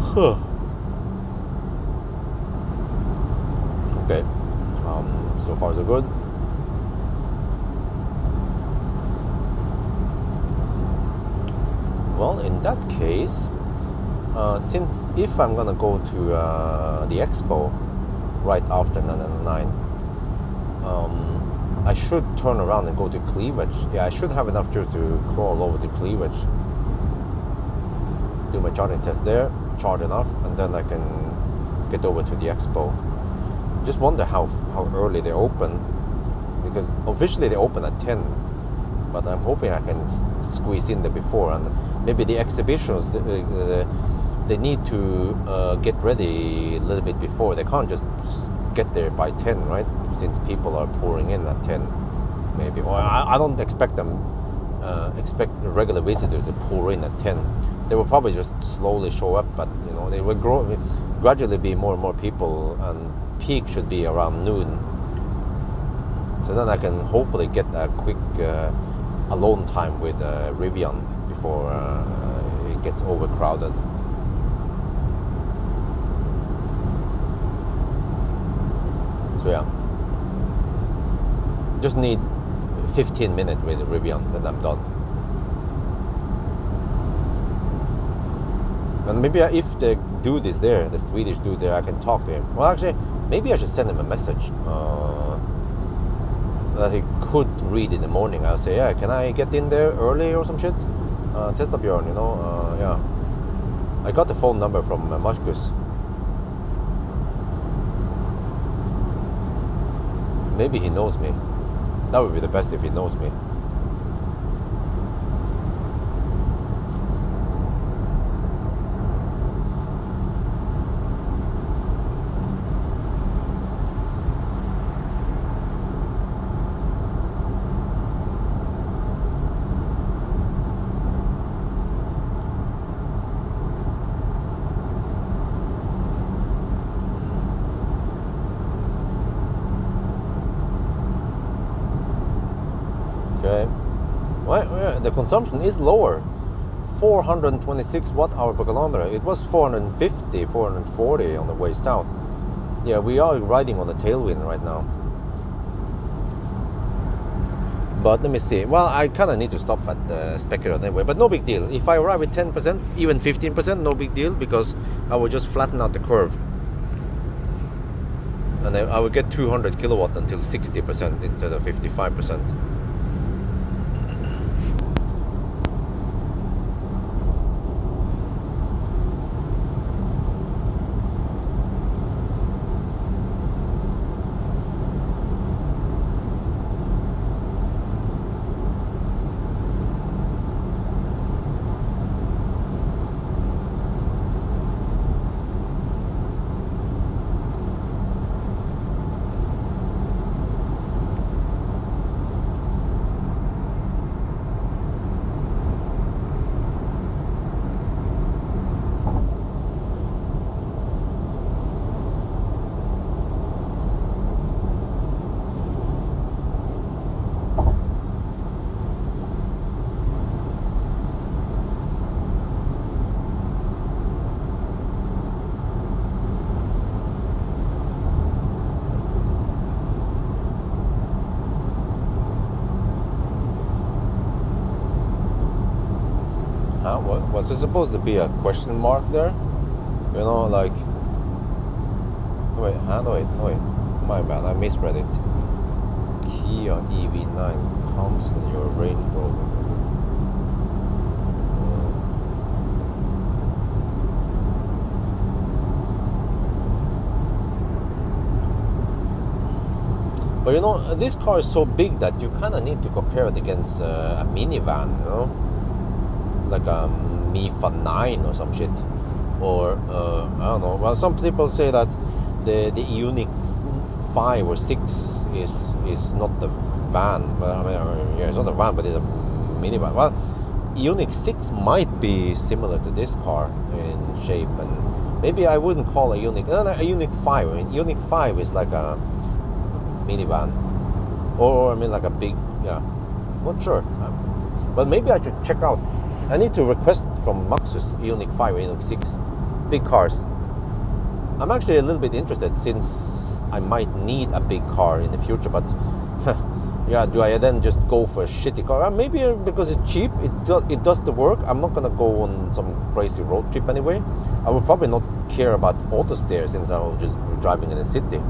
Huh. Okay. So far so good. Well, in that case, since if I'm gonna go to the expo right after 999, I should turn around and go to Cleavage. Yeah, I should have enough juice to crawl over to Cleavage, do my charging test there, charge enough, and then I can get over to the expo. Just wonder how early they open, because officially they open at 10, but I'm hoping I can squeeze in there before. And maybe the exhibitions, they need to get ready a little bit before. They can't just get there by 10, right? Since people are pouring in at 10, maybe. Or I don't expect them, expect regular visitors to pour in at 10. They will probably just slowly show up, but you know, they will gradually be more and more people, and peak should be around noon. So then I can hopefully get a quick alone time with Rivian before it gets overcrowded. So yeah, just need 15 minutes with Rivian, then I'm done. And maybe if the dude is there, the Swedish dude there, I can talk to him. Well, actually, maybe I should send him a message that he could read in the morning. I'll say, yeah, can I get in there early or some shit? Tesla Björn, you know, yeah. I got the phone number from Marcus. Maybe he knows me. That would be the best if he knows me. Okay. Well, the consumption is lower. 426 watt-hour per kilometer. It was 450, 440 on the way south. Yeah, we are riding on the tailwind right now. But let me see. Well, I kind of need to stop at the Spectrum anyway, but no big deal. If I arrive at 10%, even 15%, no big deal, because I will just flatten out the curve. And I will get 200 kilowatt until 60% instead of 55%. Was it supposed to be a question mark there? You know, like... Wait, my bad, I misread it. Kia EV9 comes in your Range Rover. But you know, this car is so big that you kind of need to compare it against a minivan, you know? Like a EV9 or some shit, or I don't know. Well, some people say that the Ioniq 5 or 6 is not the van. Well, I mean, yeah, it's not a van, but it's a minivan. Well, Ioniq 6 might be similar to this car in shape, and maybe I wouldn't call a Ioniq. No, no, a Ioniq 5. I mean, Ioniq 5 is like a minivan, or I mean like a big, yeah. Not sure, but maybe I should check out. I need to request from Maxus Ioniq 5 or Ioniq 6, big cars. I'm actually a little bit interested since I might need a big car in the future, but yeah, do I then just go for a shitty car? Maybe because it's cheap, it does the work. I'm not gonna go on some crazy road trip anyway. I will probably not care about auto steer since I'm just driving in the city.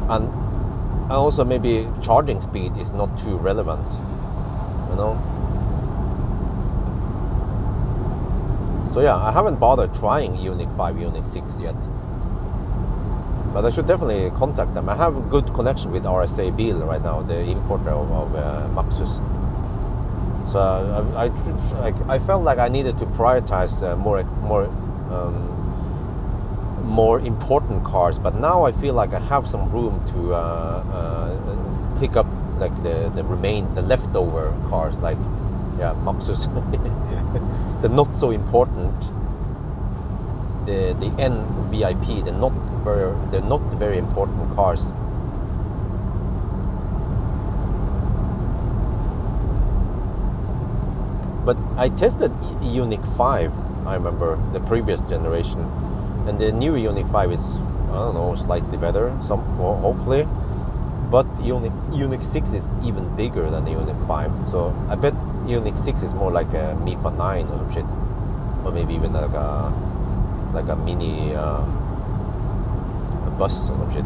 And also maybe charging speed is not too relevant, you know. So yeah, I haven't bothered trying Ioniq 5, Ioniq 6 yet. But I should definitely contact them. I have a good connection with RSA Bil right now, the importer of Maxus. So I felt like I needed to prioritize more important cars. But now I feel like I have some room to pick up like the leftover cars, like yeah, Maxus, the not so important, the NVIP, the not very important cars. But I tested Ioniq 5, I remember, the previous generation, and the new Ioniq 5 is, I don't know, slightly better, hopefully. But Ioniq 6 is even bigger than the Ioniq 5, so I bet Ioniq 6 is more like a MIFA 9 or some shit, or maybe even like a mini a bus or some shit.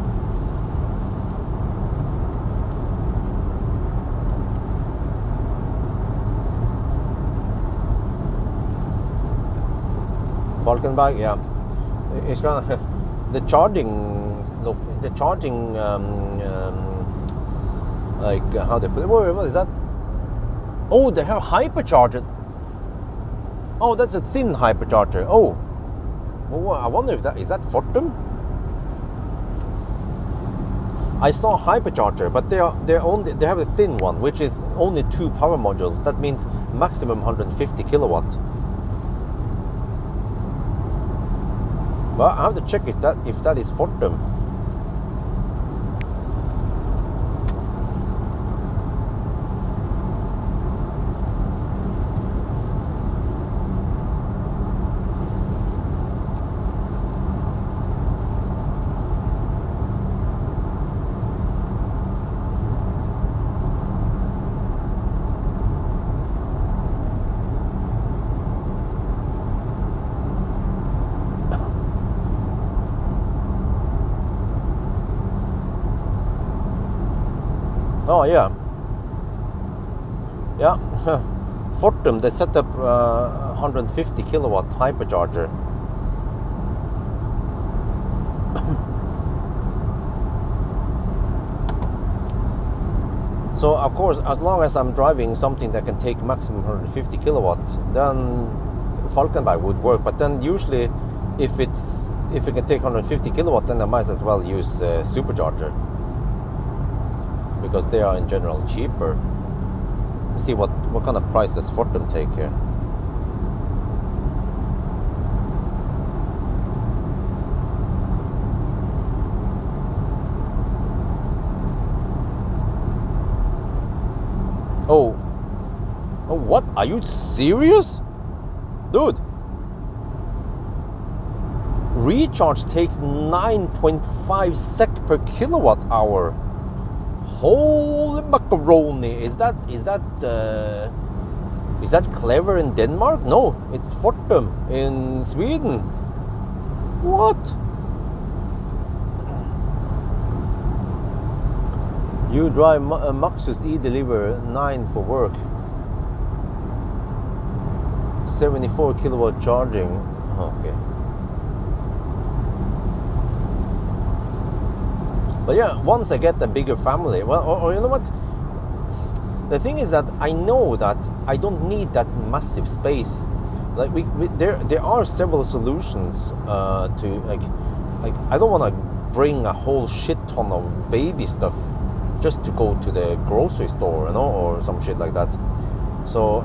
Falkenberg, yeah, it's kind of the charging. Look, the charging, like how they put it. What is that? Oh, they have hypercharger. Oh, that's a thin hypercharger. Oh, well, I wonder if that is that Fortum. I saw hypercharger, but they have a thin one, which is only 2 power modules. That means maximum 150 kilowatt. Well, I have to check if that is Fortum. Oh yeah, yeah. Fortum, they set up 150 kilowatt hypercharger. So of course, as long as I'm driving something that can take maximum 150 kilowatts, then Falkenberg would work. But then usually, if it can take 150 kilowatt, then I might as well use supercharger, because they are in general cheaper. Let's see what kind of price does Fortum take here. Oh, what? Are you serious? Dude, recharge takes 9.5 sec per kilowatt hour. Holy macaroni! Is that clever in Denmark? No, it's Fortum in Sweden. What? You drive Maxus E-Deliver 9 for work. 74 kilowatt charging. Okay. But yeah, once I get a bigger family, well, or you know what? The thing is that I know that I don't need that massive space. Like there are several solutions to like I don't want to bring a whole shit ton of baby stuff just to go to the grocery store, you know, or some shit like that. So,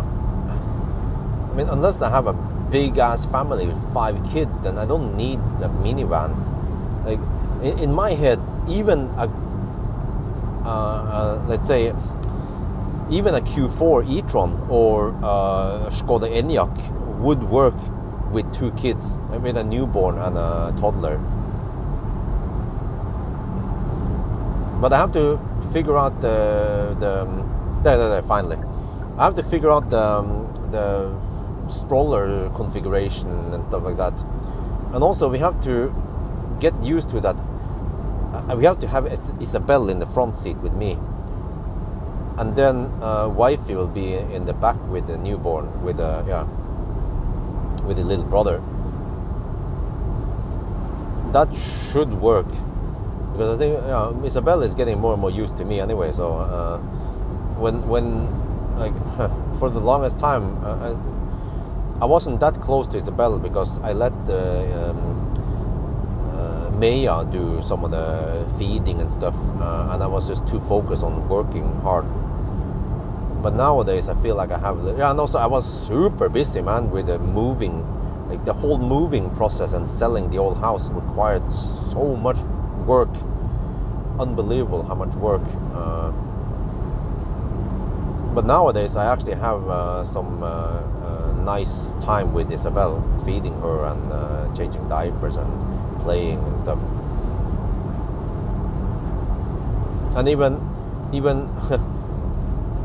I mean, unless I have a big ass family with 5 kids, then I don't need a minivan. Like in my head, even a let's say even a Q4 e-tron or Skoda Enyaq would work with 2 kids, with a newborn and a toddler. But I have to figure out finally. I have to figure out the stroller configuration and stuff like that. And also we have to get used to that. We have to have Isabel in the front seat with me. And then wifey will be in the back with the newborn, with the little brother. That should work, because I think Isabel is getting more and more used to me anyway. So when like for the longest time I wasn't that close to Isabel because I let Maya do some of the feeding and stuff, and I was just too focused on working hard. But nowadays I feel like I have, and also I was super busy, man, with the moving, like the whole moving process and selling the old house required so much work. Unbelievable how much work. But nowadays I actually have some nice time with Isabel, feeding her and changing diapers and playing and stuff. And even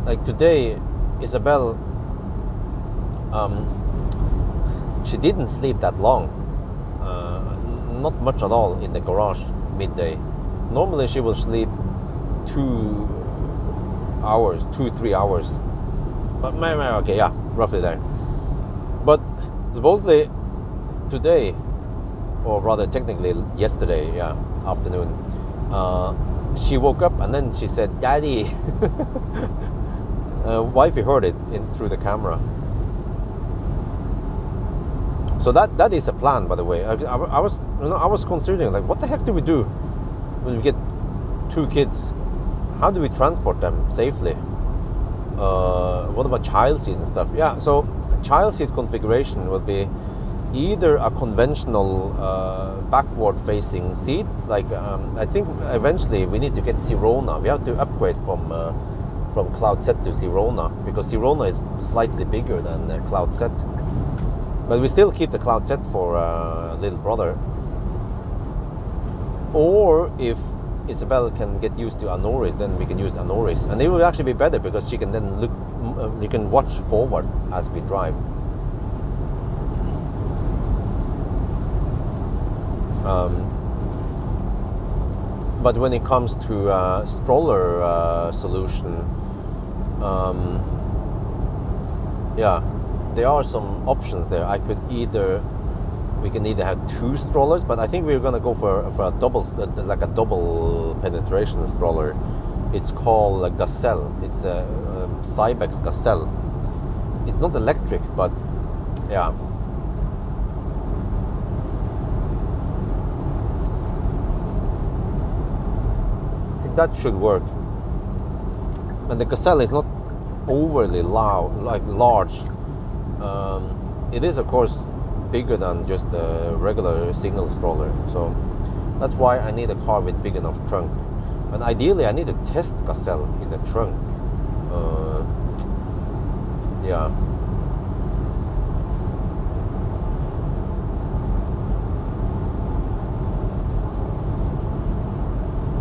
like today, Isabel, she didn't sleep that long, not much at all in the garage midday. Normally she will sleep 2 hours, 2-3 hours, but okay, yeah, roughly there. But supposedly today, or rather technically yesterday, afternoon, she woke up and then she said, "Daddy." Wifey heard it through the camera. So that is a plan, by the way. I was considering, like, what the heck do we do when we get 2 kids? How do we transport them safely? What about child seat and stuff? Yeah, so child seat configuration will be either a conventional backward facing seat, like I think eventually we need to get Sirona. We have to upgrade from Cloud Set to Sirona, because Sirona is slightly bigger than Cloud Set, but we still keep the Cloud Set for little brother. Or if Isabel can get used to Anoris, then we can use Anoris, and it will actually be better because she can then look, you can watch forward as we drive. But when it comes to stroller solution, there are some options there. We can either have 2 strollers, but I think we're gonna go for a double, like a double penetration stroller. It's called a Gazelle. It's a Cybex Gazelle. It's not electric, but yeah. I think that should work. And the Gazelle is not overly large. It is, of course, bigger than just a regular single stroller, so that's why I need a car with big enough trunk. And ideally I need to test Gazelle in the trunk.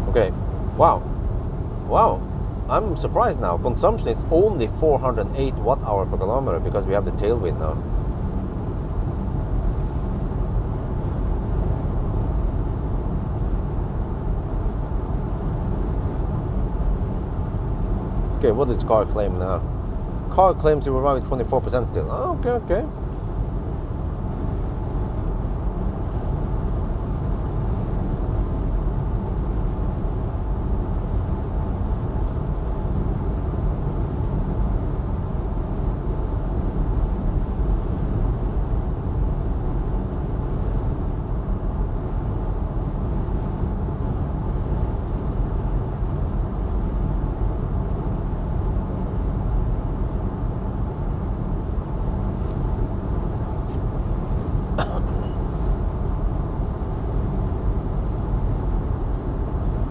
Okay, wow, I'm surprised now. Consumption is only 408 watt-hour per kilometer because we have the tailwind now. Okay, what does car claim now? Car claims you were around 24% still. Oh, okay.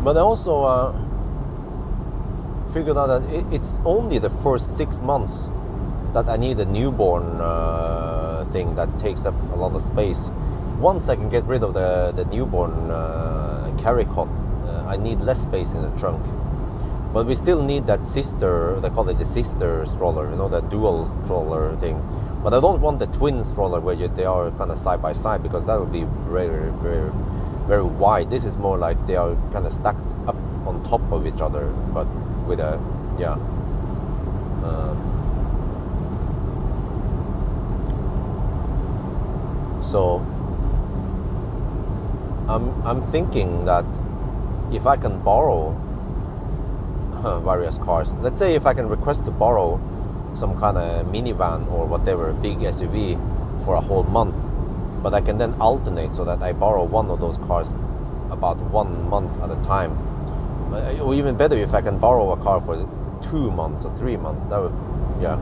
But I also figured out that it's only the first 6 months that I need a newborn thing that takes up a lot of space. Once I can get rid of the newborn carry cot, I need less space in the trunk. But we still need that sister, they call it the sister stroller, you know, the dual stroller thing. But I don't want the twin stroller where they are kind of side by side, because that would be very, very, very wide. This is more like they are kind of stacked up on top of each other, but with a, yeah. So I'm thinking that if I can borrow various cars, let's say if I can request to borrow some kind of minivan or whatever, big SUV for a whole month, but I can then alternate so that I borrow one of those cars about 1 month at a time. Or even better, if I can borrow a car for 2 months or 3 months, that would, yeah,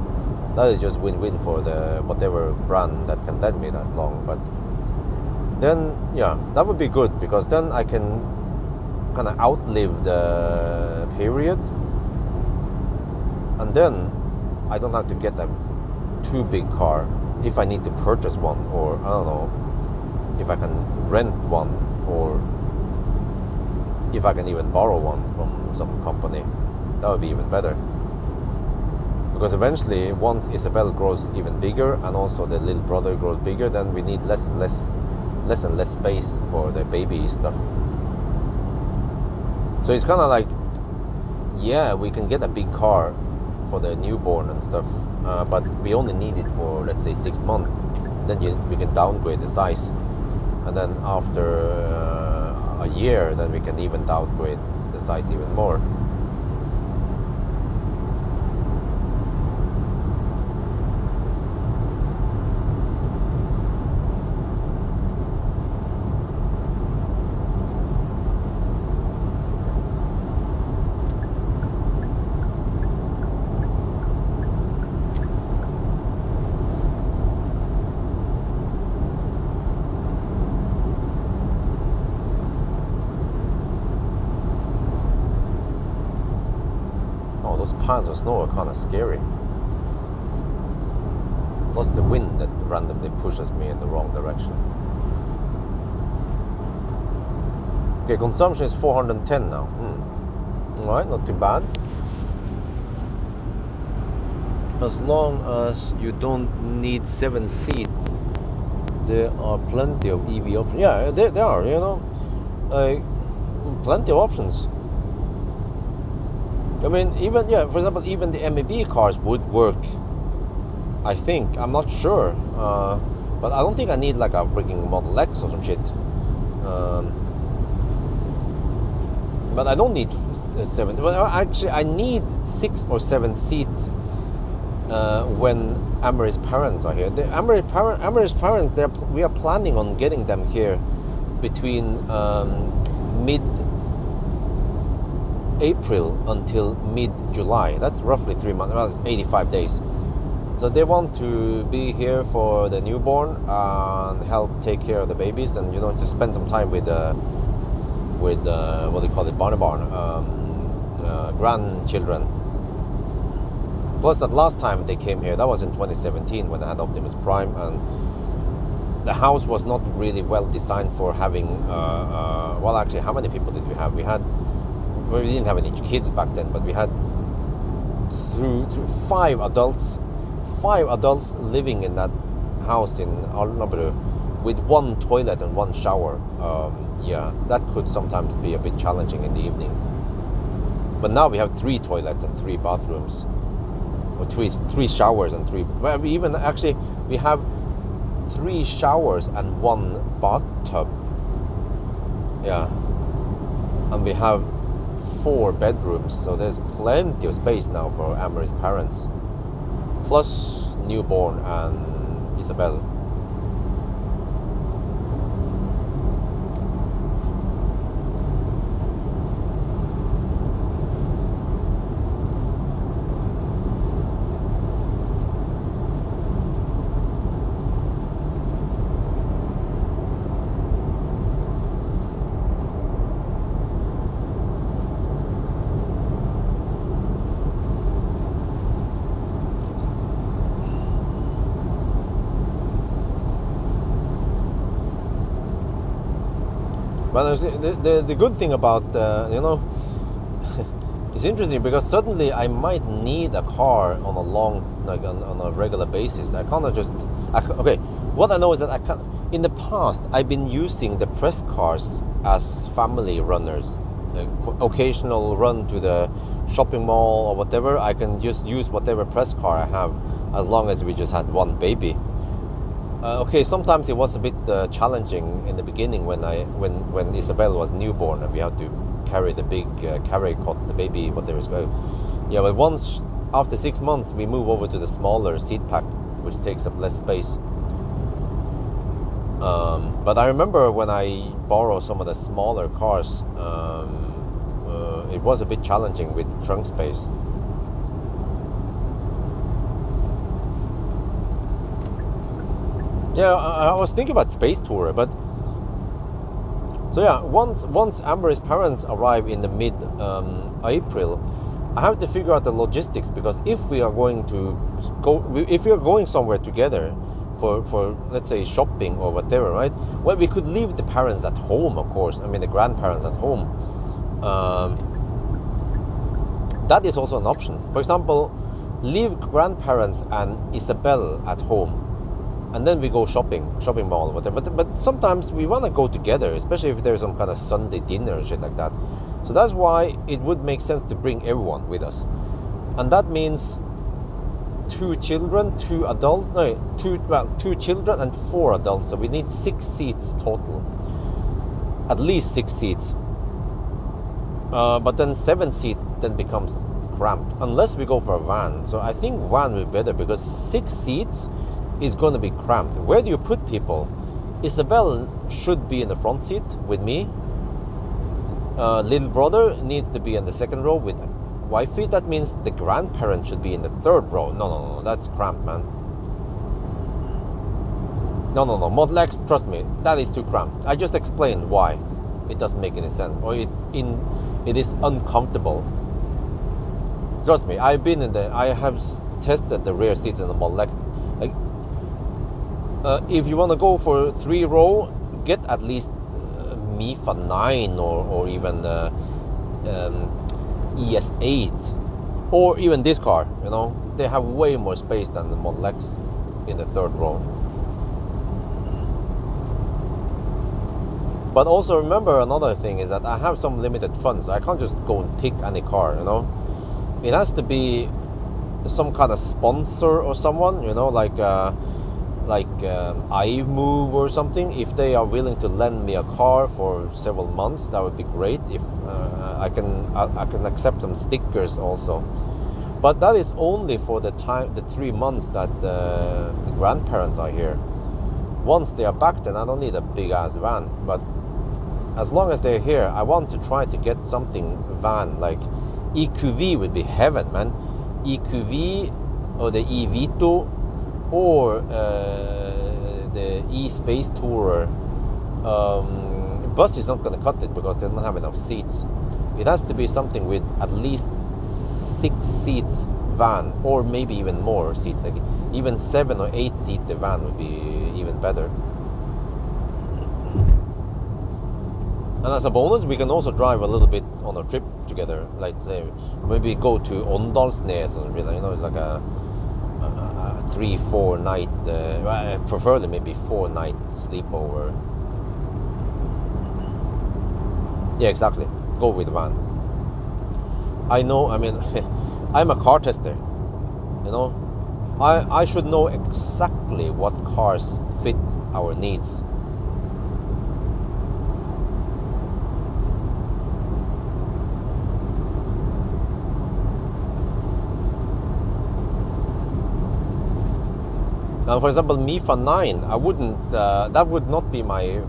that is just win-win for the whatever brand that can lend me that long. But then, yeah, that would be good, because then I can kind of outlive the period, and then I don't have to get a too big car if I need to purchase one, or I don't know, if I can rent one, or if I can even borrow one from some company. That would be even better, because eventually, once Isabel grows even bigger and also the little brother grows bigger, then we need less and less space for the baby stuff. So it's kind of like, yeah, we can get a big car for the newborn and stuff, but we only need it for, let's say, 6 months. Then we can downgrade the size, and then after a year, then we can even downgrade the size even more. Piles of snow are kind of scary. Plus the wind that randomly pushes me in the wrong direction. Okay, consumption is 410 now. Alright, not too bad. As long as you don't need 7 seats, there are plenty of EV options. Yeah, there are, you know, plenty of options. I mean, even, yeah, for example, even the MEB cars would work, I think. I'm not sure. But I don't think I need like a freaking Model X or some shit. But I don't need 7. Well, actually, I need 6 or 7 seats when Amory's parents are here. The Amory's parents, we are planning on getting them here between mid-April until mid-July. That's roughly 3 months. Well, it's 85 days. So they want to be here for the newborn and help take care of the babies, and, you know, just spend some time with what do you call it, barn, grandchildren. Plus, that last time they came here, that was in 2017 when I had Optimus Prime, and the house was not really well designed for having. Well, actually, how many people did we have? We didn't have any kids back then, but we had through 5 adults. 5 adults living in that house in Alnabru with 1 toilet and 1 shower. Yeah, that could sometimes be a bit challenging in the evening. But now we have 3 toilets and 3 bathrooms, or 3 showers and 3. Well, we have 3 showers and 1 bathtub. Yeah, and we have 4 bedrooms, so there's plenty of space now for Amory's parents, plus newborn and Isabel. But the good thing about it's interesting because suddenly I might need a car on a long, like on a regular basis. I can't just. Okay, what I know is that I can't. In the past, I've been using the press cars as family runners. Like for occasional run to the shopping mall or whatever, I can just use whatever press car I have, as long as we just had one baby. Okay, sometimes it was a bit challenging in the beginning when Isabel was newborn and we had to carry the big carry cot, the baby, whatever it's called. Yeah, but once after 6 months, we move over to the smaller seat pack, which takes up less space. But I remember when I borrowed some of the smaller cars, it was a bit challenging with trunk space. Yeah, I was thinking about Space Tourer, but so yeah, once Amber's parents arrive in the mid-April, I have to figure out the logistics, because if we are going somewhere together for let's say shopping or whatever, right? Well, we could leave the parents at home, of course. I mean, the grandparents at home. That is also an option. For example, leave grandparents and Isabel at home, and then we go shopping mall, whatever. But sometimes we want to go together, especially if there's some kind of Sunday dinner and shit like that. So that's why it would make sense to bring everyone with us, and that means 2 children, 2 adults. No, 2 children and 4 adults. So we need 6 seats total. At least 6 seats. But then 7 seat then becomes cramped unless we go for a van. So I think van will be better, because 6 seats is going to be cramped. Where do you put people? Isabel should be in the front seat with me. Little brother needs to be in the second row with wifey. That means the grandparent should be in the 3rd row. No, that's cramped, man. No, Model X, trust me, that is too cramped. I just explained why it doesn't make any sense, or it is uncomfortable. Trust me, I have tested the rear seats in the Model X. Like, if you want to go for 3 row, get at least EV9 or even ES8, or even this car. They have way more space than the Model X in the 3rd row. But also remember, another thing is that I have some limited funds. I can't just go and pick any car. It has to be some kind of sponsor or someone, like iMove or something. If they are willing to lend me a car for several months, that would be great. If I can accept some stickers also, but that is only for the 3 months that the grandparents are here. Once they are back, then I don't need a big ass van. But as long as they're here, I want to try to get something van, like EQV would be heaven, man. EQV or the EV9 or the E-Space Tourer. Bus is not going to cut it because they don't have enough seats. It has to be something with at least 6 seats van, or maybe even more seats. Like even 7 or 8 seat van would be even better. And as a bonus, we can also drive a little bit on a trip together. Like say, maybe go to Åndalsnes or something, like a 3-4 night, preferably maybe 4 night sleepover. Yeah, exactly. Go with the van. I know. I mean, I'm a car tester. I should know exactly what cars fit our needs. Now, for example, EV9, I wouldn't. That would not be my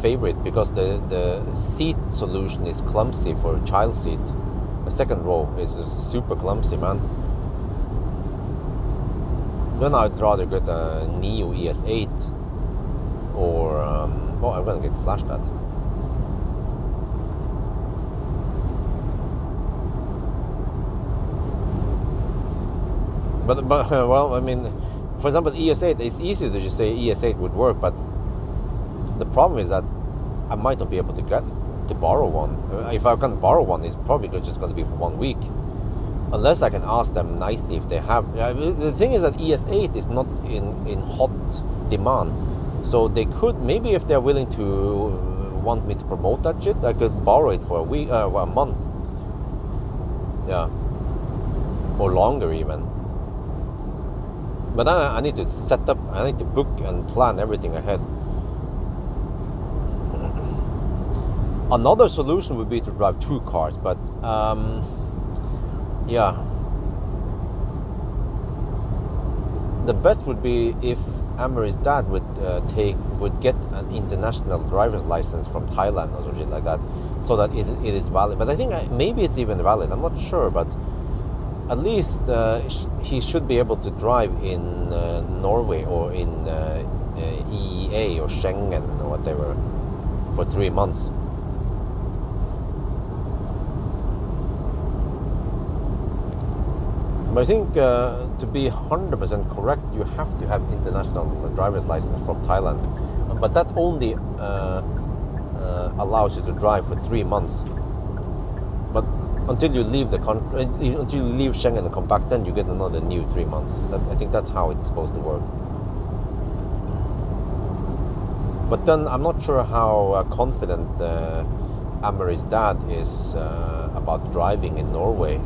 favorite, because the seat solution is clumsy for a child seat. The second row is super clumsy, man. Then I'd rather get a Neo ES8 or I'm gonna get flashed at. But well, I mean, for example, ES8, it's easy to just say ES8 would work, but the problem is that I might not be able to borrow one. If I can borrow one, it's probably just going to be for 1 week. Unless I can ask them nicely if they have. The thing is that ES8 is not in hot demand, so they could, maybe if they're willing to want me to promote that shit, I could borrow it for a week, a month, yeah, or longer even. But then I need to set up, I need to book and plan everything ahead. Another solution would be to drive 2 cars, but yeah, the best would be if Amory's dad would get an international driver's license from Thailand or something like that, so that it is valid. But I think maybe it's even valid. I'm not sure, but at least he should be able to drive in Norway or in EEA or Schengen or whatever for 3 months. But I think to be 100% correct, you have to have international driver's license from Thailand. But that only allows you to drive for 3 months. But until you leave the country, until you leave Schengen and come back, then you get another new 3 months. I think that's how it's supposed to work. But then I'm not sure how confident Amory's dad is about driving in Norway,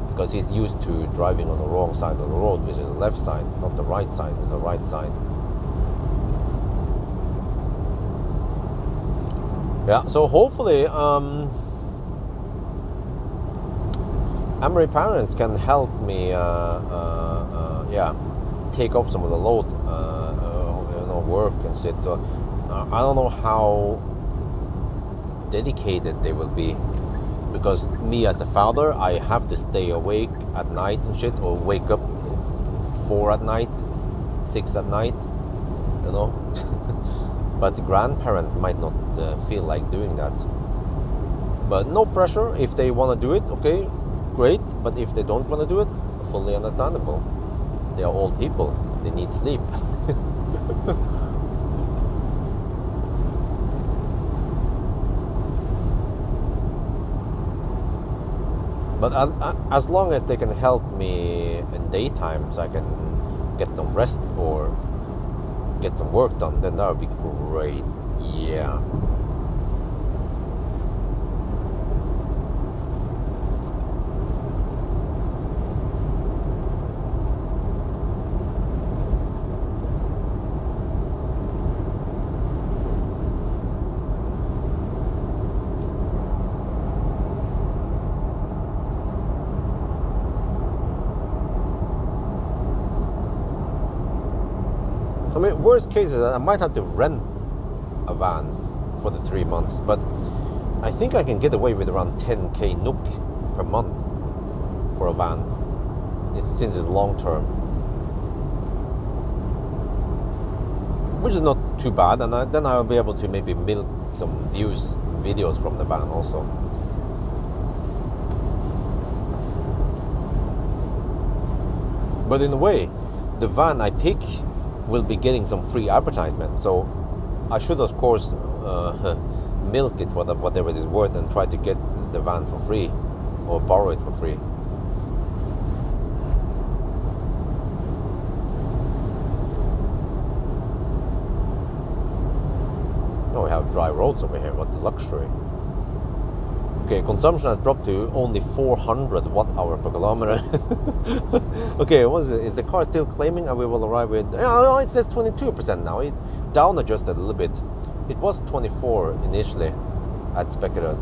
because he's used to driving on the wrong side of the road, which is the left side, not the right side, it's the right side. Yeah, so hopefully Amory parents can help me yeah, take off some of the load, work and shit. So I don't know how dedicated they will be, because me as a father, I have to stay awake at night and shit, or wake up 4 at night, 6 at night, But the grandparents might not feel like doing that. But no pressure. If they want to do it, okay, great. But if they don't want to do it, fully understandable. They are old people. They need sleep. But as long as they can help me in daytime, so I can get some rest or get some work done, then that would be great. Yeah. I mean, worst case is that I might have to rent a van for the 3 months, but I think I can get away with around 10k NOK per month for a van, since it's long term, which is not too bad, and then I'll be able to maybe milk some videos from the van also. But in a way, the van I pick will be getting some free advertisement, so I should of course milk it for whatever it is worth and try to get the van for free or borrow it for free. Oh, we have dry roads over here. What luxury. Okay, consumption has dropped to only 400 watt-hour per kilometer. Okay, what is it? Is the car still claiming and we will arrive with... Oh, it says 22% now. It down adjusted a little bit. It was 24 initially at Speculator.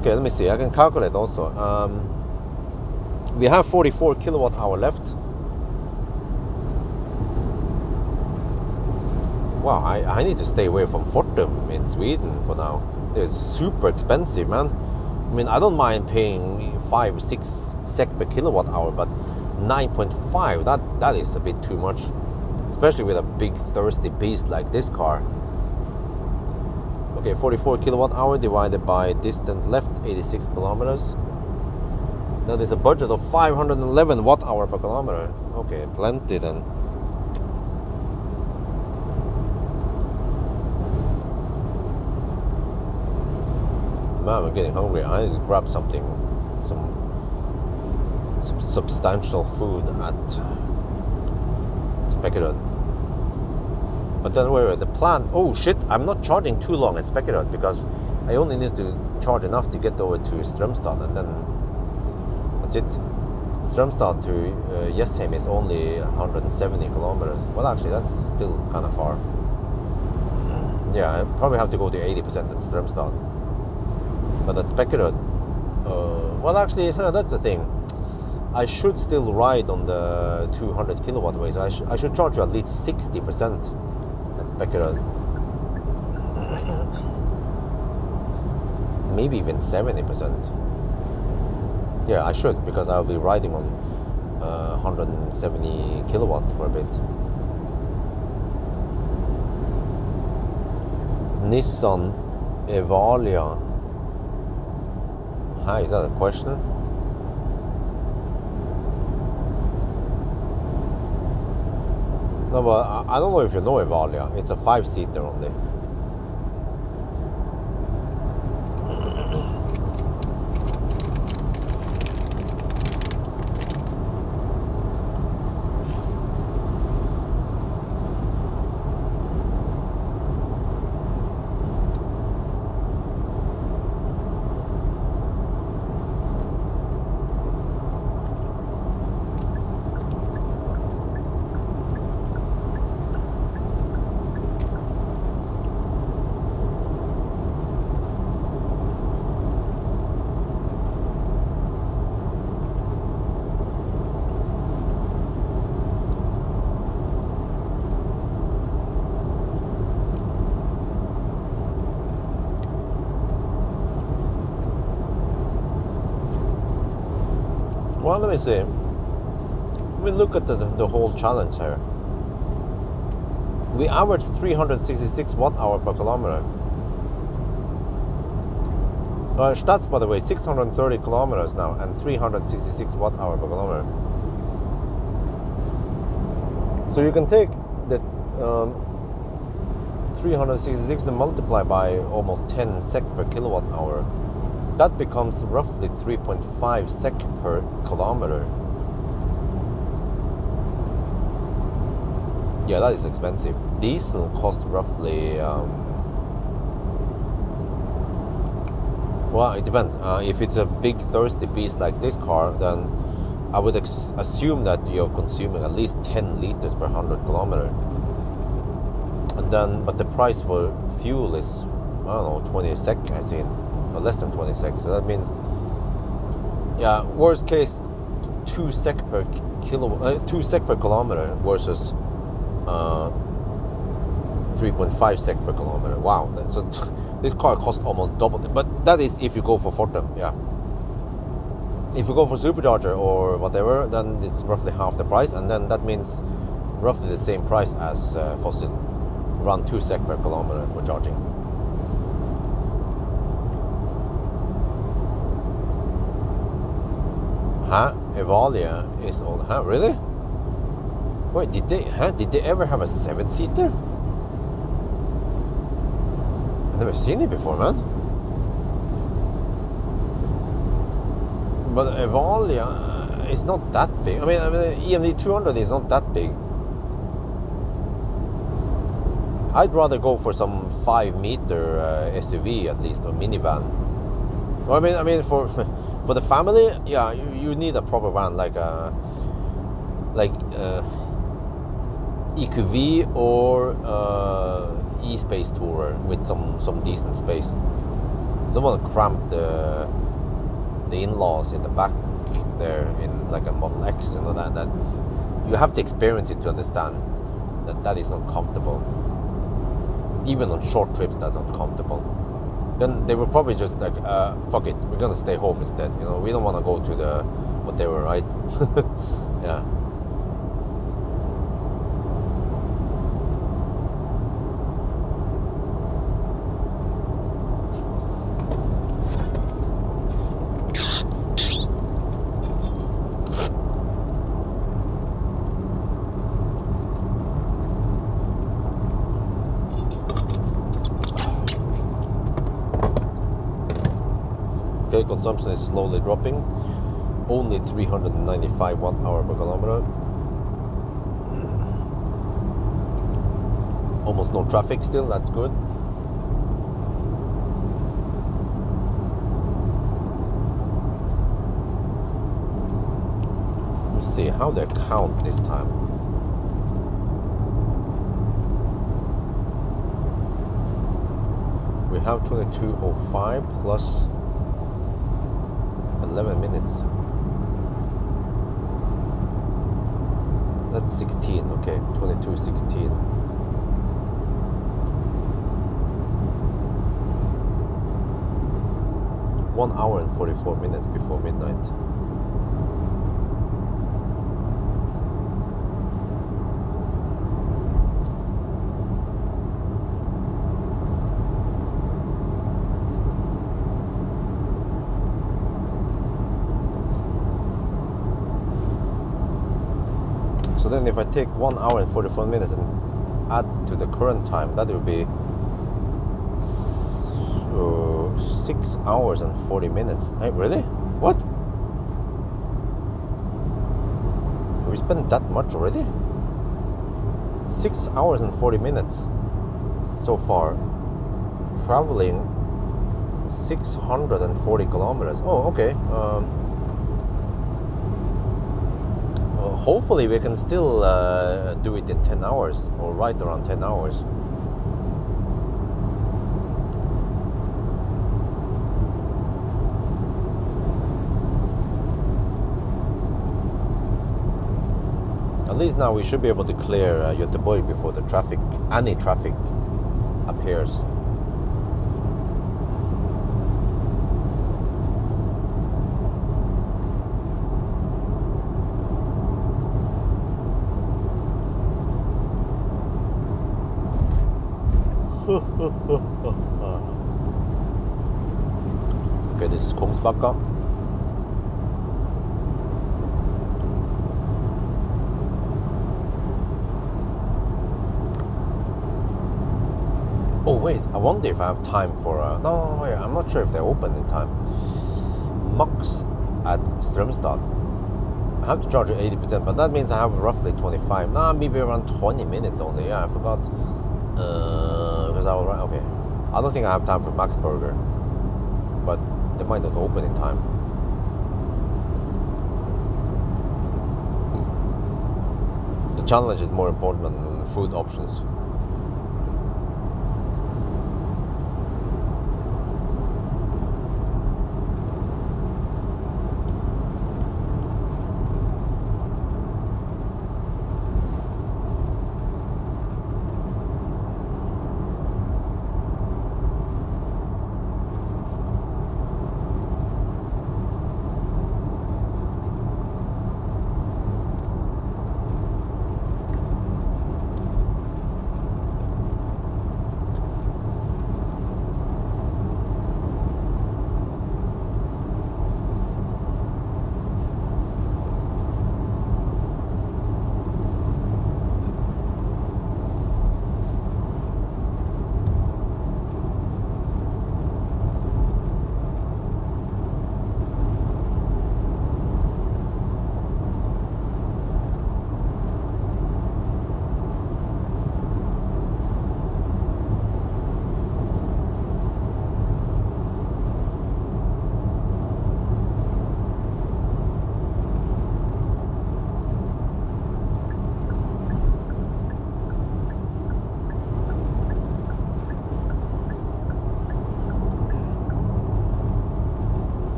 Okay, let me see. I can calculate also. We have 44 kilowatt-hour left. Wow, I need to stay away from Fortum in Sweden for now. It's super expensive, man. I mean, I don't mind paying 5-6 SEK per kilowatt hour, but 9.5, that is a bit too much, especially with a big thirsty beast like this car. Okay, 44 kilowatt hour divided by distance left, 86 kilometers. That is a budget of 511 watt hour per kilometer. Okay, plenty then. man, I'm getting hungry. I need to grab something, some substantial food at Spekedon. But then wait, the plan, oh shit, I'm not charging too long at Spekedon because I only need to charge enough to get over to Strømstad, and then that's it. Strømstad to Jessheim is only 170 kilometers. Well, actually, that's still kind of far. Yeah, I probably have to go to 80% at Strømstad. But at Spekedon, well, actually, that's the thing. I should still ride on the 200 kilowatt way, so I should charge you at least 60% at Spekedon. Maybe even 70%. Yeah, I should, because I'll be riding on 170 kilowatt for a bit. Nissan Evalia. Hi, is that a question? No, but I don't know if you know Evalia. It's a 5-seater only. Well, let me see. We look at the whole challenge here. We averaged 366 watt-hour per kilometer. Stats, by the way, 630 kilometers now and 366 watt-hour per kilometer. So you can take the 366 and multiply by almost 10 sec per kilowatt hour. That becomes roughly 3.5 sec per kilometer. Yeah, that is expensive. Diesel costs roughly, well, it depends. If it's a big thirsty beast like this car, then I would assume that you're consuming at least 10 liters per 100 kilometer. And then, but the price for fuel is, I don't know, 20 sec, I think. Or less than 20 sec, so that means, yeah, worst case 2 sec per kilometer versus 3.5 sec per kilometer. Wow, so this car costs almost double, but that is if you go for Fortum. Yeah, if you go for supercharger or whatever, then it's roughly half the price, and then that means roughly the same price as fossil, around 2 sec per kilometer for charging. Evalia is all, really? Wait, did they ever have a 7-seater? I've never seen it before, man. But Evalia is not that big. I mean, EMD 200 is not that big. I'd rather go for some 5-meter SUV at least, or minivan. I mean, for the family, yeah, you need a proper van like EQV or E-Space Tourer with some decent space. Don't want to cramp the in-laws in the back there in like a Model X, that you have to experience it to understand that is not comfortable. Even on short trips, that's not comfortable. Then they were probably just like, fuck it, we're gonna stay home instead. We don't want to go to the whatever, right? Yeah. consumption is slowly dropping. Only 395 watt-hour per kilometer. Almost no traffic still, that's good. Let's see how they count this time. We have 22:05 plus 11 minutes. That's 16, okay, 22:16. One hour and 44 minutes before midnight. So then if I take 1 hour and 44 minutes and add to the current time, that would be 6 hours and 40 minutes. Hey, really? What? Have we spent that much already? 6 hours and 40 minutes so far. Traveling 640 kilometers. Oh, okay. Hopefully we can still do it in 10 hours or right around 10 hours. At least now we should be able to clear Göteborg before the traffic, any traffic appears. Okay, this is Kungsbacka. Oh wait, I wonder if I have time for no, wait, I'm not sure if they're open in time. Max at Strömstad. I have to charge it 80%, but that means I have roughly 25. Nah, maybe around 20 minutes only. Yeah, I forgot. Because I will write. Okay, I don't think I have time for Max Burger, but they might not open in time. The challenge is more important than food options.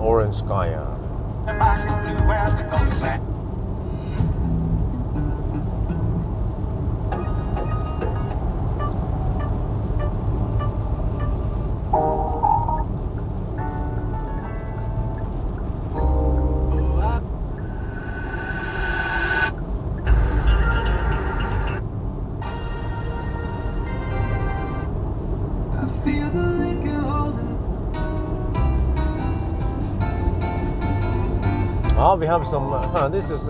Orange sky. Ah, we have some. This is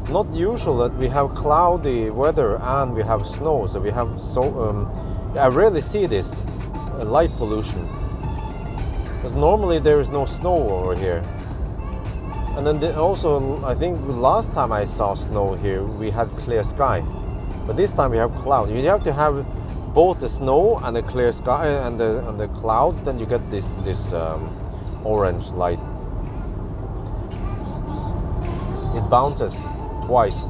not usual that we have cloudy weather and we have snow. So we have I rarely see this light pollution because normally there is no snow over here. And then also, I think last time I saw snow here, we had clear sky, but this time we have cloud. You have to have both the snow and the clear sky and the cloud, then you get this orange light. It bounces twice.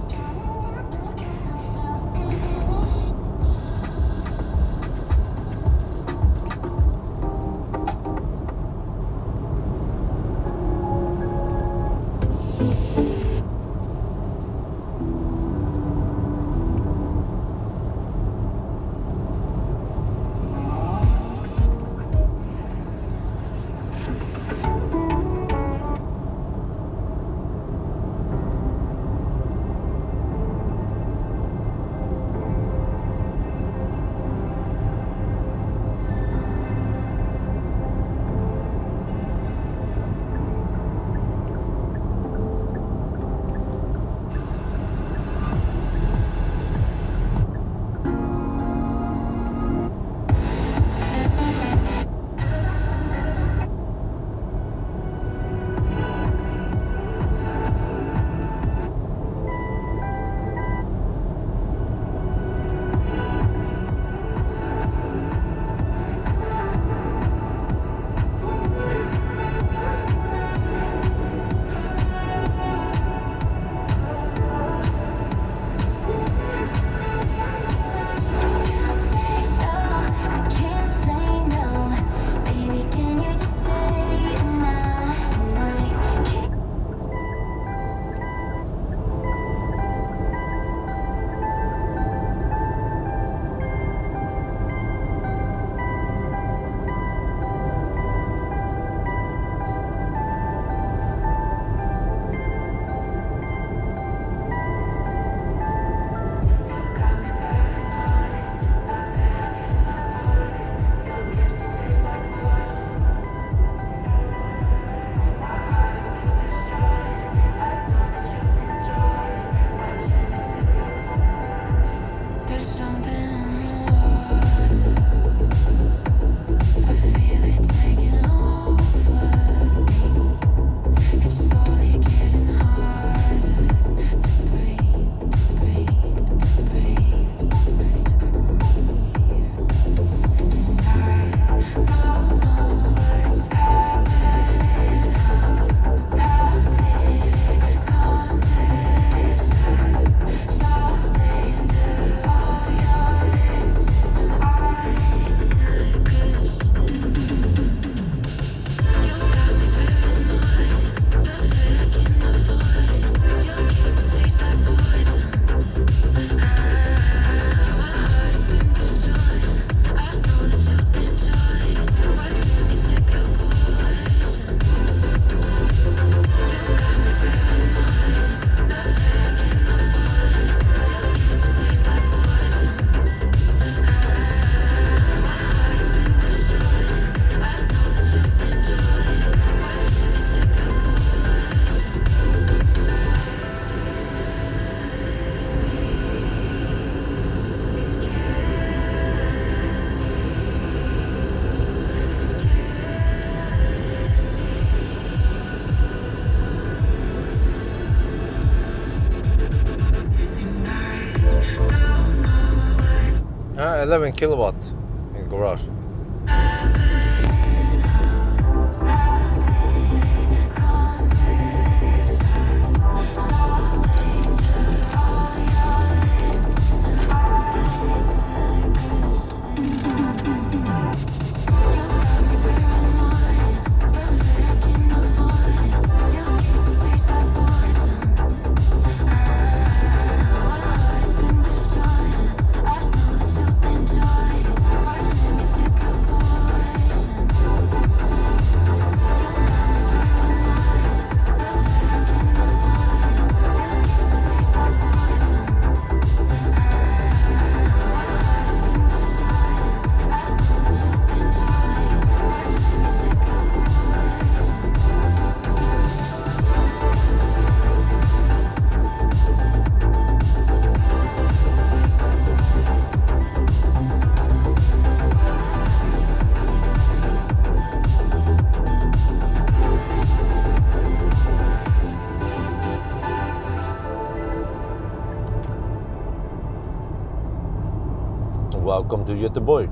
Ah, 11 kilowatt in garage. Welcome to Göteborg.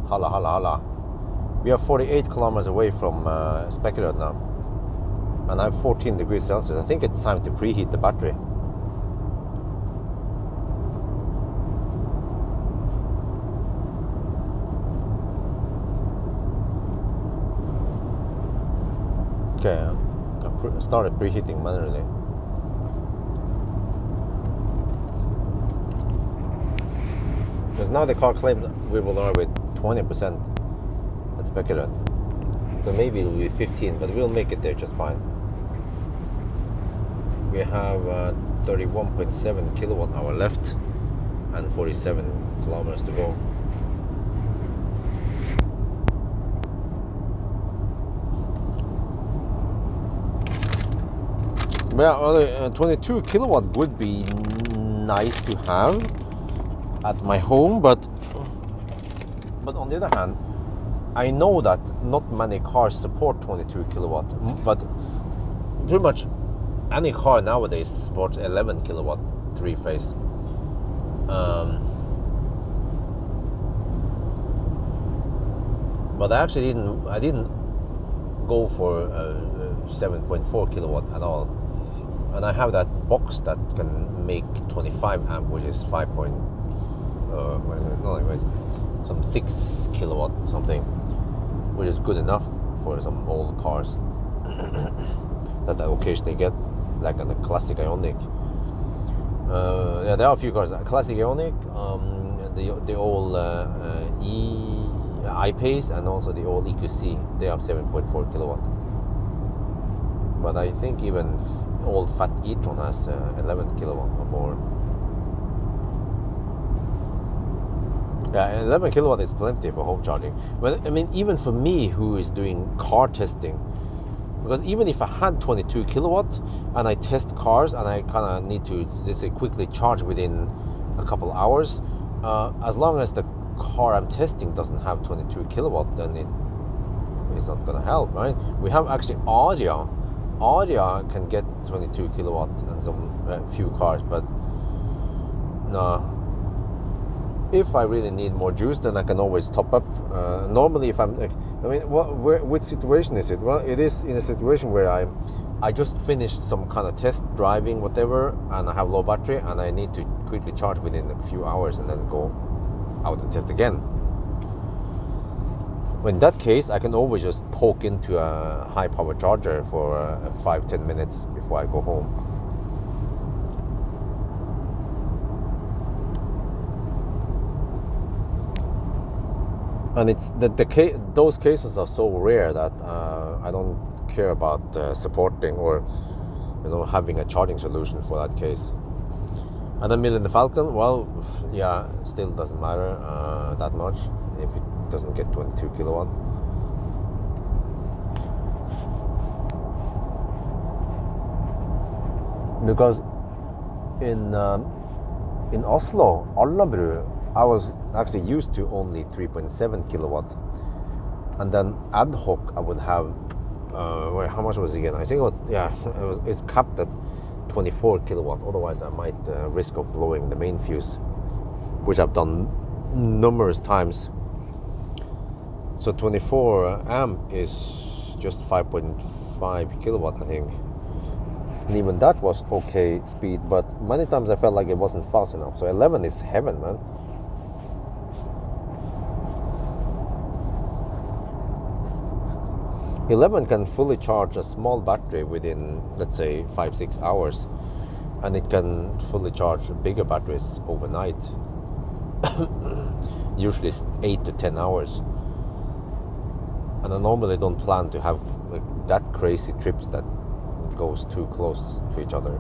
Hala. We are 48 kilometers away from Speculate now, and I have 14 degrees Celsius. I think it's time to preheat the battery. Okay, I started preheating manually. Because now the car claims we will arrive with 20% at Speculate. So maybe it will be 15, but we'll make it there just fine. We have 31.7 kilowatt hour left and 47 kilometers to go. Well, 22 kilowatt would be nice to have at my home, but on the other hand, I know that not many cars support 22 kilowatt, but pretty much any car nowadays supports 11 kilowatt three-phase. But I actually didn't go for 7.4 kilowatt at all. And I have that box that can make 25 amp, which is 6 kilowatt something, which is good enough for some old cars that I occasionally get, like on the classic Ioniq. Yeah, there are a few cars. Classic Ioniq, the old I-Pace, and also the old EQC. They have 7.4 kilowatt. But I think even old fat e-tron has 11 kilowatt or more. Yeah, 11 kilowatt is plenty for home charging. But I mean, even for me who is doing car testing, because even if I had 22 kilowatt and I test cars and I kind of need to, let's say, quickly charge within a couple hours, as long as the car I'm testing doesn't have 22 kilowatt, then it's not going to help, right? We have actually Aria can get 22 kilowatt and some few cars, but no. If I really need more juice, then I can always top up. Normally, if I'm, which situation is it? Well, it is in a situation where I just finished some kind of test driving, whatever, and I have low battery, and I need to quickly charge within a few hours and then go out and test again. In that case, I can always just poke into a high power charger for 5-10 minutes before I go home. And it's those cases are so rare that I don't care about supporting or having a charging solution for that case. And then in the Falcon, well, yeah, still doesn't matter that much if it doesn't get 22 kilowatt. Because in Oslo, Alnabru, I was actually used to only 3.7 kilowatt, and then ad hoc I would have how much was it again? I think it's capped at 24 kilowatt. Otherwise, I might risk of blowing the main fuse, which I've done numerous times. So 24 amp is just 5.5 kilowatt, I think. And even that was okay speed, but many times I felt like it wasn't fast enough. So 11 is heaven, man. Eleven can fully charge a small battery within, let's say, 5-6 hours, and it can fully charge bigger batteries overnight. Usually 8 to 10 hours. And I normally don't plan to have that crazy trips that goes too close to each other.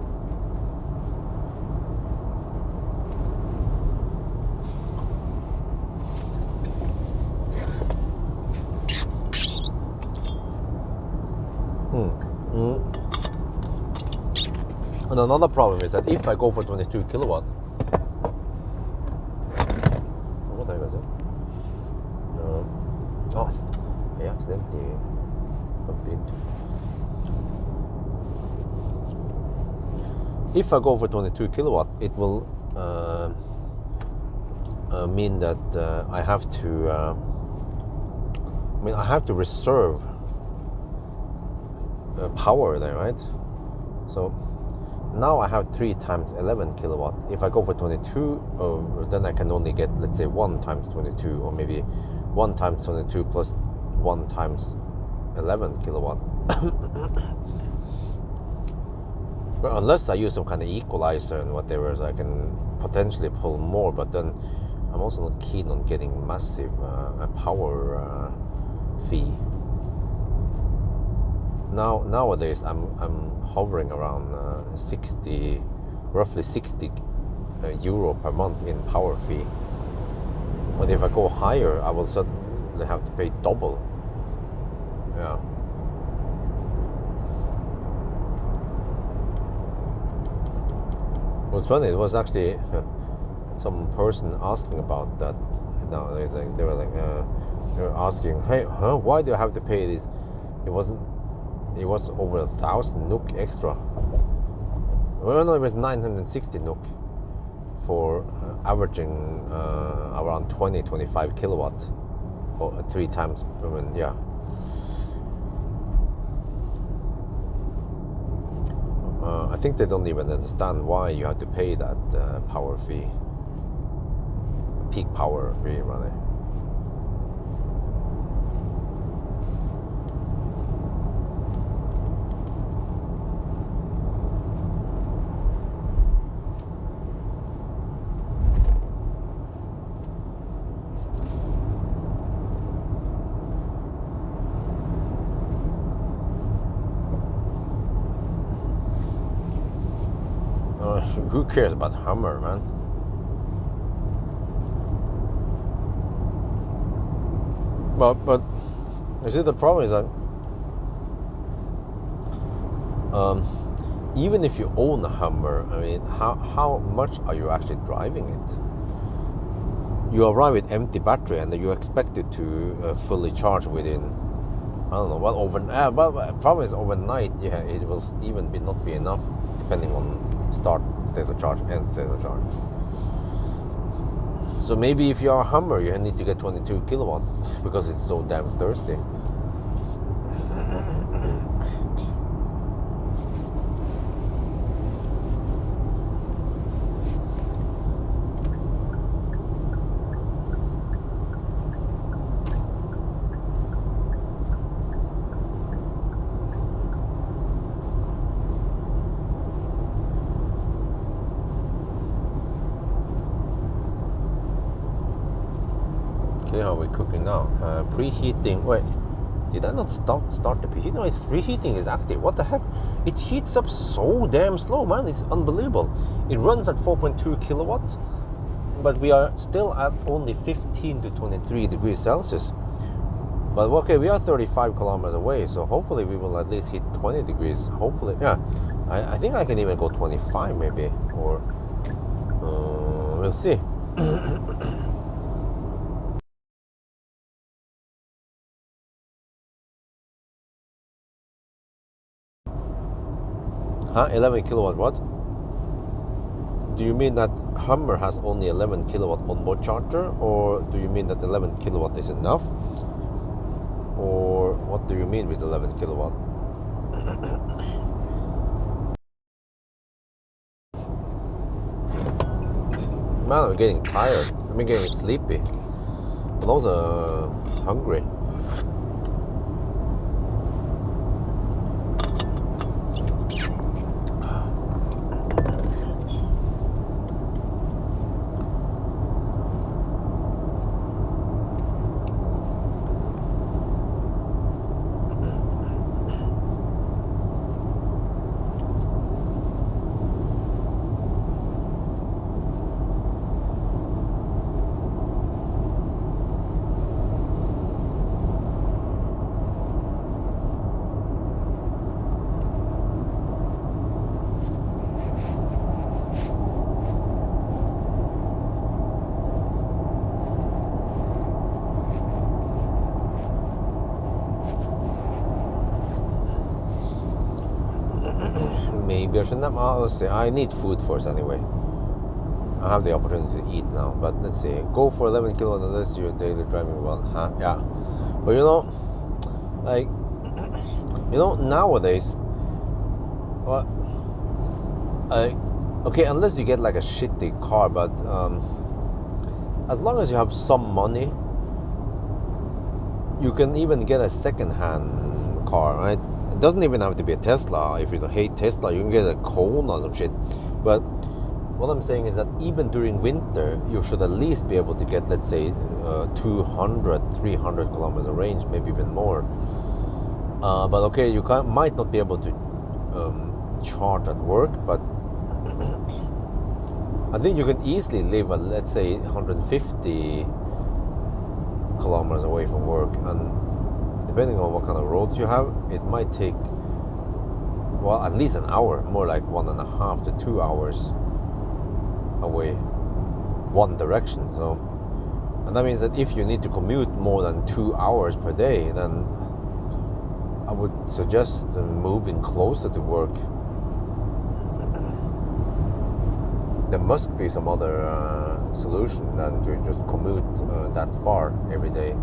And another problem is that if I go for 22 kilowatt, what the heck is it? I accidentally bumped into. If I go for 22 kilowatt, it will mean that I have to reserve power there, right? So now I have 3 times 11 kilowatt. If I go for 22, then I can only get, let's say, 1 times 22, or maybe 1 times 22 plus 1 times 11 kilowatt. But unless I use some kind of equalizer and whatever, so I can potentially pull more, but then I'm also not keen on getting massive power fee. Nowadays I'm hovering around roughly 60 euro per month in power fee. But if I go higher, I will suddenly have to pay double. Yeah. What's funny, it was actually some person asking about that. No, they were asking, hey, why do I have to pay this? It was over 1,000 NOK extra. Well, no, it was 960 NOK for averaging around 20-25 kilowatt, or 3 times. Yeah. I think they don't even understand why you have to pay that power fee, peak power fee, rather. Who cares about Hummer, man? But you see, the problem is that even if you own a Hummer, I mean, how much are you actually driving it? You arrive with empty battery and you expect it to fully charge within, I don't know, well, the problem is overnight, yeah, it will even not be enough, depending on start state of charge and state of charge. So maybe if you're a Hummer, you need to get 22 kilowatt because it's so damn thirsty. Okay, how are we cooking now? Preheating. Wait, did I not start the preheat? No, it's preheating is active. What the heck? It heats up so damn slow, man. It's unbelievable. It runs at 4.2 kilowatt, but we are still at only 15 to 23 degrees Celsius. But okay, we are 35 kilometers away, so hopefully we will at least hit 20 degrees. Hopefully, yeah. I think I can even go 25 maybe, or we'll see. Huh? 11 kilowatt what? Do you mean that Hummer has only 11 kilowatt onboard charger, or do you mean that 11 kilowatt is enough? Or what do you mean with 11 kilowatt? Man, I'm getting tired. I'm getting sleepy. I'm also hungry. Maybe I shouldn't have. Let's see. I need food first anyway. I have the opportunity to eat now, but let's see. Go for 11 kilowatt unless you're daily driving well. Huh? Yeah. But you know, like, nowadays, well, okay, unless you get like a shitty car, but as long as you have some money, you can even get a second-hand car, right? It doesn't even have to be a Tesla. If you hate Tesla, you can get a Kona or some shit. But what I'm saying is that even during winter, you should at least be able to get, let's say, 200, 300 kilometers of range, maybe even more. But okay, you might not be able to charge at work, but I think you can easily live at, let's say, 150 kilometers away from work, and depending on what kind of roads you have, it might take, well, at least an hour, more like 1.5 to 2 hours away, one direction. So, and that means that if you need to commute more than 2 hours per day, then I would suggest moving closer to work. There must be some other solution than to just commute that far every day.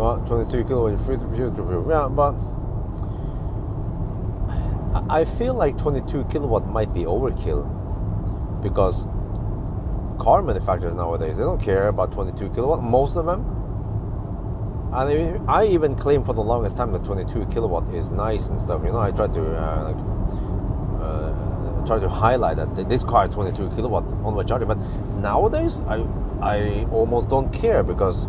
well, 22 kilowatt future-proof. Yeah, but I feel like 22 kilowatt might be overkill, because car manufacturers nowadays, they don't care about 22 kilowatt, most of them. And I even claim for the longest time that 22 kilowatt is nice and stuff. You know, I tried to try to highlight that this car is 22 kilowatt on my charger. But nowadays, I almost don't care, because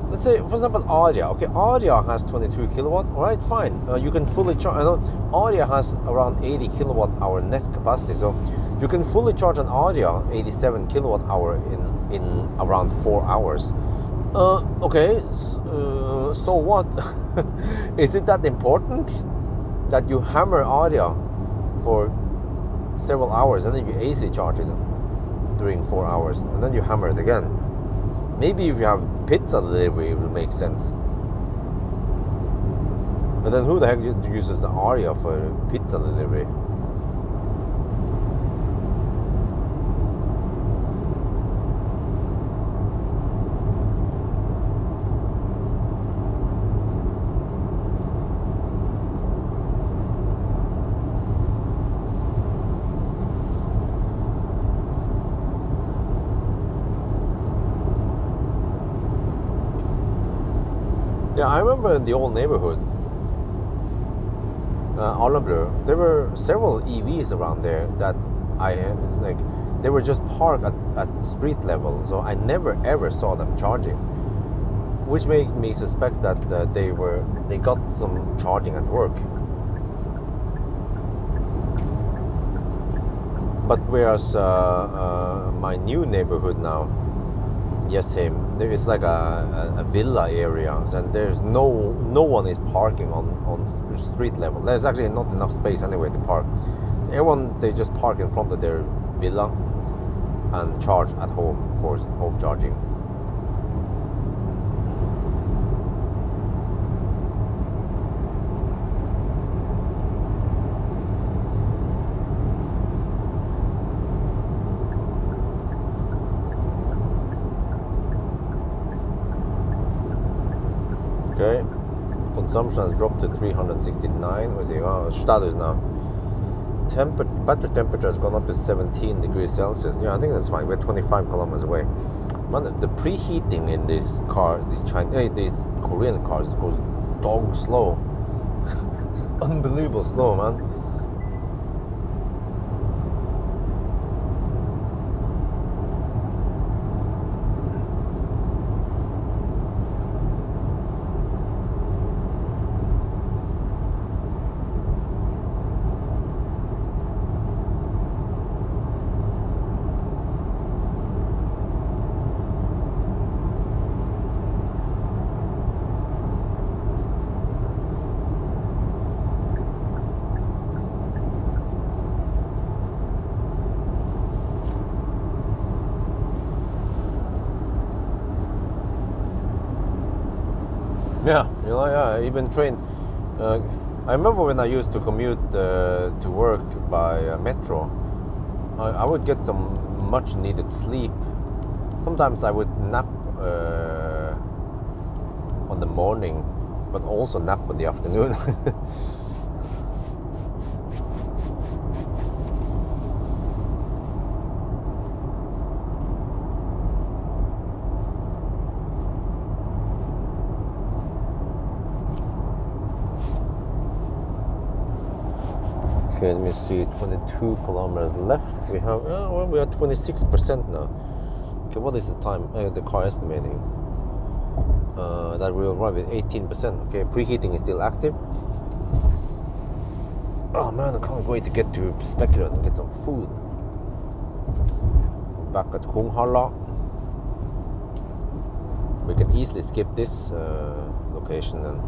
let's say, for example, Aria. Okay, Aria has 22 kilowatt. All right, fine. You can fully charge. I know Aria has around 80 kilowatt hour net capacity, so you can fully charge an Aria 87 kilowatt hour in around 4 hours. Okay, so what? Is it that important that you hammer Aria for several hours and then you AC charge it during 4 hours and then you hammer it again? Maybe if you have pizza delivery, it will make sense. But then who the heck uses the Aria for pizza delivery? Yeah, I remember in the old neighborhood, Arlebur, there were several EVs around there that they were just parked at street level, so I never ever saw them charging, which made me suspect that they got some charging at work. But whereas my new neighborhood now, yes, same. There is like a villa area, and there's no one is parking on street level. There's actually not enough space anyway to park. So everyone, they just park in front of their villa and charge at home, of course, home charging. Okay, consumption has dropped to 369. Let's see, status now. Battery temperature has gone up to 17 degrees Celsius. Yeah, I think that's fine. We're 25 kilometers away. Man, the preheating in this car, these Korean cars, goes dog slow. It's unbelievable slow, man. Yeah, you know, yeah, even train. I remember when I used to commute to work by metro, I would get some much needed sleep. Sometimes I would nap on the morning, but also nap in the afternoon. Okay, let me see, 22 kilometers left. We have, well, we are 26% now. Okay, what is the time? The car estimating that we will arrive at 18%. Okay, preheating is still active. Oh man, I can't wait to get to Specular and get some food. Back at Hunghalla. We can easily skip this location then.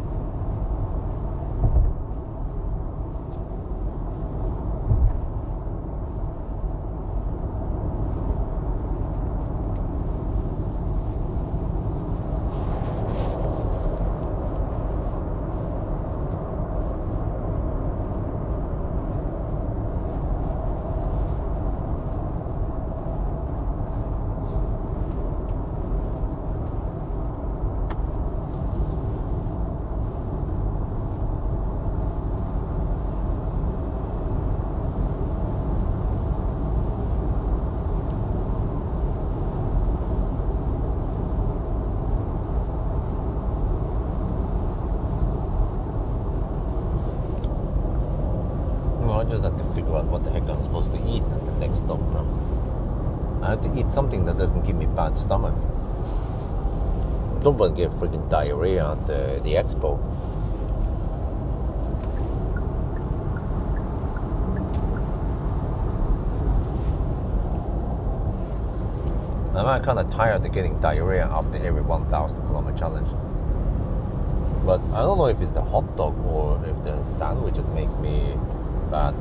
just have to figure out what the heck I'm supposed to eat at the next stop now. I have to eat something that doesn't give me bad stomach. Don't want to get freaking diarrhea at the expo. I'm kind of tired of getting diarrhea after every 1,000 kilometer challenge. But I don't know if it's the hot dog or if the sandwiches makes me bad.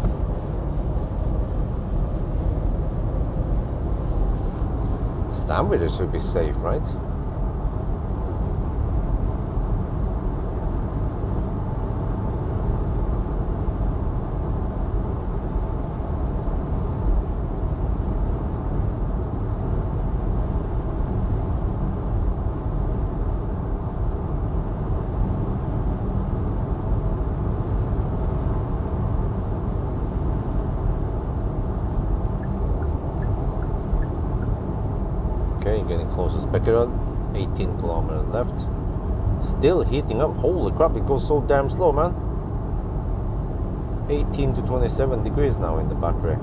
Sandwiches should be safe, right? Okay, getting close to Spekerud. 18 kilometers left. Still heating up. Holy crap, it goes so damn slow, man. 18 to 27 degrees now in the battery.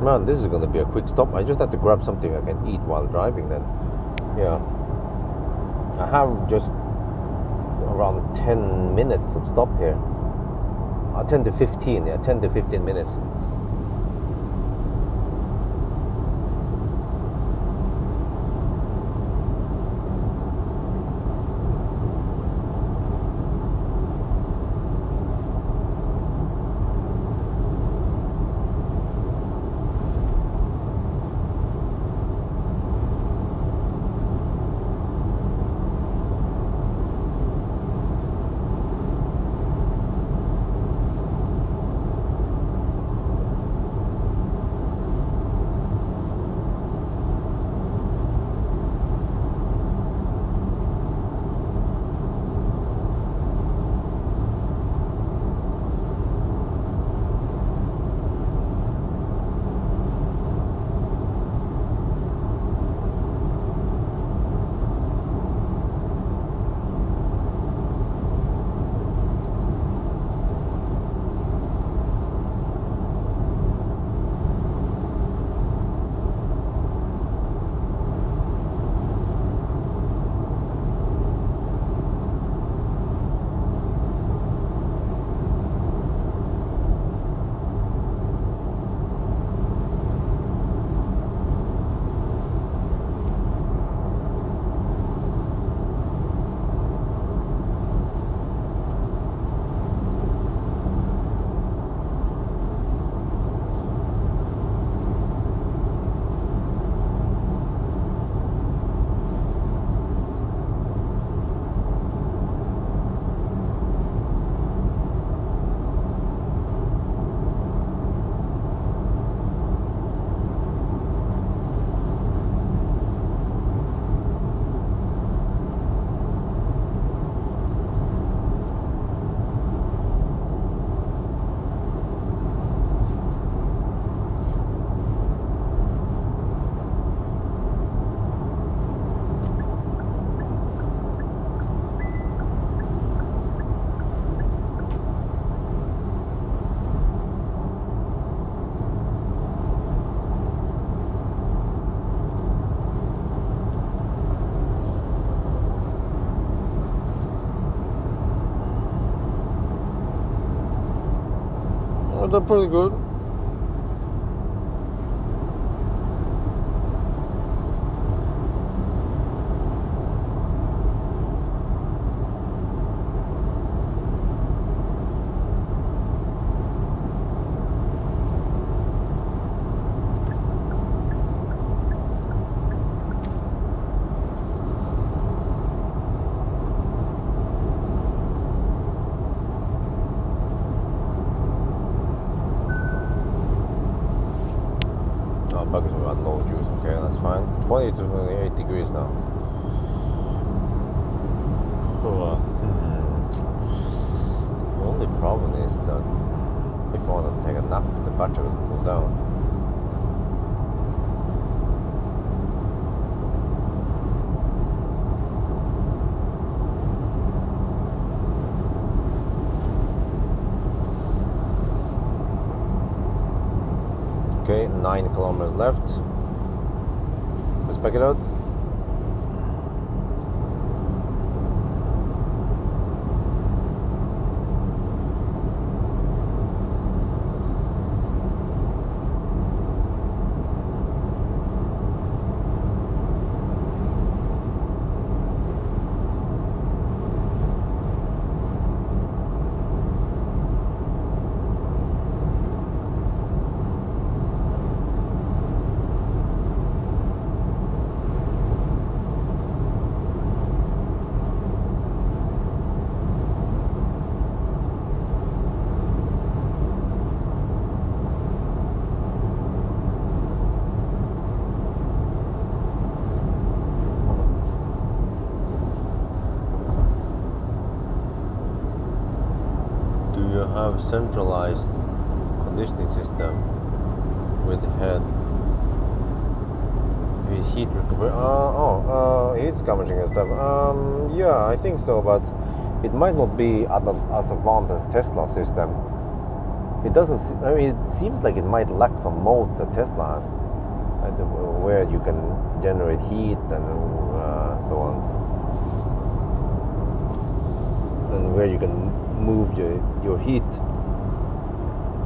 Man, this is going to be a quick stop. I just have to grab something I can eat while driving then. Yeah. I have just around 10 minutes of stop here. 10 to 15, yeah, 10 to 15 minutes. They're pretty good. 20 to 28 degrees now. The only problem is that if I want to take a nap, the battery will cool down. Okay, 9 kilometers left. Let's back it out. Have centralized conditioning system with head with heat recovery. Heat scavenging and stuff. Yeah, I think so, but it might not be as advanced as Tesla's system. It doesn't. I mean, it seems like it might lack some modes that Tesla has, where you can generate heat and so on, and where you can move your heat,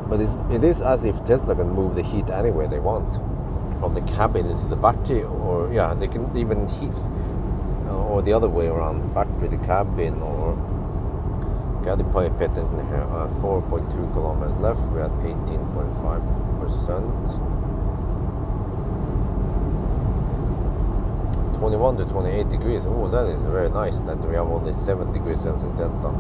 but it is as if Tesla can move the heat anywhere they want, from the cabin into the battery, or yeah, they can even heat, or the other way around, battery the cabin, or got the pipe pit in here. 4.2 kilometers left. We're at 18.5%. 21 to 28 degrees. Oh, that is very nice that we have only 7 degrees Celsius delta.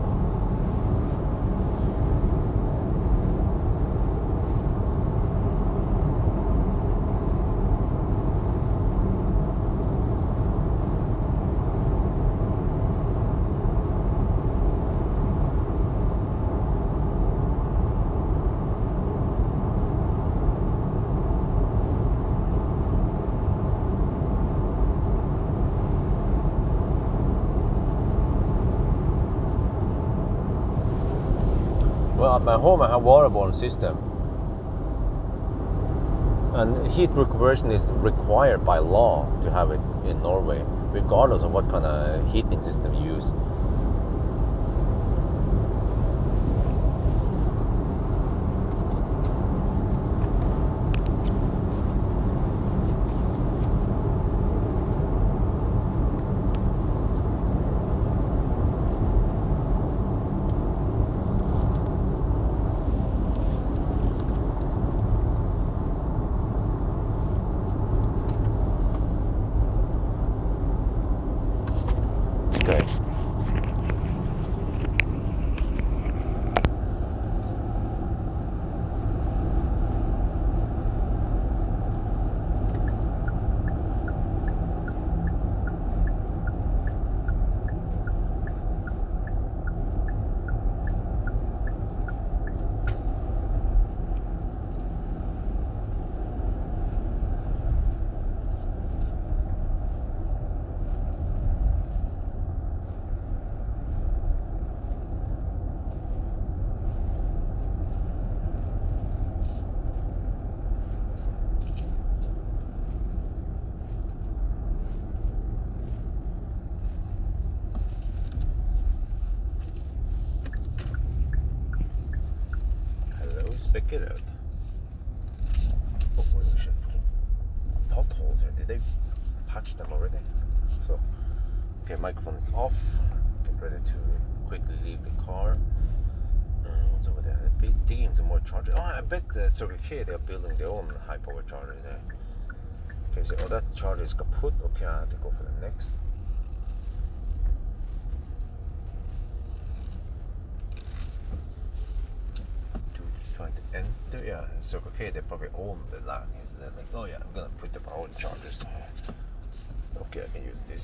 Well, at my home I have waterborne system, and heat recuperation is required by law to have it in Norway, regardless of what kind of heating system you use. Check it out. Oh, where's the shit? Potholes here. Did they patch them already? So, okay, microphone is off. Get ready to quickly leave the car. What's over there? They're digging some more chargers. Oh, I bet Circle K, they are building their own high power charger there. Okay, so that charger is kaput. Okay, I have to go for the next. Trying to enter, yeah, Circle K, they probably own the land here, so they're like, oh yeah, I'm gonna put the power chargers Okay, I can use this.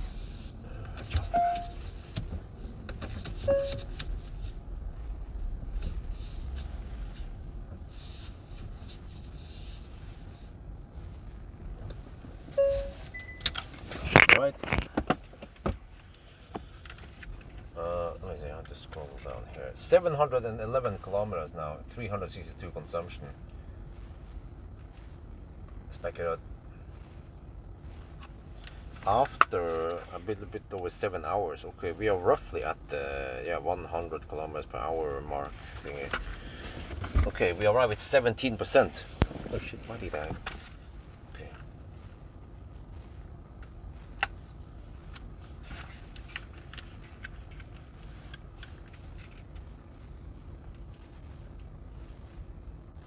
Right. Let me see how to scroll down here. 711 kilometers now, 362 consumption. Spec it out. After a bit over 7 hours, okay, we are roughly at the 100 kilometers per hour mark thingy. Okay, we arrive at 17%. Oh shit, what did I? Okay.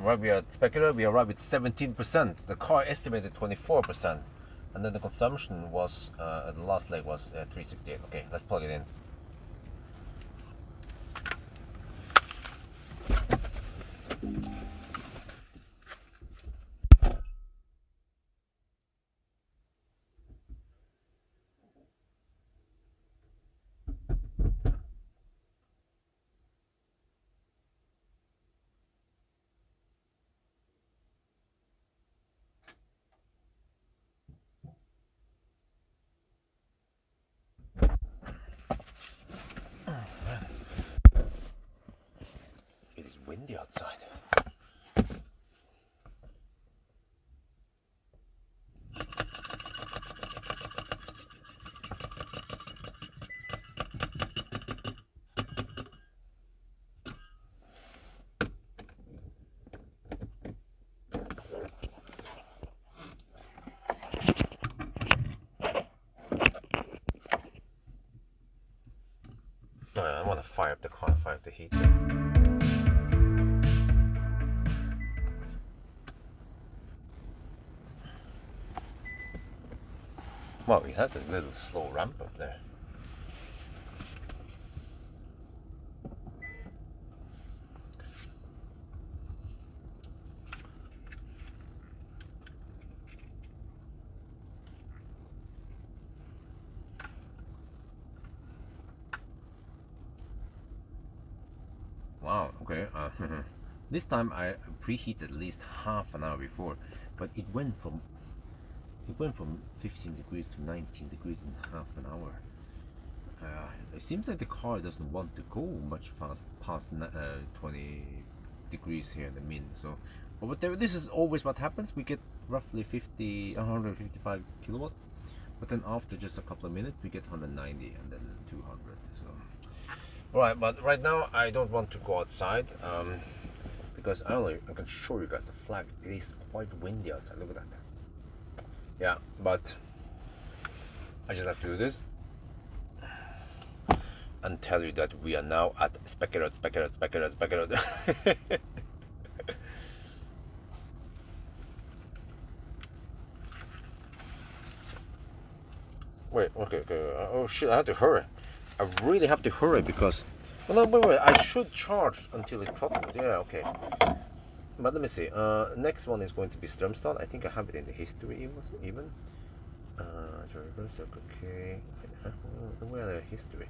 Right, we are at Speculator, we arrived at 17%. The car estimated 24%. And then the consumption was, the last leg was 368. Okay, let's plug it in. It is windy outside. I want to fire up the car, fire up the heat. Well, it has a little slow ramp up there. Wow, okay. This time I preheated at least half an hour before, but it went from 15 degrees to 19 degrees in half an hour. It seems like the car doesn't want to go much past 20 degrees here in the min. So, but whatever, this is always what happens. We get roughly 155 kilowatt, but then after just a couple of minutes we get 190 and then 200. So, all right, but right now I don't want to go outside because I can show you guys the flag. It is quite windy outside. Look at that. Yeah, but I just have to do this and tell you that we are now at Speculator. Wait, okay. Oh shit, I have to hurry. I really have to hurry because... Well, no, wait, I should charge until it throttles. Yeah, okay. But let me see. Next one is going to be Strömstad. I think I have it in the history even. Okay. Where are the history?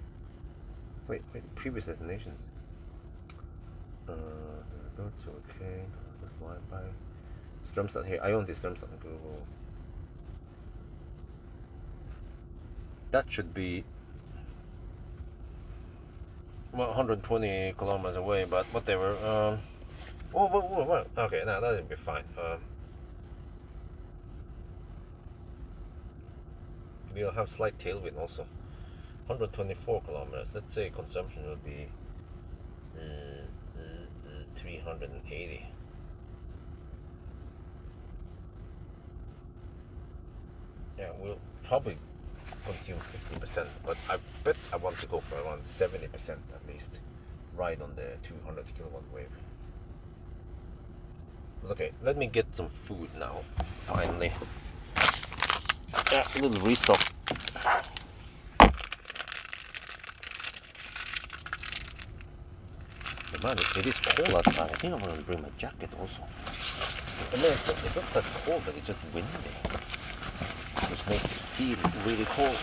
Wait. Previous destinations. That's okay. Fly by Strömstad here. I own this Strömstad. Google. That should be 120 kilometers away, but whatever. Okay, now that'll be fine. We'll have slight tailwind also. 124 kilometers. Let's say consumption will be 380. Yeah, we'll probably consume 50%, but I bet I want to go for around 70% at least. Ride on the 200 kilowatt wave. Okay, let me get some food now, finally. Yeah, a little restock. Man, it is cold outside. I think I'm going to bring my jacket also. I mean, it's not that cold, but it's just windy. Which makes it feel really cold.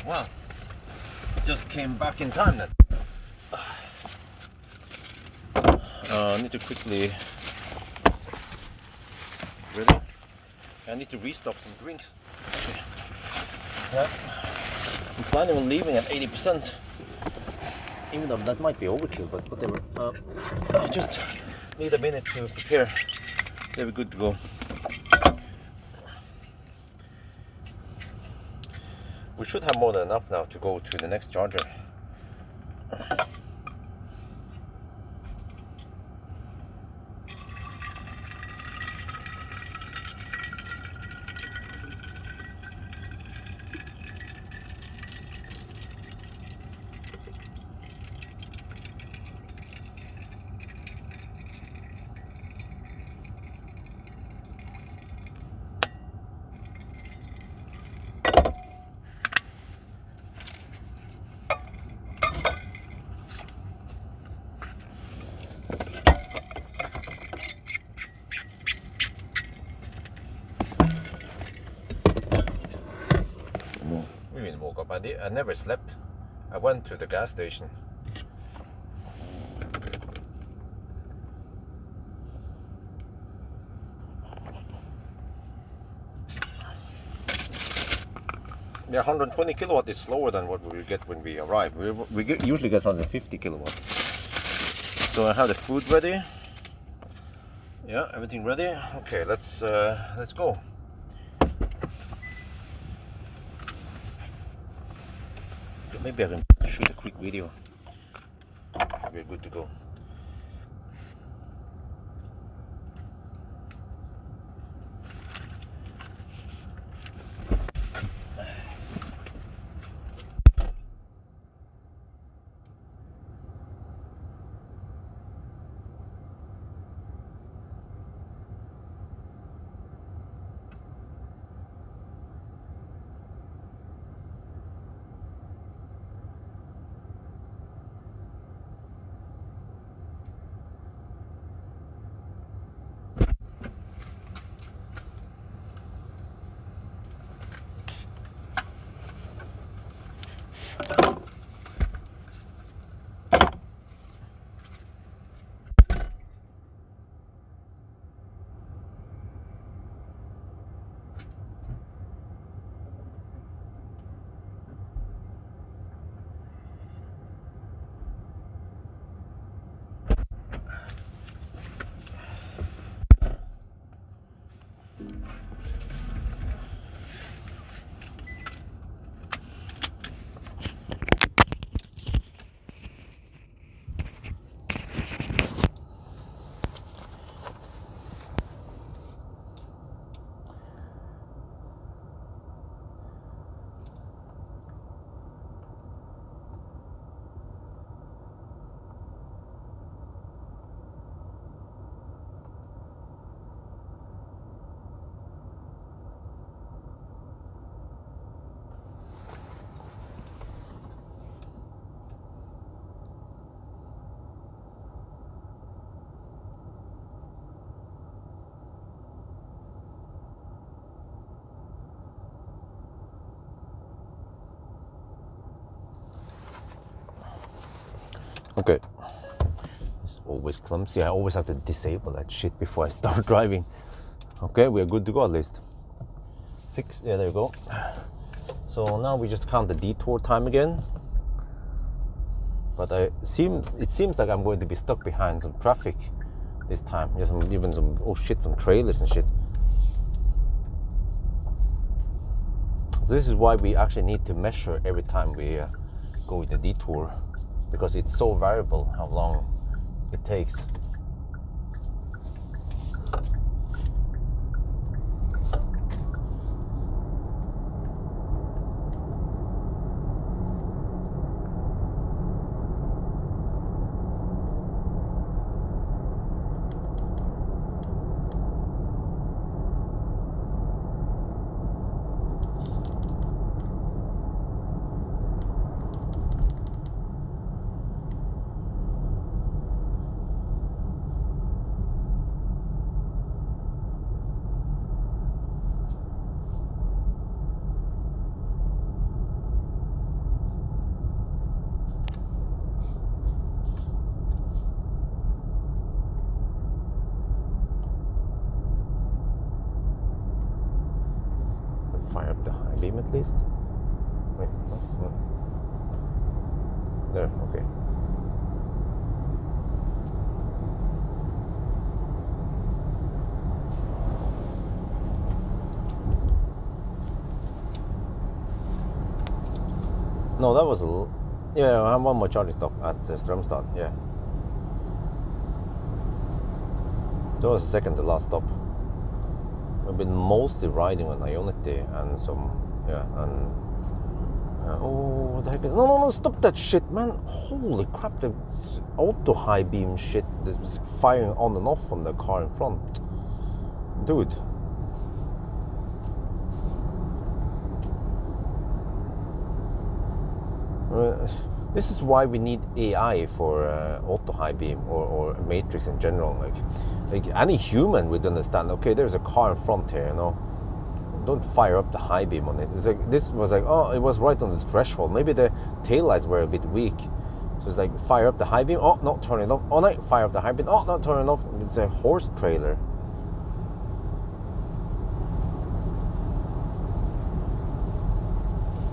Well, just came back in time then. I need to quickly. Ready? I need to restock some drinks. Okay. Yeah. I'm planning on leaving at 80%. Even though that might be overkill, but whatever. I just need a minute to prepare. Then we're good to go. We should have more than enough now to go to the next charger. We even woke up. I never slept. I went to the gas station. Yeah, 120 kilowatt is slower than what we get when we arrive. We usually get 150 kilowatt. So I have the food ready. Yeah, everything ready. Okay, let's go. Maybe I can shoot a quick video. We're good to go. Okay. It's always clumsy. I always have to disable that shit before I start driving. Okay, we're good to go at least. 6, yeah, there you go. So now we just count the detour time again. But it seems like I'm going to be stuck behind some traffic this time. There's even some, oh shit, some trailers and shit. So this is why we actually need to measure every time we go with the detour, because it's so variable how long it takes. fire up the high beam at least. Wait, no. There, okay. No, that was yeah, I have one more charging stop at Strömstad, yeah. That was the second to last stop. We've been mostly riding on Ionity and some, yeah, and oh, what the heck is, no, stop that shit, man. Holy crap, the auto high beam shit is firing on and off on the car in front. Dude. This is why we need AI for auto high beam or matrix in general. Like any human would understand. Okay, there's a car in front here, you know. Don't fire up the high beam on it. It's like this was like, oh, it was right on the threshold. Maybe the taillights were a bit weak, so it's like fire up the high beam. Oh, not turn it off. Oh no, fire up the high beam. Oh, not turn it off. It's a horse trailer.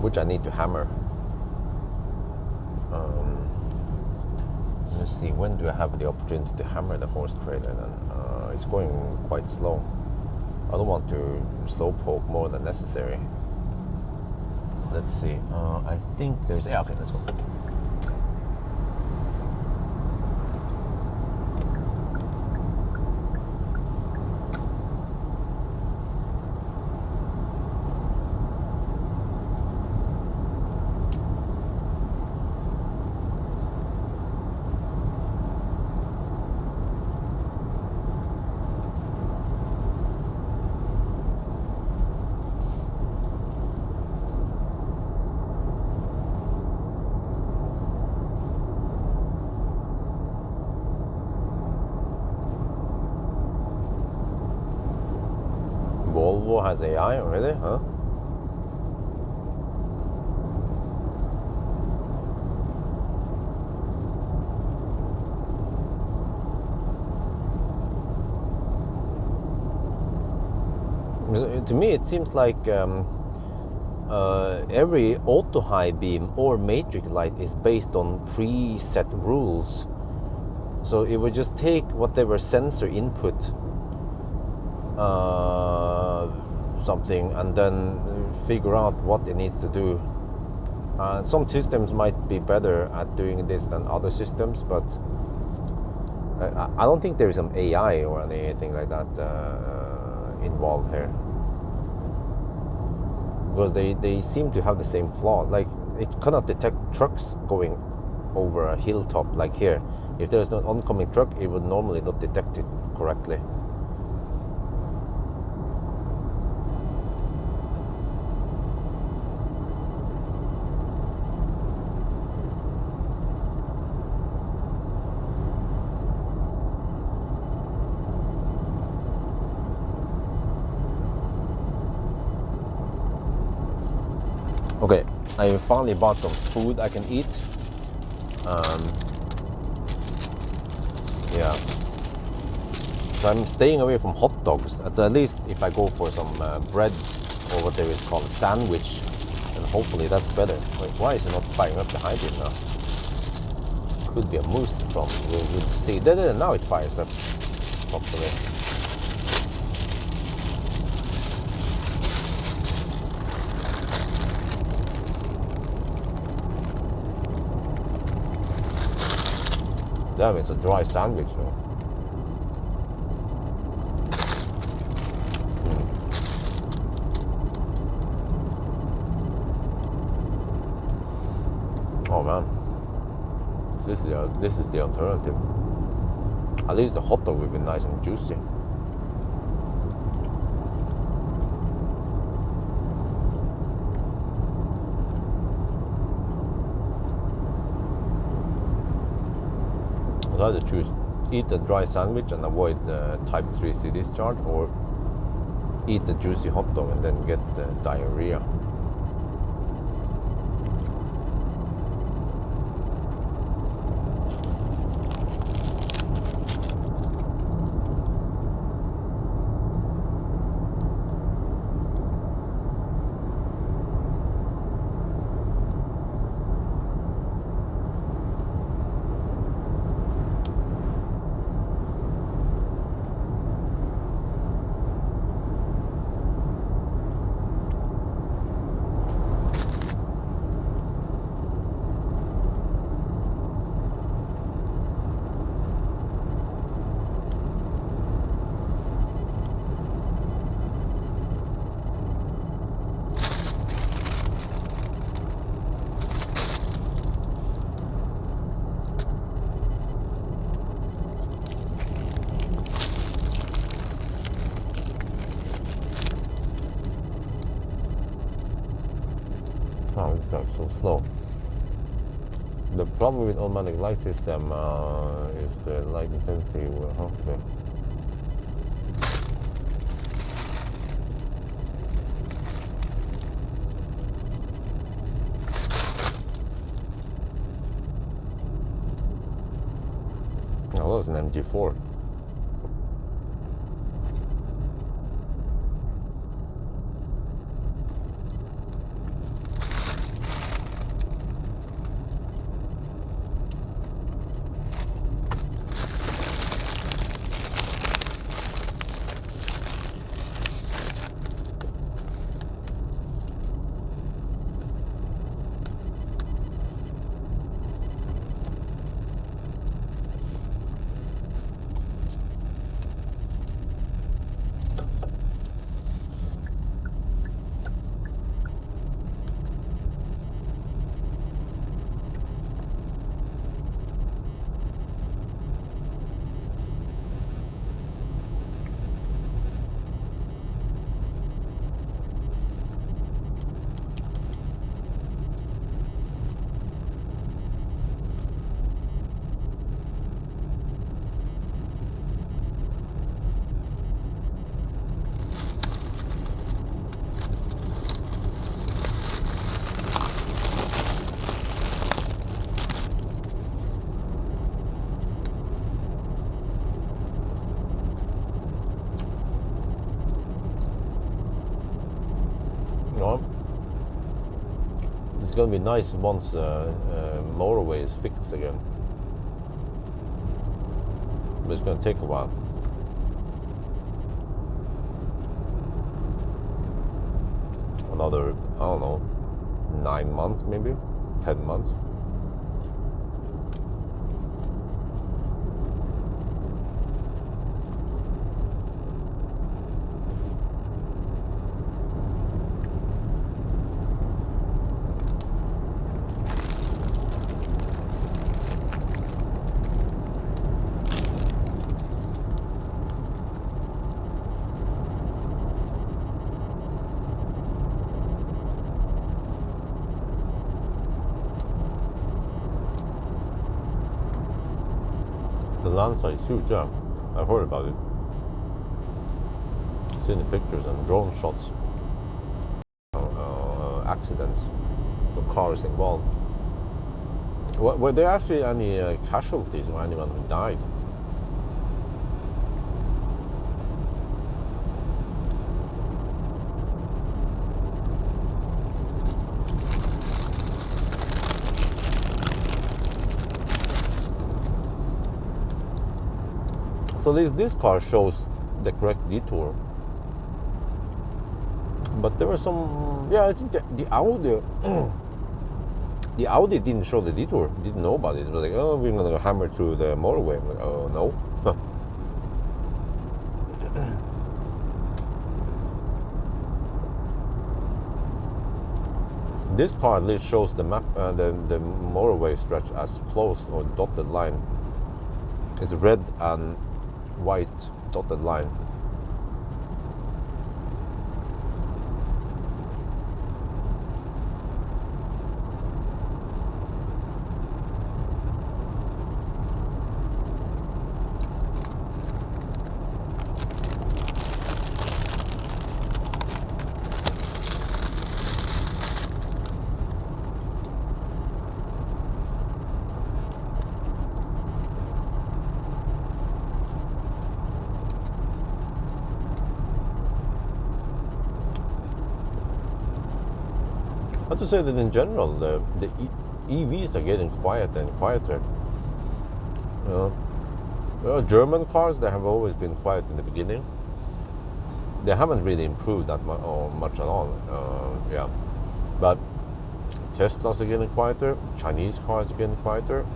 Which I need to hammer. Let's see, when do I have the opportunity to hammer the horse trailer then? It's going quite slow. I don't want to slow poke more than necessary. Let's see, I think there's, yeah, okay, let's go. Volvo has AI already, huh? To me, it seems like every auto high beam or matrix light is based on preset rules. So it would just take whatever sensor input something and then figure out what it needs to do. Some systems might be better at doing this than other systems, but I don't think there is some AI or anything like that involved here, because they seem to have the same flaw. Like, it cannot detect trucks going over a hilltop like here. If there's an oncoming truck, it would normally not detect it correctly. Okay, I finally bought some food I can eat. Yeah. So I'm staying away from hot dogs. At least if I go for some bread or what there is called a sandwich, and hopefully that's better. Wait, why is it not firing up the high beam now? Could be a moose problem. We'll see. Now it fires up. Hopefully. Damn, it's a dry sandwich though. Oh man, this is the alternative. At least the hot dog will be nice and juicy. I'd either choose eat a dry sandwich and avoid type 3C discharge, or eat a juicy hot dog and then get diarrhea. Wow, this car's so slow. The problem with automatic light system is the light intensity. Okay. Oh, that was an MG4. No. It's gonna be nice once motorway is fixed again. But it's gonna take a while. Another, I don't know, 9 months maybe, 10 months. The Lanza is huge, yeah. I've heard about it. Seen the pictures and drone shots. Accidents. The cars involved. Were there actually any casualties or anyone who died? So this car shows the correct detour, but there were some. Yeah, I think the Audi, the Audi didn't show the detour. Didn't know about it. It was like, oh, we're gonna go hammer through the motorway. I'm like, oh no. This car at least shows the map, the motorway stretch as closed or dotted line. It's red and white dotted line. I have to say that in general, the EVs are getting quieter and quieter. German cars, they have always been quiet in the beginning. They haven't really improved that much at all. Yeah, but Teslas are getting quieter. Chinese cars are getting quieter.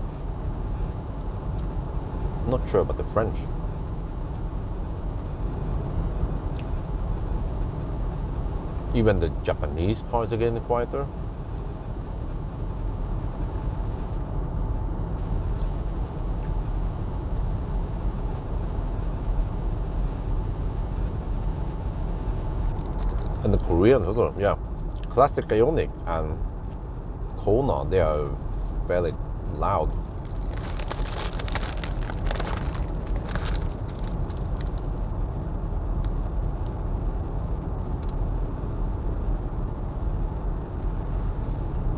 I'm not sure about the French. Even the Japanese cars are getting quieter. And the Koreans also, yeah. Classic Ioniq and Kona, they are fairly loud.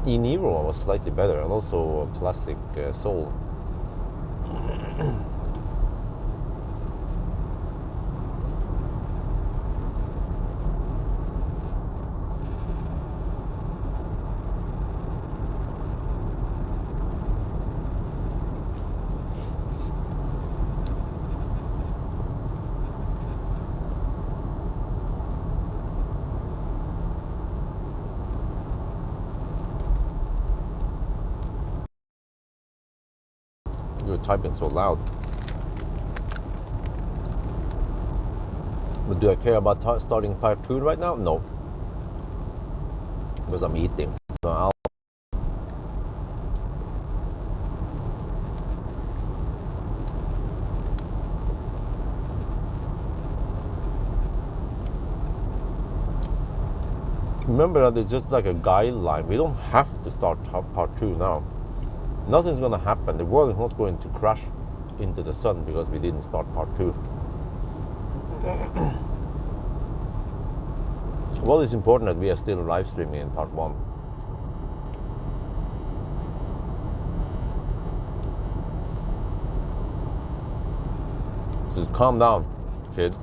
E-Niro was slightly better, and also a classic Soul. You're typing so loud. But do I care about starting part 2 right now? No. Because I'm eating. So I'll remember that it's just like a guideline. We don't have to start part 2 now. Nothing's gonna happen. The world is not going to crash into the sun because we didn't start part 2. Well, it's important that we are still live streaming in part 1. Just calm down, kid.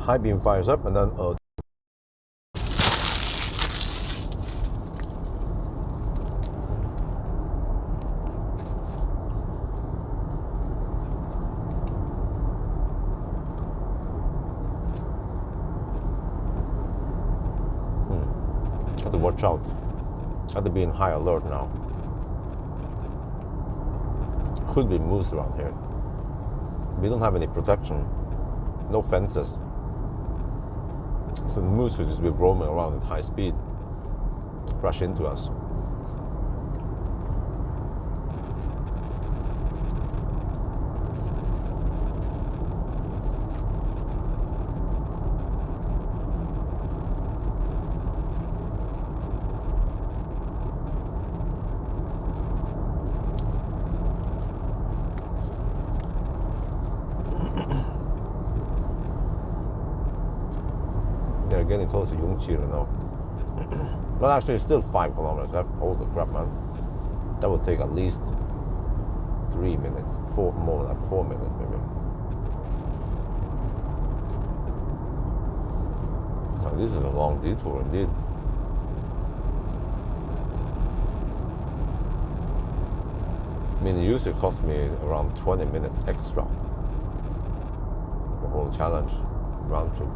High beam fires up and then have to watch out. Have to be in high alert now. Could be moose around here. We don't have any protection, no fences. So the moose could just be roaming around at high speed, crash into us. They're getting close to Yongqi now. But actually, it's still 5 kilometers. Holy crap, man. That would take at least 3 minutes. 4 more, like 4 minutes maybe. Oh, this is a long detour indeed. I mean, it usually cost me around 20 minutes extra. The whole challenge, round trip.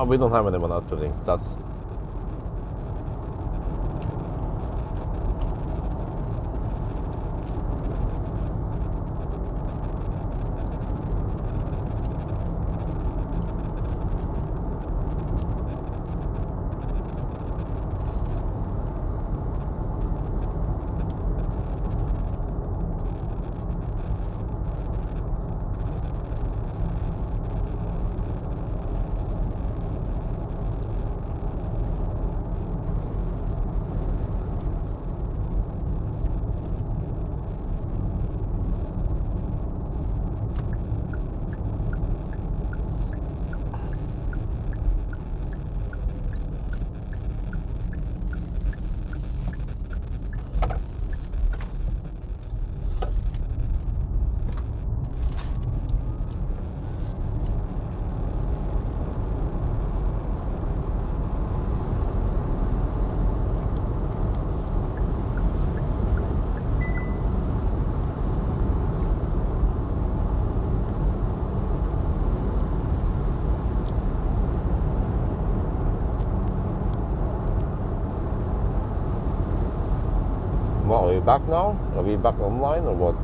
we don't have anyone out buildings. That's well, are we back now? Are we back online or what?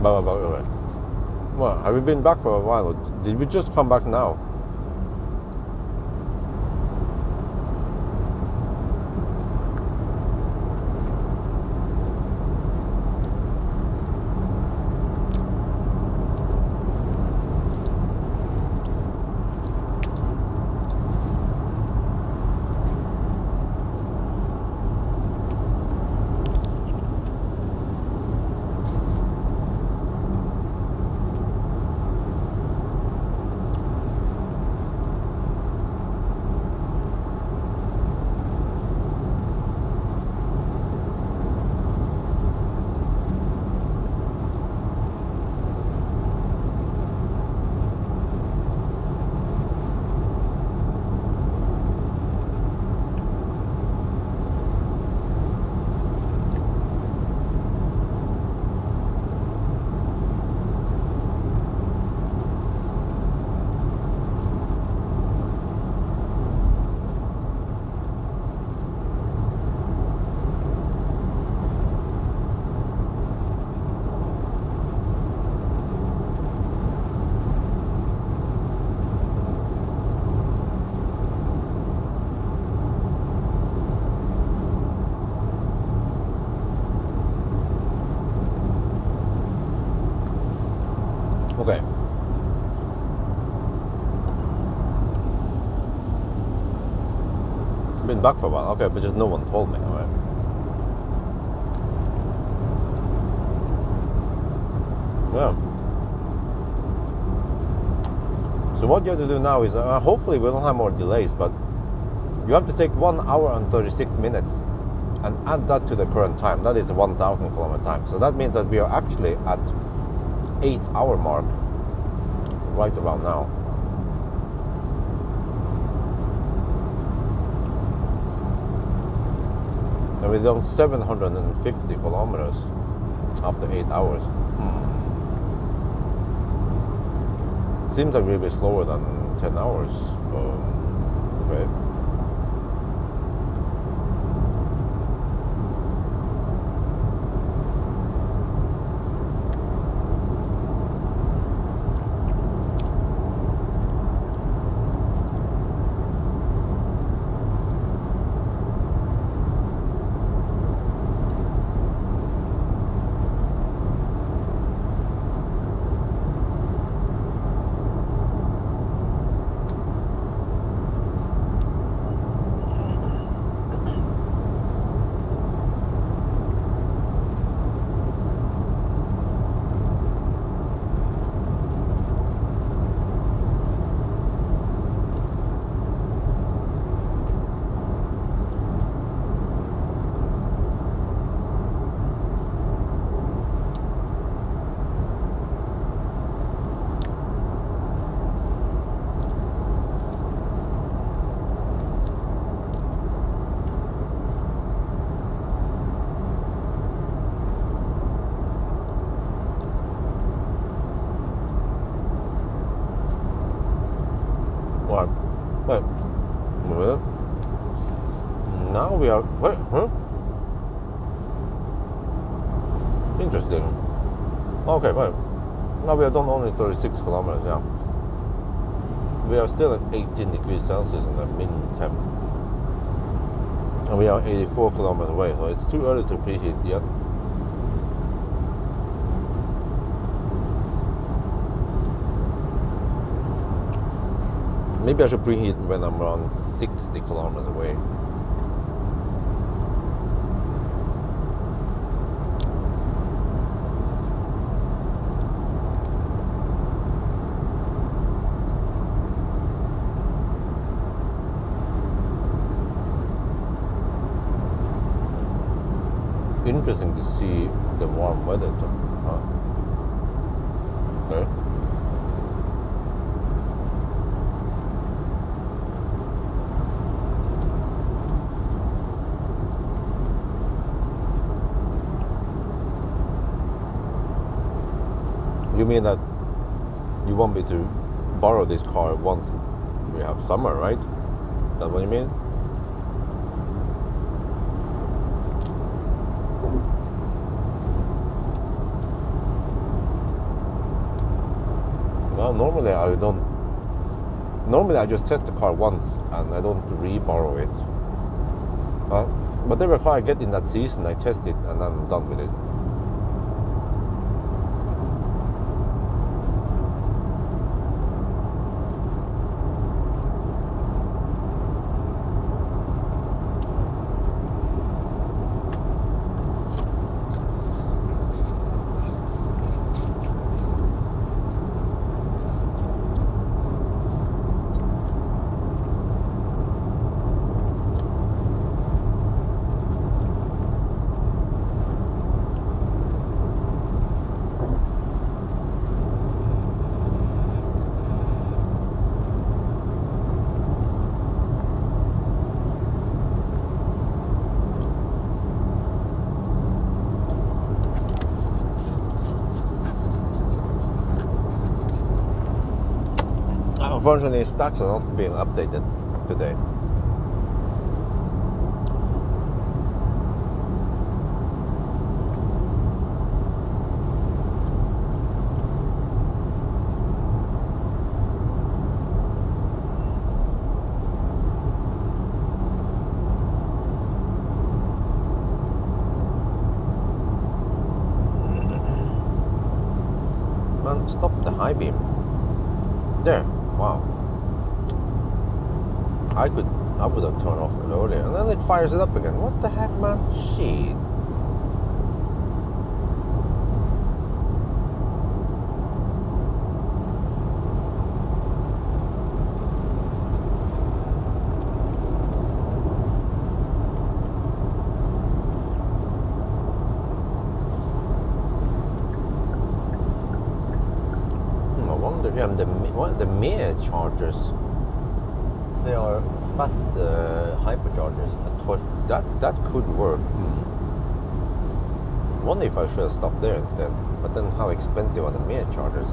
Wait. Well, have we been back for a while? Or did we just come back now? Okay. It's been back for a while. Okay, but just no one told me. All right. Yeah. So what you have to do now is, hopefully we don't have more delays, but you have to take 1 hour and 36 minutes and add that to the current time. That is a 1,000 kilometer time. So that means that we are actually at 8-hour mark right around now. And we've done 750 kilometers after 8 hours. Seems like we'll be slower than 10 hours. Okay. are, what? Huh? Interesting. Okay, right. Now we have done only 36 kilometers, yeah. We are still at 18 degrees Celsius on the min temp. And we are 84 kilometers away, so it's too early to preheat yet. Maybe I should preheat when I'm around 60 kilometers away. Interesting to see the warm weather. Okay. You mean that you want me to borrow this car once we have summer, right? Is that what you mean? Well, normally I don't. Normally I just test the car once and I don't re-borrow it. But every car I get in that season, I test it and I'm done with it. Unfortunately, stocks are not being updated today. Man, stop the high beam. There. Wow. I would have turned off it earlier, and then it fires it up again. What the heck, man? Shit. I wonder, yeah, the mere chargers. They are fat hyperchargers. That could work. Wonder if I should have stopped there instead. But then, how expensive are the mere chargers?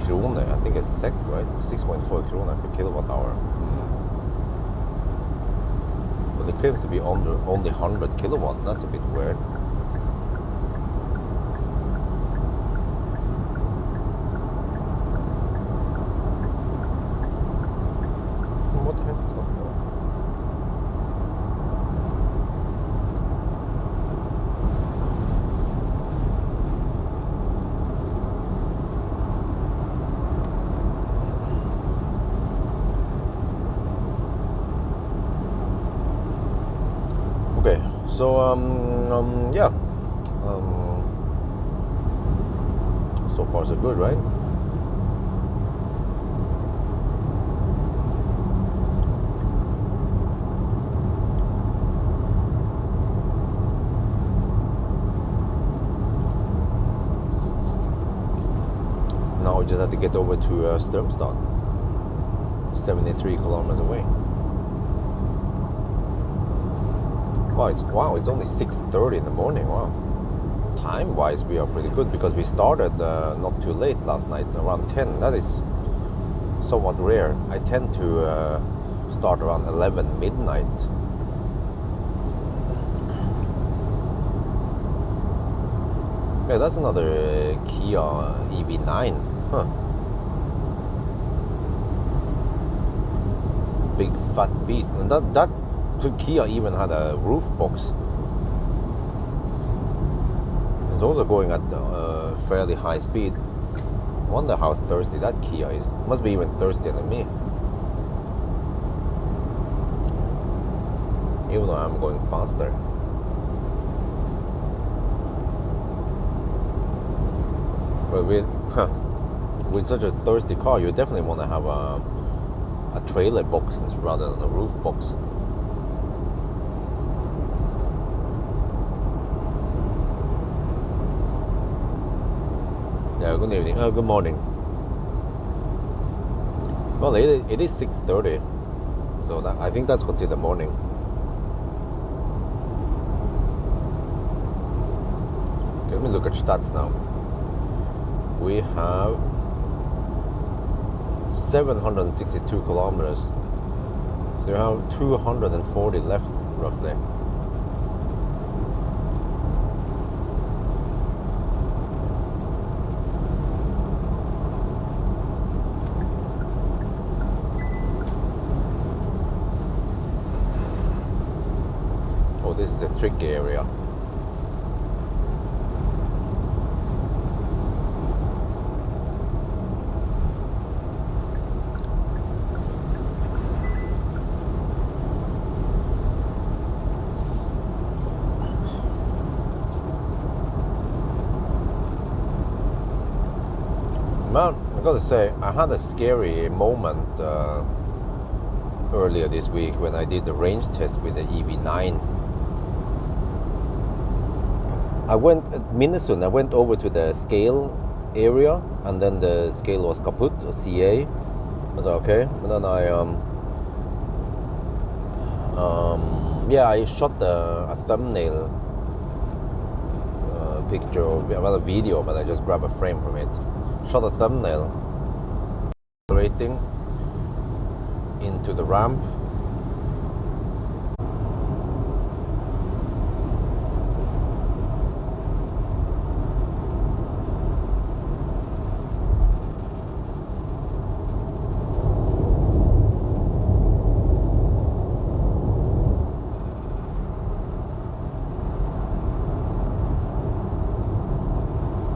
Kroner, I think it's SEK, right? 6.4 kroner per kilowatt hour. But it claims to be only 100 kilowatt. That's a bit weird. What the heck is that? Okay, so yeah, so far so good, right? Now we just have to get over to Strömstad, 73 kilometers away. Wow, it's only 6:30 in the morning. Wow. Time-wise, we are pretty good because we started not too late last night, around 10. That is somewhat rare. I tend to start around 11 midnight. Yeah, that's another Kia EV9. Huh. Big fat beast. And that Kia even had a roof box. It's also going at fairly high speed. I wonder how thirsty that Kia is. Must be even thirstier than me. Even though I'm going faster. But with such a thirsty car, you definitely want to have a trailer box rather than a roof box. Yeah, good evening. Good morning. Well, it is 6:30, so I think that's considered morning. Okay, let me look at stats now. We have 762 kilometers, so we have 240 left, roughly. Oh, this is the tricky area. Well, I gotta say, I had a scary moment earlier this week when I did the range test with the EV9. I went at Minnesota. I went over to the scale area, and then the scale was kaput, or CA. I was like, okay, and then I I shot a thumbnail picture, well, a video, but I just grabbed a frame from it. Shot a thumbnail, accelerating into the ramp,